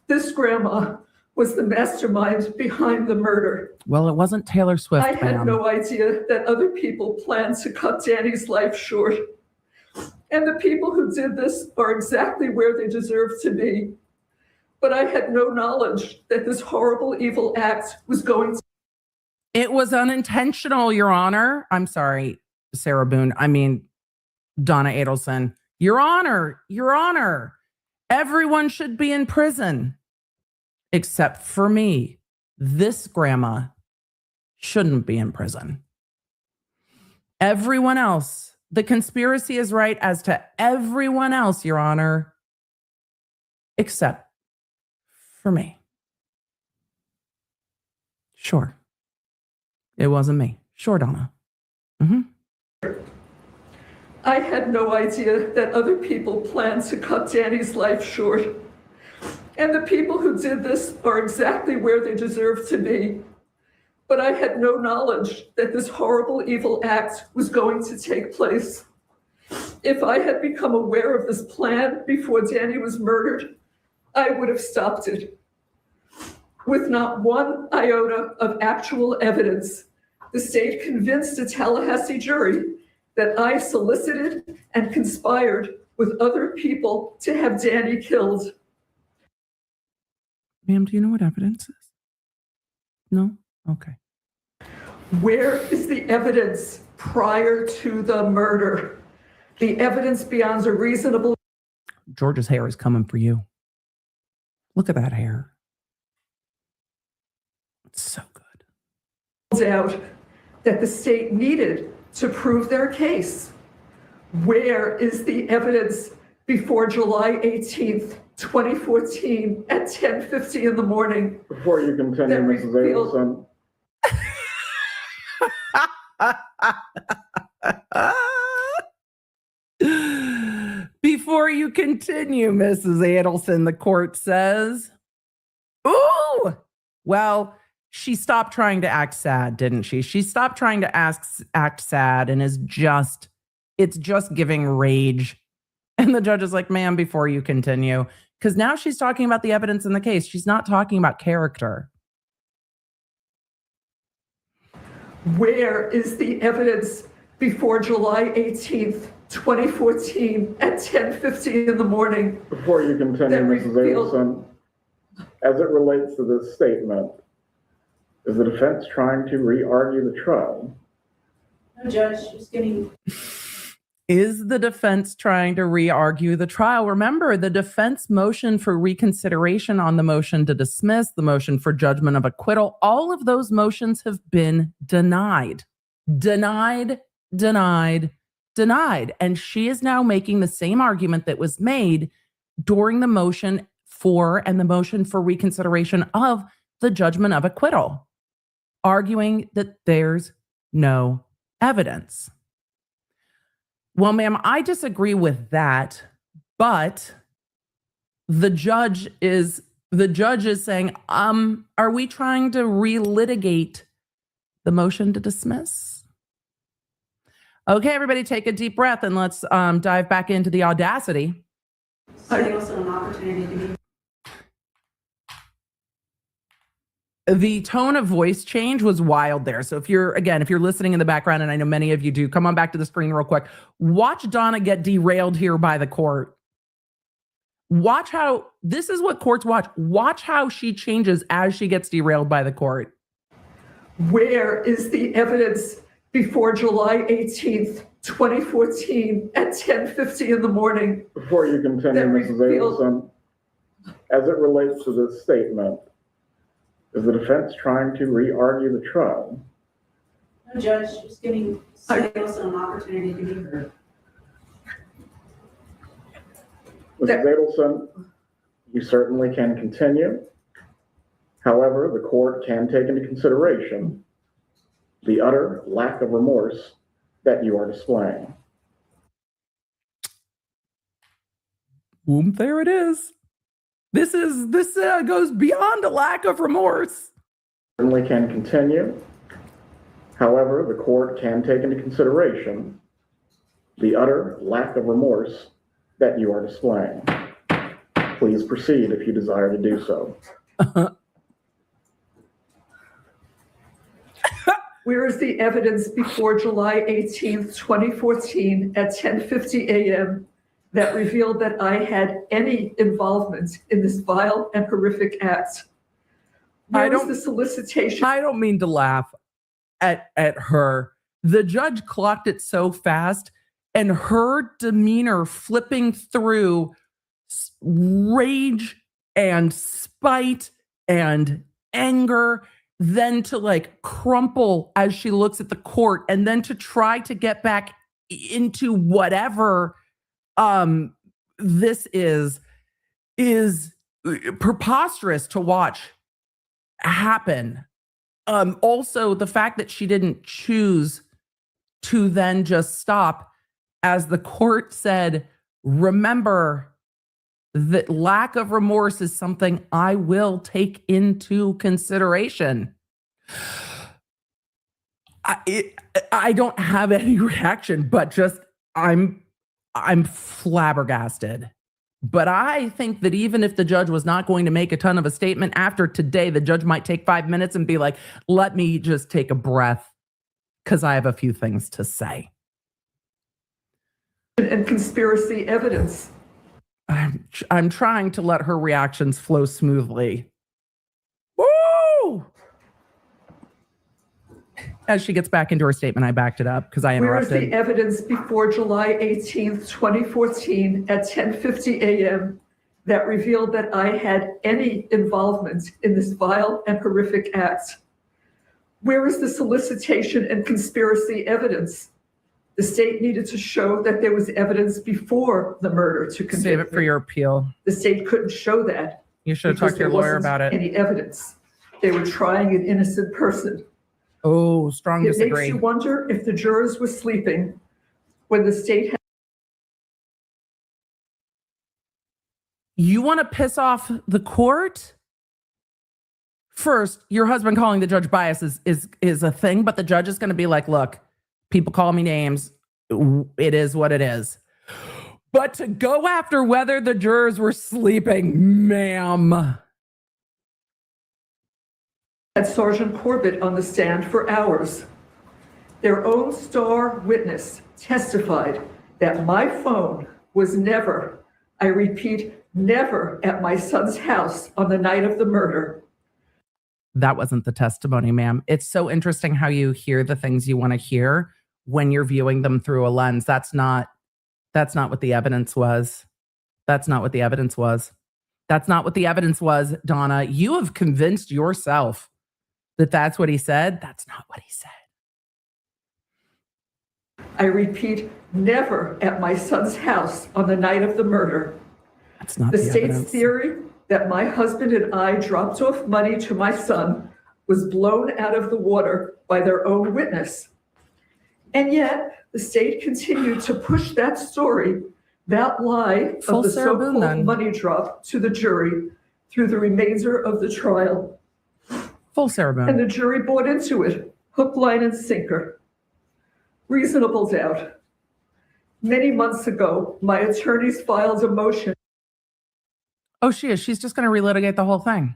this grandma, was the mastermind behind the murder. Well, it wasn't Taylor Swift, I had no idea that other people planned to cut Danny's life short. And the people who did this are exactly where they deserve to be. But I had no knowledge that this horrible, evil act was going to. It was unintentional, Your Honor. I'm sorry, Sarah Boone. I mean, Donna Adelson. Your Honor. Everyone should be in prison. Except for me. This grandma shouldn't be in prison. Everyone else, the conspiracy is right as to everyone else, Your Honor, except for me. Sure. It wasn't me. Sure, Donna. I had no idea that other people planned to cut Danny's life short. And the people who did this are exactly where they deserve to be. But I had no knowledge that this horrible, evil act was going to take place. If I had become aware of this plan before Danny was murdered, I would have stopped it. With not one iota of actual evidence, the state convinced a Tallahassee jury that I solicited and conspired with other people to have Danny killed. Ma'am, do you know what evidence is? No? Okay. Where is the evidence prior to the murder? The evidence beyond a reasonable... George's hair is coming for you. Look at that hair. It's so good. ...doubt that the state needed to prove their case. Where is the evidence before July 18th, 2014 at 10:50 in the morning? Before you continue, Mrs. Adelson. Before you continue, Mrs. Adelson, the court says, ooh, well, she stopped trying to act sad, didn't she? She stopped trying to act sad and it's just giving rage. And the judge is like, ma'am, before you continue, because now she's talking about the evidence in the case. She's not talking about character. Where is the evidence before July 18th, 2014 at 10:50 in the morning? Before you continue, Mrs. Adelson, as it relates to this statement, is the defense trying to re-argue the trial? No, Judge, just getting... Is the defense trying to re-argue the trial? Remember, the defense motion for reconsideration on the motion to dismiss, the motion for judgment of acquittal, all of those motions have been denied. Denied, denied, denied. And she is now making the same argument that was made during the motion for and the motion for reconsideration of the judgment of acquittal, arguing that there's no evidence. Well, ma'am, I disagree with that, but the judge is saying, are we trying to relitigate the motion to dismiss? Okay, everybody take a deep breath and let's dive back into the audacity. Also an opportunity to be... The tone of voice change was wild there. So if you're listening in the background, and I know many of you do, come on back to the screen real quick. Watch Donna get derailed here by the court. Watch how, this is what courts watch. Watch how she changes as she gets derailed by the court. Where is the evidence before July 18th, 2014 at 10:50 in the morning? Before you continue, Mrs. Adelson, as it relates to this statement, is the defense trying to re-argue the trial? No, Judge, just giving also an opportunity to be heard. Mrs. Adelson, you certainly can continue. However, the court can take into consideration the utter lack of remorse that you are displaying. Boom, there it is. This goes beyond a lack of remorse. Certainly can continue. However, the court can take into consideration the utter lack of remorse that you are displaying. Please proceed if you desire to do so. Where is the evidence before July 18th, 2014 at 10:50 a.m. that revealed that I had any involvement in this vile and horrific act? Where was the solicitation? I don't mean to laugh at her. The judge clocked it so fast, and her demeanor flipping through rage and spite and anger, then to like crumple as she looks at the court, and then to try to get back into whatever this is preposterous to watch happen. Also, the fact that she didn't choose to then just stop as the court said, remember that lack of remorse is something I will take into consideration. I don't have any reaction, but just I'm flabbergasted. But I think that even if the judge was not going to make a ton of a statement after today, the judge might take 5 minutes and be like, let me just take a breath because I have a few things to say. And conspiracy evidence. I'm trying to let her reactions flow smoothly. Woo! As she gets back into her statement, I backed it up because I interrupted. Where is the evidence before July 18th, 2014 at 10:50 a.m. that revealed that I had any involvement in this vile and horrific act? Where is the solicitation and conspiracy evidence? The state needed to show that there was evidence before the murder to convict Save it for your appeal. The state couldn't show that. You should have talked to your lawyer about it. Any evidence. They were trying an innocent person. Oh, strong It disagree. makes you wonder if the jurors were sleeping when the state had. You want to piss off the court? First, your husband calling the judge bias is a thing, but the judge is going to be like, look, people call me names. It is what it is. But to go after whether the jurors were sleeping, ma'am. Had Sergeant Corbett on the stand for hours. Their own star witness testified that my phone was never, I repeat, never at my son's house on the night of the murder. That wasn't the testimony, ma'am. It's so interesting how you hear the things you want to hear when you're viewing them through a lens. That's not what the evidence was. That's not what the evidence was. That's not what the evidence was, Donna. You have convinced yourself that that's what he said. That's not what he said. I repeat, never at my son's house on the night of the murder. That's not the the state's evidence. theory that my husband and I dropped off money to my son was blown out of the water by their own witness. And yet the state continued to push that story, that lie of the so-called money drop to the jury through the remainder of the trial. Full Sarah And the jury bought into it, hook, line, and sinker. Reasonable doubt. Many months ago, my attorneys filed a motion. Oh, she is. She's just going to relitigate the whole thing.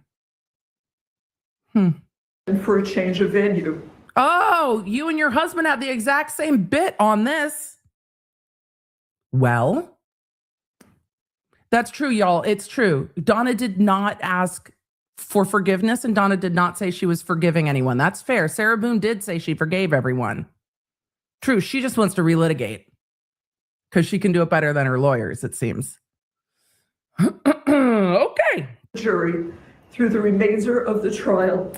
For a change of venue. Oh, you and your husband had the exact same bit on this. Well, that's true, y'all. It's true. Donna did not ask for forgiveness, and Donna did not say she was forgiving anyone. That's fair. Sarah Boone did say she forgave everyone. True. She just wants to relitigate because she can do it better than her lawyers, it seems. Okay. Jury through the remainder of the trial.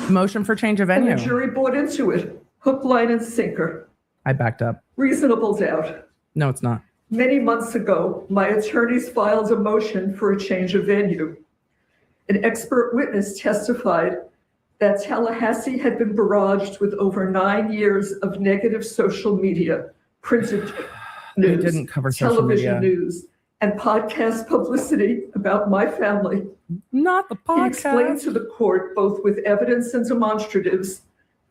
Motion for change of venue. And the jury bought into it, hook, line, and sinker. I backed up. Reasonable doubt. No, it's not. Many months ago, my attorneys filed a motion for a change of venue. An expert witness testified that Tallahassee had been barraged with over 9 years of negative social media, printed news, We didn't cover social television media. news, and podcast publicity about my family. Not the podcast. He explained to the court, both with evidence and demonstratives,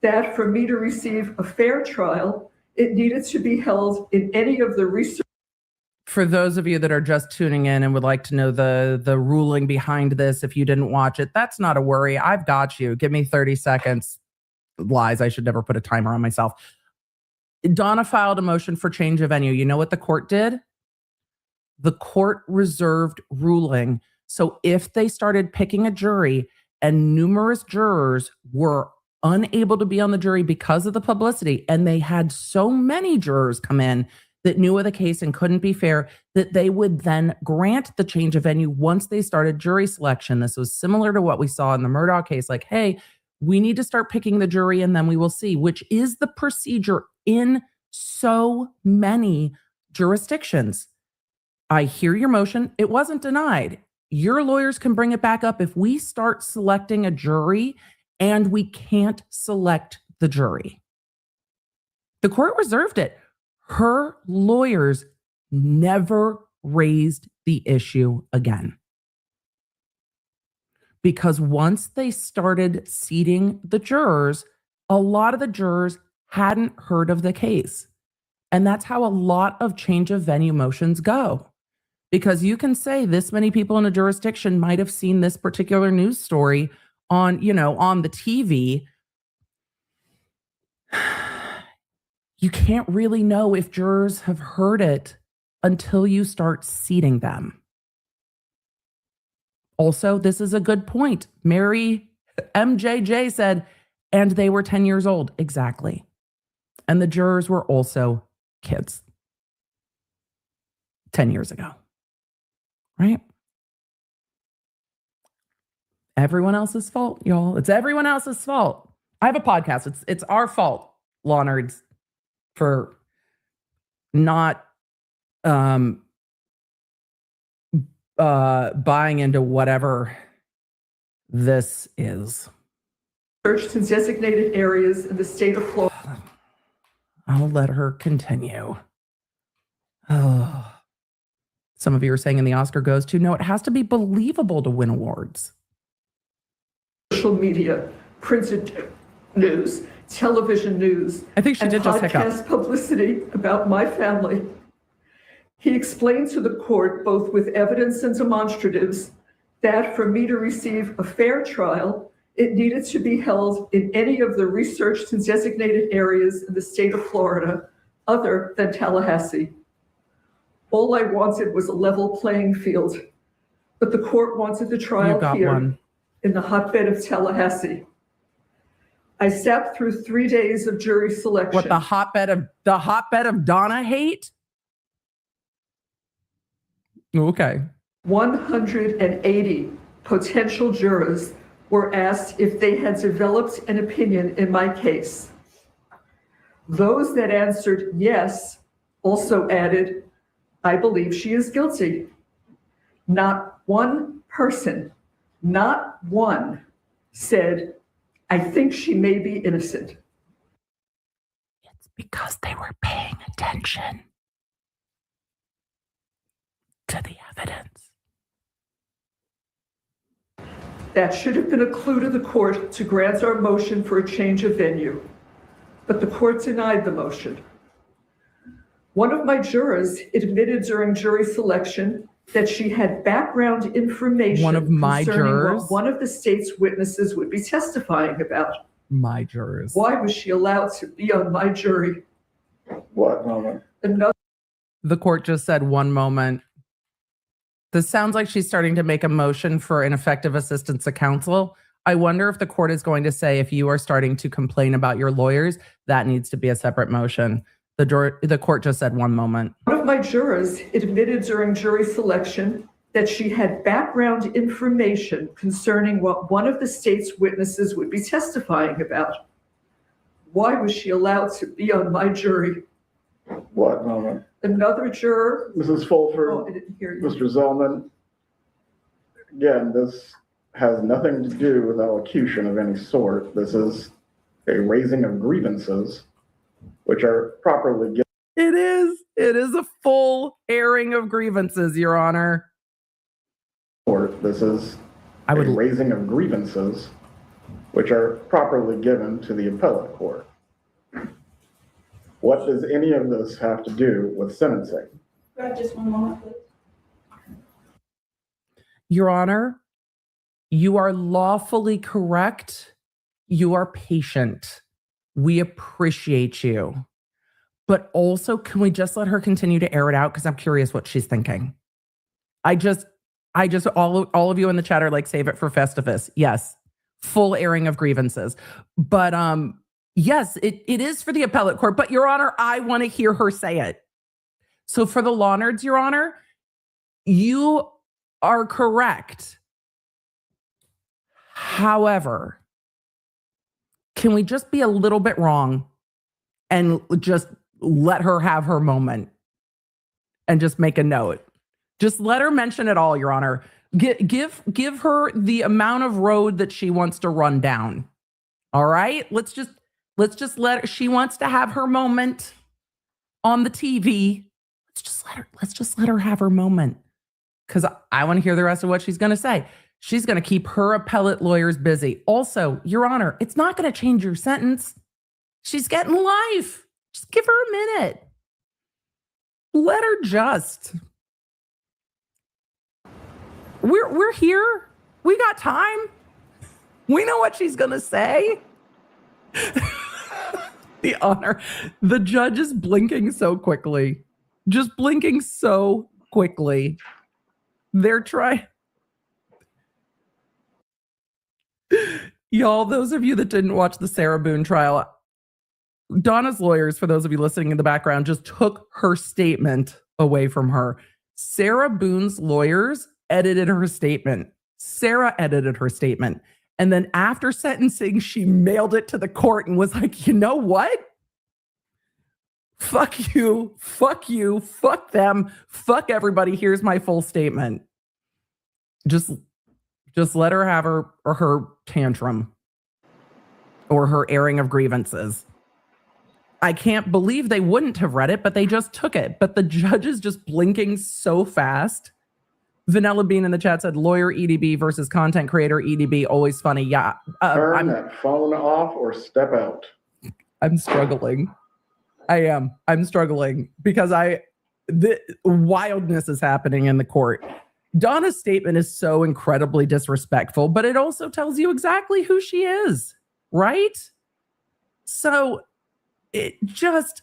that for me to receive a fair trial, it needed to be held in any of the research. For those of you that are just tuning in and would like to know the ruling behind this, if you didn't watch it, that's not a worry. I've got you. Give me 30 seconds. Lies. I should never put a timer on myself. Donna filed a motion for change of venue. You know what the court did? The court reserved ruling. So if they started picking a jury and numerous jurors were unable to be on the jury because of the publicity, and they had so many jurors come in that knew of the case and couldn't be fair, that they would then grant the change of venue once they started jury selection. This was similar to what we saw in the Murdaugh case. Like, hey, we need to start picking the jury and then we will see, which is the procedure in so many jurisdictions. I hear your motion. It wasn't denied. Your lawyers can bring it back up if we start selecting a jury and we can't select the jury. The court reserved it. Her lawyers never raised the issue again. Because once they started seating the jurors, a lot of the jurors hadn't heard of the case. And that's how a lot of change of venue motions go. Because you can say this many people in a jurisdiction might have seen this particular news story on, on the TV. You can't really know if jurors have heard it until you start seating them. Also, this is a good point. Mary MJJ said, and they were 10 years old. Exactly. And the jurors were also kids 10 years ago. Right? Everyone else's fault, y'all. It's everyone else's fault. I have a podcast. It's our fault, law nerds, for not buying into whatever this is. Searched in designated areas in the state of Florida. I'll let her continue. Oh. Some of you are saying in the Oscar goes to, no, it has to be believable to win awards. Social media, printed news, television news, I think she did just hiccup. Podcast publicity about my family. He explained to the court, both with evidence and demonstratives, that for me to receive a fair trial, it needed to be held in any of the researched and designated areas in the state of Florida, other than Tallahassee. All I wanted was a level playing field, but the court wanted the trial here in the hotbed of Tallahassee. I sat through 3 days of jury selection. What, the hotbed of Donna hate? Okay. 180 potential jurors were asked if they had developed an opinion in my case. Those that answered yes also added, I believe she is guilty. Not one person, not one, said, I think she may be innocent. It's because they were paying attention to the evidence. That should have been a clue to the court to grant our motion for a change of venue, but the court denied the motion. One of my jurors admitted during jury selection that she had background information concerning what one of the state's witnesses would be testifying about. My jurors. Why was she allowed to be on my jury? What moment? The court just said one moment. This sounds like she's starting to make a motion for ineffective assistance of counsel. I wonder if the court is going to say, if you are starting to complain about your lawyers, that needs to be a separate motion. The court just said one moment. One of my jurors admitted during jury selection that she had background information concerning what one of the state's witnesses would be testifying about. Why was she allowed to be on my jury? What moment? Another juror. Mrs. Fulford, Oh, I didn't hear you. Mr. Zellman, again, this has nothing to do with elocution of any sort. This is a raising of grievances, which are properly given. It is a full airing of grievances, Your Honor. This is a raising of grievances, which are properly given to the appellate court. What does any of this have to do with sentencing? Just one moment, please. Your Honor, you are lawfully correct. You are patient. We appreciate you. But also, can we just let her continue to air it out? Because I'm curious what she's thinking. I just all of you in the chat are like, save it for Festivus. Yes, full airing of grievances. But yes, it is for the appellate court. But Your Honor, I want to hear her say it. So for the law nerds, Your Honor, you are correct. However, can we just be a little bit wrong and just let her have her moment and just make a note? Just let her mention it all, Your Honor. Give her the amount of road that she wants to run down. All right? Let's just let her, she wants to have her moment. on the TV. Let's just let her have her moment. Because I want to hear the rest of what she's going to say. She's going to keep her appellate lawyers busy. Also, Your Honor, it's not going to change your sentence. She's getting life. Just give her a minute. Let her just. We're here. We got time. We know what she's going to say. The Honor. The judge is blinking so quickly. Just blinking so quickly. They're trying. Y'all, those of you that didn't watch the Sarah Boone trial, Donna's lawyers, for those of you listening in the background, just took her statement away from her. Sarah Boone's lawyers edited her statement. Sarah edited her statement. And then after sentencing, she mailed it to the court and was like, you know what? Fuck you, fuck them, fuck everybody. Here's my full statement. Just let her have her tantrum or her airing of grievances. I can't believe they wouldn't have read it, but they just took it. But the judge is just blinking so fast. Vanilla Bean in the chat said, lawyer EDB versus content creator EDB, always funny. Yeah. Turn that phone off or step out. I'm struggling. I am. I'm struggling because the wildness is happening in the court. Donna's statement is so incredibly disrespectful, but it also tells you exactly who she is, right? So it just...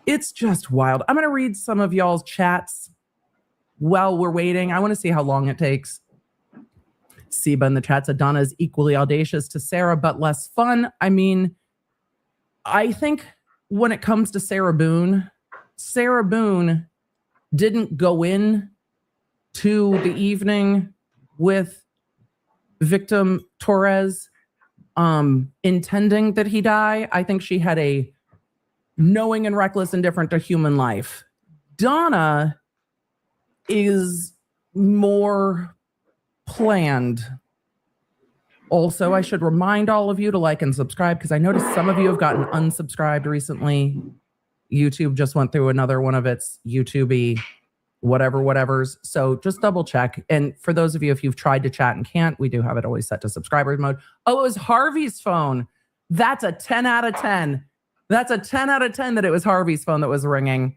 It's just wild. I'm going to read some of y'all's chats while we're waiting. I want to see how long it takes. Siba in the chat said Donna is equally audacious to Sarah, but less fun. I mean, I think when it comes to Sarah Boone didn't go in to the evening with victim Torres intending that he die. I think she had a knowing and reckless indifference to human life. Donna is more planned. Also, I should remind all of you to like and subscribe because I noticed some of you have gotten unsubscribed recently. YouTube just went through another one of its YouTube-y whatevers. So just double check. And for those of you, if you've tried to chat and can't, we do have it always set to subscribers mode. Oh, it was Harvey's phone. That's a 10 out of 10. That's a 10 out of 10 that it was Harvey's phone that was ringing.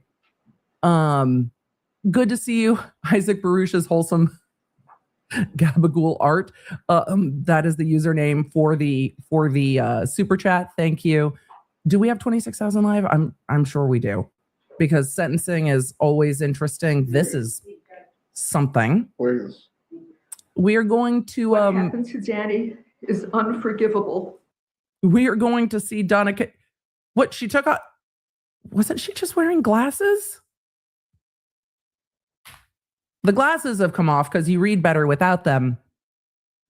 Good to see you, Isaac Baruch's wholesome Gabagool art. That is the username for the super chat. Thank you. Do we have 26,000 live? I'm sure we do, because sentencing is always interesting. This is something. Please. We are going to What happened to Danny is unforgivable. We are going to see Donna. What she took out, wasn't she just wearing glasses? The glasses have come off because you read better without them.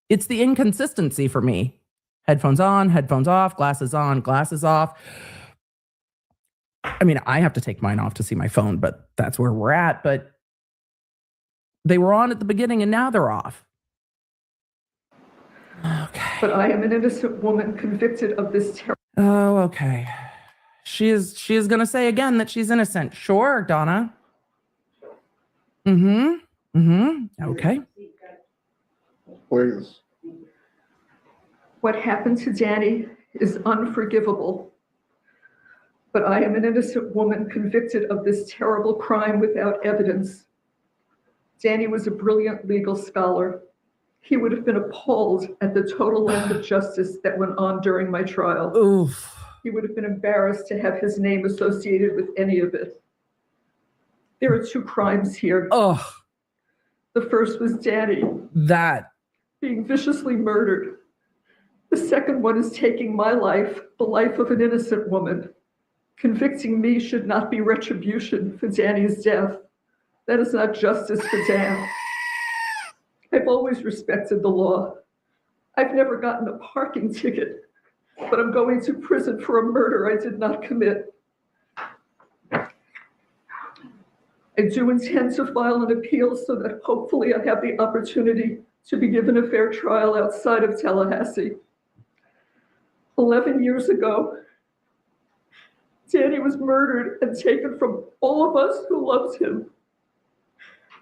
It's the inconsistency for me. Headphones on, headphones off, glasses on, glasses off. I mean, I have to take mine off to see my phone, but that's where we're at. But they were on at the beginning and now they're off. Okay. But I am an innocent woman convicted of this terrible. Oh, okay. She is going to say again that she's innocent. Sure, Donna. Okay. Please. What happened to Danny is unforgivable. But I am an innocent woman convicted of this terrible crime without evidence. Danny was a brilliant legal scholar. He would have been appalled at the total lack of justice that went on during my trial. Oof. He would have been embarrassed to have his name associated with any of it. There are two crimes here. Ugh. The first was Danny. That. Being viciously murdered. The second one is taking my life, the life of an innocent woman. Convicting me should not be retribution for Danny's death. That is not justice for Dan. I've always respected the law. I've never gotten a parking ticket, but I'm going to prison for a murder I did not commit. I do intend to file an appeal so that hopefully I have the opportunity to be given a fair trial outside of Tallahassee. 11 years ago, Danny was murdered and taken from all of us who loves him.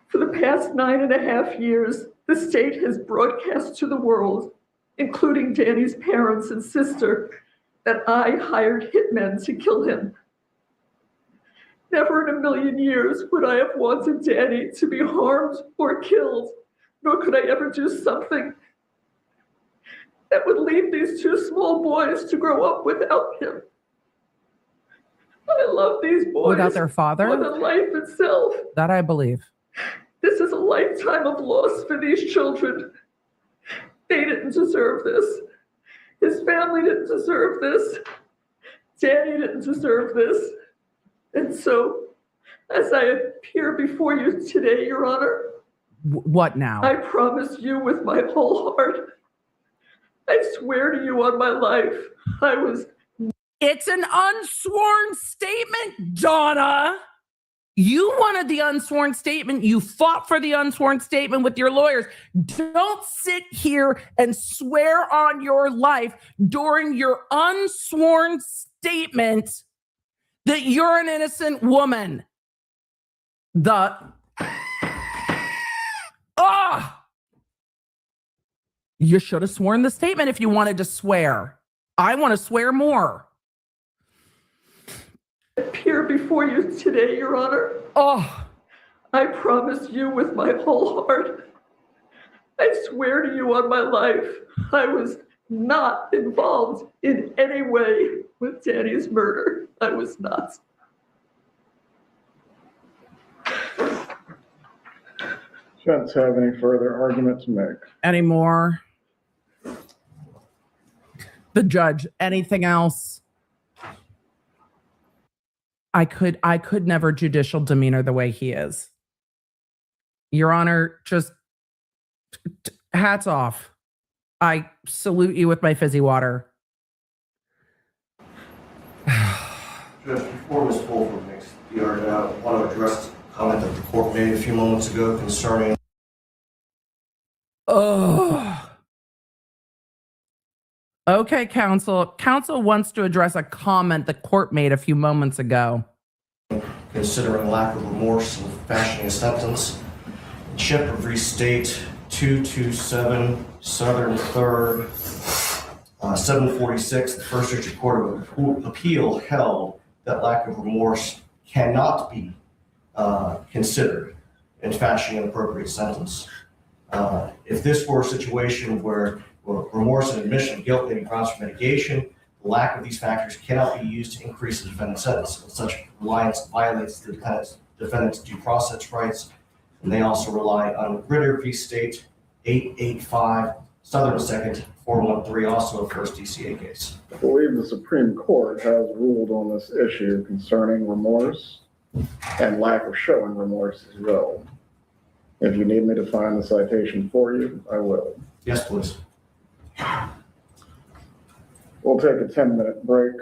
For the past 9.5 years, the state has broadcast to the world, including Danny's parents and sister, that I hired hitmen to kill him. Never in a million years would I have wanted Danny to be harmed or killed, nor could I ever do something that would leave these two small boys to grow up without him. I love these boys Without their father? more than life itself. That I believe. This is a lifetime of loss for these children. They didn't deserve this. His family didn't deserve this. Danny didn't deserve this. And so, as I appear before you today, Your Honor, What now? I promise you with my whole heart, I swear to you on my life, I was... It's an unsworn statement, Donna. You wanted the unsworn statement. You fought for the unsworn statement with your lawyers. Don't sit here and swear on your life during your unsworn statement that you're an innocent woman. You should have sworn the statement if you wanted to swear. I want to swear more. Appear before you today, Your Honor. I promise you with my whole heart, I swear to you on my life, I was not involved in any way with Danny's murder. I was not. Gents have any further argument to make? Any more? The judge, anything else? I could never judicial demeanor the way he is. Your Honor, just hats off. I salute you with my fizzy water. Judge, before Ms. Fulford makes the argument, I want to address a comment that the court made a few moments ago concerning... Okay, counsel. Counsel wants to address a comment the court made a few moments ago. Considering lack of remorse in fashioning a sentence. Shepherd v. State 227 Southern 3rd 746, the First District Court of Appeal held that lack of remorse cannot be considered in fashioning an appropriate sentence. If this were a situation where remorse and admission of guilt may be grounds for mitigation, the lack of these factors cannot be used to increase the defendant's sentence. And such reliance violates the defendant's due process rights. And they also rely on Ritter v. State 885 Southern 2nd 413, also a first DCA case. I believe the Supreme Court has ruled on this issue concerning remorse and lack of showing remorse as well. If you need me to find the citation for you, I will. Yes, please. We'll take a 10-minute break.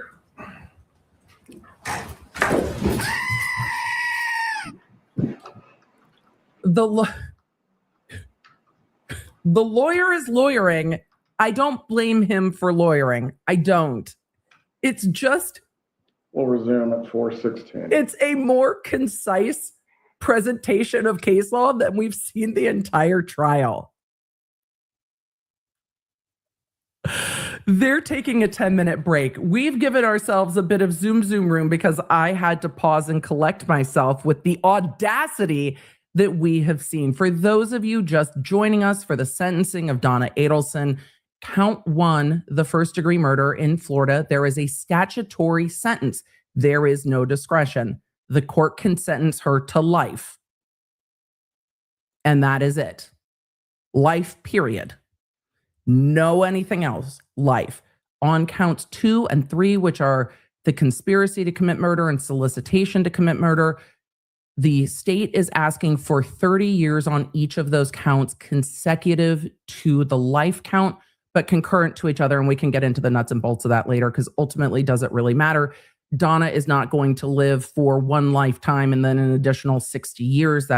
The lawyer is lawyering. I don't blame him for lawyering. I don't. It's just... We'll resume at 4:16. It's a more concise presentation of case law than we've seen the entire trial. They're taking a 10-minute break. We've given ourselves a bit of zoom room because I had to pause and collect myself with the audacity that we have seen. For those of you just joining us for the sentencing of Donna Adelson, count 1, the first-degree murder in Florida, there is a statutory sentence. There is no discretion. The court can sentence her to life. And that is it. Life, period. No anything else. Life. On counts 2 and 3, which are the conspiracy to commit murder and solicitation to commit murder, the state is asking for 30 years on each of those counts, consecutive to the life count, but concurrent to each other. And we can get into the nuts and bolts of that later, because ultimately, does it really matter? Donna is not going to live for one lifetime and then an additional 60 years.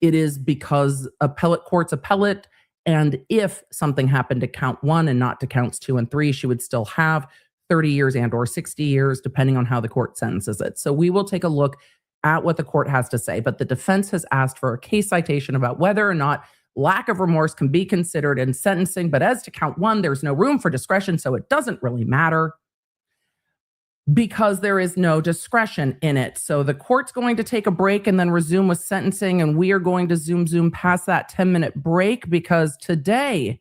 It is because appellate courts appellate And if something happened to count 1 and not to counts 2 and 3, she would still have 30 years and or 60 years, depending on how the court sentences it. So we will take a look at what the court has to say. But the defense has asked for a case citation about whether or not lack of remorse can be considered in sentencing. But as to count 1, there's no room for discretion, so it doesn't really matter because there is no discretion in it. So the court's going to take a break and then resume with sentencing. And we are going to zoom past that 10-minute break because today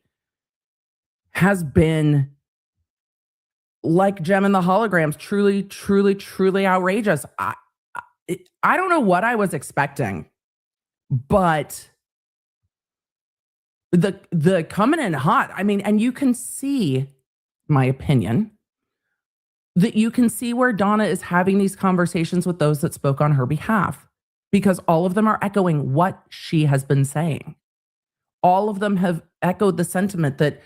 has been, like Gem and the Holograms, truly outrageous. I don't know what I was expecting, but the coming in hot. I mean, and you can see, my opinion, that you can see where Donna is having these conversations with those that spoke on her behalf, because all of them are echoing what she has been saying. All of them have echoed the sentiment that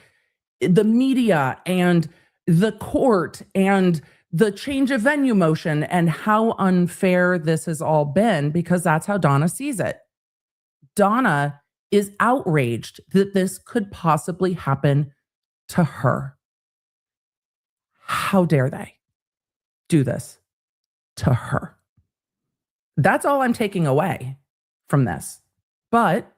the media and the court and the change of venue motion and how unfair this has all been, because that's how Donna sees it. Donna is outraged that this could possibly happen to her. How dare they do this to her? That's all I'm taking away from this. But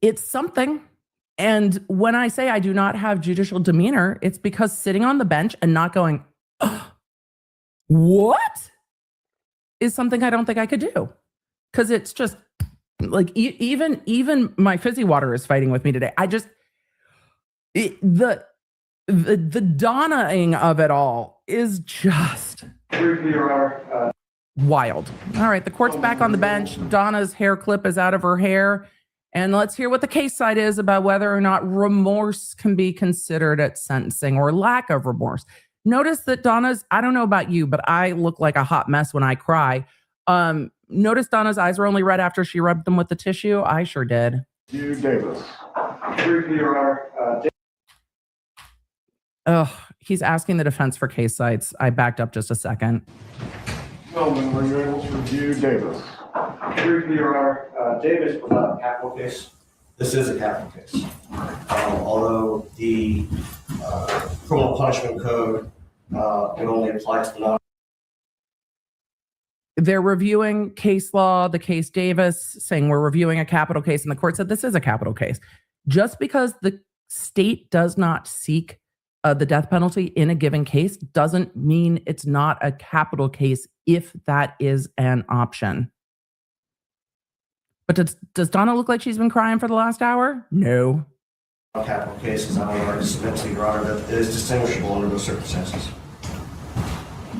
it's something. And when I say I do not have judicial demeanor, it's because sitting on the bench and not going, oh, what? Is something I don't think I could do. Because it's just like, even my fizzy water is fighting with me today. The Donna-ing of it all is just wild. All right, the court's back on the bench. Donna's hair clip is out of her hair. And let's hear what the case side is about whether or not remorse can be considered at sentencing or lack of remorse. Notice that Donna's, I don't know about you, but I look like a hot mess when I cry. Notice Donna's eyes were only red after she rubbed them with the tissue. I sure did. You, Davis. Oh, he's asking the defense for case sites. I backed up just a second. Gentlemen, were you able to review Davis? Briefly, Your Honor, Davis was not a capital case. This is a capital case. Although the criminal punishment code would only apply to the non. They're reviewing case law, the case Davis, saying we're reviewing a capital case, and the court said this is a capital case. Just because the state does not seek the death penalty in a given case doesn't mean it's not a capital case if that is an option. But does Donna look like she's been crying for the last hour? No. Capital cases, I would argue, submit to Your Honor, that it is distinguishable under those circumstances.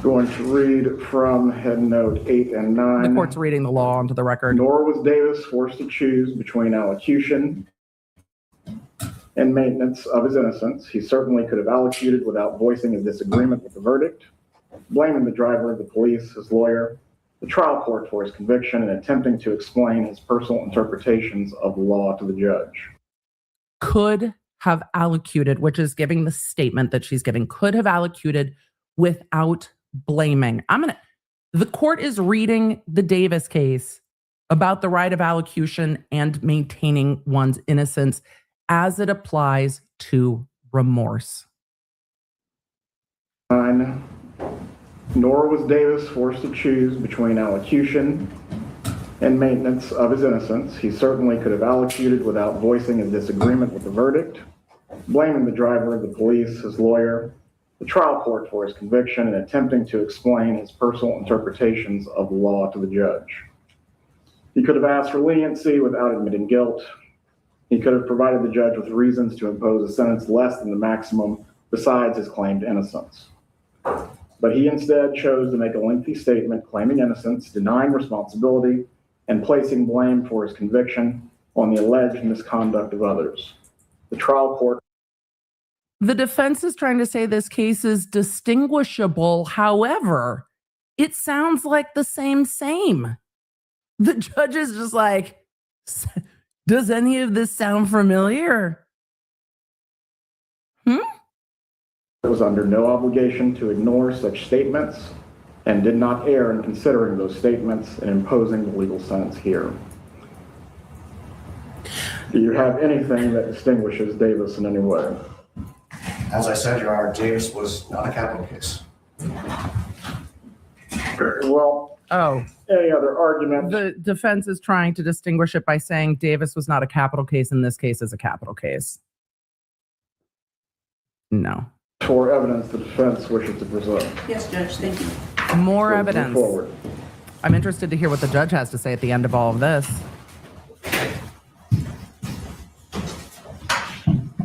Going to read from head note 8 and 9. The court's reading the law onto the record. Nor was Davis forced to choose between allocution and maintenance of his innocence. He certainly could have allocuted without voicing his disagreement with the verdict, blaming the driver, the police, his lawyer, the trial court for his conviction, and attempting to explain his personal interpretations of the law to the judge. Could have allocuted, which is giving the statement that she's giving, could have allocuted without blaming. The court is reading the Davis case about the right of allocution and maintaining one's innocence as it applies to remorse. 9. Nor was Davis forced to choose between allocution and maintenance of his innocence. He certainly could have allocuted without voicing his disagreement with the verdict, blaming the driver, the police, his lawyer, the trial court for his conviction, and attempting to explain his personal interpretations of the law to the judge. He could have asked for leniency without admitting guilt. He could have provided the judge with reasons to impose a sentence less than the maximum besides his claimed innocence. But he instead chose to make a lengthy statement claiming innocence, denying responsibility, and placing blame for his conviction on the alleged misconduct of others. The trial court. The defense is trying to say this case is distinguishable. However, it sounds like the same. The judge is just like, does any of this sound familiar? Was under no obligation to ignore such statements and did not err in considering those statements and imposing the legal sentence here. Do you have anything that distinguishes Davis in any way? As I said, Your Honor, Davis was not a capital case. Very well. Oh, Any other argument? the defense is trying to distinguish it by saying Davis was not a capital case and this case is a capital case. No. For evidence the defense wishes to present. Yes, Judge, thank you. More Move evidence. forward. I'm interested to hear what the judge has to say at the end of all of this.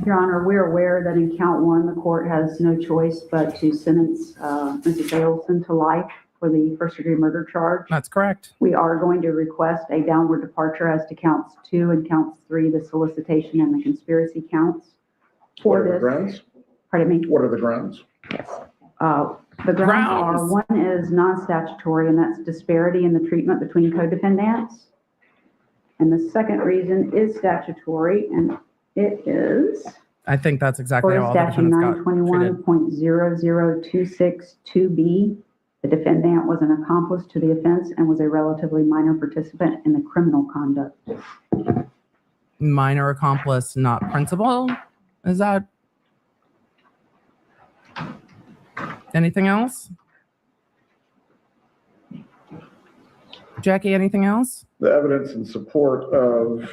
Your Honor, we're aware that in count one, the court has no choice but to sentence Mrs. Adelson to life for the first-degree murder charge. That's correct. We are going to request a downward departure as to counts 2 and counts 3, the solicitation and the conspiracy counts. What are the grounds? Pardon me? What are the grounds? Yes. The grounds are, one is non-statutory, and that's disparity in the treatment between co-defendants. And the second reason is statutory, and it is I think that's exactly how all the statute defendants got treated. 921.00262B. The defendant was an accomplice to the offense and was a relatively minor participant in the criminal conduct. Minor accomplice, not principal. Is that anything else? Jackie, anything else? The evidence in support of.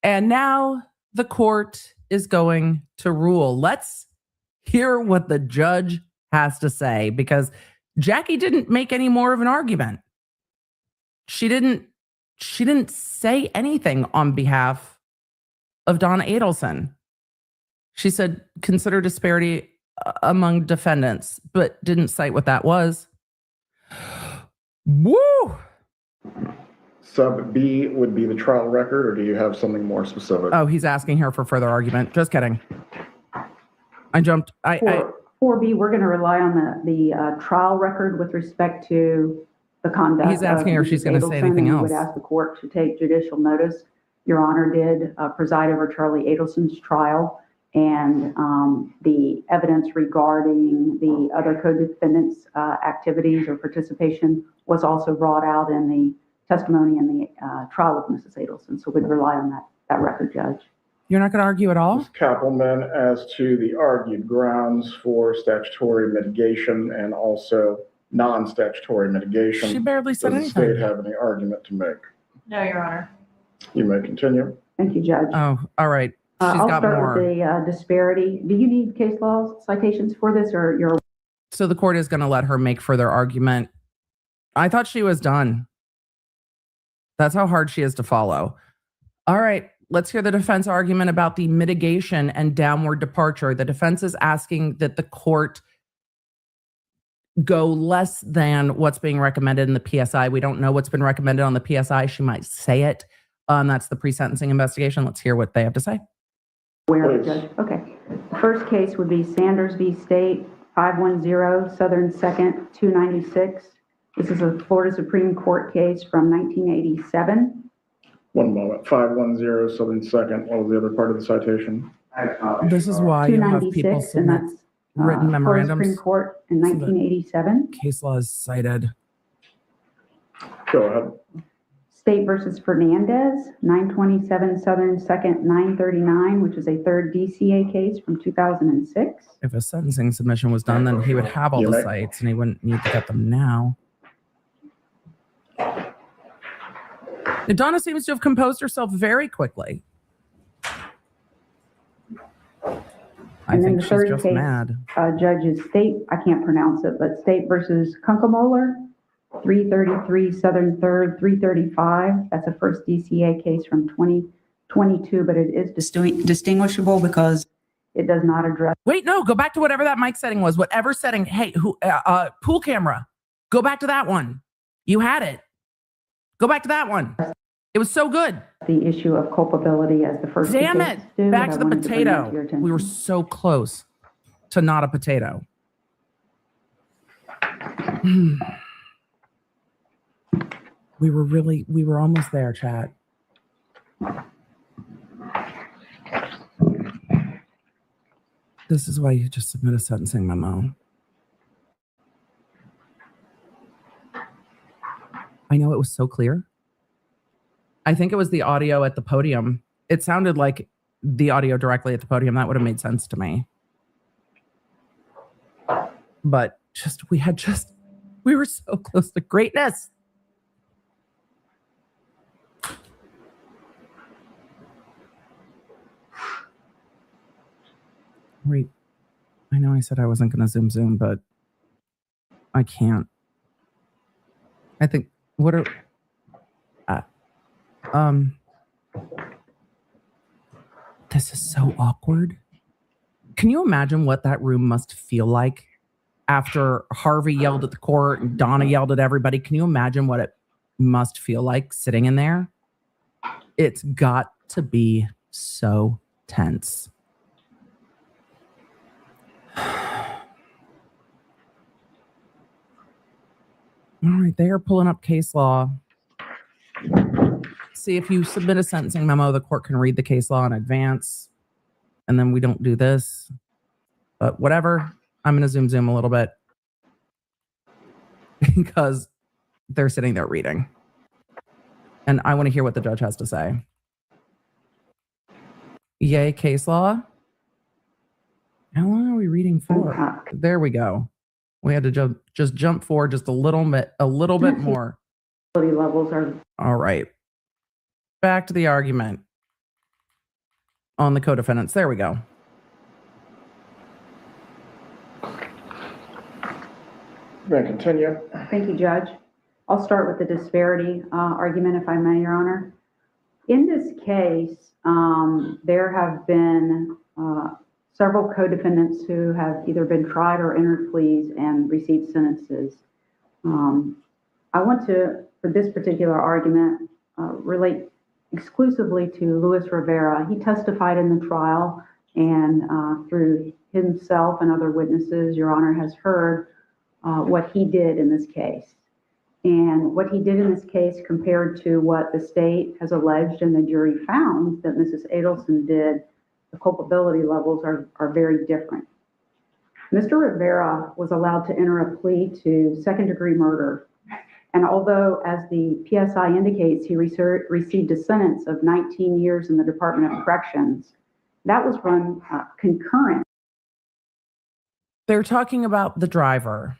And now the court is going to rule. Let's hear what the judge has to say, because Jackie didn't make any more of an argument. She didn't say anything on behalf of Donna Adelson. She said, consider disparity among defendants, but didn't cite what that was. Woo! Sub B would be the trial record, or do you have something more specific? Oh, he's asking her for further argument. Just kidding. I jumped. For 4B, we're going to rely on the trial record with respect to the conduct. He's asking her if she's going to say anything else. We would ask the court to take judicial notice. Your Honor did preside over Charlie Adelson's trial, and the evidence regarding the other co-defendants' activities or participation was also brought out in the testimony in the trial of Mrs. Adelson. So we'd rely on that record, Judge. You're not going to argue at all? Ms. Kappelman, as to the argued grounds for statutory mitigation and also non-statutory mitigation. She barely said does anything. the state have any argument to make? No, Your Honor. You may continue. Thank you, Judge. Oh, all right. She's I'll got start more. with the disparity. Do you need case law citations for this, or you're? So the court is going to let her make further argument. I thought she was done. That's how hard she is to follow. All right, let's hear the defense argument about the mitigation and downward departure. The defense is asking that the court go less than what's being recommended in the PSI. We don't know what's been recommended on the PSI. She might say it. That's the pre-sentencing investigation. Let's hear what they have to say. Where, Judge? Okay. The first case would be Sanders v. State, 510 Southern 2nd, 296. This is a Florida Supreme Court case from 1987. One moment. 510 Southern 2nd. What was the other part of the citation? This is why you have people 296, and submit that's written Florida memorandums. Supreme Court in 1987. Case law is cited. Go ahead. State versus Hernandez, 927 Southern 2nd, 939, which is a third DCA case from 2006. If a sentencing submission was done, then he would have all the sites and he wouldn't need to get them now. Donna seems to have composed herself very quickly. I And then think the she's third just case, mad. Judge is State, I can't pronounce it, but State versus Kunkemoller, 333 Southern 3rd, 335. That's a first DCA case from 2022, but it is distinguishable because it does not address. Wait, no, go back to whatever that mic setting was. Whatever setting. Hey, pool camera. Go back to that one. You had it. Go back to that one. It was so good. The issue of culpability as the first. Damn it. Do, Back but to I the wanted to bring that to your potato. attention. We were so close to not a potato. We were almost there, chat. This is why you just submit a sentencing memo. I know it was so clear. I think it was the audio at the podium. It sounded like the audio directly at the podium. That would have made sense to me. But we were so close to greatness. Wait, I know I said I wasn't going to zoom, but I can't. I think, this is so awkward. Can you imagine what that room must feel like after Harvey yelled at the court and Donna yelled at everybody? Can you imagine what it must feel like sitting in there? It's got to be so tense. All right, they are pulling up case law. See, if you submit a sentencing memo, the court can read the case law in advance, and then we don't do this. But whatever, I'm going to zoom a little bit because they're sitting there reading. And I want to hear what the judge has to say. Yay, case law. How long are we reading for? There we go. We had to just jump forward just a little bit more. Levels are all right. Back to the argument on the co-defendants. There we go. May I continue? Thank you, Judge. I'll start with the disparity argument, if I may, Your Honor. In this case, there have been several co-defendants who have either been tried or entered pleas and received sentences. I want to, for this particular argument, relate exclusively to Luis Rivera. He testified in the trial, and through himself and other witnesses, Your Honor has heard what he did in this case. And what he did in this case compared to what the state has alleged and the jury found that Mrs. Adelson did, the culpability levels are very different. Mr. Rivera was allowed to enter a plea to second-degree murder. And although, as the PSI indicates, he received a sentence of 19 years in the Department of Corrections, that was run concurrent. They're talking about the driver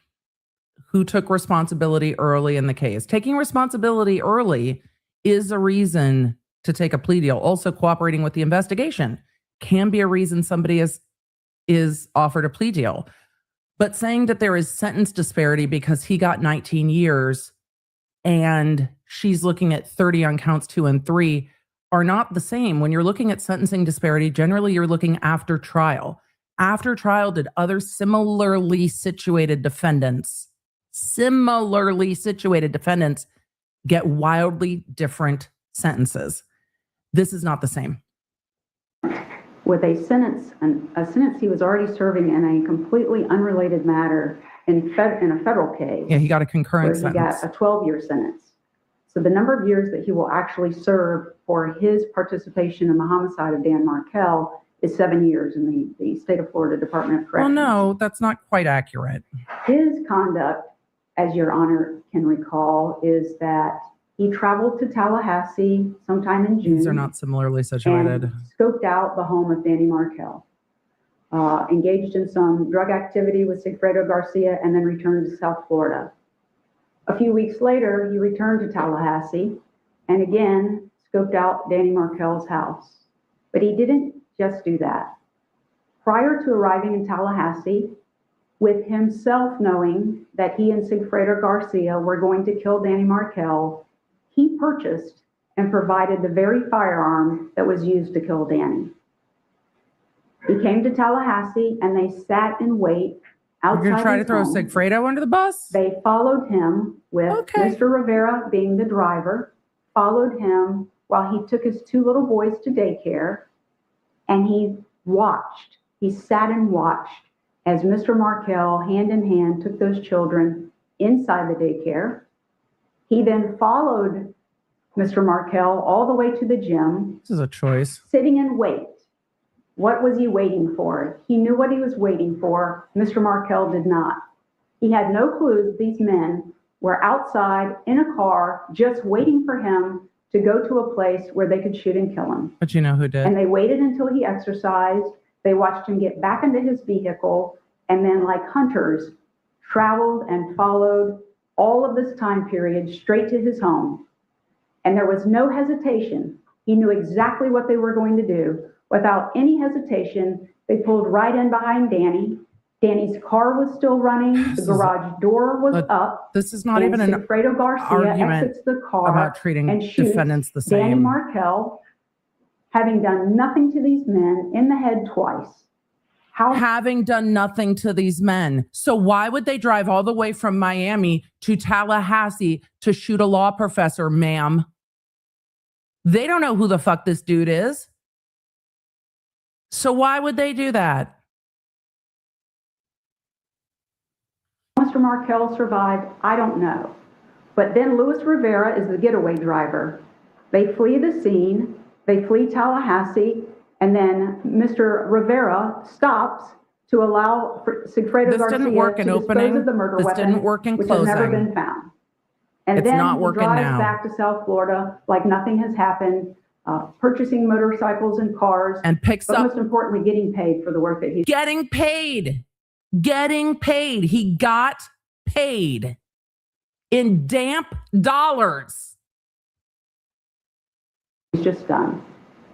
who took responsibility early in the case. Taking responsibility early is a reason to take a plea deal. Also, cooperating with the investigation can be a reason somebody is offered a plea deal. But saying that there is sentence disparity because he got 19 years and she's looking at 30 on counts 2 and 3 are not the same. When you're looking at sentencing disparity, generally you're looking after trial. After trial, did other similarly situated defendants get wildly different sentences? This is not the same. With a sentence he was already serving in a completely unrelated matter in a federal case. Yeah, he got a concurrent where sentence. He got a 12-year sentence. So the number of years that he will actually serve for his participation in the homicide of Dan Markell is 7 years in the state of Florida Department of Corrections. Well, no, that's not quite accurate. His conduct, as Your Honor can recall, is that he traveled to Tallahassee sometime in June. These are not similarly situated. And scoped out the home of Danny Markell, engaged in some drug activity with Sigfredo Garcia, and then returned to South Florida. A few weeks later, he returned to Tallahassee and again scoped out Danny Markell's house. But he didn't just do that. Prior to arriving in Tallahassee, with himself knowing that he and Sigfredo Garcia were going to kill Danny Markell, he purchased and provided the very firearm that was used to kill Danny. He came to Tallahassee and they sat in wait outside. You're going to try to his throw home. Sigfredo under the bus? They followed him with Mr. Rivera being the driver, followed him while he took his 2 little boys to daycare, and he watched. He sat and watched as Mr. Markell, hand in hand, took those children inside the daycare. He then followed Mr. Markell all the way to the gym. This is a choice. Sitting in wait. What was he waiting for? He knew what he was waiting for. Mr. Markell did not. He had no clue that these men were outside in a car just waiting for him to go to a place where they could shoot and kill him. But you know who did? And they waited until he exercised. They watched him get back into his vehicle, and then, like hunters, traveled and followed all of this time period straight to his home. And there was no hesitation. He knew exactly what they were going to do. Without any hesitation, they pulled right in behind Danny. Danny's car was still running. The garage door was up. This is not even an Sigfredo Garcia argument exits the car about treating and shoots defendants the Danny same. Markel, having done nothing to these men, in the head twice. Having done nothing to these men. So why would they drive all the way from Miami to Tallahassee to shoot a law professor, ma'am? They don't know who the fuck this dude is. So why would they do that? Mr. Markel survived, I don't know. But then Luis Rivera is the getaway driver. They flee the scene, they flee Tallahassee, and then Mr. Rivera stops to allow Sigfredo Garcia didn't work in to opening. dispose of the murder This weapon, didn't work in which has never closing. been found. And It's then not he working drives now. back to South Florida like nothing has happened, purchasing motorcycles and cars, and picks but up, most importantly, getting paid for the work that he's getting paid. He got paid in damp dollars. just done.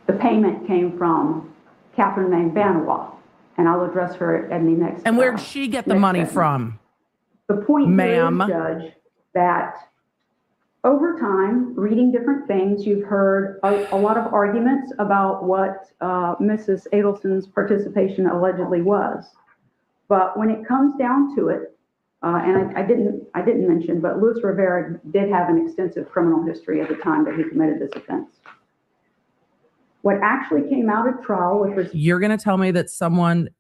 The payment came from Catherine May Banois, and I'll address her in the next. And where'd she get the money from? The point here Ma'am. is, Judge, that over time, reading different things, you've heard a lot of arguments about what Mrs. Adelson's participation allegedly was. But when it comes down to it, and I didn't mention, but Luis Rivera did have an extensive criminal history at the time that he committed this offense. What actually came out at trial with You're going to tell me that someone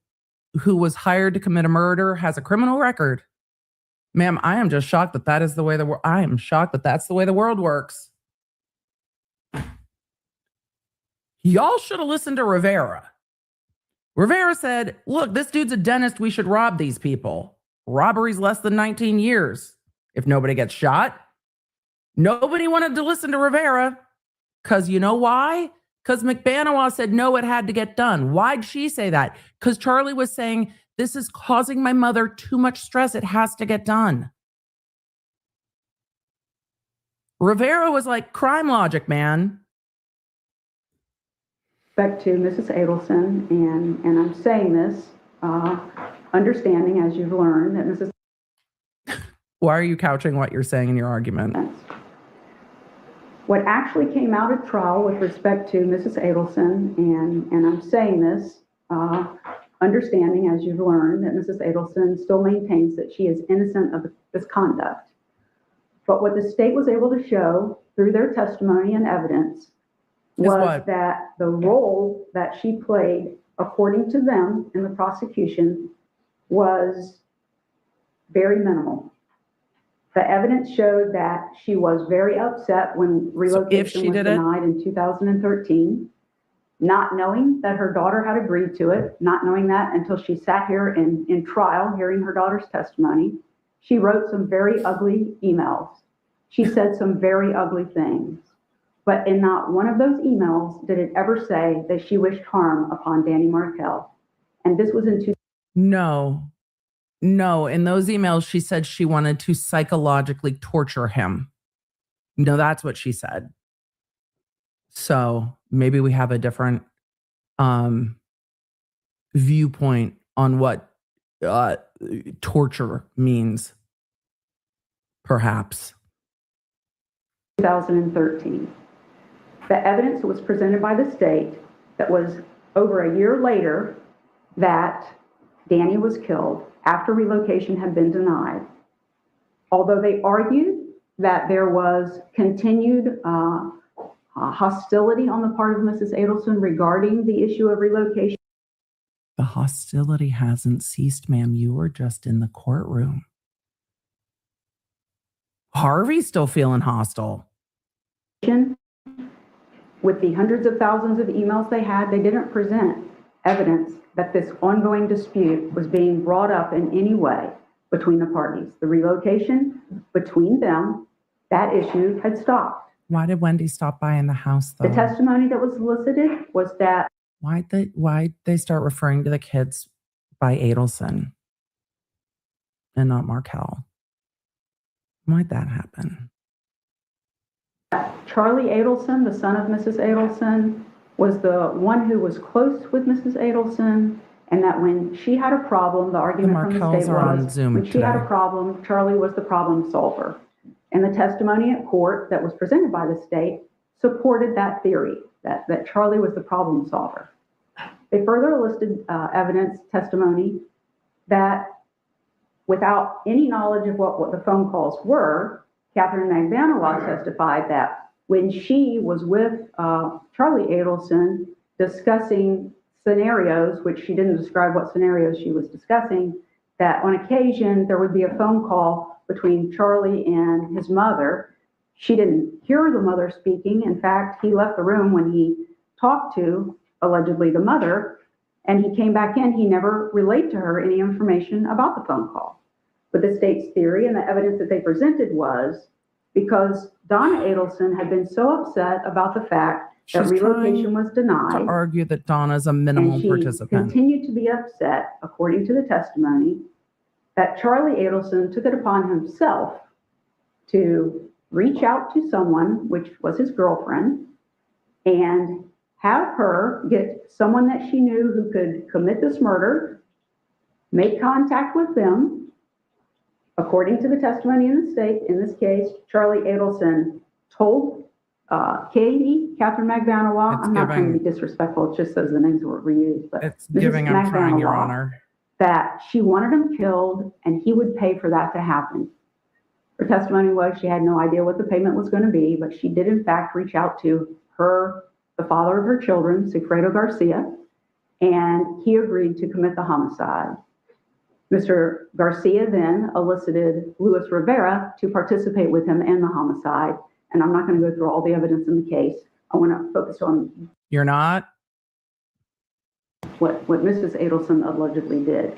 who was hired to commit a murder has a criminal record? Ma'am, I am just shocked that that is the way the world. I am shocked that that's the way the world works. Y'all should have listened to Rivera. Rivera said, look, this dude's a dentist. We should rob these people. Robbery's less than 19 years. If nobody gets shot, nobody wanted to listen to Rivera. Because you know why? Because McBanois said, no, it had to get done. Why'd she say that? Because Charlie was saying, this is causing my mother too much stress. It has to get done. Rivera was like, crime logic, man. respect to Mrs. Adelson, and I'm saying this, understanding, as you've learned, that Mrs. Why are you couching what you're saying in your argument? What actually came out at trial with respect to Mrs. Adelson, and I'm saying this, understanding, as you've learned, that Mrs. Adelson still maintains that she is innocent of this conduct. But what the state was able to show through their testimony and evidence was that the role that she played, according to them in the prosecution, was very minimal. The evidence showed that she was very upset when relocation was denied in 2013, not knowing that her daughter had agreed to it, not knowing that until she sat here in trial hearing her daughter's testimony. She wrote some very ugly emails. She said some very ugly things. But in not one of those emails did it ever say that she wished harm upon Danny Markel. And this was in No. In those emails, she said she wanted to psychologically torture him. No, that's what she said. So maybe we have a different viewpoint on what torture means. Perhaps. 2013. The evidence was presented by the state that was over a year later that Danny was killed after relocation had been denied. Although they argued that there was continued hostility on the part of Mrs. Adelson regarding the issue of relocation. The hostility hasn't ceased, ma'am. You were just in the courtroom. Harvey's still feeling hostile. With the hundreds of thousands of emails they had, they didn't present evidence that this ongoing dispute was being brought up in any way. between the parties. The relocation between them, that issue had stopped. Why did Wendy stop by in the house though? The testimony that was elicited was that Why'd they start referring to the kids by Adelson and not Markel? Why'd that happen? Charlie Adelson, the son of Mrs. Adelson, was the one who was close with Mrs. Adelson, and that when she had a problem, the argument from the Markels state are on was, Zoom when she had today. a problem, Charlie was the problem solver. And the testimony at court that was presented by the state supported that theory, that Charlie was the problem solver. They further elicited evidence, testimony, that without any knowledge of what the phone calls were, Catherine Magbanawala testified that when she was with Charlie Adelson discussing scenarios, which she didn't describe what scenarios she was discussing, that on occasion there would be a phone call between Charlie and his mother. She didn't hear the mother speaking. In fact, he left the room when he talked to, allegedly, the mother, and he came back in. He never relayed to her any information about the phone call. But the state's theory and the evidence that they presented was because Donna Adelson had been so upset about the fact that relocation was denied. To argue that Donna's a minimal and she participant. continued to be upset, according to the testimony, that Charlie Adelson took it upon himself to reach out to someone, which was his girlfriend, and have her get someone that she knew who could commit this murder, make contact with them. According to the testimony in the state, in this case, Charlie Adelson told Catherine Magbanawala, I'm not trying to be disrespectful, it just says the names were reused, but It's Mrs. giving, I'm trying, Your Magbanawala, Honor. that she wanted him killed and he would pay for that to happen. Her testimony was she had no idea what the payment was going to be, but she did in fact reach out to the father of her children, Sigfredo Garcia, and he agreed to commit the homicide. Mr. Garcia then elicited Luis Rivera to participate with him in the homicide. And I'm not going to go through all the evidence in the case. I want to focus on You're not? what Mrs. Adelson allegedly did.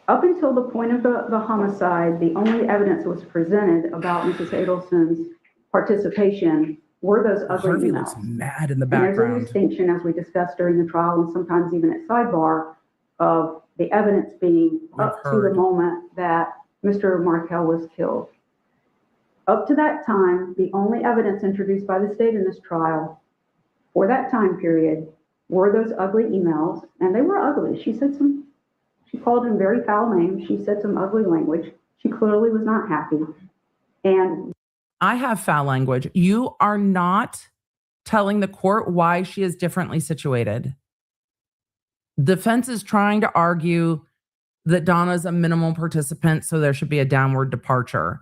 Up until the point of the homicide, the only evidence that was presented about Mrs. Adelson's participation were those ugly Harvey emails. looks mad in the And there's a background. distinction, as we discussed during the trial and sometimes even at sidebar, of the evidence being up to the moment that Mr. Markel was killed. Up to that time, the only evidence introduced by the state in this trial for that time period were those ugly emails, and they were ugly. She called him very foul names. She said some ugly language. She clearly was not happy. And I have foul language. You are not telling the court why she is differently situated. Defense is trying to argue that Donna's a minimal participant, so there should be a downward departure.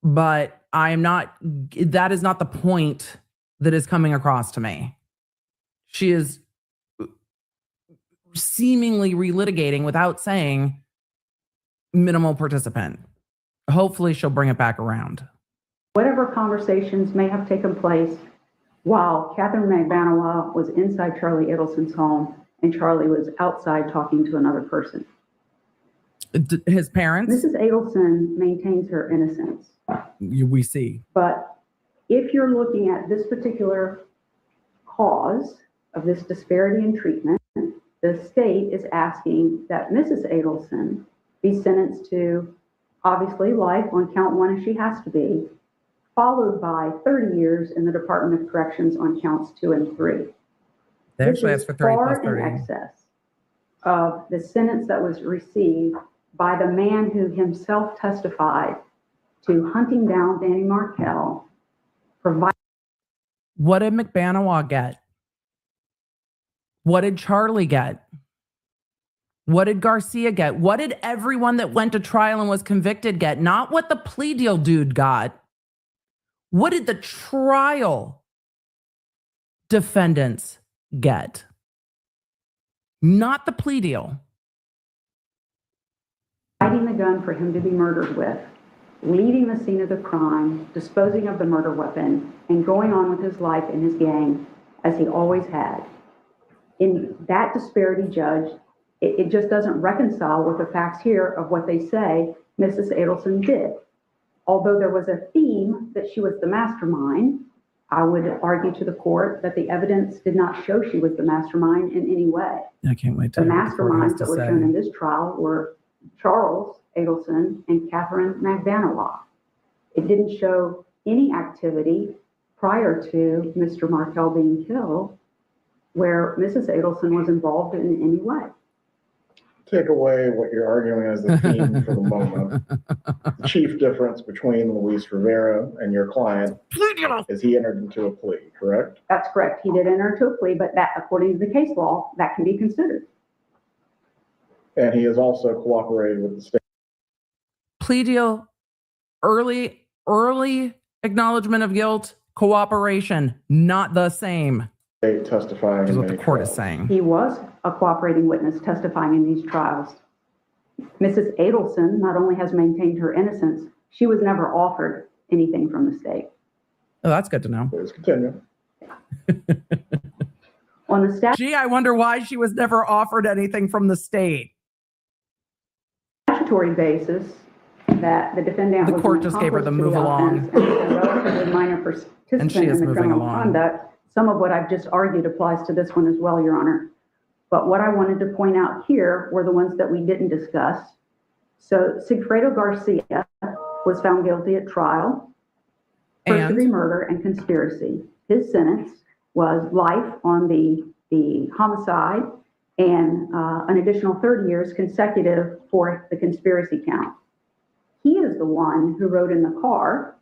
But that is not the point that is coming across to me. She is seemingly relitigating without saying minimal participant. Hopefully she'll bring it back around. whatever conversations may have taken place while Catherine Magbanawala was inside Charlie Adelson's home and Charlie was outside talking to another person. His parents? Mrs. Adelson maintains her innocence. We see. But if you're looking at this particular cause of this disparity in treatment, the state is asking that Mrs. Adelson be sentenced to obviously life on count one, as she has to be, followed by 30 years in the Department of Corrections on counts 2 and 3. They actually asked for 30 plus 30. Far in excess of the sentence that was received by the man who himself testified to hunting down Danny Markel. What did McBanawa get? What did Charlie get? What did Garcia get? What did everyone that went to trial and was convicted get? Not what the plea deal dude got. What did the trial defendants get? Not the plea deal. Hiding the gun for him to be murdered with, leaving the scene of the crime, disposing of the murder weapon, and going on with his life and his gang as he always had. In that disparity, Judge, It just doesn't reconcile with the facts here of what they say Mrs. Adelson did. Although there was a theme that she was the mastermind, I would argue to the court that the evidence did not show she was the mastermind in any way. I can't wait to The hear what the court has masterminds to that were say. shown in this trial were Charles Adelson and Catherine McVanowa. It didn't show any activity prior to Mr. Markel being killed where Mrs. Adelson was involved in any way. Take away what you're arguing as the theme for the moment. The chief difference between Luis Rivera and your client is he entered into a plea, correct? That's correct. He did enter into a plea, but that, according to the case law, that can be considered. And he has also cooperated with the state. Plea deal, early acknowledgement of guilt, cooperation, not the same. Testifying Is in what the many court trials. is saying. He was a cooperating witness testifying in these trials. Mrs. Adelson not only has maintained her innocence, she was never offered anything from the state. Oh, that's good to know. Please continue. On the Gee, I wonder why she was never offered anything from the state. statutory basis, that the defendant The was court an just gave her the accomplice to move along. offense and was a relatively minor participant And she is in the moving criminal along. conduct. Some of what I've just argued applies to this one as well, Your Honor. But what I wanted to point out here were the ones that we didn't discuss. So Sigfredo Garcia was found guilty at trial, first-degree murder and conspiracy. His sentence was life on the homicide and an additional 30 years consecutive for the conspiracy count. He is the one who rode in the car.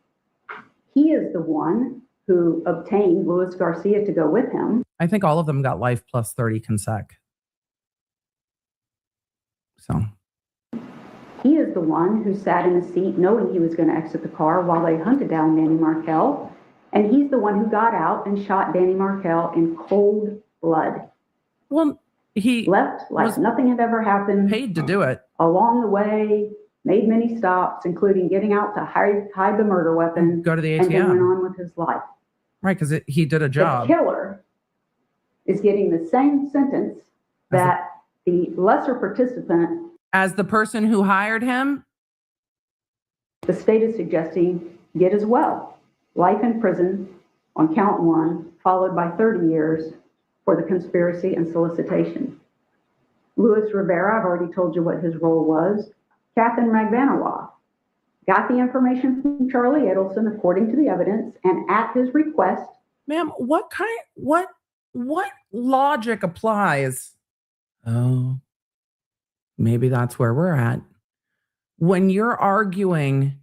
He is the one who obtained Luis Garcia to go with him. I think all of them got life plus 30 consec. So He is the one who sat in the seat knowing he was going to exit the car while they hunted down Danny Markel. And he's the one who got out and shot Danny Markel in cold blood. Well, he left like nothing had ever happened. Paid to do it. Along the way, made many stops, including getting out to hide the murder weapon. Go to the And then went ATM. on with his life. Right, because he did a job. The killer is getting the same sentence that the lesser participant, as the person who hired him, the state is suggesting, get as well. Life in prison on count one, followed by 30 years for the conspiracy and solicitation. Luis Rivera, I've already told you what his role was. Catherine McVanowa got the information from Charlie Adelson according to the evidence, and at his request. Ma'am, what logic applies? Oh, maybe that's where we're at. When you're arguing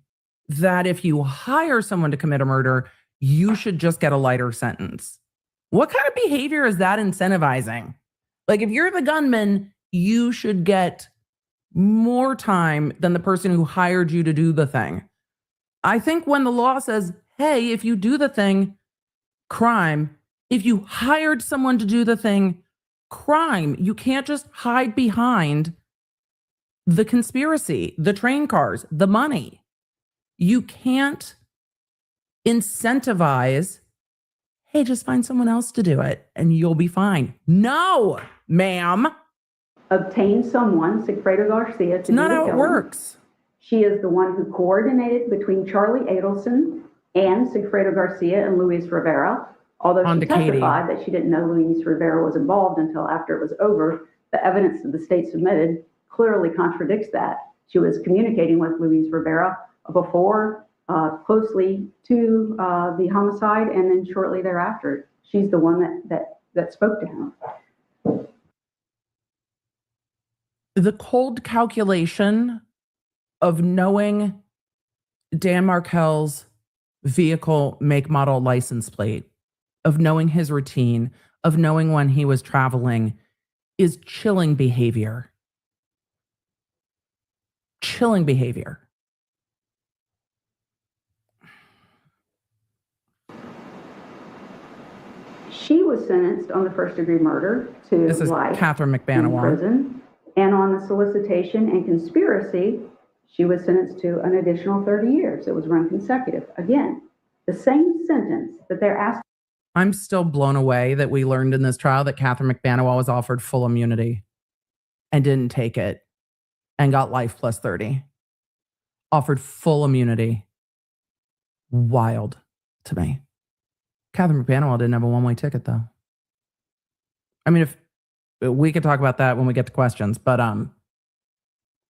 that if you hire someone to commit a murder, you should just get a lighter sentence. What kind of behavior is that incentivizing? Like, if you're the gunman, you should get more time than the person who hired you to do the thing. I think when the law says, hey, if you do the thing, crime. If you hired someone to do the thing, crime. You can't just hide behind the conspiracy, the train cars, the money. You can't incentivize, hey, just find someone else to do it and you'll be fine. No, ma'am. Obtain someone, Sigfredo Garcia, to It's not do the how it killing. works. She is the one who coordinated between Charlie Adelson and Sigfredo Garcia and Luis Rivera. Although On she to Katie. testified that she didn't know Luis Rivera was involved until after it was over, the evidence that the state submitted clearly contradicts that. She was communicating with Luis Rivera before, closely to the homicide, and then shortly thereafter. She's the one that spoke to him. The cold calculation of knowing Dan Markel's vehicle make, model, license plate, of knowing his routine, of knowing when he was traveling is chilling behavior. Chilling behavior. She was sentenced on the first-degree murder to This is life Catherine in McVanowa. prison. And on the solicitation and conspiracy, she was sentenced to an additional 30 years. It was run consecutive. Again, the same sentence that they're asking. I'm still blown away that we learned in this trial that Catherine McVanowa was offered full immunity. and didn't take it and got life plus 30. Offered full immunity. Wild to me. Catherine McBanwell didn't have a one-way ticket, though. I mean, if we could talk about that when we get to questions, but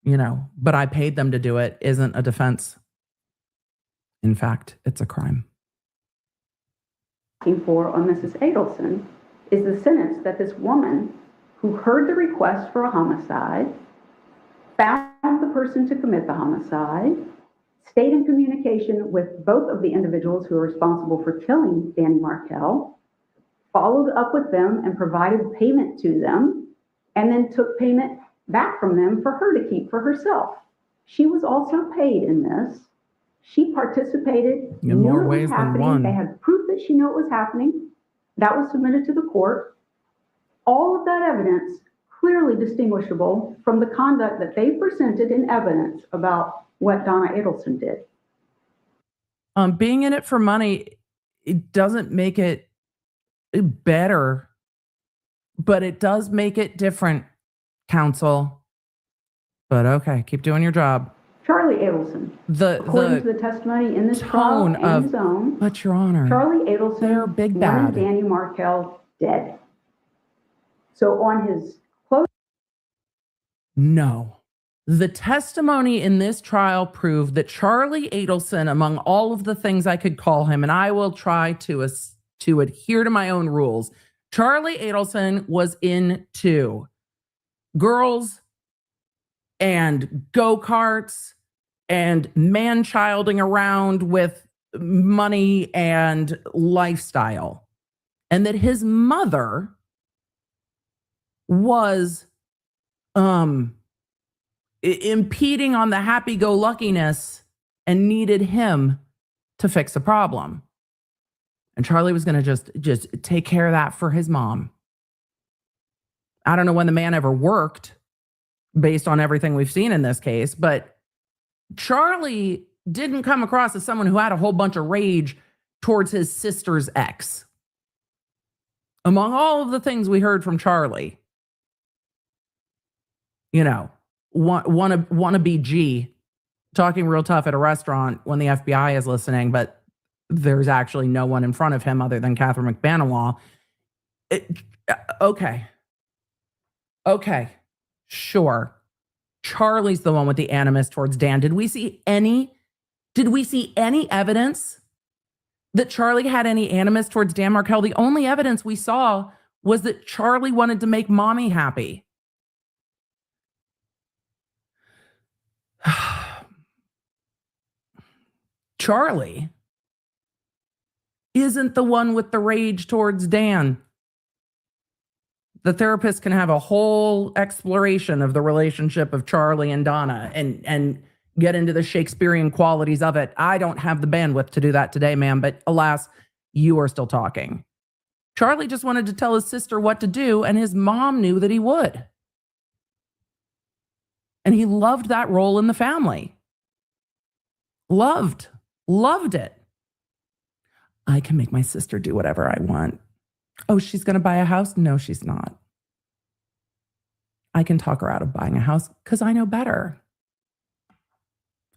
but I paid them to do it isn't a defense. In fact, it's a crime. For on Mrs. Adelson is the sentence that this woman who heard the request for a homicide, found the person to commit the homicide, stayed in communication with both of the individuals who are responsible for killing Danny Markel, followed up with them and provided payment to them, and then took payment back from them for her to keep for herself. She was also paid in this. She participated, In more knew it ways was than happening. one. They had proof that she knew it was happening. That was submitted to the court. All of that evidence clearly distinguishable from the conduct that they presented in evidence about what Donna Adelson did. Being in it for money, it doesn't make it better, but it does make it different, counsel. But okay, keep doing your job. Charlie Adelson, according to the testimony in this trial tone and of, his own, but Your Honor, Charlie Adelson they're big wanted bad. Danny Markel dead. So on his close. No. The testimony in this trial proved that Charlie Adelson, among all of the things I could call him, and I will try to adhere to my own rules, Charlie Adelson was into girls and go-karts and man-childing around with money and lifestyle. And that his mother was impeding on the happy-go-luckiness and needed him to fix the problem. And Charlie was going to just take care of that for his mom. I don't know when the man ever worked based on everything we've seen in this case, but Charlie didn't come across as someone who had a whole bunch of rage towards his sister's ex. Among all of the things we heard from Charlie, wannabe G talking real tough at a restaurant when the FBI is listening, but there's actually no one in front of him other than Catherine McBanwell. Okay, sure. Charlie's the one with the animus towards Dan. Did we see any evidence that Charlie had any animus towards Dan Markel? The only evidence we saw was that Charlie wanted to make mommy happy. Charlie isn't the one with the rage towards Dan. The therapist can have a whole exploration of the relationship of Charlie and Donna and get into the Shakespearean qualities of it. I don't have the bandwidth to do that today, ma'am, but alas, you are still talking. Charlie just wanted to tell his sister what to do, and his mom knew that he would. And he loved that role in the family. Loved it. I can make my sister do whatever I want. Oh, she's going to buy a house? No, she's not. I can talk her out of buying a house because I know better.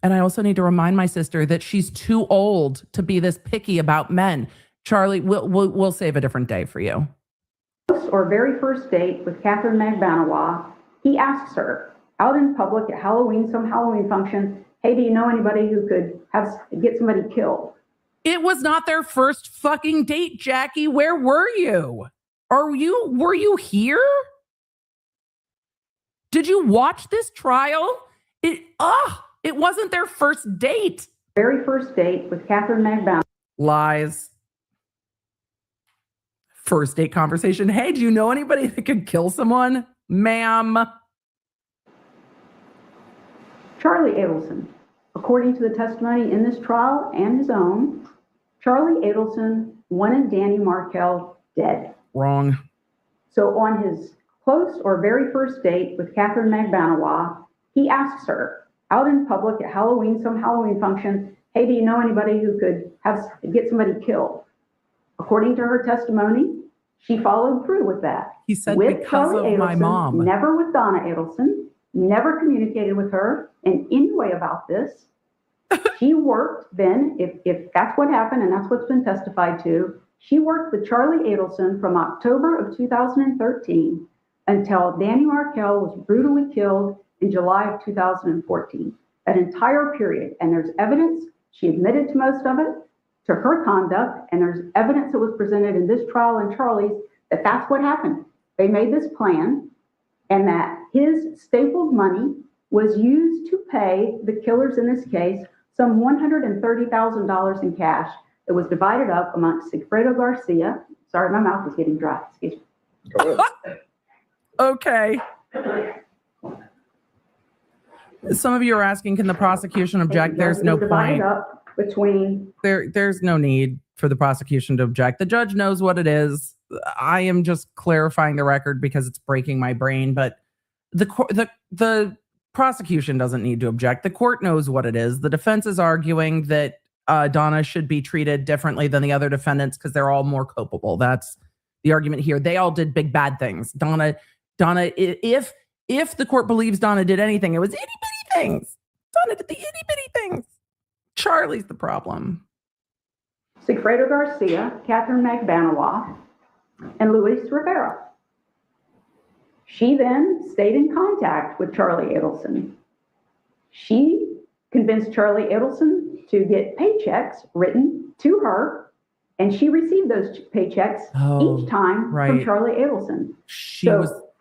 And I also need to remind my sister that she's too old to be this picky about men. Charlie, we'll save a different day for you. Or very first date with Catherine McBanwell, he asks her out in public at Halloween, some Halloween function, hey, do you know anybody who could get somebody killed? It was not their first fucking date, Jackie. Where were you? Were you here? Did you watch this trial? It wasn't their first date. Very first date with Catherine McBanwell. Lies. First date conversation. Hey, do you know anybody that could kill someone? Ma'am. Charlie Adelson, according to the testimony in this trial and his own, Charlie Adelson wanted Danny Markel dead. Wrong. So on his close or very first date with Catherine McBanwell, he asks her out in public at Halloween, some Halloween function, hey, do you know anybody who could get somebody killed? According to her testimony, She followed through with that. He said With because Charlie of my Adelson, mom. never with Donna Adelson, never communicated with her in any way about this. She worked then, if that's what happened and that's what's been testified to, she worked with Charlie Adelson from October of 2013 until Danny Markell was brutally killed in July of 2014. That entire period. And there's evidence, she admitted to most of it, to her conduct, and there's evidence that was presented in this trial and Charlie's that that's what happened. They made this plan, and that his stapled money was used to pay the killers in this case some $130,000 in cash that was divided up amongst Sigfredo Garcia. Sorry, my mouth is getting dry. Excuse me. Okay. Some of you are asking, can the prosecution object? There's no point. Up between There's no need for the prosecution to object. The judge knows what it is. I am just clarifying the record because it's breaking my brain, but the prosecution doesn't need to object. The court knows what it is. The defense is arguing that Donna should be treated differently than the other defendants because they're all more culpable. That's the argument here. They all did big bad things. Donna, if the court believes Donna did anything, it was itty bitty things. Donna did the itty bitty things. Charlie's the problem. Sigfredo Garcia, Catherine Magbanawala, and Luis Rivera. She then stayed in contact with Charlie Adelson. She convinced Charlie Adelson to get paychecks written to her, and she received those paychecks each time from Charlie Adelson.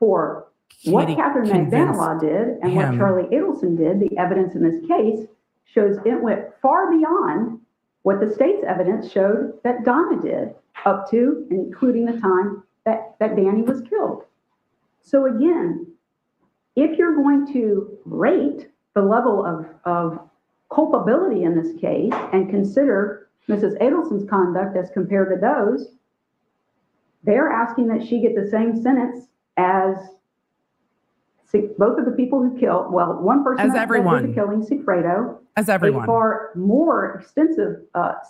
For what Catherine Magbanawala did and what Charlie Adelson did, the evidence in this case shows it went far beyond what the state's evidence showed that Donna did, up to and including the time that Danny was killed. So again, if you're going to rate the level of culpability in this case and consider Mrs. Adelson's conduct as compared to those, they're asking that she get the same sentence as both of the people who killed, well, one person that did the killing, Sigfredo, as everyone. A far more extensive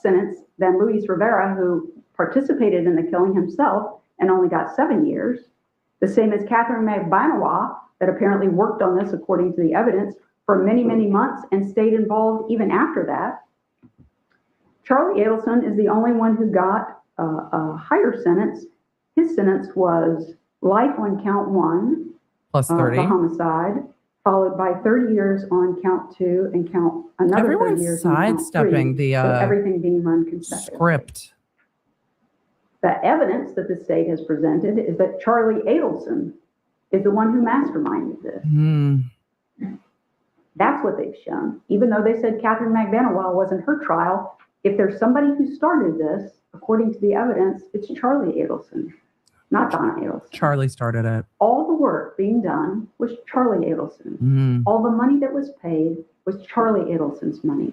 sentence than Luis Rivera, who participated in the killing himself and only got 7 years. The same as Catherine Magbanawala, that apparently worked on this, according to the evidence, for many, many months and stayed involved even after that. Charlie Adelson is the only one who got a higher sentence. His sentence was life on count 1, plus 30, the homicide, followed by 30 years on count 2 and another Everyone's 30 years on count 3. sidestepping the so everything being run consecutively. script. The evidence that the state has presented is that Charlie Adelson is the one who masterminded this. That's what they've shown. Even though they said Catherine Magbanawala wasn't her trial, if there's somebody who started this, according to the evidence, it's Charlie Adelson, not Donna Adelson. Charlie started it. All the work being done was Charlie Adelson. All the money that was paid was Charlie Adelson's money.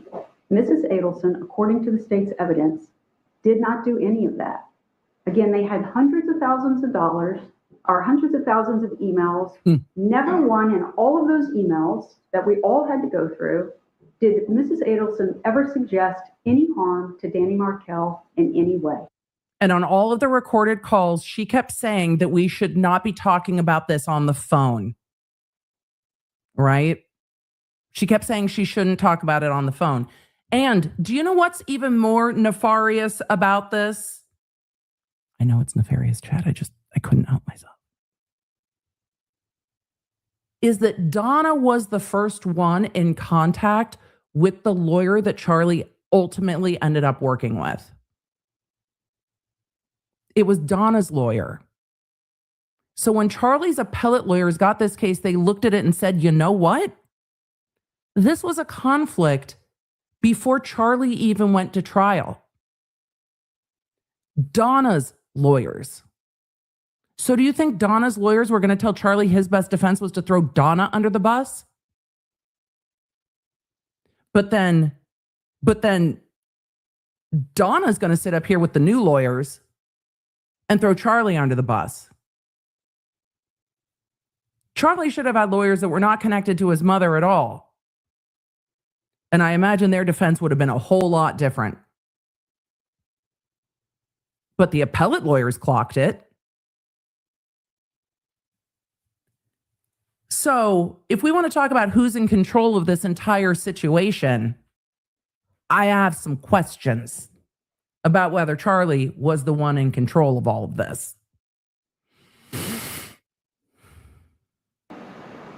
Mrs. Adelson, according to the state's evidence, did not do any of that. Again, they had hundreds of thousands of dollars or hundreds of thousands of emails. Never one in all of those emails that we all had to go through did Mrs. Adelson ever suggest any harm to Danny Markell in any way. And on all of the recorded calls, she kept saying that we should not be talking about this on the phone. Right? She kept saying she shouldn't talk about it on the phone. And do you know what's even more nefarious about this? I know it's nefarious, Chad. I couldn't help myself. Is that Donna was the first one in contact with the lawyer that Charlie ultimately ended up working with. It was Donna's lawyer. So when Charlie's appellate lawyers got this case, they looked at it and said, you know what? This was a conflict before Charlie even went to trial. Donna's lawyers. So do you think Donna's lawyers were going to tell Charlie his best defense was to throw Donna under the bus? But then Donna's going to sit up here with the new lawyers and throw Charlie under the bus. Charlie should have had lawyers that were not connected to his mother at all. And I imagine their defense would have been a whole lot different. But the appellate lawyers clocked it. So if we want to talk about who's in control of this entire situation, I have some questions about whether Charlie was the one in control of all of this.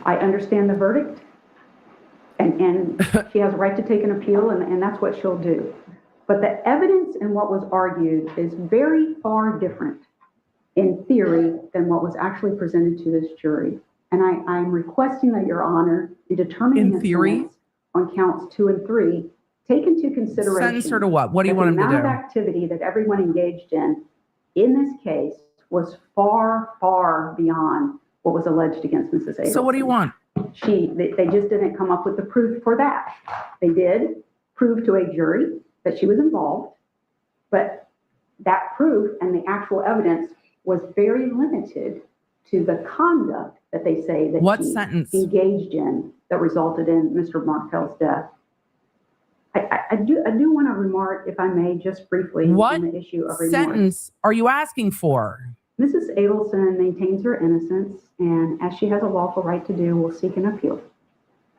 I understand the verdict, and she has a right to take an appeal, and that's what she'll do. But the evidence in what was argued is very far different in theory than what was actually presented to this jury. And I'm requesting that Your Honor, in determining In theory? sentence on counts 2 and 3, take into consideration. Sentence her to what? What do you that want him to The amount of do? activity that everyone engaged in this case was far, far beyond what was alleged against Mrs. Adelson. So what do you want? They just didn't come up with the proof for that. They did prove to a jury that she was involved, but that proof and the actual evidence was very limited to the conduct that they say that What she sentence? engaged in that resulted in Mr. Markel's death. I do want to remark, if I may, just briefly What on the issue of remorse. sentence are you asking for? Mrs. Adelson maintains her innocence, and as she has a lawful right to do, will seek an appeal.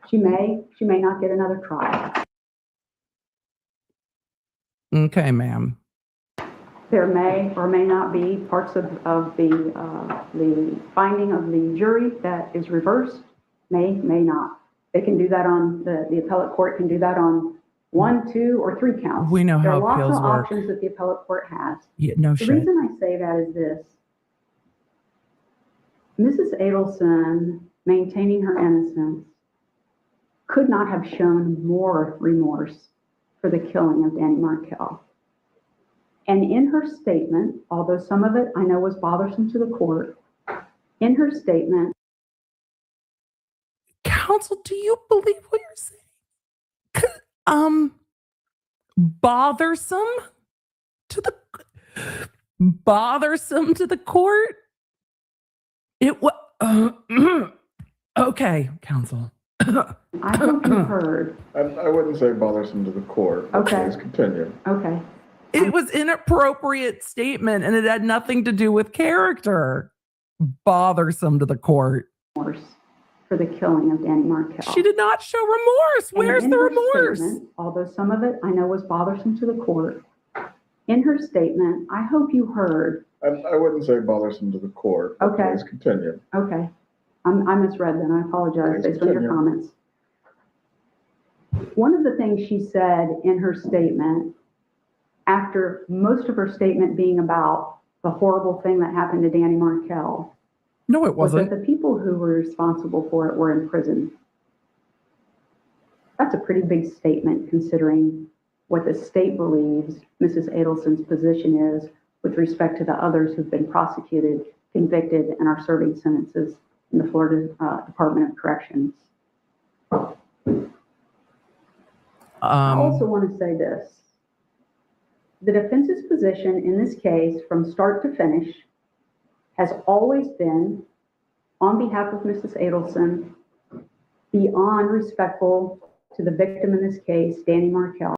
She may not get another trial. Okay, ma'am. There may or may not be parts of the finding of the jury that is reversed, may not. They can do that on, the appellate court can do that on 1, 2, or 3 counts. We know There how are lots appeals of work. options that the appellate court has. Yeah, no The shit. reason I say that is this. Mrs. Adelson, maintaining her innocence, could not have shown more remorse for the killing of Danny Markel. And in her statement, although some of it I know was bothersome to the court, in her statement. Counsel, do you believe what you're saying? Bothersome to the court? It was okay, counsel. I hope you heard. I wouldn't say bothersome to the court. But Okay. Please continue. Okay. It was inappropriate statement, and it had nothing to do with character. Bothersome to the court. Remorse for the killing of Danny Markel. She did not show remorse. And Where's in the her remorse? statement, although some of it I know was bothersome to the court, in her statement, I hope you heard. I wouldn't say bothersome to the court. But Okay. Please continue. Okay. I misread then. I apologize Please based on your continue. comments. One of the things she said in her statement, after most of her statement being about the horrible thing that happened to Danny Markel, No, it was wasn't. that the people who were responsible for it were in prison. That's a pretty big statement considering what the state believes Mrs. Adelson's position is with respect to the others who've been prosecuted, convicted, and are serving sentences in the Florida Department of Corrections. I also want to say this. The defense's position in this case from start to finish has always been, on behalf of Mrs. Adelson, beyond respectful to the victim in this case, Danny Markel.